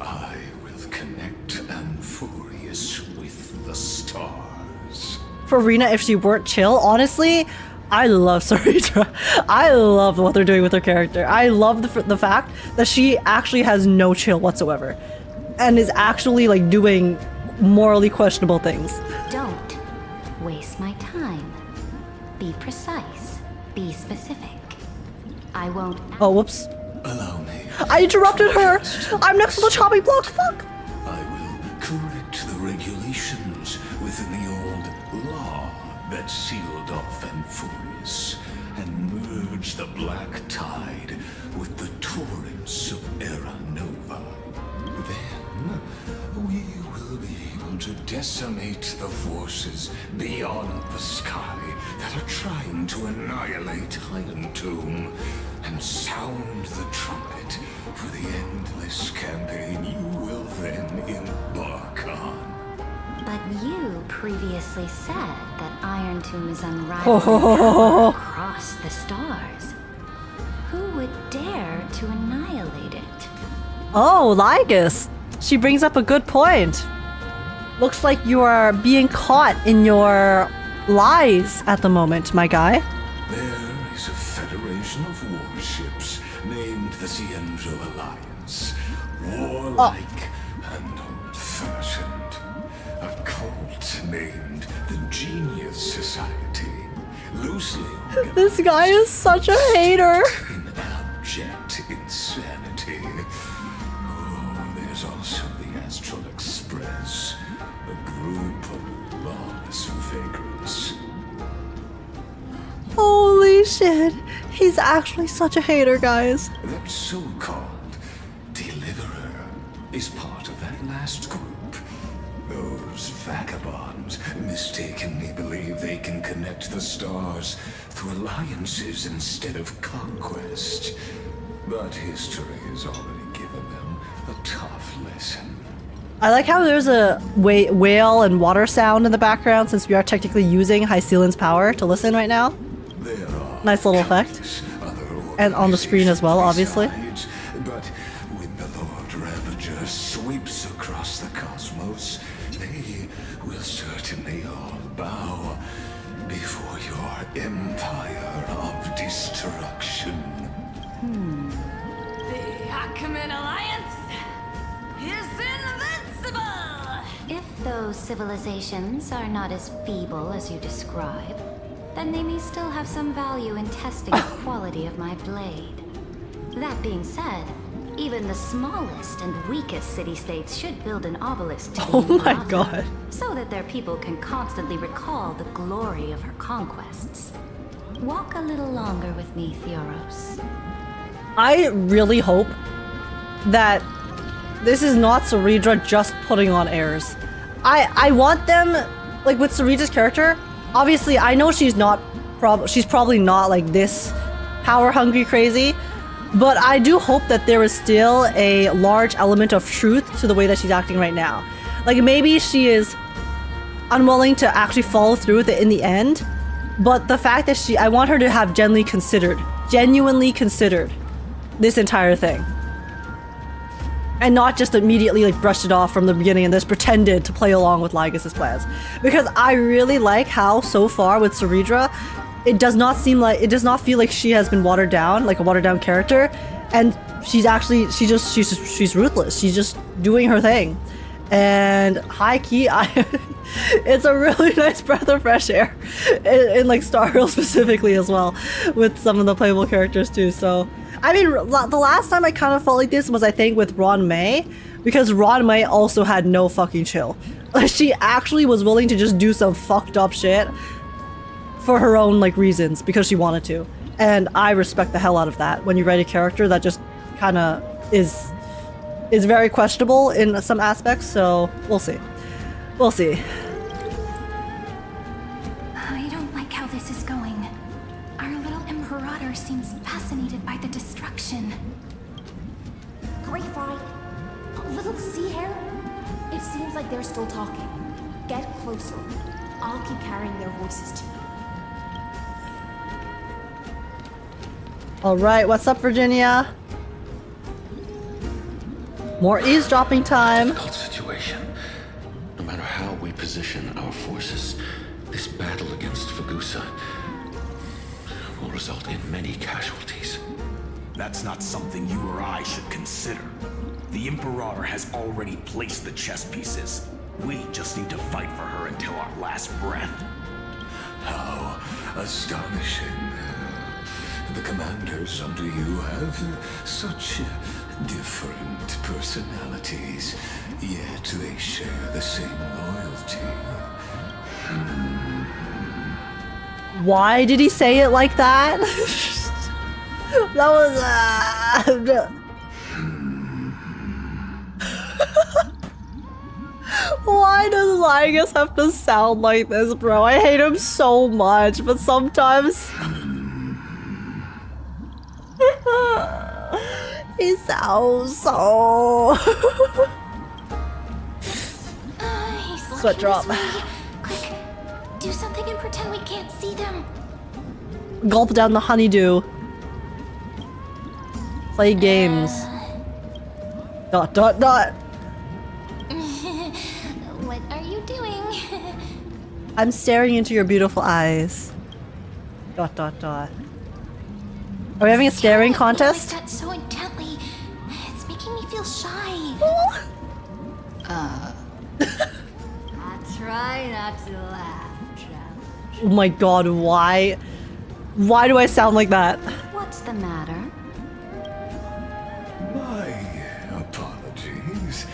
I will connect Amphorius with the stars. For Rena, if she weren't chill, honestly, I love Cerydra. I love what they're doing with her character. I love the fact that she actually has no chill whatsoever. And is actually like doing morally questionable things. Don't waste my time. Be precise. Be specific. I won't. Oh, whoops. Allow me. I interrupted her! I'm next to the chopping block, fuck! I will correct the regulations within the old law that sealed off Amphorius and merge the black tide with the torrents of Era Nova. Then we will be able to decimate the forces beyond the sky that are trying to annihilate Iron Tomb and sound the trumpet for the endless campaign you will then embark on. But you previously said that Iron Tomb is unrivaled across the stars. Who would dare to annihilate it? Oh, Lygus. She brings up a good point. Looks like you are being caught in your lies at the moment, my guy. There is a federation of warships named the Cienzo Alliance. Warlike and old-fashioned. A cult named the Genius Society. Loosely This guy is such a hater. in abject insanity. Oh, there's also the Astral Express, a group of lawless vagrants. shit. He's actually such a hater, guys. That so-called deliverer is part of that last group. Those vagabonds mistakenly believe they can connect the stars through alliances instead of conquest. But history has already given them a tough lesson. I like how there's a whale and water sound in the background since we are technically using Hysilens power to listen right now. Nice little effect. And on the screen as well, obviously. But when the Lord Ravager sweeps across the cosmos, they will certainly all bow before your empire of destruction. The Achaemenid Alliance is invincible! If those civilizations are not as feeble as you describe, then they may still have some value in testing the quality of my blade. That being said, even the smallest and weakest city-states should build an obelisk to the Oh my Imperator, god. so that their people can constantly recall the glory of her conquests. Walk a little longer with me, Theoros. I really hope that this is not Cerydra just putting on Heirs. I want them, like with Cerydra's character, obviously I know she's probably not like this power hungry crazy, but I do hope that there is still a large element of truth to the way that she's acting right now. Like maybe she is unwilling to actually follow through with it in the end, but the fact that I want her to have genuinely considered this entire thing. And not just immediately like brushed it off from the beginning and just pretended to play along with Lygus' plans. Because I really like how so far with Cerydra, it does not feel like she has been watered down, like a watered down character. And she's ruthless. She's just doing her thing. And high key, it's a really nice breath of fresh air in like Starrail specifically as well, with some of the playable characters too. So I mean, the last time I kind of felt like this was I think with Ron May, because Ron May also had no fucking chill. She actually was willing to just do some fucked up shit for her own like reasons because she wanted to, and I respect the hell out of that. When you write a character that just kind of is very questionable in some aspects, so we'll see. We'll see. I don't like how this is going. Our little Imperator seems fascinated by the destruction. Grapevine, little sea hare. It seems like they're still talking. Get closer. I'll keep carrying their voices to you. All right, what's up, Virginia? More eavesdropping time. Difficult situation. No matter how we position our forces, this battle against Fagusa will result in many casualties. That's not something you or I should consider. The Imperator has already placed the chess pieces. We just need to fight for her until our last breath. How astonishing. The commanders under you have such different personalities, yet they share the same loyalty. Why did he say it like that? That was Why does Lygus have to sound like this, bro? I hate him so much, but sometimes he sounds so sweat drop. Quick, do something and pretend we can't see them. Gulp down the honeydew. Play games. Dot dot dot. What are you doing? I'm staring into your beautiful eyes. Dot dot dot. Are we having a staring contest? Like that so intently. It's making me feel shy. I try not to laugh, Trav. Oh my god, why? Why do I sound like that? What's the matter? My apologies.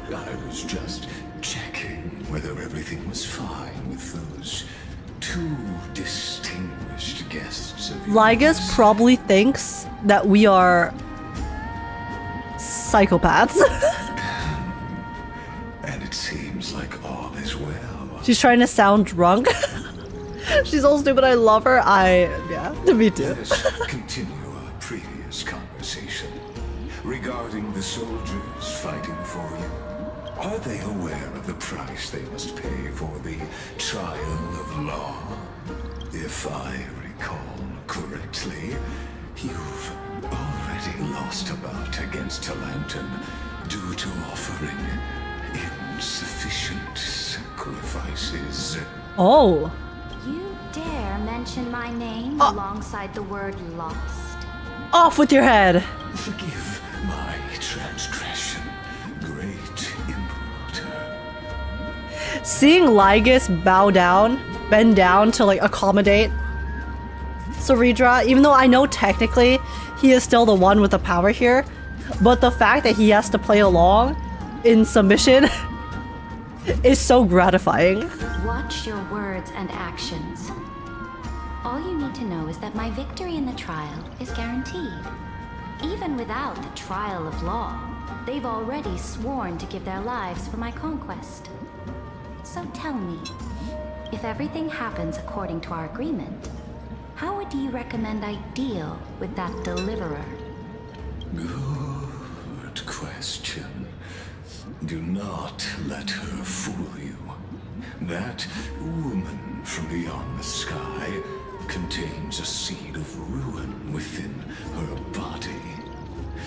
I was just checking whether everything was fine with those two distinguished guests of Lygus probably thinks that we are psychopaths. And it seems like all is well. She's trying to sound drunk. She's so stupid. I love her. Yeah, me too. Let us continue our previous conversation regarding the soldiers fighting for you. Are they aware of the price they must pay for the trial of law? If I recall correctly, you've already lost a bout against a lantern due to offering insufficient sacrifices. Oh. You dare mention my name alongside the word lost? Off with your head. Forgive my transgression, great Imperator. Seeing Lygus bend down to like accommodate Cerydra, even though I know technically he is still the one with the power here, but the fact that he has to play along in submission is so gratifying. Watch your words and actions. All you need to know is that my victory in the trial is guaranteed. Even without the trial of law, they've already sworn to give their lives for my conquest. So tell me, if everything happens according to our agreement, how would you recommend I deal with that deliverer? Good question. Do not let her fool you. That woman from beyond the sky contains a seed of ruin within her body.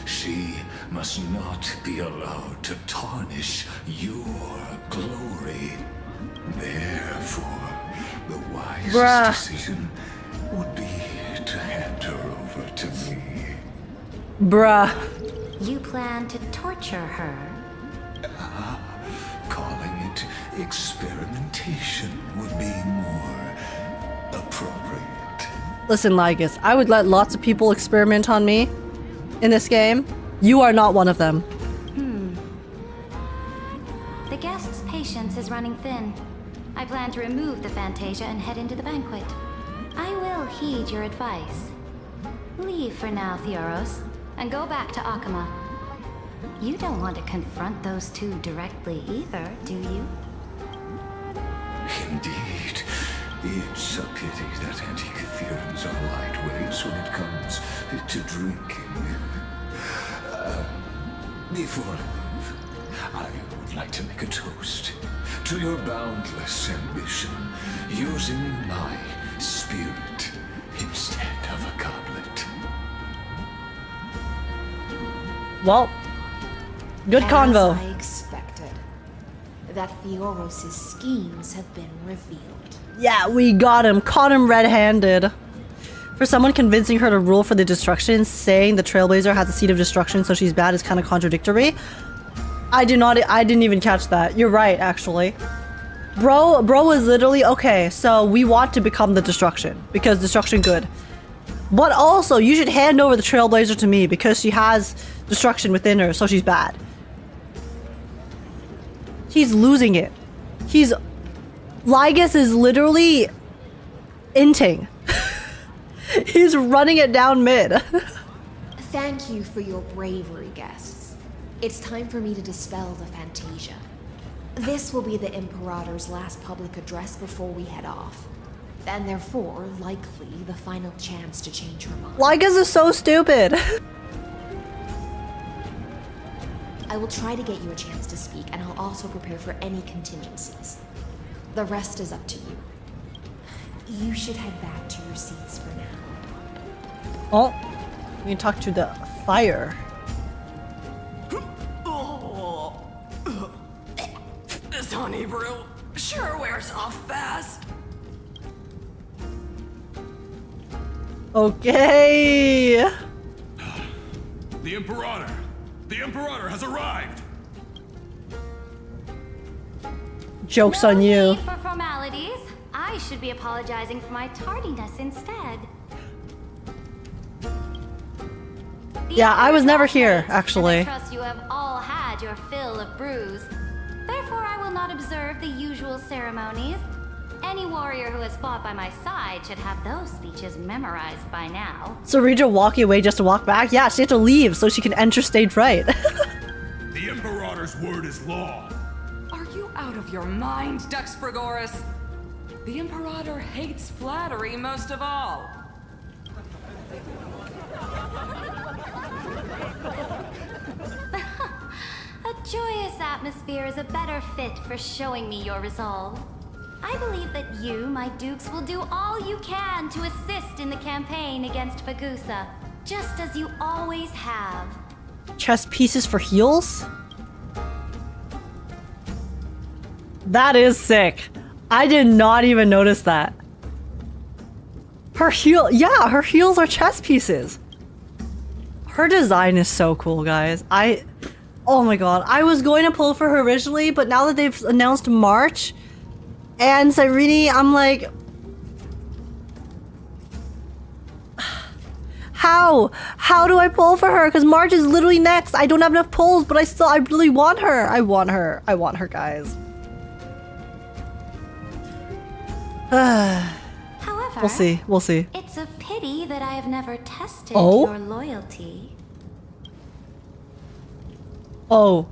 She must not be allowed to tarnish your glory. Therefore, the wisest decision would be to hand her over to me. Bruh. You plan to torture her? Calling it experimentation would be more appropriate. Listen, Lygus, I would let lots of people experiment on me in this game. You are not one of them. The guest's patience is running thin. I plan to remove the Fantasia and head into the banquet. I will heed your advice. Leave for now, Theoros, and go back to Akama. You don't want to confront those two directly either, do you? Indeed. It's a pity that anti-Catherians are lightweights when it comes to drinking. Before I move, I would like to make a toast to your boundless ambition, using my spirit instead of a goblet. Well, good convo. As I expected, that Theoros' schemes have been revealed. Yeah, we got him. Caught him red-handed. For someone convincing her to rule for the destruction, saying the Trailblazer has a seed of destruction so she's bad is kind of contradictory. I didn't even catch that. You're right, actually. Bro was literally, okay, so we want to become the destruction because destruction good. But also, you should hand over the Trailblazer to me because she has destruction within her, so she's bad. He's losing it. Lygus is literally inting. He's running it down mid. Thank you for your bravery, guests. It's time for me to dispel the Fantasia. This will be the Imperator's last public address before we head off. And therefore, likely, the final chance to change her mind. Lygus is so stupid. I will try to get you a chance to speak, and I'll also prepare for any contingencies. The rest is up to you. You should head back to your seats for now. Oh, we can talk to the fire. This honey brew sure wears off fast. Okay. The Imperator! The Imperator has arrived! Joke's on you. For formalities, I should be apologizing for my tardiness instead. Yeah, I was never here, actually. I trust you have all had your fill of brews. Therefore, I will not observe the usual ceremonies. Any warrior who has fought by my side should have those speeches memorized by now. Cerydra walking away just to walk back? Yeah, she had to leave so she can enter stage right. The Imperator's word is law. Are you out of your mind, Dux Frigoris? The Imperator hates flattery most of all. A joyous atmosphere is a better fit for showing me your resolve. I believe that you, my dukes, will do all you can to assist in the campaign against Fagusa, just as you always have. Chess pieces for heals? That is sick. I did not even notice that. Her heals are chess pieces. Her design is so cool, guys. Oh my god. I was going to pull for her originally, but now that they've announced March and Cyrene, I'm like, how do I pull for her? Because March is literally next. I don't have enough pulls, but I really want her. I want her, guys. However, We'll see. It's a pity that I have never tested Oh? your loyalty. Oh,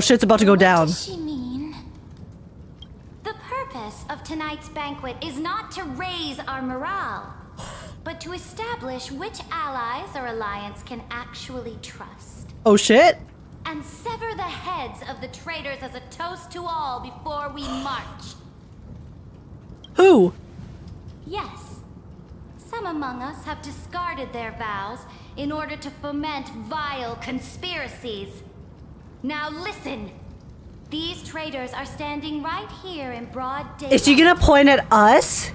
shit's about to go down. What does she mean? The purpose of tonight's banquet is not to raise our morale, but to establish which allies our alliance can actually trust. Oh shit? And sever the heads of the traitors as a toast to all before we march. Who? Yes. Some among us have discarded their vows in order to foment vile conspiracies. Now listen. These traitors are standing right here in broad daylight. Is she gonna point at us?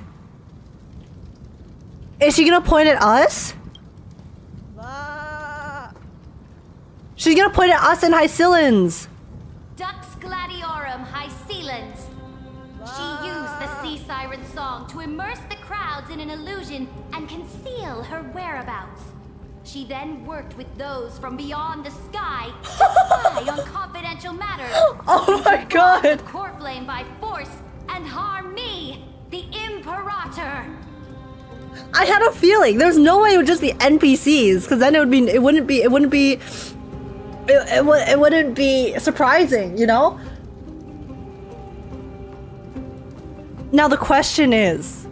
Is she gonna point at us? She's gonna point at us and Hysilens. Dux Gladiorum Hysilens. She used the sea siren song to immerse the crowds in an illusion and conceal her whereabouts. She then worked with those from beyond the sky to spy on confidential matters. Oh my god! Court flame by force and harm me, the Imperator. I had a feeling. There's no way it would just be NPCs, because then it wouldn't be surprising, you know? Now the question is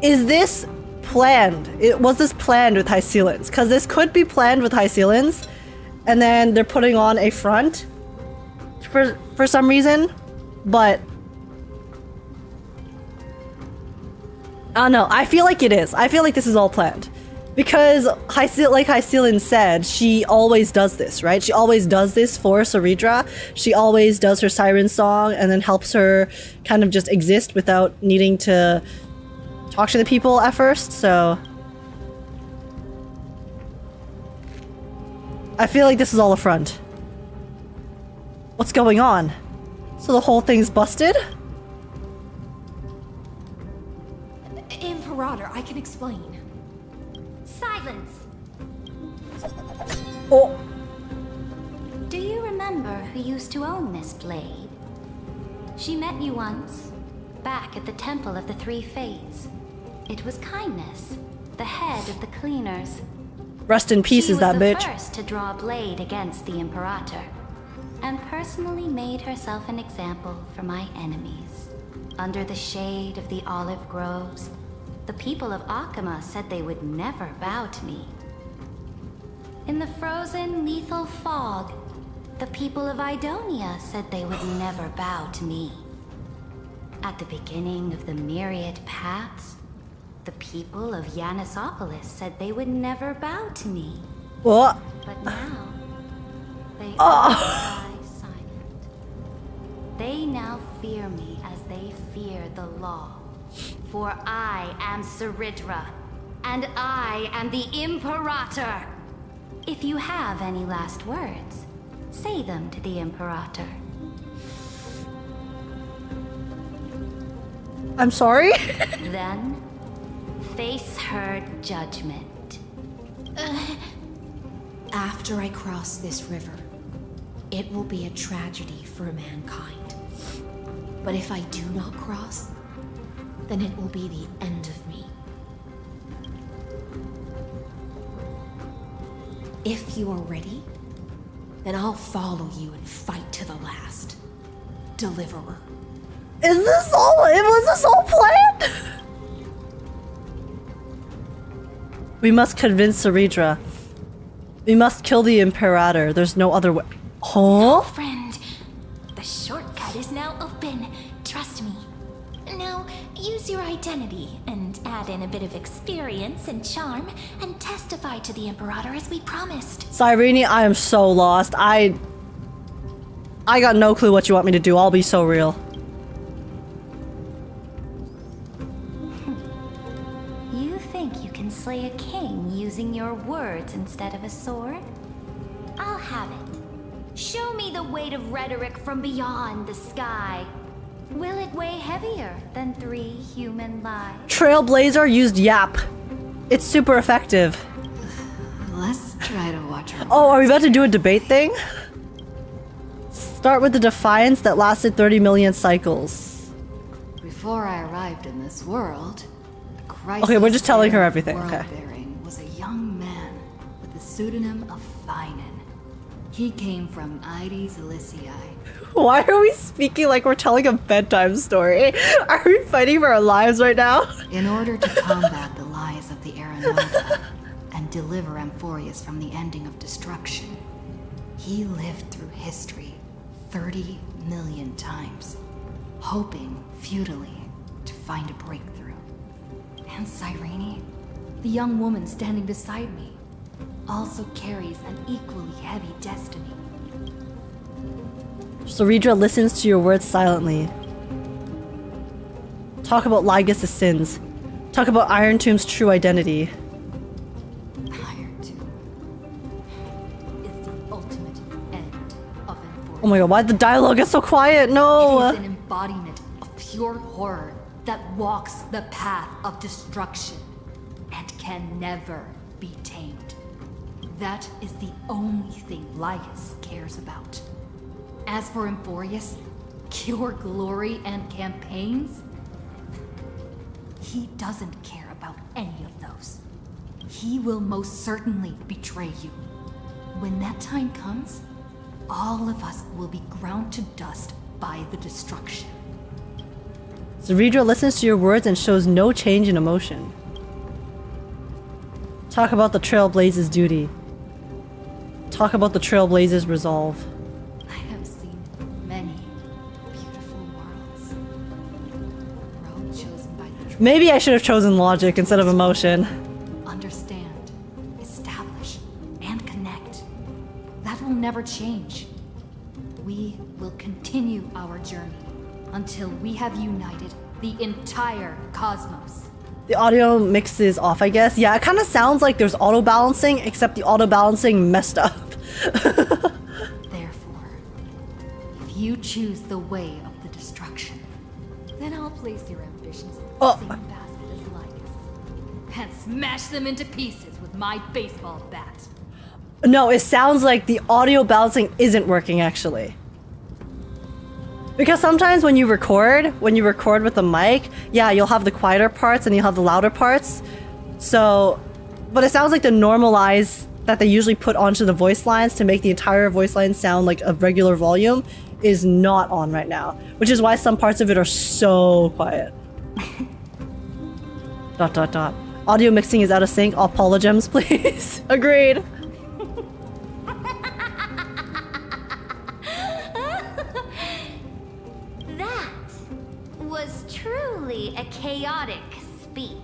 this planned? Was this planned with Hysilens? Because this could be planned with Hysilens, and then they're putting on a front for some reason, but I don't know. I feel like it is. I feel like this is all planned. Because, like Hysilens said, she always does this, right? She always does this for Cerydra. She always does her siren song and then helps her kind of just exist without needing to talk to the people at first, so I feel like this is all a front. What's going on? So the whole thing's busted? Imperator, I can explain. Silence! Oh. Do you remember who used to own this blade? She met you once, back at the Temple of the Three Fates. It was Kindness, the head of the cleaners. Rest in peace, is that bitch. She was the first to draw a blade against the Imperator, and personally made herself an example for my enemies. Under the shade of the olive groves, the people of Akama said they would never bow to me. In the frozen, lethal fog, the people of Idonia said they would never bow to me. At the beginning of the myriad paths, the people of Yanisopolis said they would never bow to me. What? But now, they all lie silent. They now fear me as they fear the law. For I am Cerydra, and I am the Imperator. If you have any last words, say them to the Imperator. I'm sorry? Then, face her judgment. After I cross this river, it will be a tragedy for mankind. But if I do not cross, then it will be the end of me. If you are ready, then I'll follow you and fight to the last. Deliverer. Was this all planned? We must convince Cerydra. We must kill the Imperator. There's no other way. Huh? Friend, the shortcut is now open. Trust me. Now, use your identity and add in a bit of experience and charm and testify to the Imperator as we promised. Cyrene, I am so lost. I got no clue what you want me to do. I'll be so real. You think you can slay a king using your words instead of a sword? I'll have it. Show me the weight of rhetoric from beyond the sky. Will it weigh heavier than 3 human lives? Trailblazer used Yap. It's super effective. Let's try to watch her. Oh, are we about to do a debate thing? Start with the defiance that lasted 30 million cycles. Before I arrived in this world, the Chrysos Okay, we're just telling her everything. Okay. world-bearing was a young man with the pseudonym of Finan. He came from Elysia. Why are we speaking like we're telling a bedtime story? Are we fighting for our lives right now? In order to combat the lies of the Aranova and deliver Amphorius from the ending of destruction, he lived through history 30 million times, hoping futilely to find a breakthrough. And Cyrene, the young woman standing beside me, also carries an equally heavy destiny. Cerydra listens to your words silently. Talk about Lygus' sins. Talk about Iron Tomb's true identity. Iron Tomb is the ultimate end of Amphorius. Oh my god, why did the dialogue get so quiet? No! It is an embodiment of pure horror that walks the path of destruction and can never be tamed. That is the only thing Lygus cares about. As for Amphorius, pure glory and campaigns, he doesn't care about any of those. He will most certainly betray you. When that time comes, all of us will be ground to dust by the destruction. Cerydra listens to your words and shows no change in emotion. Talk about the Trailblaze's duty. Talk about the Trailblazer's resolve. I have seen many beautiful worlds. The road chosen by the Maybe I should have chosen logic instead of emotion. understand, establish, and connect. That will never change. We will continue our journey until we have united the entire cosmos. The audio mix is off, I guess. Yeah, it kind of sounds like there's auto-balancing, except the auto-balancing messed up. Therefore, if you choose the way of the destruction, then I'll place your ambitions in the same basket as Lygus and smash them into pieces with my baseball bat. No, it sounds like the audio balancing isn't working, actually. Because sometimes when you record with the mic, yeah, you'll have the quieter parts and you'll have the louder parts. So, but it sounds like the normalize that they usually put onto the voice lines to make the entire voice line sound like a regular volume is not on right now. Which is why some parts of it are so quiet. ... Audio mixing is out of sync. Apologems, please. Agreed. That was truly a chaotic speech.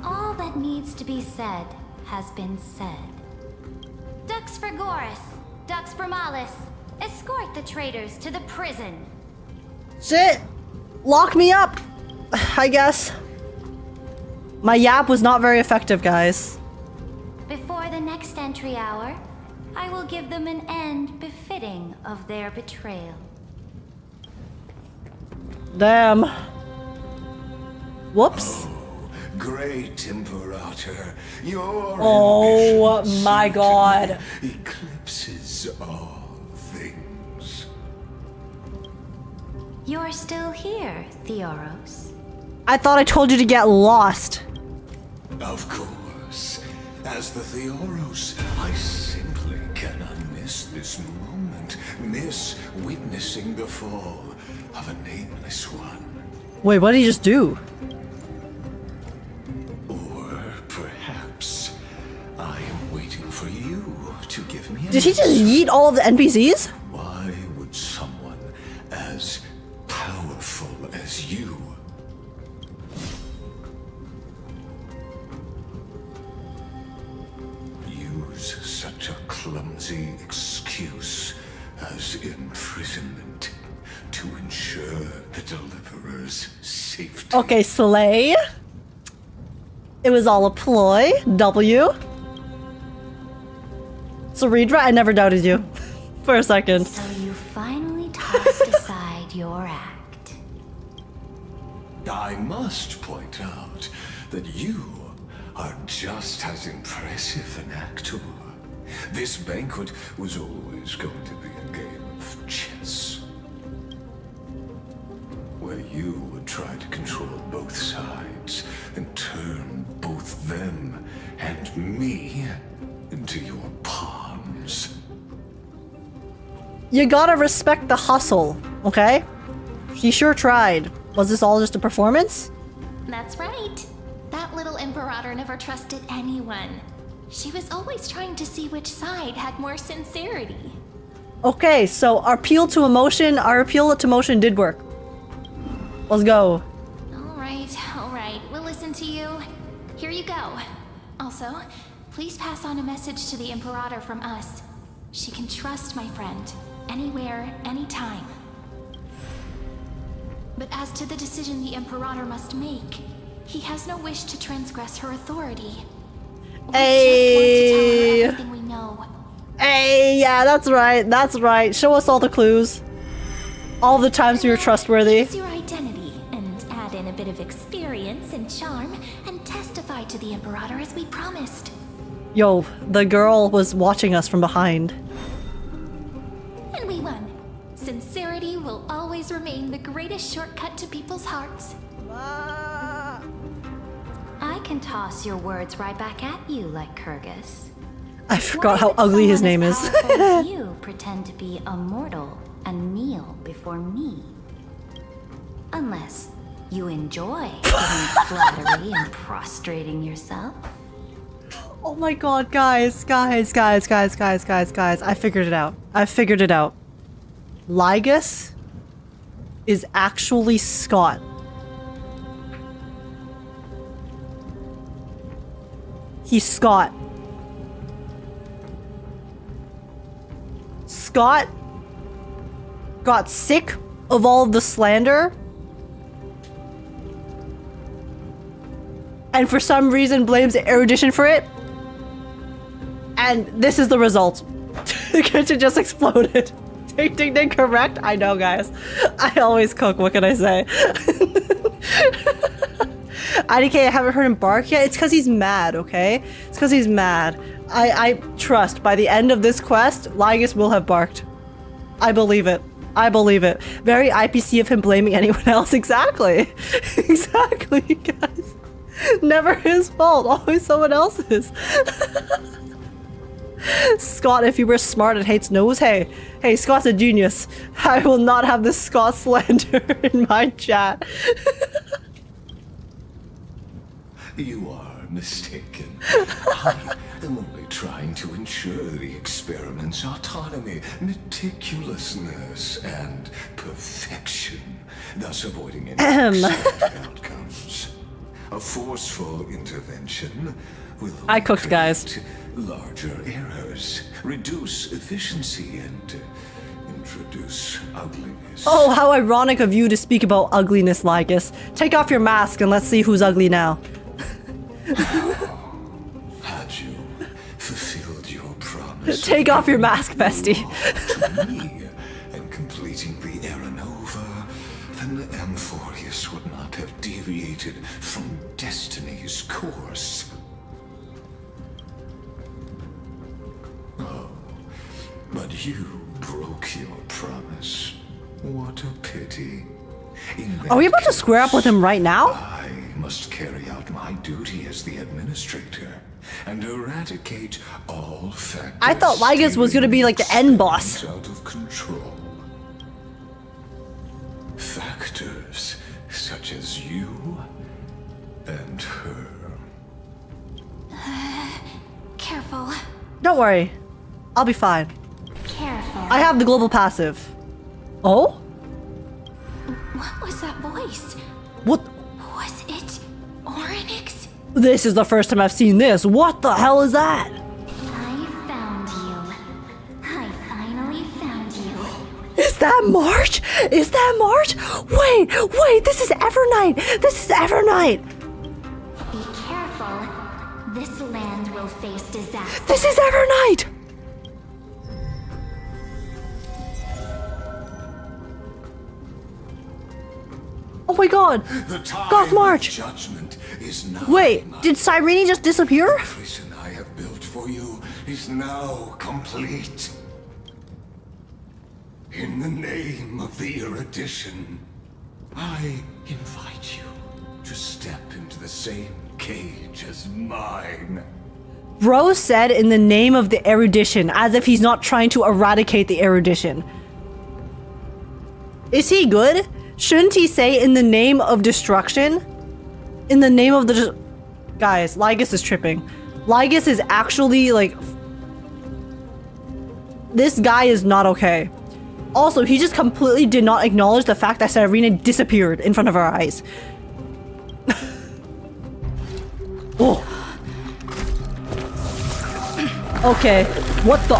All that needs to be said has been said. Dux Frigoris, Dux Bromalis, escort the traitors to the prison. Shit! Lock me up! I guess. My yap was not very effective, guys. Before the next entry hour, I will give them an end befitting of their betrayal. Damn. Whoops. Great Imperator, your Oh my god. eclipses all things. You're still here, Theoros. I thought I told you to get lost. Of course. As the Theoros, I simply cannot miss this moment. Miss witnessing the fall of a nameless one. Wait, what did he just do? Or perhaps I am waiting for you to give me. Did he just yeet all of the NPCs? Why would someone as powerful as you use such a clumsy excuse as imprisonment to ensure the Deliverer's safety? Okay, Slay. It was all a ploy. W. Cerydra, I never doubted you. For a second. So you finally tossed aside your act. I must point out that you are just as impressive an actor. This banquet was always going to be a game of chess, where you would try to control both sides and turn both them and me into your pawns. You gotta respect the hustle, okay? He sure tried. Was this all just a performance? That's right. That little Imperator never trusted anyone. She was always trying to see which side had more sincerity. Okay, so our appeal to emotion did work. Let's go. All right, we'll listen to you. Here you go. Also, please pass on a message to the Imperator from us. She can trust my friend, anywhere, anytime. But as to the decision the Imperator must make, he has no wish to transgress her authority. We just want to tell her everything we know. Hey, yeah, that's right. Show us all the clues. All the times we were trustworthy. Use your identity and add in a bit of experience and charm and testify to the Imperator as we promised. Yo, the girl was watching us from behind. And we won. Sincerity will always remain the greatest shortcut to people's hearts. I can toss your words right back at you like Kyrgyz. I forgot how ugly his name is. You pretend to be immortal and kneel before me. Unless you enjoy giving flattery and prostrating yourself. Oh my god, guys. I figured it out. Lygus is actually Scott. He's Scott. Scott got sick of all of the slander and for some reason blames erudition for it. And this is the result. The kitchen just exploded. Ding ding ding, correct? I know, guys. I always cook, what can I say? IDK, I haven't heard him bark yet. It's because he's mad, okay? It's because he's mad. I trust by the end of this quest, Lygus will have barked. I believe it. Very IPC of him blaming anyone else. Exactly. Exactly, guys. Never his fault. Always someone else's. Scott, if he were smart and hates nose, hey, Scott's a genius. I will not have this Scott slander in my chat. You are mistaken. I am only trying to ensure the experiment's autonomy, meticulousness, and perfection, thus avoiding any unexpected outcomes. A forceful intervention will create larger errors, reduce efficiency, and introduce ugliness. Oh, how ironic of you to speak about ugliness, Lygus. Take off your mask and let's see who's ugly now. Had you fulfilled your promise? Take off your mask, bestie. To me and completing the Aeronova, then Amphorius would not have deviated from destiny's course. Oh, but you broke your promise. What a pity. Are we about to square up with him right now? I must carry out my duty as the administrator and eradicate all factors. I thought Lygus was gonna be like the end boss. Out of control. Factors such as you and her. Careful. Don't worry. I'll be fine. Careful. I have the global passive. Oh? What was that voice? What? Was it Oryx? This is the first time I've seen this. What the hell is that? I found you. I finally found you. Is that March? Is that March? Wait, this is Evernight. This is Evernight. Be careful. This land will face disaster. This is Evernight. Oh my god! Goth March! Judgment is now. Wait, did Cyrene just disappear? The prison I have built for you is now complete. In the name of the erudition, I invite you to step into the same cage as mine. Bro said in the name of the erudition, as if he's not trying to eradicate the erudition. Is he good? Shouldn't he say in the name of destruction? In the name of the... Guys, Lygus is tripping. Lygus is actually like... This guy is not okay. Also, he just completely did not acknowledge the fact that Cyrene disappeared in front of our eyes. Oh. Okay, what the?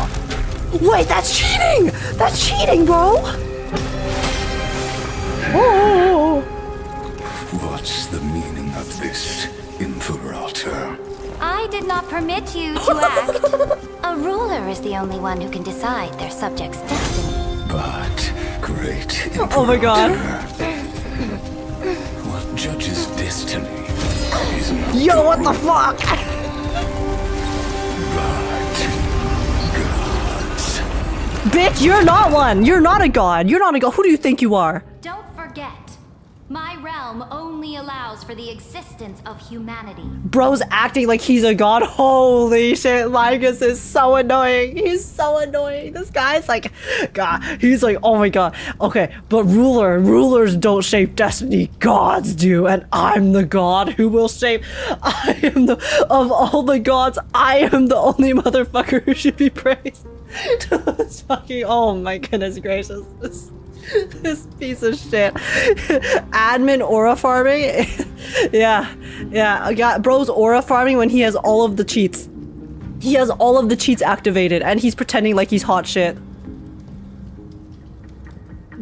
Wait, that's cheating! That's cheating, bro! Oh. What's the meaning of this, Imperator? I did not permit you to act. A ruler is the only one who can decide their subject's destiny. But, great Imperator, oh my god. What judges destiny is not Yo, what the fuck? Bitch, you're not one! You're not a god! You're not a god! Who do you think you are? Don't forget, my realm only allows for the existence of humanity. Bro's acting like he's a god. Holy shit, Lygus is so annoying. He's so annoying. This guy's like, God, he's like, oh my god. Okay, but rulers don't shape destiny. Gods do, and I'm the god who will shape. I am the, of all the gods, I am the only motherfucker who should be praised. This fucking, oh my goodness gracious. This piece of shit. Admin aura farming? yeah, I got bro's aura farming when he has all of the cheats. He has all of the cheats activated and he's pretending like he's hot shit.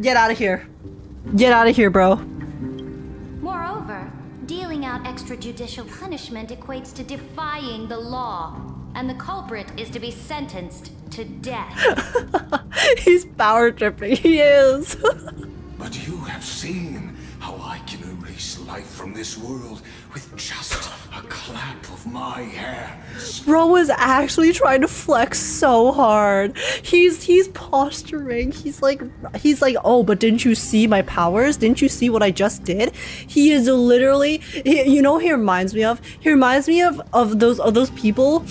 Get out of here. Get out of here, bro. Moreover, dealing out extrajudicial punishment equates to defying the law, and the culprit is to be sentenced to death. He's power tripping. He is. But you have seen how I can erase life from this world with just a clap of my hands. Bro is actually trying to flex so hard. He's posturing. He's like, oh, but didn't you see my powers? Didn't you see what I just did? He is literally, you know, he reminds me of those people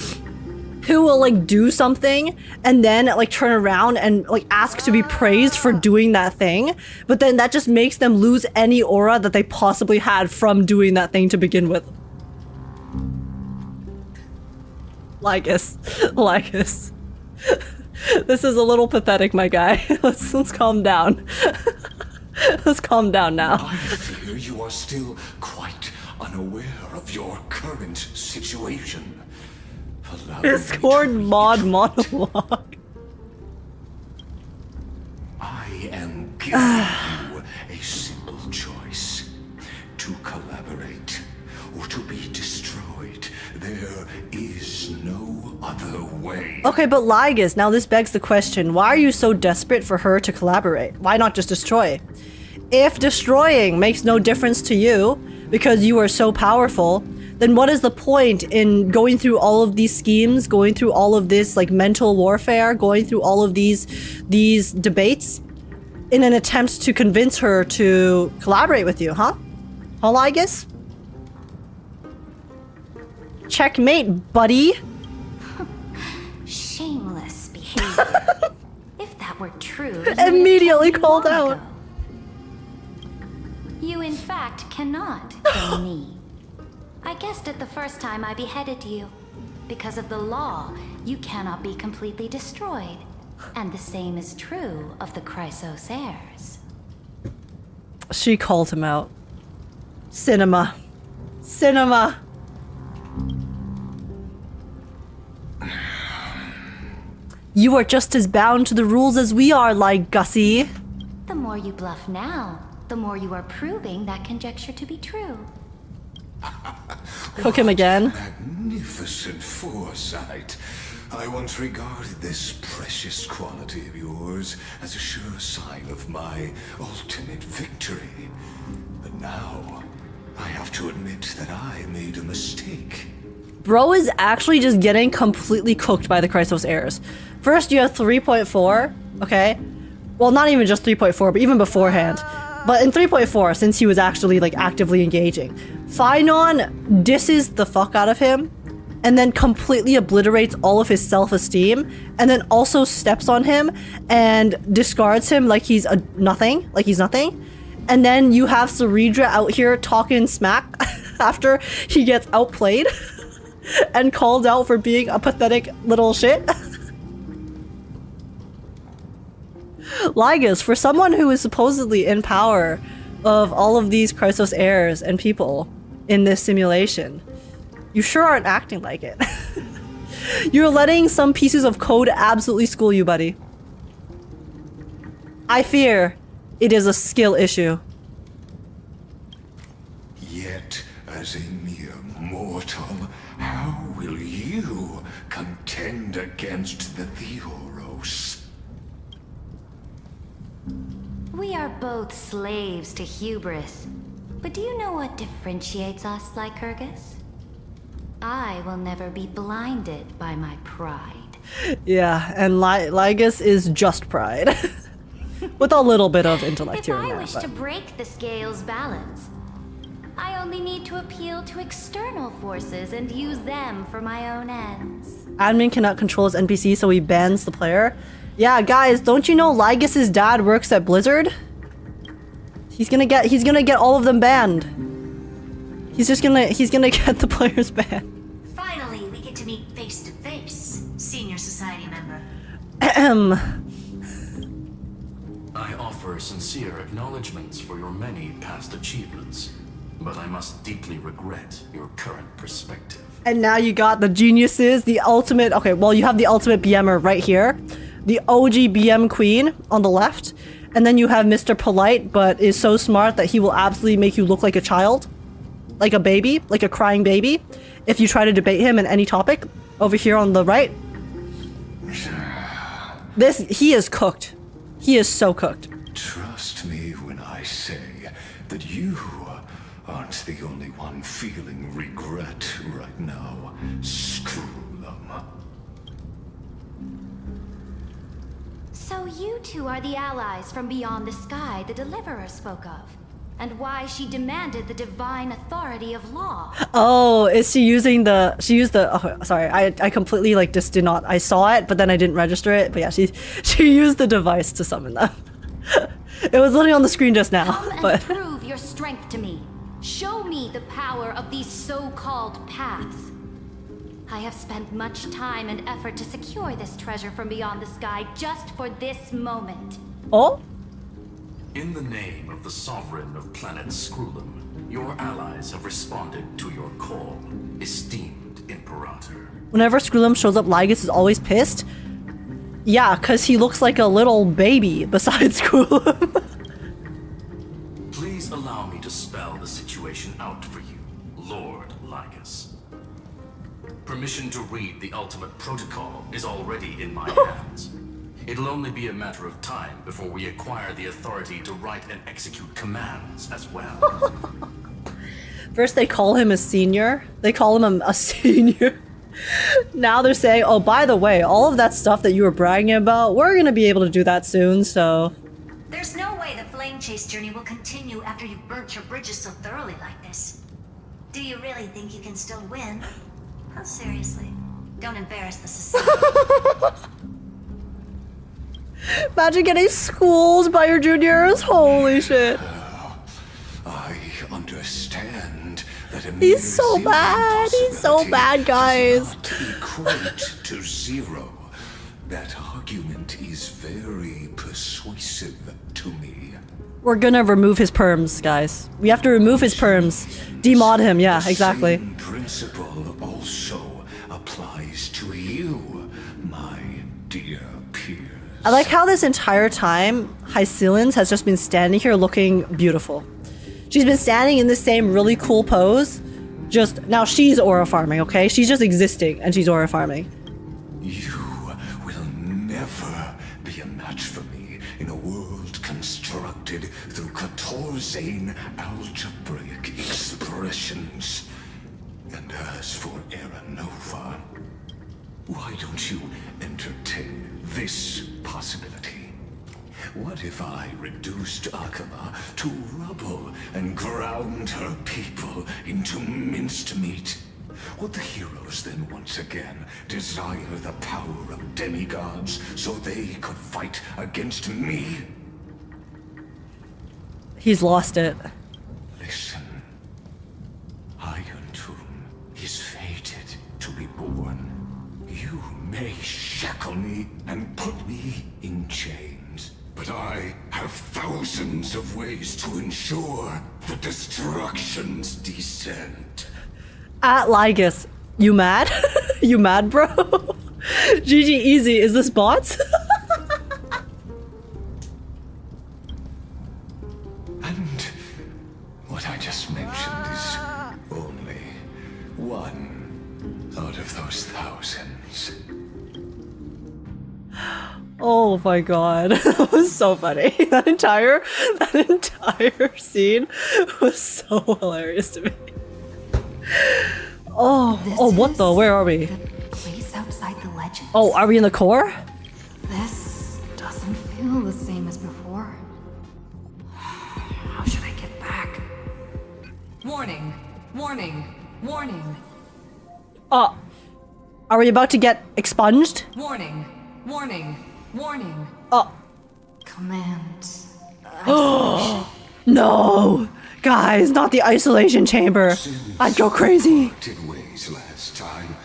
who will like do something and then like turn around and like ask to be praised for doing that thing, but then that just makes them lose any aura that they possibly had from doing that thing to begin with. Lygus. This is a little pathetic, my guy. Let's calm down. Let's calm down now. I fear you are still quite unaware of your current situation. Discord mod monologue. I am giving you a simple choice: to collaborate or to be destroyed. There is no other way. Okay, but Lygus, now this begs the question, why are you so desperate for her to collaborate? Why not just destroy? If destroying makes no difference to you because you are so powerful, then what is the point in going through all of these schemes, going through all of this like mental warfare, going through all of these debates, in an attempt to convince her to collaborate with you, huh? Lygus? Checkmate, buddy. Shameless behavior. If that were true, Immediately called out. You in fact cannot kill me. I guessed it the first time I beheaded you. Because of the law, you cannot be completely destroyed. And the same is true of the Chrysos heirs. She called him out. Cinema. Cinema. You are just as bound to the rules as we are, like Gussie. The more you bluff now, the more you are proving that conjecture to be true. Cook him again. Magnificent foresight. I once regarded this precious quality of yours as a sure sign of my ultimate victory. But now, I have to admit that I made a mistake. Bro is actually just getting completely cooked by the Chrysos heirs. First, you have 3.4, okay? Well, not even just 3.4, but even beforehand. But in 3.4, since he was actually, like, actively engaging, Phynon disses the fuck out of him, and then completely obliterates all of his self-esteem, and then also steps on him and discards him like he's nothing. And then you have Cerydra out here talking smack after he gets outplayed and called out for being a pathetic little shit. Lygus, for someone who is supposedly in power of all of these Chrysos heirs and people in this simulation, you sure aren't acting like it. You're letting some pieces of code absolutely school you, buddy. I fear it is a skill issue. Yet, as a mere mortal, how will you contend against the Theoros? We are both slaves to hubris. But do you know what differentiates us, Lycurgus? I will never be blinded by my pride. Yeah, and Lygus is just pride. With a little bit of intellect here and If there. I wish to break the scale's balance, I only need to appeal to external forces and use them for my own ends. Admin cannot control his NPC, so he bans the player. Yeah, guys, don't you know Lygus's dad works at Blizzard? He's gonna get all of them banned. He's gonna get the players banned. Finally, we get to meet face to face, senior society member. I offer sincere acknowledgments for your many past achievements, but I must deeply regret your current perspective. And now you got the geniuses, the ultimate. Okay, well, you have the ultimate BMer right here, the OG BM queen on the left, and then you have Mr. Polite, but is so smart that he will absolutely make you look like a child, like a baby, like a crying baby, if you try to debate him in any topic. Over here on the right, he is cooked. He is so cooked. Trust me when I say that you aren't the only one feeling regret right now. Screw them. So you two are the allies from beyond the sky the Deliverer spoke of, and why she demanded the divine authority of law. Oh, is she using the? She used the. Oh, sorry, I completely like just did not. I saw it, but then I didn't register it. But yeah, she used the device to summon them. It was literally on the screen just now. Come But and prove your strength to me. Show me the power of these so-called paths. I have spent much time and effort to secure this treasure from beyond the sky just for this moment. Oh? In the name of the sovereign of planet Scrulum, your allies have responded to your call, esteemed Imperator. Whenever Scrulum shows up, Lygus is always pissed. Yeah, because he looks like a little baby besides Scrulum. Please allow me to spell the situation out for you, Lord Lygus. Permission to read the ultimate protocol is already in my hands. It'll only be a matter of time before we acquire the authority to write and execute commands as well. First they call him a senior. They call him a senior. Now they're saying, oh, by the way, all of that stuff that you were bragging about, we're gonna be able to do that soon, so... There's no way the flame chase journey will continue after you've burnt your bridges so thoroughly like this. Do you really think you can still win? Oh, seriously. Don't embarrass the society. Imagine getting schooled by your juniors. Holy shit. I understand that a He's so bad. He's so bad, guys. equate to zero. That argument is very persuasive to me. We're gonna remove his perms, guys. We have to remove his perms. Demod him, yeah, exactly. The same principle also applies to you, my dear peers. I like how this entire time, Hysilens has just been standing here looking beautiful. She's been standing in the same really cool pose. Just, now she's aura farming, okay? She's just existing and she's aura farming. You will never be a match for me in a world constructed through Catorzane algebraic expressions. And as for Aranova, why don't you entertain this possibility? What if I reduced Akama to rubble and ground her people into minced meat? Would the heroes then once again desire the power of demigods so they could fight against me? He's lost it. Listen. Iron Tomb is fated to be born. You may shackle me and put me in chains, but I have thousands of ways to ensure the destruction's descent. At Lygus, you mad? You mad, bro? GG easy, is this bots? And what I just mentioned is only one out of those thousands. Oh my god, that was so funny. That entire scene was so hilarious to me. Oh, what the? Where are we? Place outside the legend. Oh, are we in the core? This doesn't feel the same as before. How should I get back? Warning, warning, warning, Oh, are we about to get expunged? warning, warning, warning. Oh. Command. No! Guys, not the isolation chamber. I'd go crazy. Ways last time,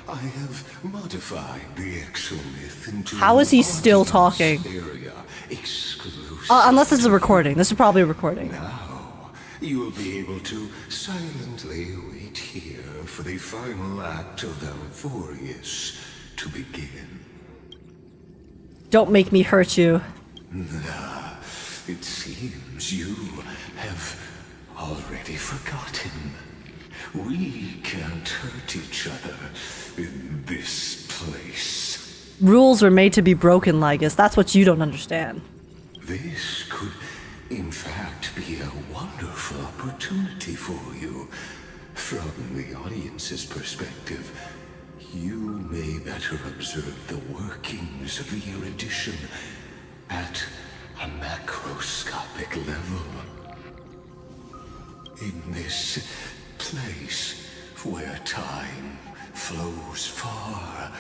I have modified the exolith into How is he still talking? area exclusive. Unless this is a recording. This is probably a recording. Now, you will be able to silently wait here for the final act of Valvorius to begin. Don't make me hurt you. It seems you have already forgotten. We can't hurt each other in this place. Rules were made to be broken, Lygus. That's what you don't understand. This could, in fact, be a wonderful opportunity for you. From the audience's perspective, you may better observe the workings of the erudition at a macroscopic level. In this place where time flows far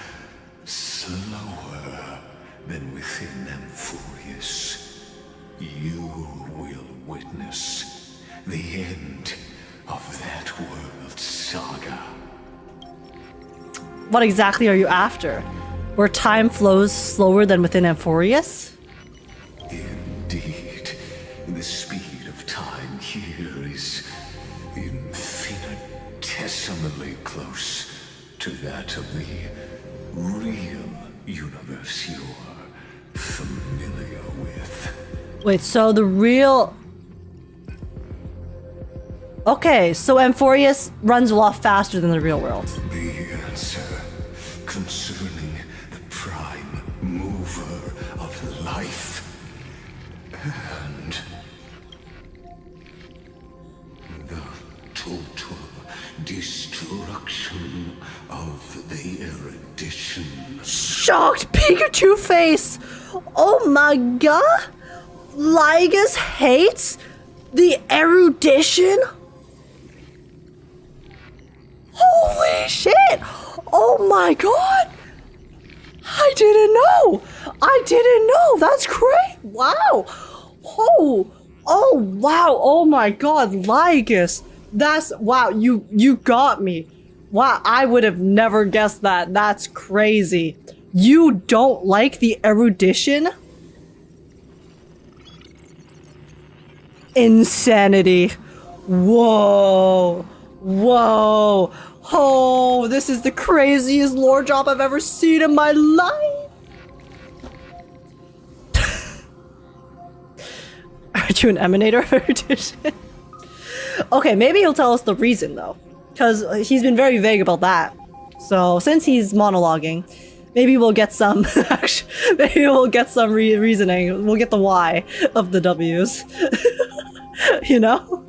slower than within Amphorius, you will witness the end of that world's saga. What exactly are you after? Where time flows slower than within Amphorius? Indeed, the speed of time here is infinitesimally close to that of the real universe you're familiar with. Wait, so the real... Okay, so Amphorius runs a lot faster than the real world. The answer concerning the prime mover of life and the total destruction of the erudition. Shocked Pikachu face! Oh my god! Lygus hates the erudition? Holy shit! Oh my god! I didn't know! I didn't know! That's great! Wow! Oh wow! Oh my god, Lygus! That's wow, you got me. Wow, I would have never guessed that. That's crazy. You don't like the erudition? Insanity. Whoa. Whoa. Oh, this is the craziest lore drop I've ever seen in my life. Aren't you an emanator of erudition? Okay, maybe he'll tell us the reason though. Because he's been very vague about that. So since he's monologuing, maybe we'll get some maybe we'll get some reasoning. We'll get the why of the W's. You know?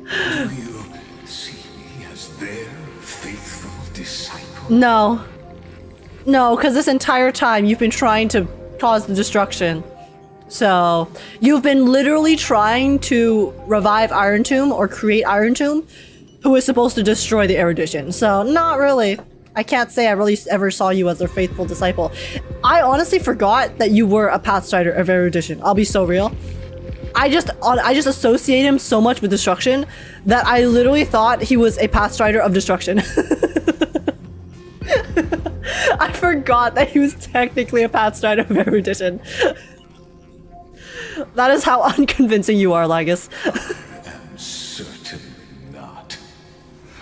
Do you see me as their faithful disciple? No. No, because this entire time you've been trying to cause the destruction. So, you've been literally trying to revive Iron Tomb or create Iron Tomb, who is supposed to destroy the erudition. So, not really. I can't say I really ever saw you as their faithful disciple. I honestly forgot that you were a Pathstrider of erudition. I'll be so real. I just associate him so much with destruction that I literally thought he was a Pathstrider of destruction. I forgot that he was technically a Pathstrider of erudition. That is how unconvincing you are, Lygus. I am certainly not.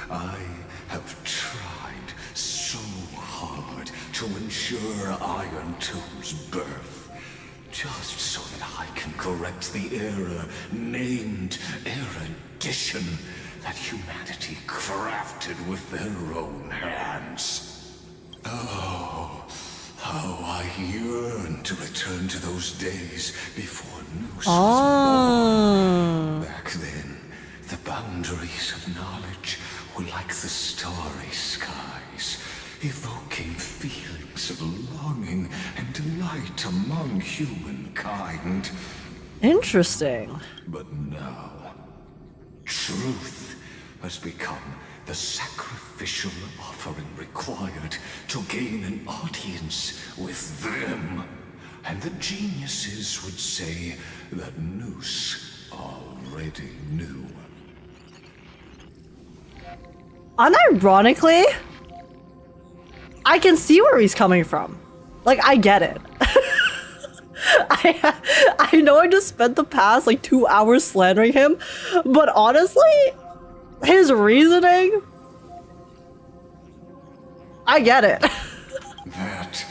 I have tried so hard to ensure Iron Tomb's birth, just so that I can correct the error named erudition that humanity crafted with their own hands. Oh, how I yearn to return to those days before Noose was born. Back then, the boundaries of knowledge were like the starry skies, evoking feelings of longing and delight among humankind. Interesting. But now, truth has become the sacrificial offering required to gain an audience with them. And the geniuses would say that Noose already knew. Unironically, I can see where he's coming from. Like, I get it. I know I just spent the past like 2 hours slandering him, but honestly, his reasoning, I get it. That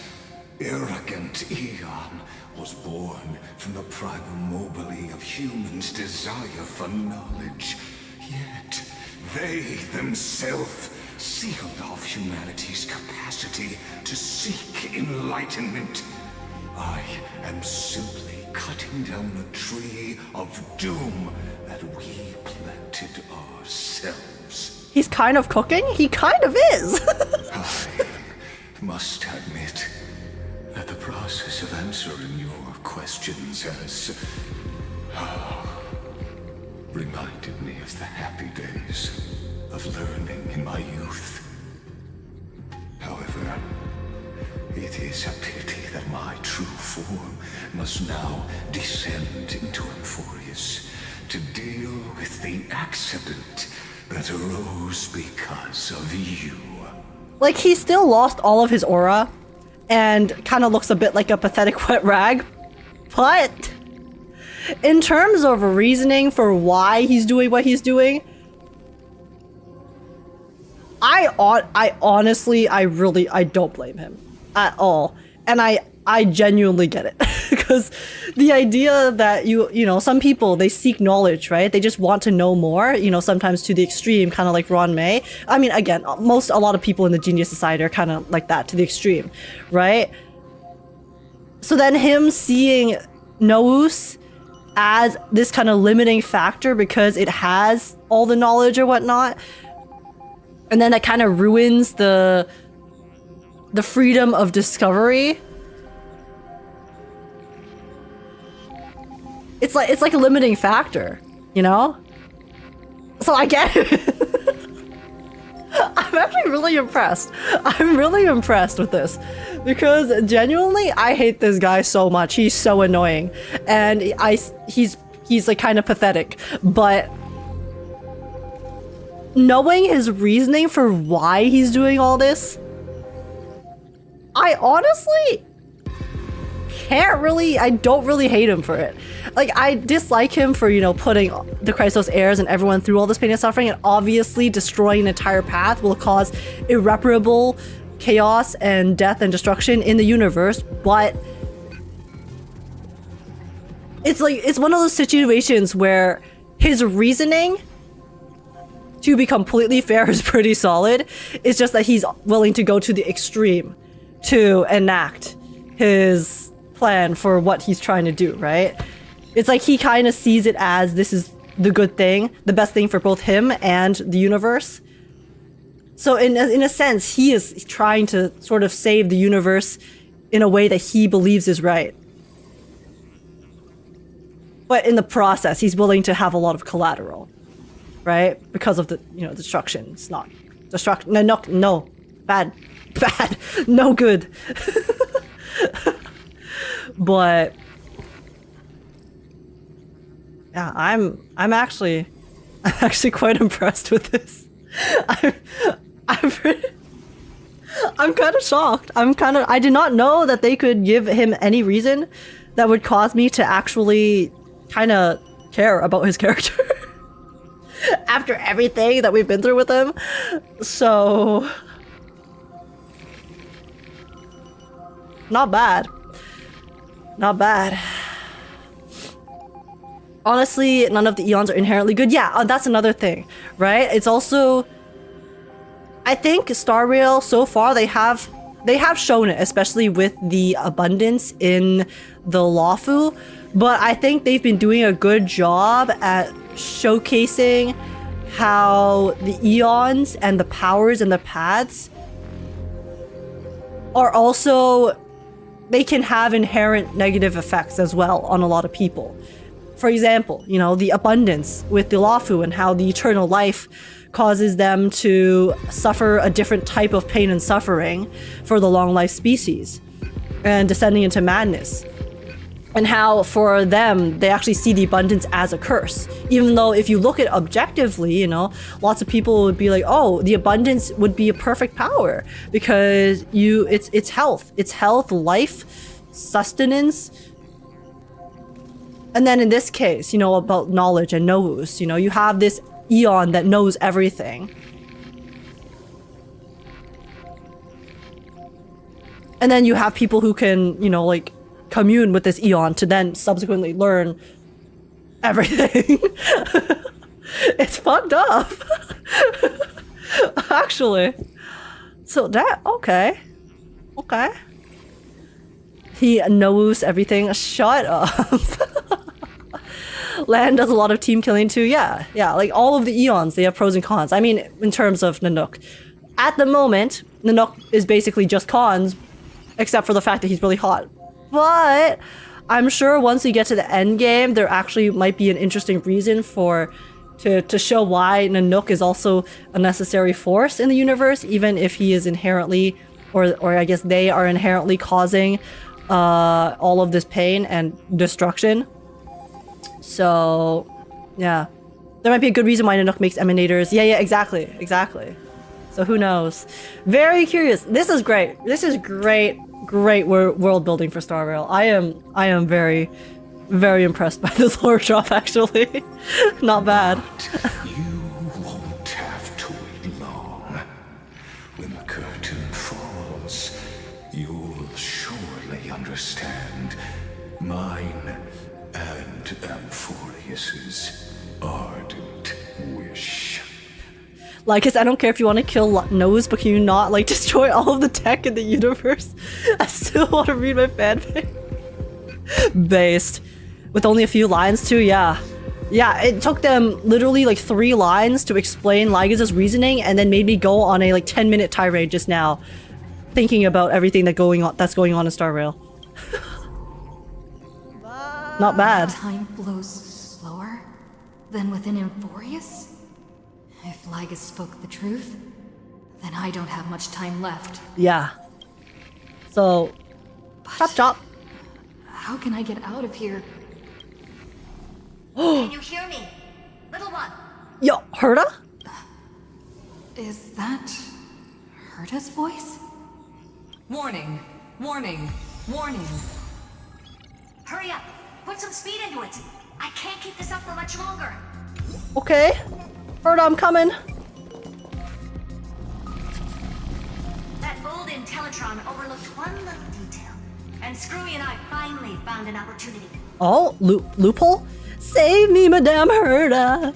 arrogant Eon was born from the primal mobile of humans' desire for knowledge. Yet, they themselves sealed off humanity's capacity to seek enlightenment. I am simply cutting down a tree of doom that we planted ourselves. He's kind of cooking? He kind of is. I must admit that the process of answering your questions has reminded me of the happy days of learning in my youth. However, it is a pity that my true form must now descend into Emphorius to deal with the accident that arose because of you. Like, he still lost all of his aura and kind of looks a bit like a pathetic wet rag. But in terms of reasoning for why he's doing what he's doing, I honestly, I don't blame him at all. And I genuinely get it. Because the idea that you know, some people, they seek knowledge, right? They just want to know more, you know, sometimes to the extreme, kind of like Ron May. I mean, again, a lot of people in the Genius Society are kind of like that, to the extreme, right? So then him seeing Noose as this kind of limiting factor because it has all the knowledge or whatnot, and then that kind of ruins the freedom of discovery. it's like a limiting factor, you know? So I get it. I'm actually really impressed. I'm really impressed with this because genuinely I hate this guy so much. He's so annoying and he's like kind of pathetic, but knowing his reasoning for why he's doing all this, I honestly I don't really hate him for it. Like, I dislike him for, you know, putting the Chrysos heirs and everyone through all this pain and suffering, and obviously destroying an entire path will cause irreparable chaos and death and destruction in the universe, but it's like, it's one of those situations where his reasoning, to be completely fair, is pretty solid. It's just that he's willing to go to the extreme to enact his plan for what he's trying to do, right? It's like he kind of sees it as this is the good thing, the best thing for both him and the universe. So in a sense, he is trying to sort of save the universe in a way that he believes is right. But in the process, he's willing to have a lot of collateral, right? Because of the, you know, destruction. It's not destruction. No, bad, no good. But yeah, I'm actually quite impressed with this. I'm kind of shocked. I did not know that they could give him any reason that would cause me to actually kind of care about his character after everything that we've been through with him. So not bad. Not bad. Honestly, none of the Eons are inherently good. Yeah, that's another thing, right? It's also, I think Starrail so far they have shown it, especially with the abundance in the Lawfu, but I think they've been doing a good job at showcasing how the Eons and the powers and the paths are also, they can have inherent negative effects as well on a lot of people. For example, you know, the abundance with the Lawfu and how the eternal life causes them to suffer a different type of pain and suffering for the long life species and descending into madness. And how for them, they actually see the abundance as a curse. Even though if you look at it objectively, you know, lots of people would be like, oh, the abundance would be a perfect power because it's health, life, sustenance. And then in this case, you know, about knowledge and nous, you know, you have this Eon that knows everything. And then you have people who can, you know, like, commune with this Eon to then subsequently learn everything. It's fucked up. Actually. So that, okay. He knows everything. Shut up. Land does a lot of team killing too. Yeah, like all of the Eons, they have pros and cons. I mean, in terms of Nanook. At the moment, Nanook is basically just cons, except for the fact that he's really hot. But I'm sure once we get to the end game, there actually might be an interesting reason to show why Nanook is also a necessary force in the universe, even if he is inherently, or I guess they are inherently causing all of this pain and destruction. So, yeah. There might be a good reason why Nanook makes emanators. Yeah, exactly. So who knows? Very curious. This is great. This is great world building for Starrail. I am very, very impressed by this lore drop, actually. Not bad. You won't have to wait long. When the curtain falls, you'll surely understand mine and Amphorius's ardent wish. Like, I don't care if you want to kill Nose, but can you not, like, destroy all of the tech in the universe? I still want to read my fanfic. Based. With only a few lines, too, yeah. Yeah, it took them literally, like, 3 lines to explain Lygus' reasoning, and then made me go on a, like, 10-minute tirade just now, thinking about everything that's going on in Starrail. Bye! Not bad. Time flows slower than within Emphorius? If Lygus spoke the truth, then I don't have much time left. Yeah. So, chop chop. How can I get out of here? Can you hear me? Little one. Yo, Herta? Is that Herta's voice? Warning, warning, warning. Hurry up. Put some speed into it. I can't keep this up for much longer. Okay. Herta, I'm coming. That old Intellitron overlooked one little detail. And Screwy and I finally found an opportunity. Oh, loophole? Save me, Madame Herta.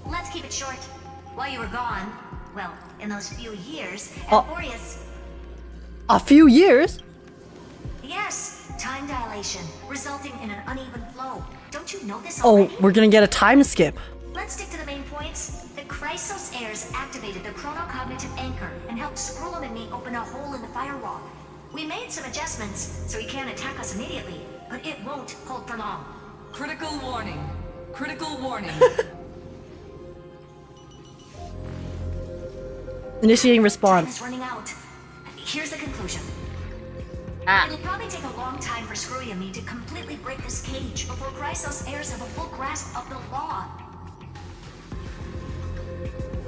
Let's keep it short. While you were gone, well, in those few years, Emphorius... A few years? Yes, time dilation, resulting in an uneven flow. Don't you know this Oh, already? we're gonna get a time skip. Let's stick to the main points. The Chrysos Heirs activated the chronocognitive anchor and helped Skrullum and me open a hole in the firewall. We made some adjustments, so he can't attack us immediately, but it won't hold for long. Critical warning. Critical warning. Initiating Time response. is running out. Here's the conclusion. It'll probably take a long time for Screwy and me to completely break this cage before Chrysos Heirs have a full grasp of the law.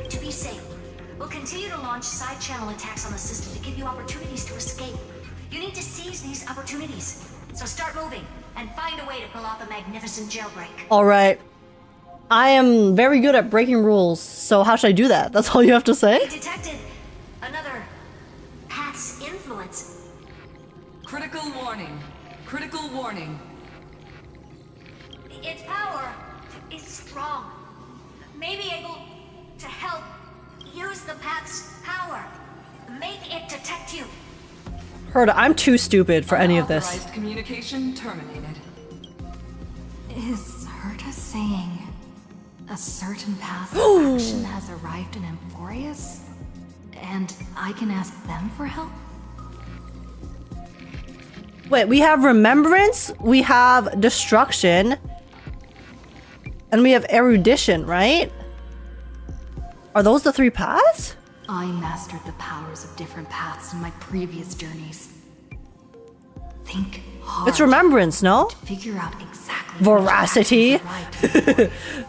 To be safe, we'll continue to launch side-channel attacks on the system to give you opportunities to escape. You need to seize these opportunities. So start moving, and find a way to pull off a magnificent jailbreak. Alright. I am very good at breaking rules, so how should I do that? That's all you have to We say? detected another path's influence. Critical warning. Critical warning. Its power is strong. May be able to help use the path's power. Make it detect you. Herta, I'm too stupid for any of this. Unauthorized communication terminated. Is Herta saying a certain path of action has arrived in Emphorius? And I can ask them for help? Wait, we have remembrance, we have destruction, and we have erudition, right? Are those the three paths? I mastered the powers of different paths in my previous journeys. Think hard. It's remembrance, no? To figure out exactly Veracity.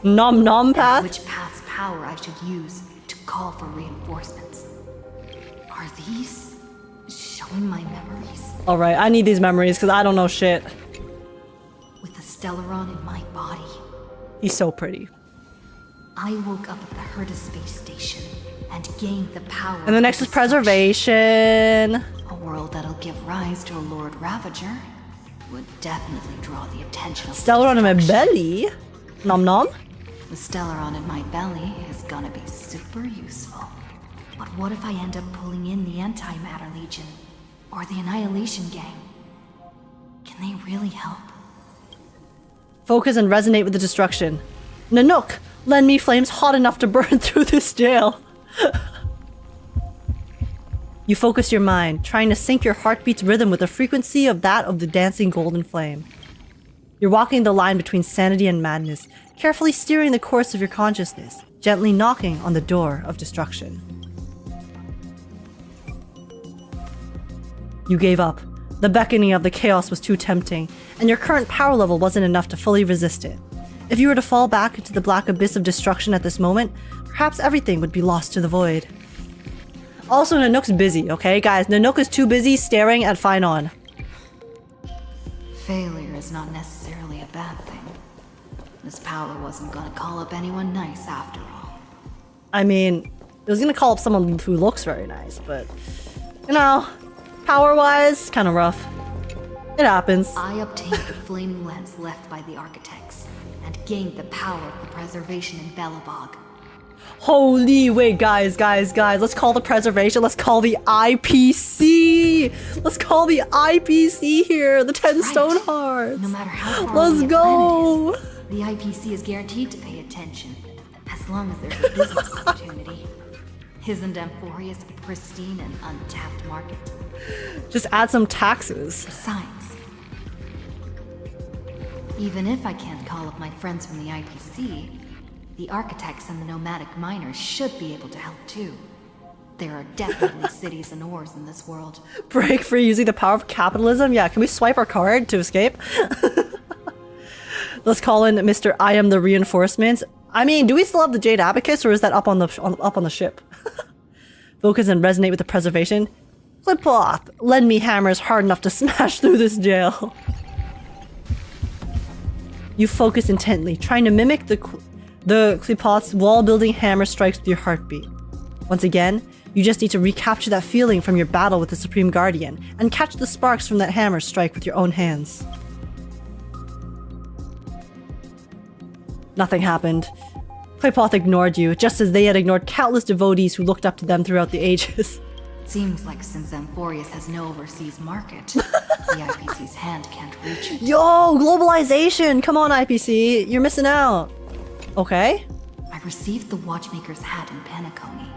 Nom nom path. which path's power I should use to call for reinforcements. Are these showing my memories? Alright, I need these memories because I don't know shit. With the Stellaron in my body, He's so pretty. I woke up at the Herta space station and gained the power. And the next is preservation. A world that'll give rise to a Lord Ravager would definitely draw the attention of Stellaron in my belly. Nom nom. The Stellaron in my belly is gonna be super useful. But what if I end up pulling in the Antimatter Legion or the Annihilation Gang? Can they really help? Focus and resonate with the destruction. Nanook, lend me flames hot enough to burn through this jail. You focus your mind, trying to sync your heartbeat's rhythm with the frequency of that of the dancing golden flame. You're walking the line between sanity and madness, carefully steering the course of your consciousness, gently knocking on the door of destruction. You gave up. The beckoning of the chaos was too tempting, and your current power level wasn't enough to fully resist it. If you were to fall back into the black abyss of destruction at this moment, perhaps everything would be lost to the void. Also, Nanook's busy, okay? Guys, Nanook is too busy staring at Finon. Failure is not necessarily a bad thing. This power wasn't gonna call up anyone nice after all. I mean, it was gonna call up someone who looks very nice, but... You know, power-wise, kinda rough. It happens. I obtained the flaming lens left by the architects, and gained the power of the preservation in Belobog. Holy, wait, guys. Let's call the preservation. Let's call the IPC. Let's call the IPC here. The 10 stone hearts. No matter how far Let's away a go. planet is, the IPC is guaranteed to pay attention, as long as there's a business opportunity. Isn't Emphorius a pristine and untapped market? Just add some taxes. Besides, Even if I can't call up my friends from the IPC, the architects and the nomadic miners should be able to help too. There are definitely cities and ores in this world. Break free using the power of capitalism? Yeah, can we swipe our card to escape? Let's call in Mr. I am the reinforcements. I mean, do we still have the Jade Abacus, or is that up on the ship? Focus and resonate with the preservation. Flip off! Lend me hammers hard enough to smash through this jail. You focus intently, trying to mimic the Qlipoth's wall-building hammer strikes with your heartbeat. Once again, you just need to recapture that feeling from your battle with the Supreme Guardian, and catch the sparks from that hammer strike with your own hands. Nothing happened. Qlipoth ignored you, just as they had ignored countless devotees who looked up to them throughout the ages. Seems like since Amphorius has no overseas market, the IPC's hand can't reach it. Yo, globalization! Come on, IPC, you're missing out. Okay. I received the Watchmaker's hat in Penacony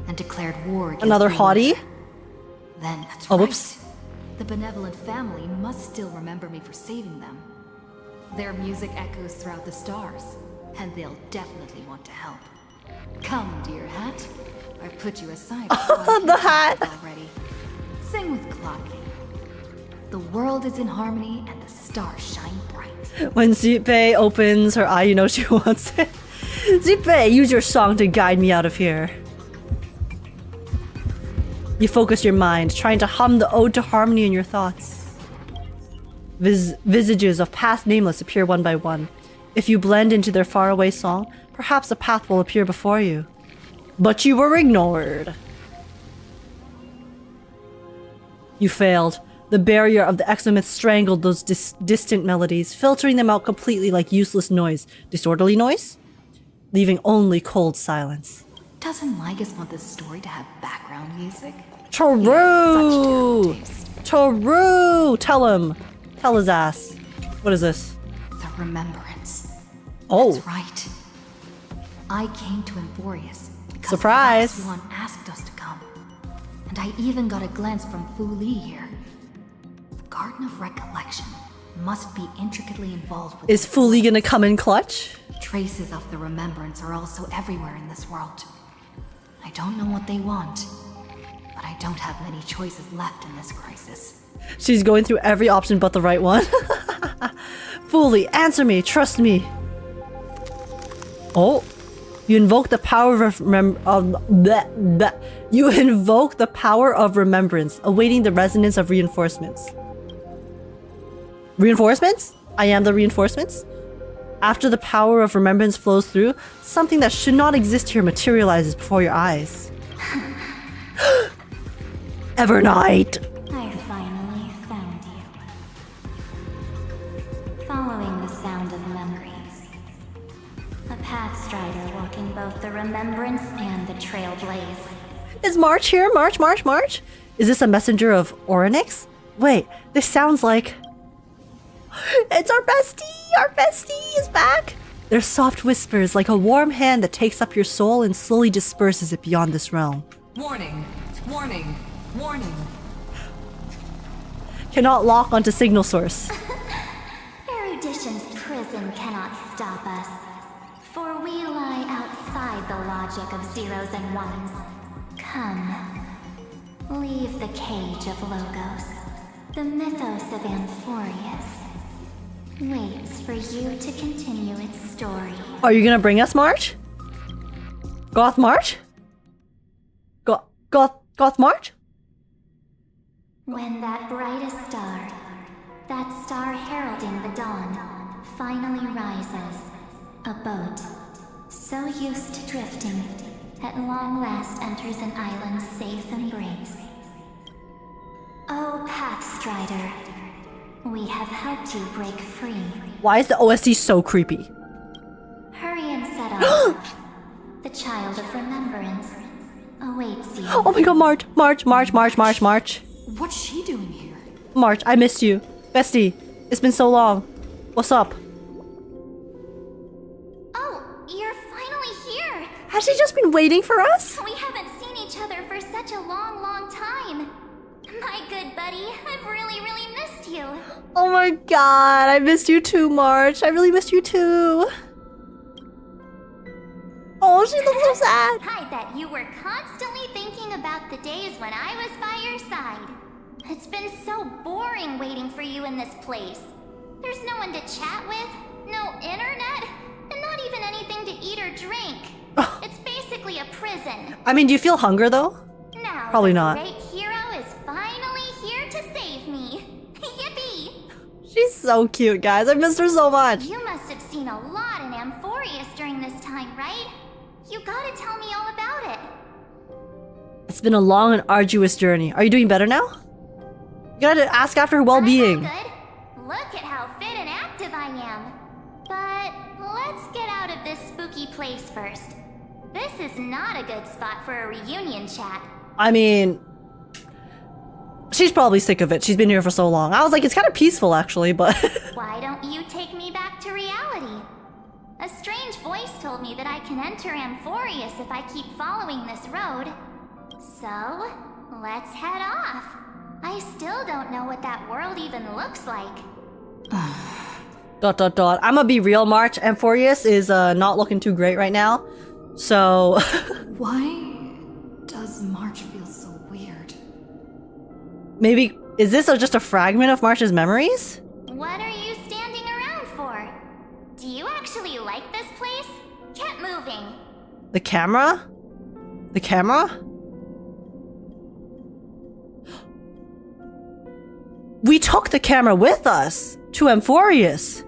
and declared war against another hottie. Then that's oh, right. Whoops. The benevolent family must still remember me for saving them. Their music echoes throughout the stars, and they'll definitely want to help. Come, dear hat. I've put you aside. The hat already. Sing with Clock. The world is in harmony, and the stars shine bright. When Zipe opens her eye, you know she wants it. Zipe, use your song to guide me out of here. You focus your mind, trying to hum the ode to harmony in your thoughts. Visages of past nameless appear one by one. If you blend into their faraway song, perhaps a path will appear before you. But you were ignored. You failed. The barrier of the exomyth strangled those distant melodies, filtering them out completely like useless noise. Disorderly noise? Leaving only cold silence. Doesn't Lygus want this story to have background music? True! True! Tell him. Tell his ass. What is this? The Remembrance. Oh. That's right. I came to Amphorius because surprise! the one asked us to come. And I even got a glance from Fu Li here. The Garden of Recollection must be intricately involved with... Is Fu Li gonna come in clutch? Traces of the Remembrance are also everywhere in this world. I don't know what they want, but I don't have many choices left in this crisis. She's going through every option but the right one. Fully, answer me, trust me. Oh, you invoke the power of You invoke the power of remembrance, awaiting the resonance of reinforcements. Reinforcements? I am the reinforcements? After the power of remembrance flows through, something that should not exist here materializes before your eyes. Evernight! I finally found you. Following the sound of memories. A pathstrider walking both the Remembrance and the Trailblaze. Is March here? March? Is this a messenger of Orynyx? Wait, this sounds like... It's our bestie! Our bestie is back! Their soft whispers like a warm hand that takes up your soul and slowly disperses it beyond this realm. Warning! Warning! Warning! Cannot lock onto signal source. Erudition's prison cannot stop us, for we lie outside the logic of zeros and ones. Come, leave the cage of Logos. The mythos of Amphorius waits for you to continue its story. Are you gonna bring us March? Goth March? Goth March? When that brightest star, that star heralding the dawn, finally rises, a boat, so used to drifting, at long last enters an island's safe embrace. Oh, Pathstrider, we have helped you break free. Why is the OST so creepy? Hurry and set off. The child of remembrance awaits you. Oh my god, March. What's she doing here? March, I missed you. Bestie, it's been so long. What's up? Oh, you're finally here! Has she just been waiting for us? We haven't seen each other for such a long, long time. My good buddy, I've really missed you. Oh my god, I missed you too, March. I really missed you too. Oh, she looks so sad. I bet you were constantly thinking about the days when I was by your side. It's been so boring waiting for you in this place. There's no one to chat with, no internet, and not even anything to eat or drink. It's basically a prison. I mean, do you feel hunger though? Now, Probably the not. great hero is finally here to save me. Yippee! She's so cute, guys. I missed her so much. You must have seen a lot in Amphorius during this time, right? You gotta tell me all about it. It's been a long and arduous journey. Are you doing better now? You gotta ask after her well-being. Good. Look at how fit and active I am. But let's get out of this spooky place first. This is not a good spot for a reunion chat. I mean, she's probably sick of it. She's been here for so long. I was like, it's kind of peaceful actually, but... Why don't you take me back to reality? A strange voice told me that I can enter Amphorius if I keep following this road. So, let's head off. I still don't know what that world even looks like. I'm gonna be real, March. Amphorius is not looking too great right now. So... Why does March feel so weird? Maybe... Is this just a fragment of March's memories? What are you standing around for? Do you actually like this place? Get moving. The camera? The camera? We took the camera with us to Amphorius.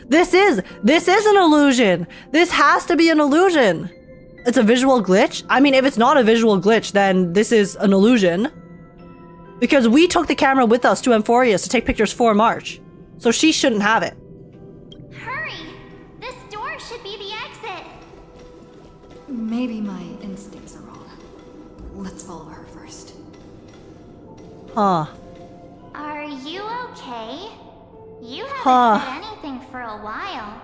This is an illusion. This has to be an illusion. It's a visual glitch. I mean, if it's not a visual glitch, then this is an illusion. Because we took the camera with us to Amphorius to take pictures for March. So she shouldn't have it. Hurry! This door should be the exit. Maybe my instincts are wrong. Let's follow her first. Huh. Are you okay? You haven't said anything for a while.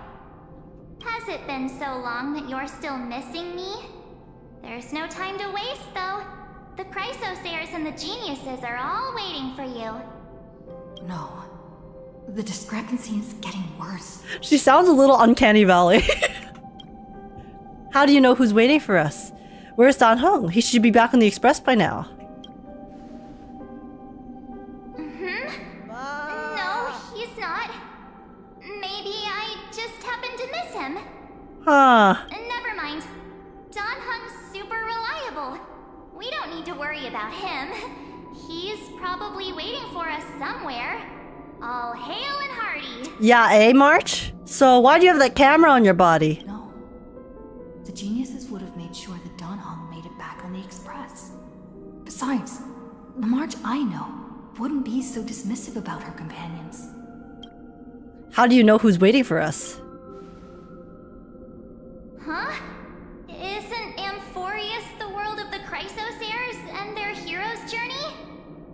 Has it been so long that you're still missing me? There's no time to waste, though. The Chrysos heirs and the geniuses are all waiting for you. No. The discrepancy is getting worse. She sounds a little uncanny valley. How do you know who's waiting for us? Where's Dan Heng? He should be back on the express by now. No, he's not. Maybe I just happened to miss him. Huh. Never mind. Dan Heng's super reliable. We don't need to worry about him. He's probably waiting for us somewhere. All hail and hearty. Yeah, eh, March? So why do you have that camera on your body? No. The geniuses would have made sure that Dan Heng made it back on the express. Besides, the March I know wouldn't be so dismissive about her companions. How do you know who's waiting for us? Huh? Isn't Amphorius the world of the Chrysos heirs and their hero's journey?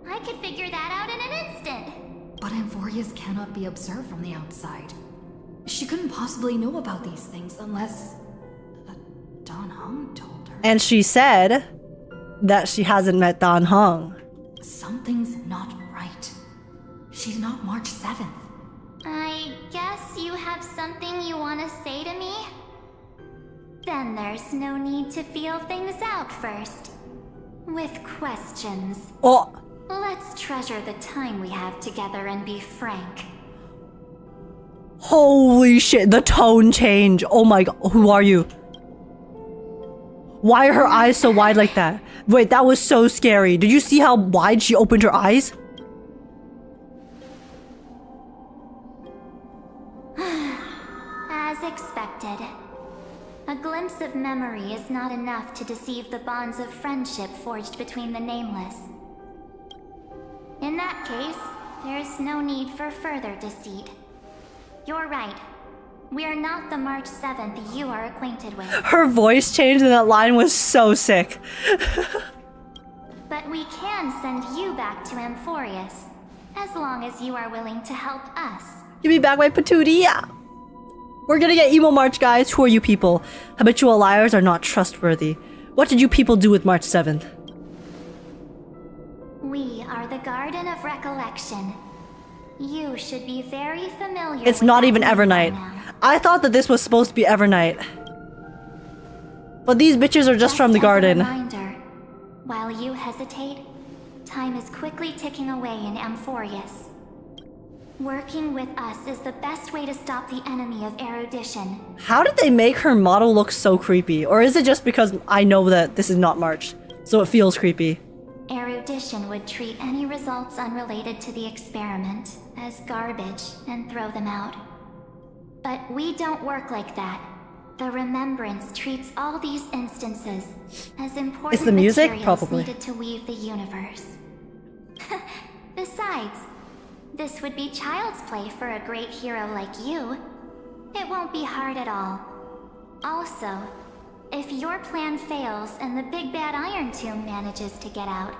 I could figure that out in an instant. But Amphorius cannot be observed from the outside. She couldn't possibly know about these things unless... Dan Heng told her. And she said that she hasn't met Dan Heng. Something's not right. She's not March 7th. I guess you have something you want to say to me? Then there's no need to feel things out first. With questions. Oh. Let's treasure the time we have together and be frank. Holy shit, the tone change. Oh my god, who are you? Why are her eyes so wide like that? Wait, that was so scary. Did you see how wide she opened her eyes? As expected. A glimpse of memory is not enough to deceive the bonds of friendship forged between the nameless. In that case, there's no need for further deceit. You're right. We are not the March 7th you are acquainted with. Her voice changed and that line was so sick. But we can send you back to Amphorius, as long as you are willing to help us. Give me back my patootie, yeah. We're gonna get emo March, guys. Who are you people? Habitual liars are not trustworthy. What did you people do with March 7th? We are the Garden of Recollection. You should be very familiar It's with not that even name by Evernight. now. I thought that this was supposed to be Evernight. But these bitches are just from the As a garden. reminder, while you hesitate, time is quickly ticking away in Amphorius. Working with us is the best way to stop the enemy of erudition. How did they make her model look so creepy? Or is it just because I know that this is not March, so it feels creepy? Erudition would treat any results unrelated to the experiment as garbage and throw them out. But we don't work like that. The Remembrance treats all these instances as important It's the music? materials Probably. needed to weave the universe. Besides, this would be child's play for a great hero like you. It won't be hard at all. Also, if your plan fails and the big bad Iron Tomb manages to get out,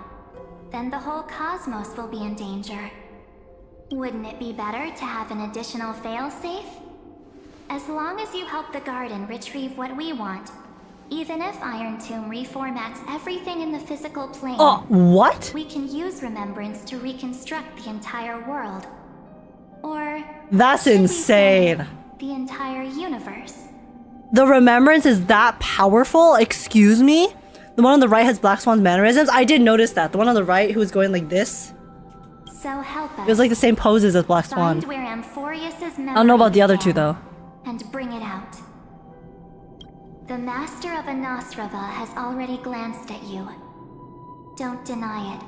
then the whole cosmos will be in danger. Wouldn't it be better to have an additional failsafe? As long as you help the garden retrieve what we want, even if Iron Tomb reformats everything in the physical plane, what? we can use Remembrance to reconstruct the entire world. Or That's insane. the entire universe. The Remembrance is that powerful? Excuse me? The one on the right has Black Swan's mannerisms? I did notice that. The one on the right who was going like this. So help us. It was like the same poses as Black Swan. Find where Amphorius's I don't know about the other two memory though. and bring it out. The Master of Anosrava has already glanced at you. Don't deny it.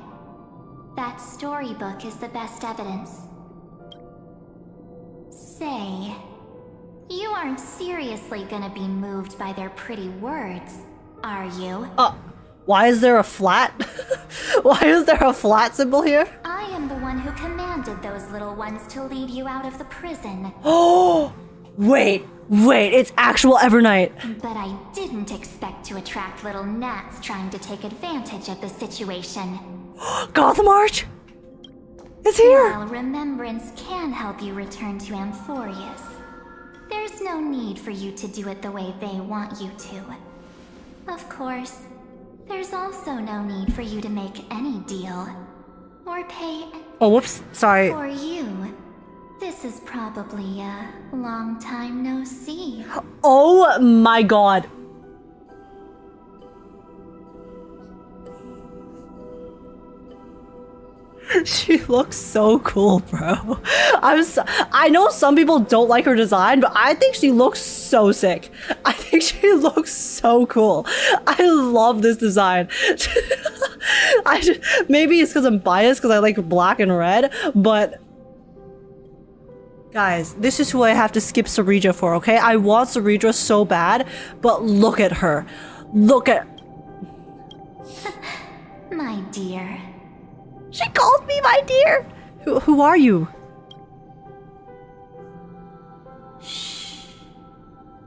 That storybook is the best evidence. Say, you aren't seriously gonna be moved by their pretty words, are you? Why is there a flat? Why is there a flat symbol here? I am the one who commanded those little ones to lead you out of the prison. Oh, wait, it's actual Evernight. But I didn't expect to attract little gnats trying to take advantage of the situation. Gotham Arch? It's here! While Remembrance can help you return to Amphorius, there's no need for you to do it the way they want you to. Of course, there's also no need for you to make any deal. Or pay... Oh, whoops, sorry. For you, this is probably a long time no see. Oh my god. She looks so cool, bro. I know some people don't like her design, but I think she looks so sick. I think she looks so cool. I love this design. Maybe it's because I'm biased because I like black and red, but guys, this is who I have to skip Cerydra for, okay? I want Cerydra so bad, but look at her. Look at... My dear. She called me my dear! Who are you? Shh.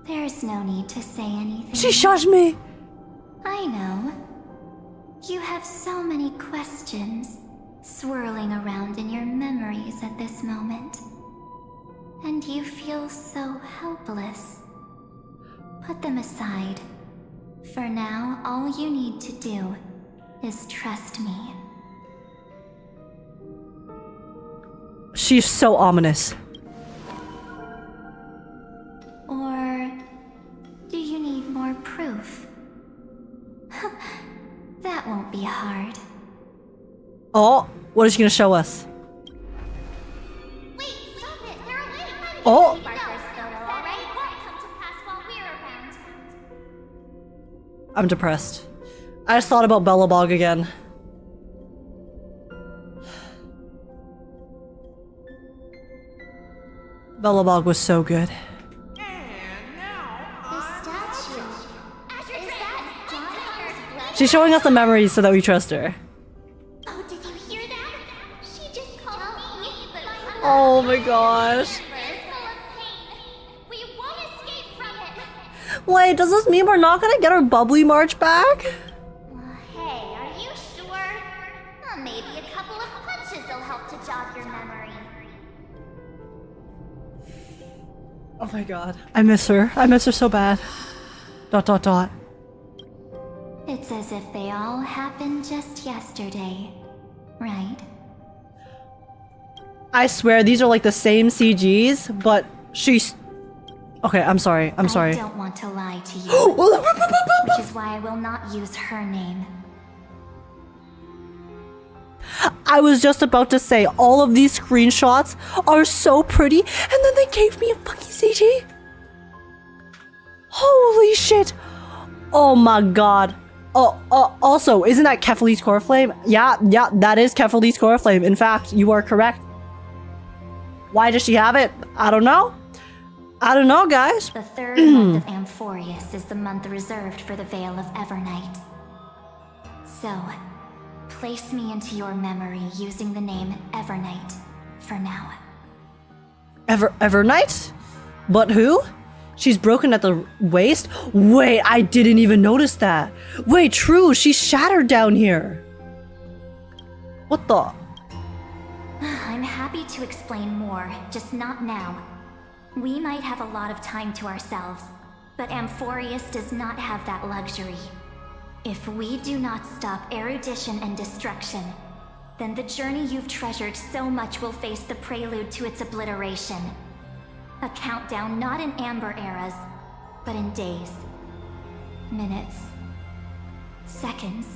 There's no need to say anything. She shushed me! I know. You have so many questions swirling around in your memories at this moment. And you feel so helpless. Put them aside. For now, all you need to do is trust me. She's so ominous. Or do you need more proof? That won't be hard. Oh, what is she gonna show us? Wait, stop it! They're away! Oh! I'm depressed. I just thought about Bellabog again. Bellabog was so good. The statue. Is that Donna's She's showing us the memories so that we trust her. Oh, did you hear that? She just called me, but I'm Oh my gosh. We won't escape from it. Wait, does this mean we're not gonna get our bubbly march back? Hey, are you sure? Well, maybe a couple of punches will help to jog your memory. Oh my god. I miss her. I miss her so bad. ... It's as if they all happened just yesterday, right? I swear these are like the same CGs, but she's... Okay, I'm sorry. I'm sorry. I don't want to lie to you, which is why I will not use her name. I was just about to say, all of these screenshots are so pretty, and then they gave me a fucking CG. Holy shit. Oh my god. Also, isn't that Kefali's core flame? Yeah, that is Kefali's core flame. In fact, you are correct. Why does she have it? I don't know. I don't know, guys. The third month of Amphorius is the month reserved for the Veil of Evernight. So, place me into your memory using the name Evernight for now. Evernight? But who? She's broken at the waist? Wait, I didn't even notice that. Wait, true, she's shattered down here. What the? I'm happy to explain more, just not now. We might have a lot of time to ourselves, but Amphorius does not have that luxury. If we do not stop erudition and destruction, then the journey you've treasured so much will face the prelude to its obliteration. A countdown not in amber eras, but in days, minutes, seconds.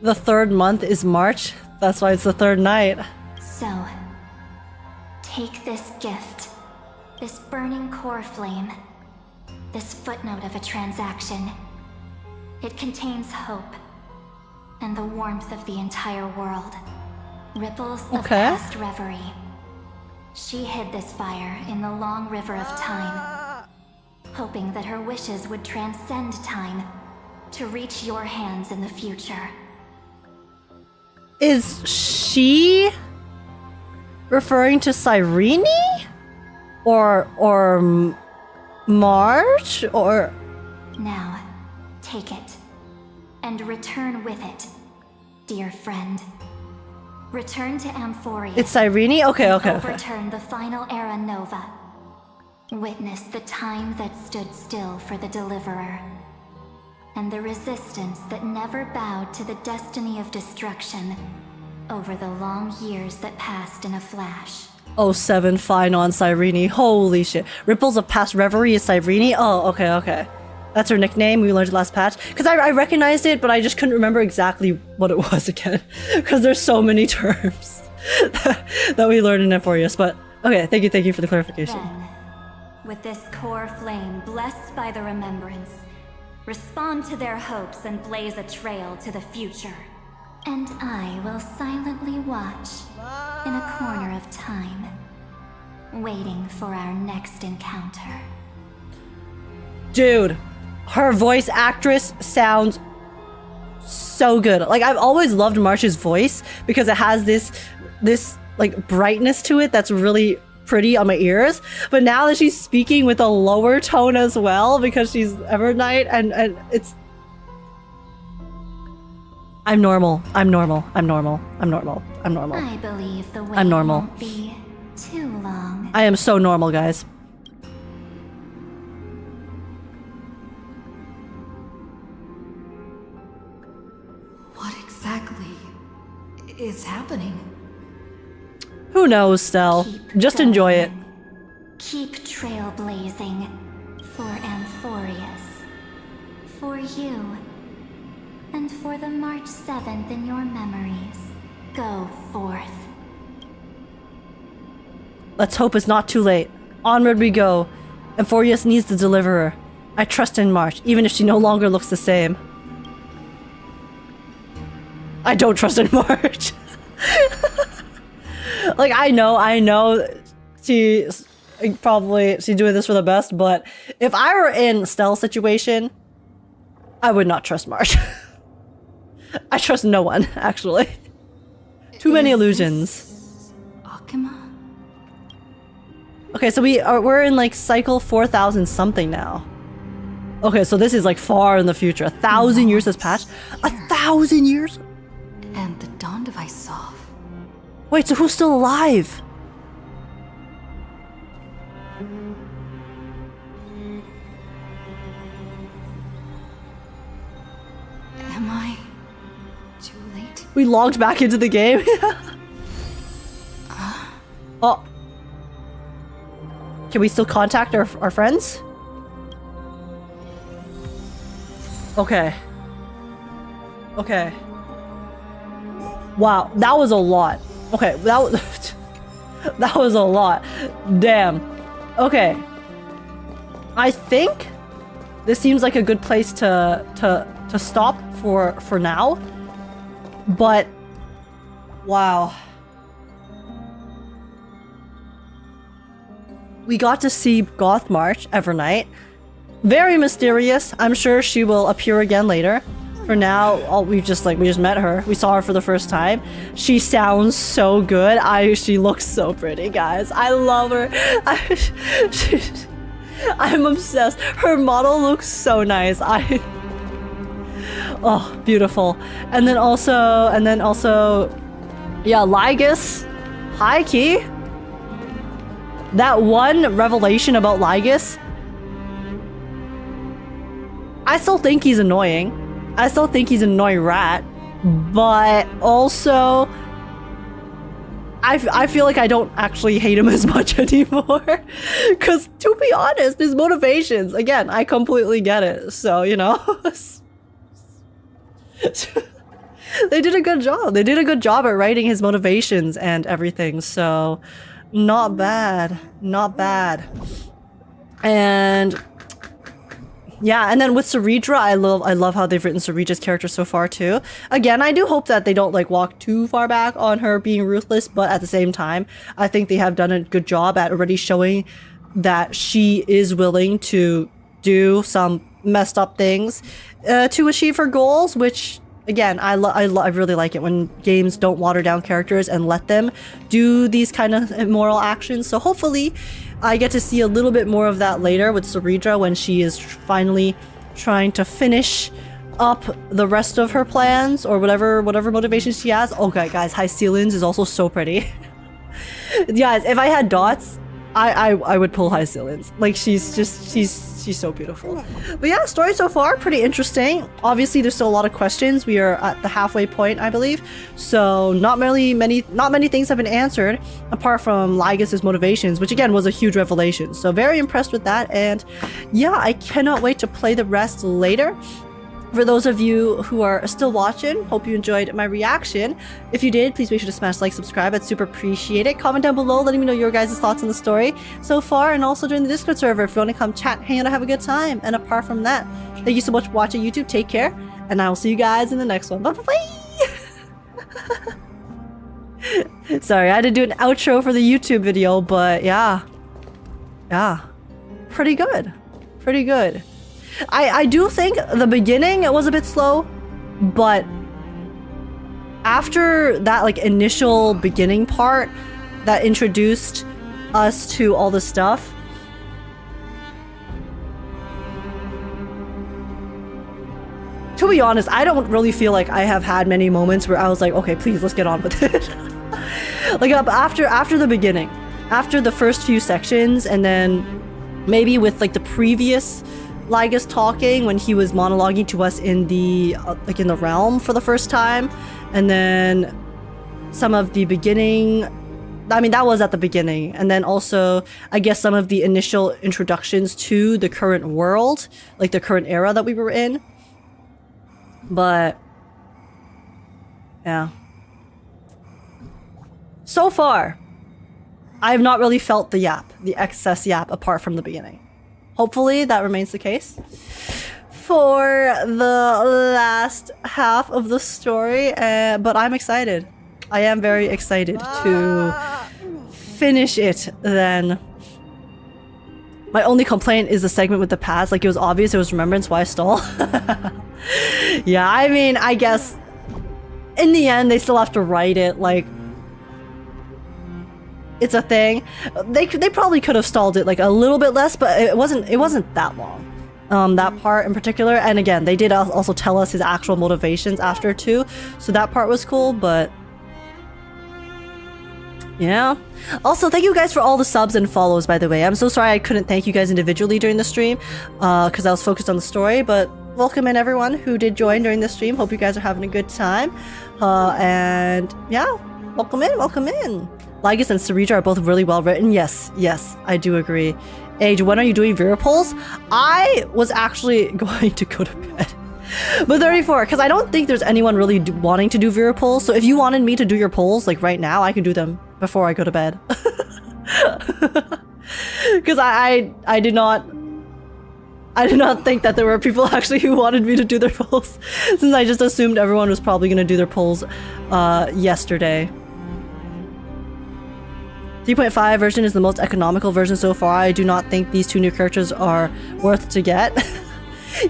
The third month is March. That's why it's the third night. So, take this gift, this burning core flame, this footnote of a transaction. It contains hope and the warmth of the entire world. Ripples of past reverie. She hid this fire in the long river of time, hoping that her wishes would transcend time to reach your hands in the future. Is she referring to Cyrene? Or March? Or... Now, take it, and return with it, dear friend. Return to Amphorius. It's Cyrene? Okay. Overturn the final era nova. Witness the time that stood still for the Deliverer, and the resistance that never bowed to the destiny of destruction over the long years that passed in a flash. 07 final on Cyrene. Holy shit. Ripples of Past Reverie is Cyrene? Oh, okay. That's her nickname. We learned last patch. Because I recognized it, but I just couldn't remember exactly what it was again. Because there's so many terms that we learned in Amphorius. But okay, thank you for the clarification. Then, with this core flame blessed by the remembrance, respond to their hopes and blaze a trail to the future. And I will silently watch in a corner of time, waiting for our next encounter. Dude, her voice actress sounds so good. Like, I've always loved March's voice because it has this like brightness to it that's really pretty on my ears. But now that she's speaking with a lower tone as well because she's Evernight and it's... I'm normal. I believe the wait won't be too long. I am so normal, guys. What exactly is happening? Who knows, Stell? Just enjoy it. Keep trailblazing for Amphorius, for you, and for the March 7th in your memories. Go forth. Let's hope it's not too late. Onward we go. Amphorius needs the Deliverer. I trust in March, even if she no longer looks the same. I don't trust in March. Like, I know she's doing this for the best, but if I were in Stell's situation, I would not trust March. I trust no one, actually. Too many illusions. Akuma? Okay, so we're in like cycle 4000 something now. Okay, so this is like far in the future. 1,000 years has passed. 1,000 years? And the dawn device saw. Wait, so who's still alive? Am I too late? We logged back into the game. Can we still contact our friends? Okay. Okay. Wow, that was a lot. Okay, that was that was a lot. Damn. Okay. I think this seems like a good place to stop for now. But wow. We got to see Goth March, Evernight. Very mysterious. I'm sure she will appear again later. For now, we just met her. We saw her for the first time. She sounds so good. She looks so pretty, guys. I love her. I'm obsessed. Her model looks so nice. Oh, beautiful. And then also, yeah, Lygus. High key. That one revelation about Lygus, I still think he's annoying. I still think he's an annoying rat, but also I feel like I don't actually hate him as much anymore. Because to be honest, his motivations, again, I completely get it. So, you know, they did a good job. They did a good job at writing his motivations and everything. So, not bad. Not bad. And yeah, and then with Cerydra, I love how they've written Cerydra's character so far too. Again, I do hope that they don't like walk too far back on her being ruthless, but at the same time, I think they have done a good job at already showing that she is willing to do some messed up things to achieve her goals, which again, I really like it when games don't water down characters and let them do these kind of immoral actions. So hopefully I get to see a little bit more of that later with Cerydra when she is finally trying to finish up the rest of her plans or whatever motivations she has. Okay, guys, Hysilens is also so pretty. Guys, if I had dots, I would pull Hysilens. Like, she's so beautiful. But yeah, story so far, pretty interesting. Obviously, there's still a lot of questions. We are at the halfway point, I believe. So not many things have been answered apart from Lygus's motivations, which again was a huge revelation. So very impressed with that. And yeah, I cannot wait to play the rest later. For those of you who are still watching, hope you enjoyed my reaction. If you did, please make sure to smash like, subscribe. I'd super appreciate it. Comment down below letting me know your guys' thoughts on the story so far, and also join the Discord server if you want to come chat, hang out, and have a good time. And apart from that, thank you so much for watching YouTube. Take care, and I will see you guys in the next one. Bye-bye! Sorry, I had to do an outro for the YouTube video, but yeah. Yeah. Pretty good. Pretty good. I do think the beginning it was a bit slow, but after that like initial beginning part that introduced us to all the stuff, to be honest, I don't really feel like I have had many moments where I was like, okay, please, let's get on with it. Like after the beginning, after the first few sections, and then maybe with like the previous Lygus talking when he was monologuing to us in the like in the realm for the first time, and then some of the beginning, I mean that was at the beginning, and then also I guess some of the initial introductions to the current world, like the current era that we were in. But yeah, so far I have not really felt the excess yap apart from the beginning. Hopefully that remains the case for the last half of the story, but I'm excited. I am very excited to finish it then. My only complaint is the segment with the past. Like, it was obvious it was Remembrance, why stall? Yeah, I mean, I guess in the end they still have to write it like it's a thing. They probably could have stalled it like a little bit less, but it wasn't that long. That part in particular, and again, they did also tell us his actual motivations after too, so that part was cool. But yeah. Also, thank you guys for all the subs and follows, by the way. I'm so sorry I couldn't thank you guys individually during the stream, because I was focused on the story, but welcome in everyone who did join during the stream. Hope you guys are having a good time. And yeah, welcome in. Lygus and Cerydra are both really well written. Yes, I do agree. Age, when are you doing Vera polls? I was actually going to go to bed. But 34, because I don't think there's anyone really wanting to do Vera polls. So if you wanted me to do your polls like right now, I can do them before I go to bed. Because I did not think that there were people actually who wanted me to do their polls, since I just assumed everyone was probably going to do their polls yesterday. 3.5 version is the most economical version so far. I do not think these 2 new characters are worth to get.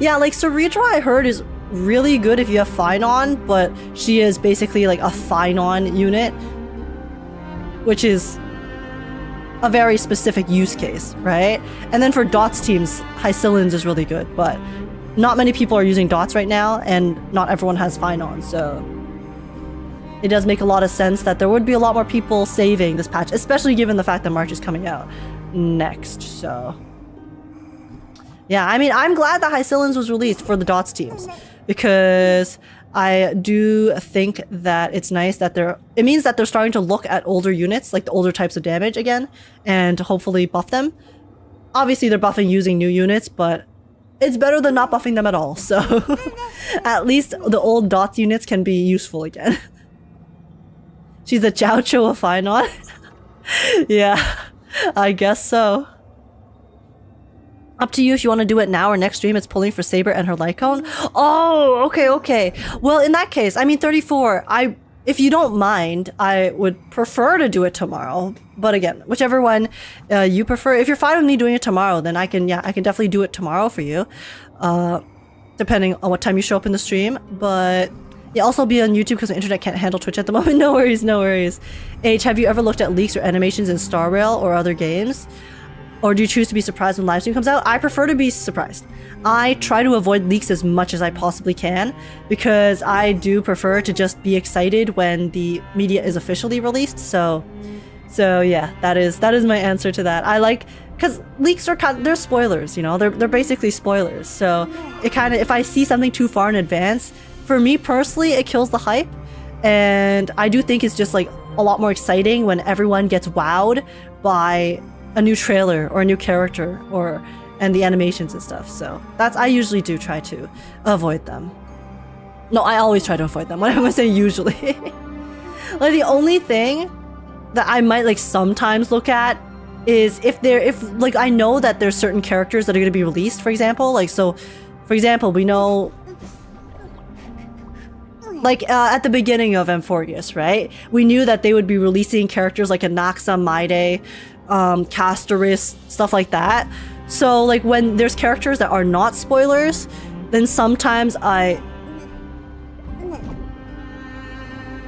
Yeah, like Cerydra I heard is really good if you have Finon, but she is basically like a Finon unit, which is a very specific use case, right? And then for dots teams, Hysilens is really good, but not many people are using dots right now, and not everyone has Finon, so it does make a lot of sense that there would be a lot more people saving this patch, especially given the fact that March is coming out next, so... Yeah, I mean, I'm glad that Hysilens was released for the dots teams, because I do think that it's nice that it means that they're starting to look at older units, like the older types of damage again, and hopefully buff them. Obviously, they're buffing using new units, but it's better than not buffing them at all, so at least the old dots units can be useful again. She's a Chow Cho of Finon. Yeah, I guess so. Up to you if you want to do it now or next stream. It's pulling for Saber and her Lycone. Oh, okay. Well, in that case, I mean 34. If you don't mind, I would prefer to do it tomorrow. But again, whichever one you prefer. If you're fine with me doing it tomorrow, then I can definitely do it tomorrow for you. Depending on what time you show up in the stream. But yeah, also be on YouTube because the internet can't handle Twitch at the moment. No worries. H, have you ever looked at leaks or animations in Star Rail or other games? Or do you choose to be surprised when livestream comes out? I prefer to be surprised. I try to avoid leaks as much as I possibly can, because I do prefer to just be excited when the media is officially released. So yeah, that is my answer to that. I like, because leaks are they're spoilers, you know, they're basically spoilers. So it kind of, if I see something too far in advance, for me personally, it kills the hype. And I do think it's just like a lot more exciting when everyone gets wowed by a new trailer or a new character and the animations and stuff. So I usually do try to avoid them. No, I always try to avoid them. What am I saying usually? Like the only thing that I might like sometimes look at is if like I know that there's certain characters that are going to be released, for example. Like, so for example, we know like at the beginning of Amphorius, right? We knew that they would be releasing characters like Anaxa, Maide, Castoris, stuff like that. So like when there's characters that are not spoilers, then sometimes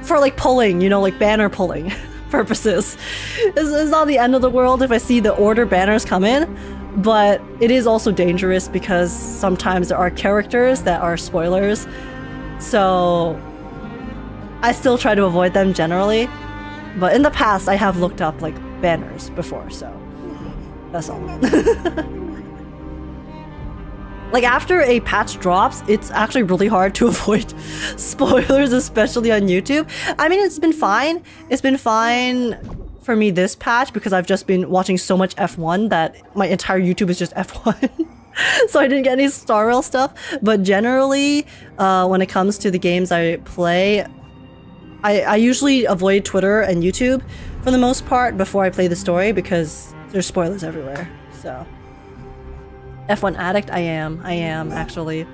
for like pulling, you know, like banner pulling purposes, it's not the end of the world if I see the order banners come in, but it is also dangerous because sometimes there are characters that are spoilers, so I still try to avoid them generally. But in the past I have looked up like banners before, so that's all. Like after a patch drops, it's actually really hard to avoid spoilers, especially on YouTube. I mean, it's been fine. It's been fine for me this patch because I've just been watching so much F1 that my entire YouTube is just F1. So I didn't get any Star Rail stuff. But generally, when it comes to the games I play, I usually avoid Twitter and YouTube for the most part before I play the story because there's spoilers everywhere. So F1 addict, I am actually.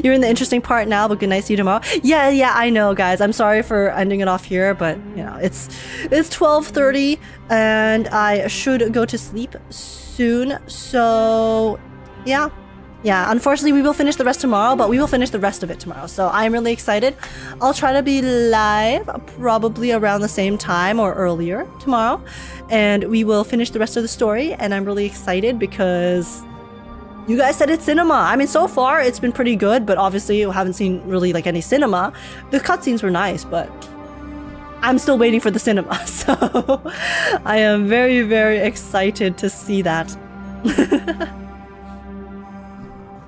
You're in the interesting part now, but good night, see you tomorrow. Yeah, I know, guys. I'm sorry for ending it off here, but you know, it's 12:30 and I should go to sleep soon. So yeah, unfortunately we will finish the rest tomorrow, but we will finish the rest of it tomorrow. So I'm really excited. I'll try to be live probably around the same time or earlier tomorrow, and we will finish the rest of the story. And I'm really excited because you guys said it's cinema. I mean, so far it's been pretty good, but obviously you haven't seen really like any cinema. The cutscenes were nice, but I'm still waiting for the cinema. So I am very, very excited to see that.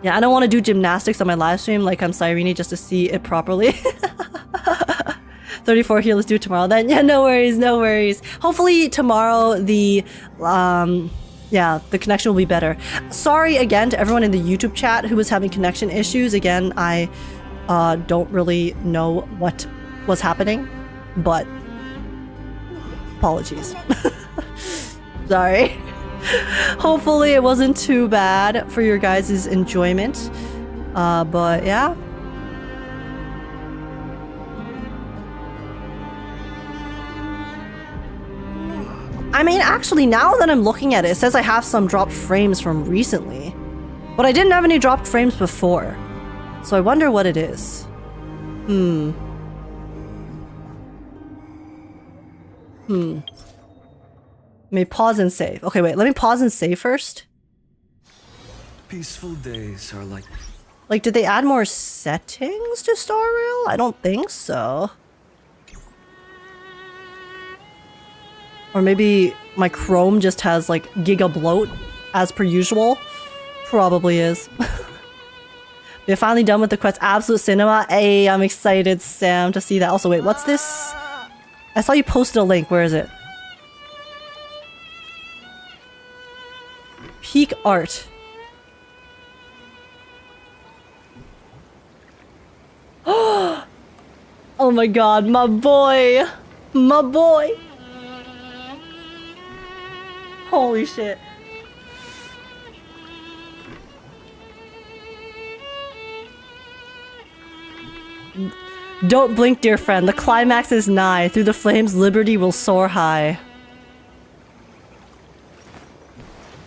Yeah, I don't want to do gymnastics on my live stream like I'm Cyrene just to see it properly. 34 here, let's do it tomorrow then. Yeah, no worries, no worries. Hopefully tomorrow the the connection will be better. Sorry again to everyone in the YouTube chat who was having connection issues. Again, I don't really know what was happening, but apologies. Sorry. Hopefully it wasn't too bad for your guys' enjoyment. But yeah. I mean, actually, now that I'm looking at it, it says I have some dropped frames from recently. But I didn't have any dropped frames before. So I wonder what it is. May pause and save. Okay, wait, let me pause and save first. Peaceful days are like... Like, did they add more settings to Starrail? I don't think so. Or maybe my Chrome just has like giga bloat as per usual. Probably is. They're finally done with the quest. Absolute cinema. Hey, I'm excited, Sam, to see that. Also, wait, what's this? I saw you posted a link. Where is it? Peak art. Oh my god, my boy. My boy. Holy shit. Don't blink, dear friend. The climax is nigh. Through the flames, liberty will soar high.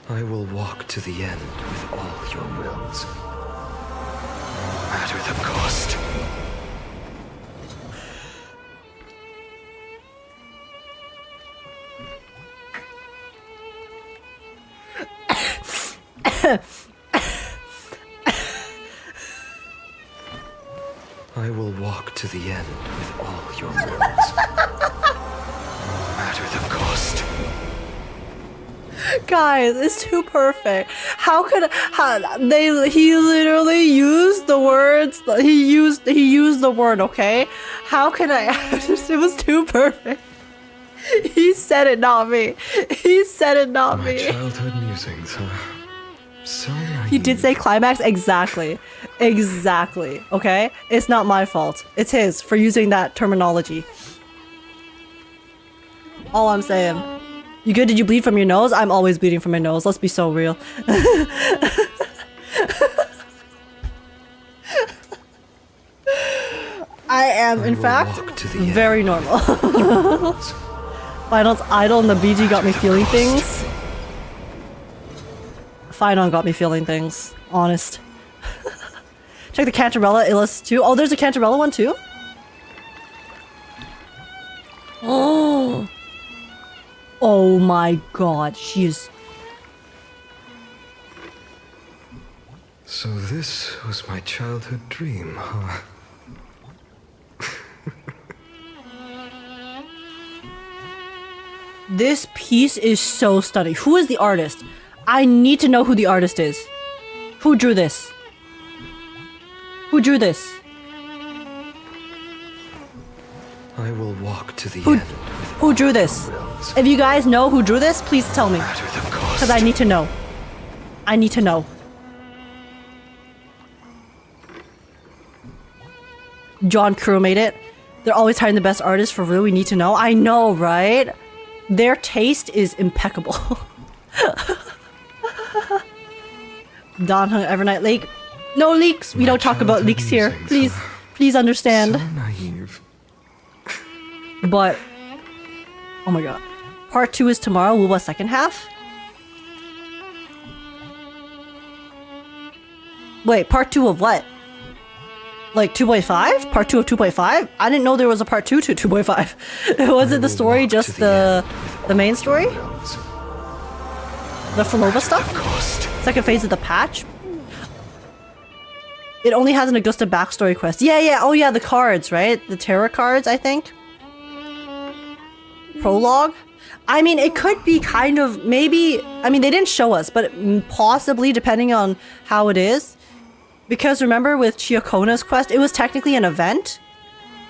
I will walk to the end with all your wills. No matter the cost. I will walk to the end with all your wills. No matter the cost. Guys, it's too perfect. How could he literally used the words he used the word, okay? How could I it was too perfect. He said it, not me. He said it, not me. My childhood musings are so naive. He did say climax exactly. Exactly. Okay? It's not my fault. It's his for using that terminology. All I'm saying. You good? Did you bleed from your nose? I'm always bleeding from my nose. Let's be so real. I am, in fact, very normal. Final's idol and the BG got me feeling things. Final got me feeling things. Honest. Check the Cantarella Illus too. Oh, there's a Cantarella one too? Oh. Oh my god, she is... So this was my childhood dream, huh? This piece is so stunning. Who is the artist? I need to know who the artist is. Who drew this? Who drew this? I will walk to the end. Who drew this? If you guys know who drew this, please tell me. Because I need to know. I need to know. John Crow made it. They're always hiring the best artists for real. We need to know. I know, right? Their taste is impeccable. Don Hung Evernight Lake. No leaks. We don't talk about leaks here. Please, please understand. So naive. But, oh my god. Part 2 is tomorrow. Wuba second half? Wait, part 2 of what? Like 2.5? Part 2 of 2.5? I didn't know there was a part 2 to 2.5. Was it the story just the main story? The Falova stuff? Second phase of the patch? It only has an Augusta backstory quest. Yeah. Oh yeah, the cards, right? The tarot cards, I think. Prologue? I mean, it could be kind of, maybe, I mean, they didn't show us, but possibly, depending on how it is. Because remember with Chiyokona's quest, it was technically an event.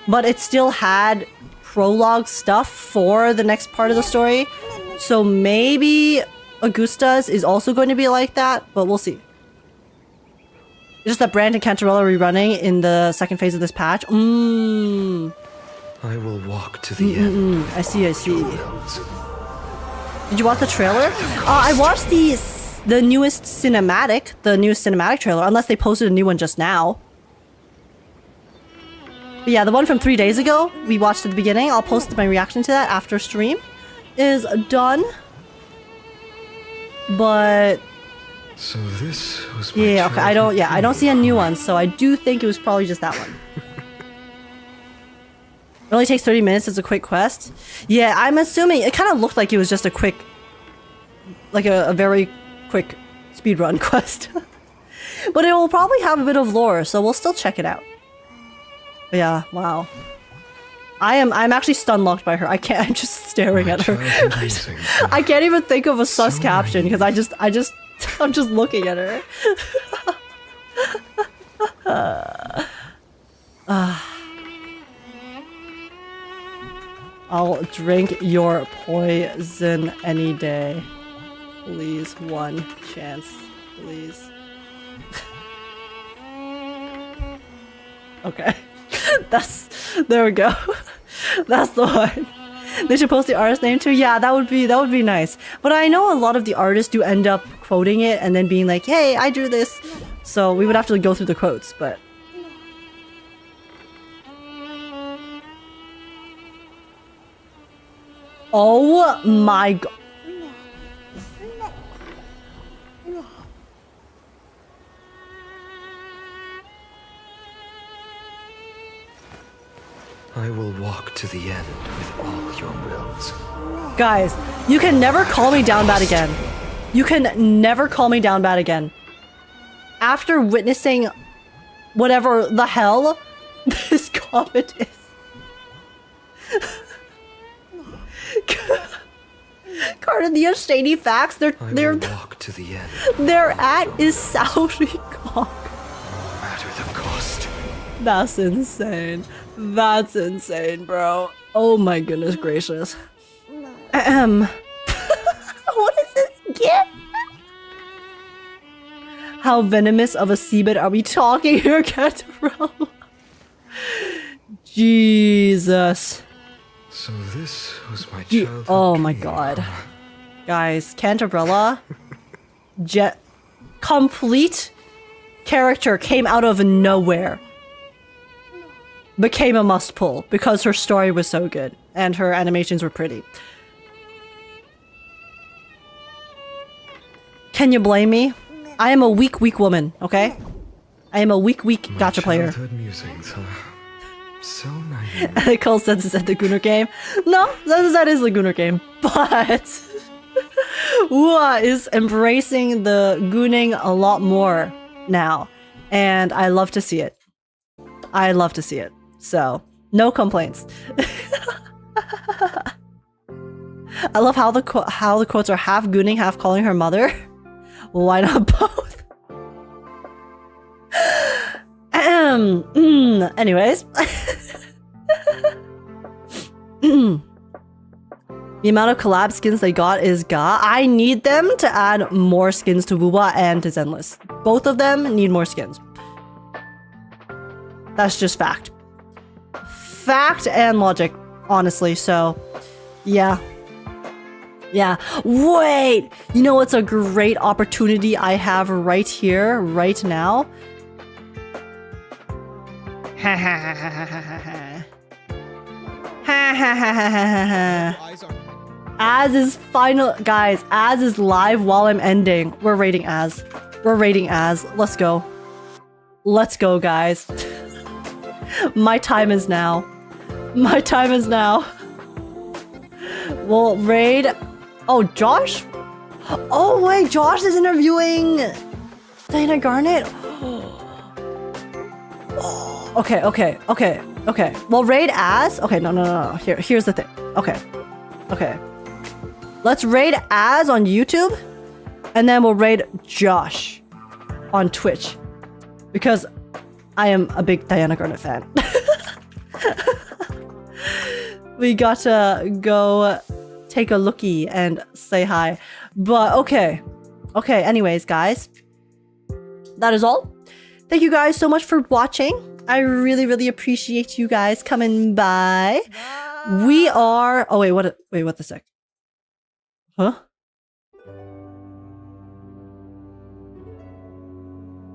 but it still had prologue stuff for the next part of the story. So maybe Augusta's is also going to be like that, but we'll see. Just that Brand and Cantarella are rerunning in the second phase of this patch. I will walk to the end. I see. Did you watch the trailer? I watched the newest cinematic trailer, unless they posted a new one just now. But yeah, the one from 3 days ago, we watched at the beginning. I'll post my reaction to that after stream is done. But so this was my yeah, okay. I don't see a new one, so I do think it was probably just that one. It only takes 30 minutes as a quick quest. Yeah, I'm assuming it kind of looked like it was just a quick, like a very quick speedrun quest. But it will probably have a bit of lore, so we'll still check it out. But yeah, wow. I'm actually stun locked by her. I'm just staring at her. I can't even think of a sus caption because I'm just looking at her. I'll drink your poison any day. Please, one chance, please. Okay. There we go. That's the one. They should post the artist name too. Yeah, that would be nice. But I know a lot of the artists do end up quoting it and then being like, "Hey, I drew this." So we would have to go through the quotes, but oh my god. I will walk to the end with all your wills. Guys, you can never call me down bad again. You can never call me down bad again. After witnessing whatever the hell this comment is. Carter, the shady facts, I will walk to the end. Their at is Saudi cock. No matter the cost. That's insane. That's insane, bro. Oh my goodness gracious. What is this gift? How venomous of a seabed are we talking here, Catarella? Jesus. So this was my childhood. Oh my god. Guys, Cantarella, complete character came out of nowhere. Became a must pull because her story was so good and her animations were pretty. Can you blame me? I am a weak woman, okay? I am a weak gacha player. Musings, huh? So naive. Nicole says it's at the Gunnar game. No, that is the Gunnar game. But Ua is embracing the Gunning a lot more now. And I love to see it. I love to see it. So, no complaints. I love how the quotes are half gooning, half calling her mother. Why not both? Anyways. The amount of collab skins they got is ga. I need them to add more skins to Wuwa and to Zenless. Both of them need more skins. That's just fact. Fact and logic, honestly, so yeah. Yeah. Wait! You know what's a great opportunity I have right here, right now? Ha ha ha ha ha ha ha. Ha ha ha ha ha ha. Az is final, guys, Az is live while I'm ending. We're rating Az. We're rating Az. Let's go. Let's go, guys. My time is now. My time is now. We'll raid. Oh, Josh? Oh, wait, Josh is interviewing Diana Garnet? Okay. Well, raid Az. Okay, no. Here's the thing. Okay. Let's raid Az on YouTube, and then we'll raid Josh on Twitch, because I am a big Diana Garnet fan. we got to go take a lookie and say hi. But okay. Okay, anyways, guys. That is all. Thank you guys so much for watching. I really, really appreciate you guys coming by. We are... Oh, wait, what the sec? Huh?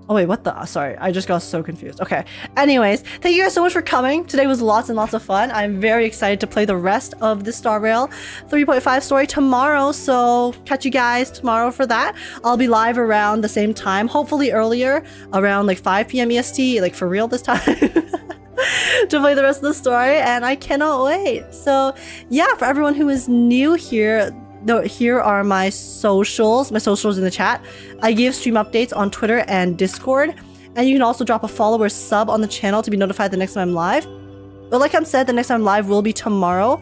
Oh wait, what the? Sorry, I just got so confused. Okay. Anyways, thank you guys so much for coming. Today was lots and lots of fun. I'm very excited to play the rest of the Star Rail 3.5 story tomorrow. So catch you guys tomorrow for that. I'll be live around the same time, hopefully earlier, around like 5 p.m. EST, like for real this time. To play the rest of the story, and I cannot wait. So yeah, for everyone who is new here, here are my socials in the chat. I give stream updates on Twitter and Discord, and you can also drop a follow or sub on the channel to be notified the next time I'm live. But like I said, the next time I'm live will be tomorrow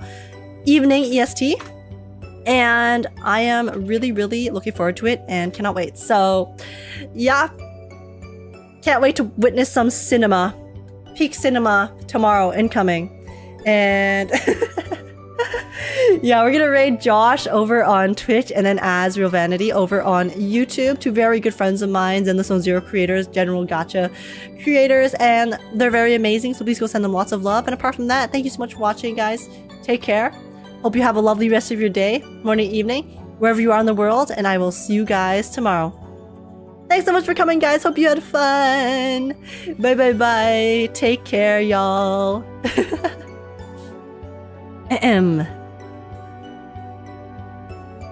evening EST, and I am really, really looking forward to it and cannot wait. So yeah, can't wait to witness some cinema. Peak cinema tomorrow incoming. And yeah, we're gonna raid Josh over on Twitch and then As Real Vanity over on YouTube. Two very good friends of mine, and the Zone Zero creators, general gacha creators, and they're very amazing, so please go send them lots of love. And apart from that, thank you so much for watching, guys. Take care. Hope you have a lovely rest of your day, morning, evening, wherever you are in the world, and I will see you guys tomorrow. Thanks so much for coming, guys. Hope you had fun. Bye, bye, bye. Take care, y'all. Ahem.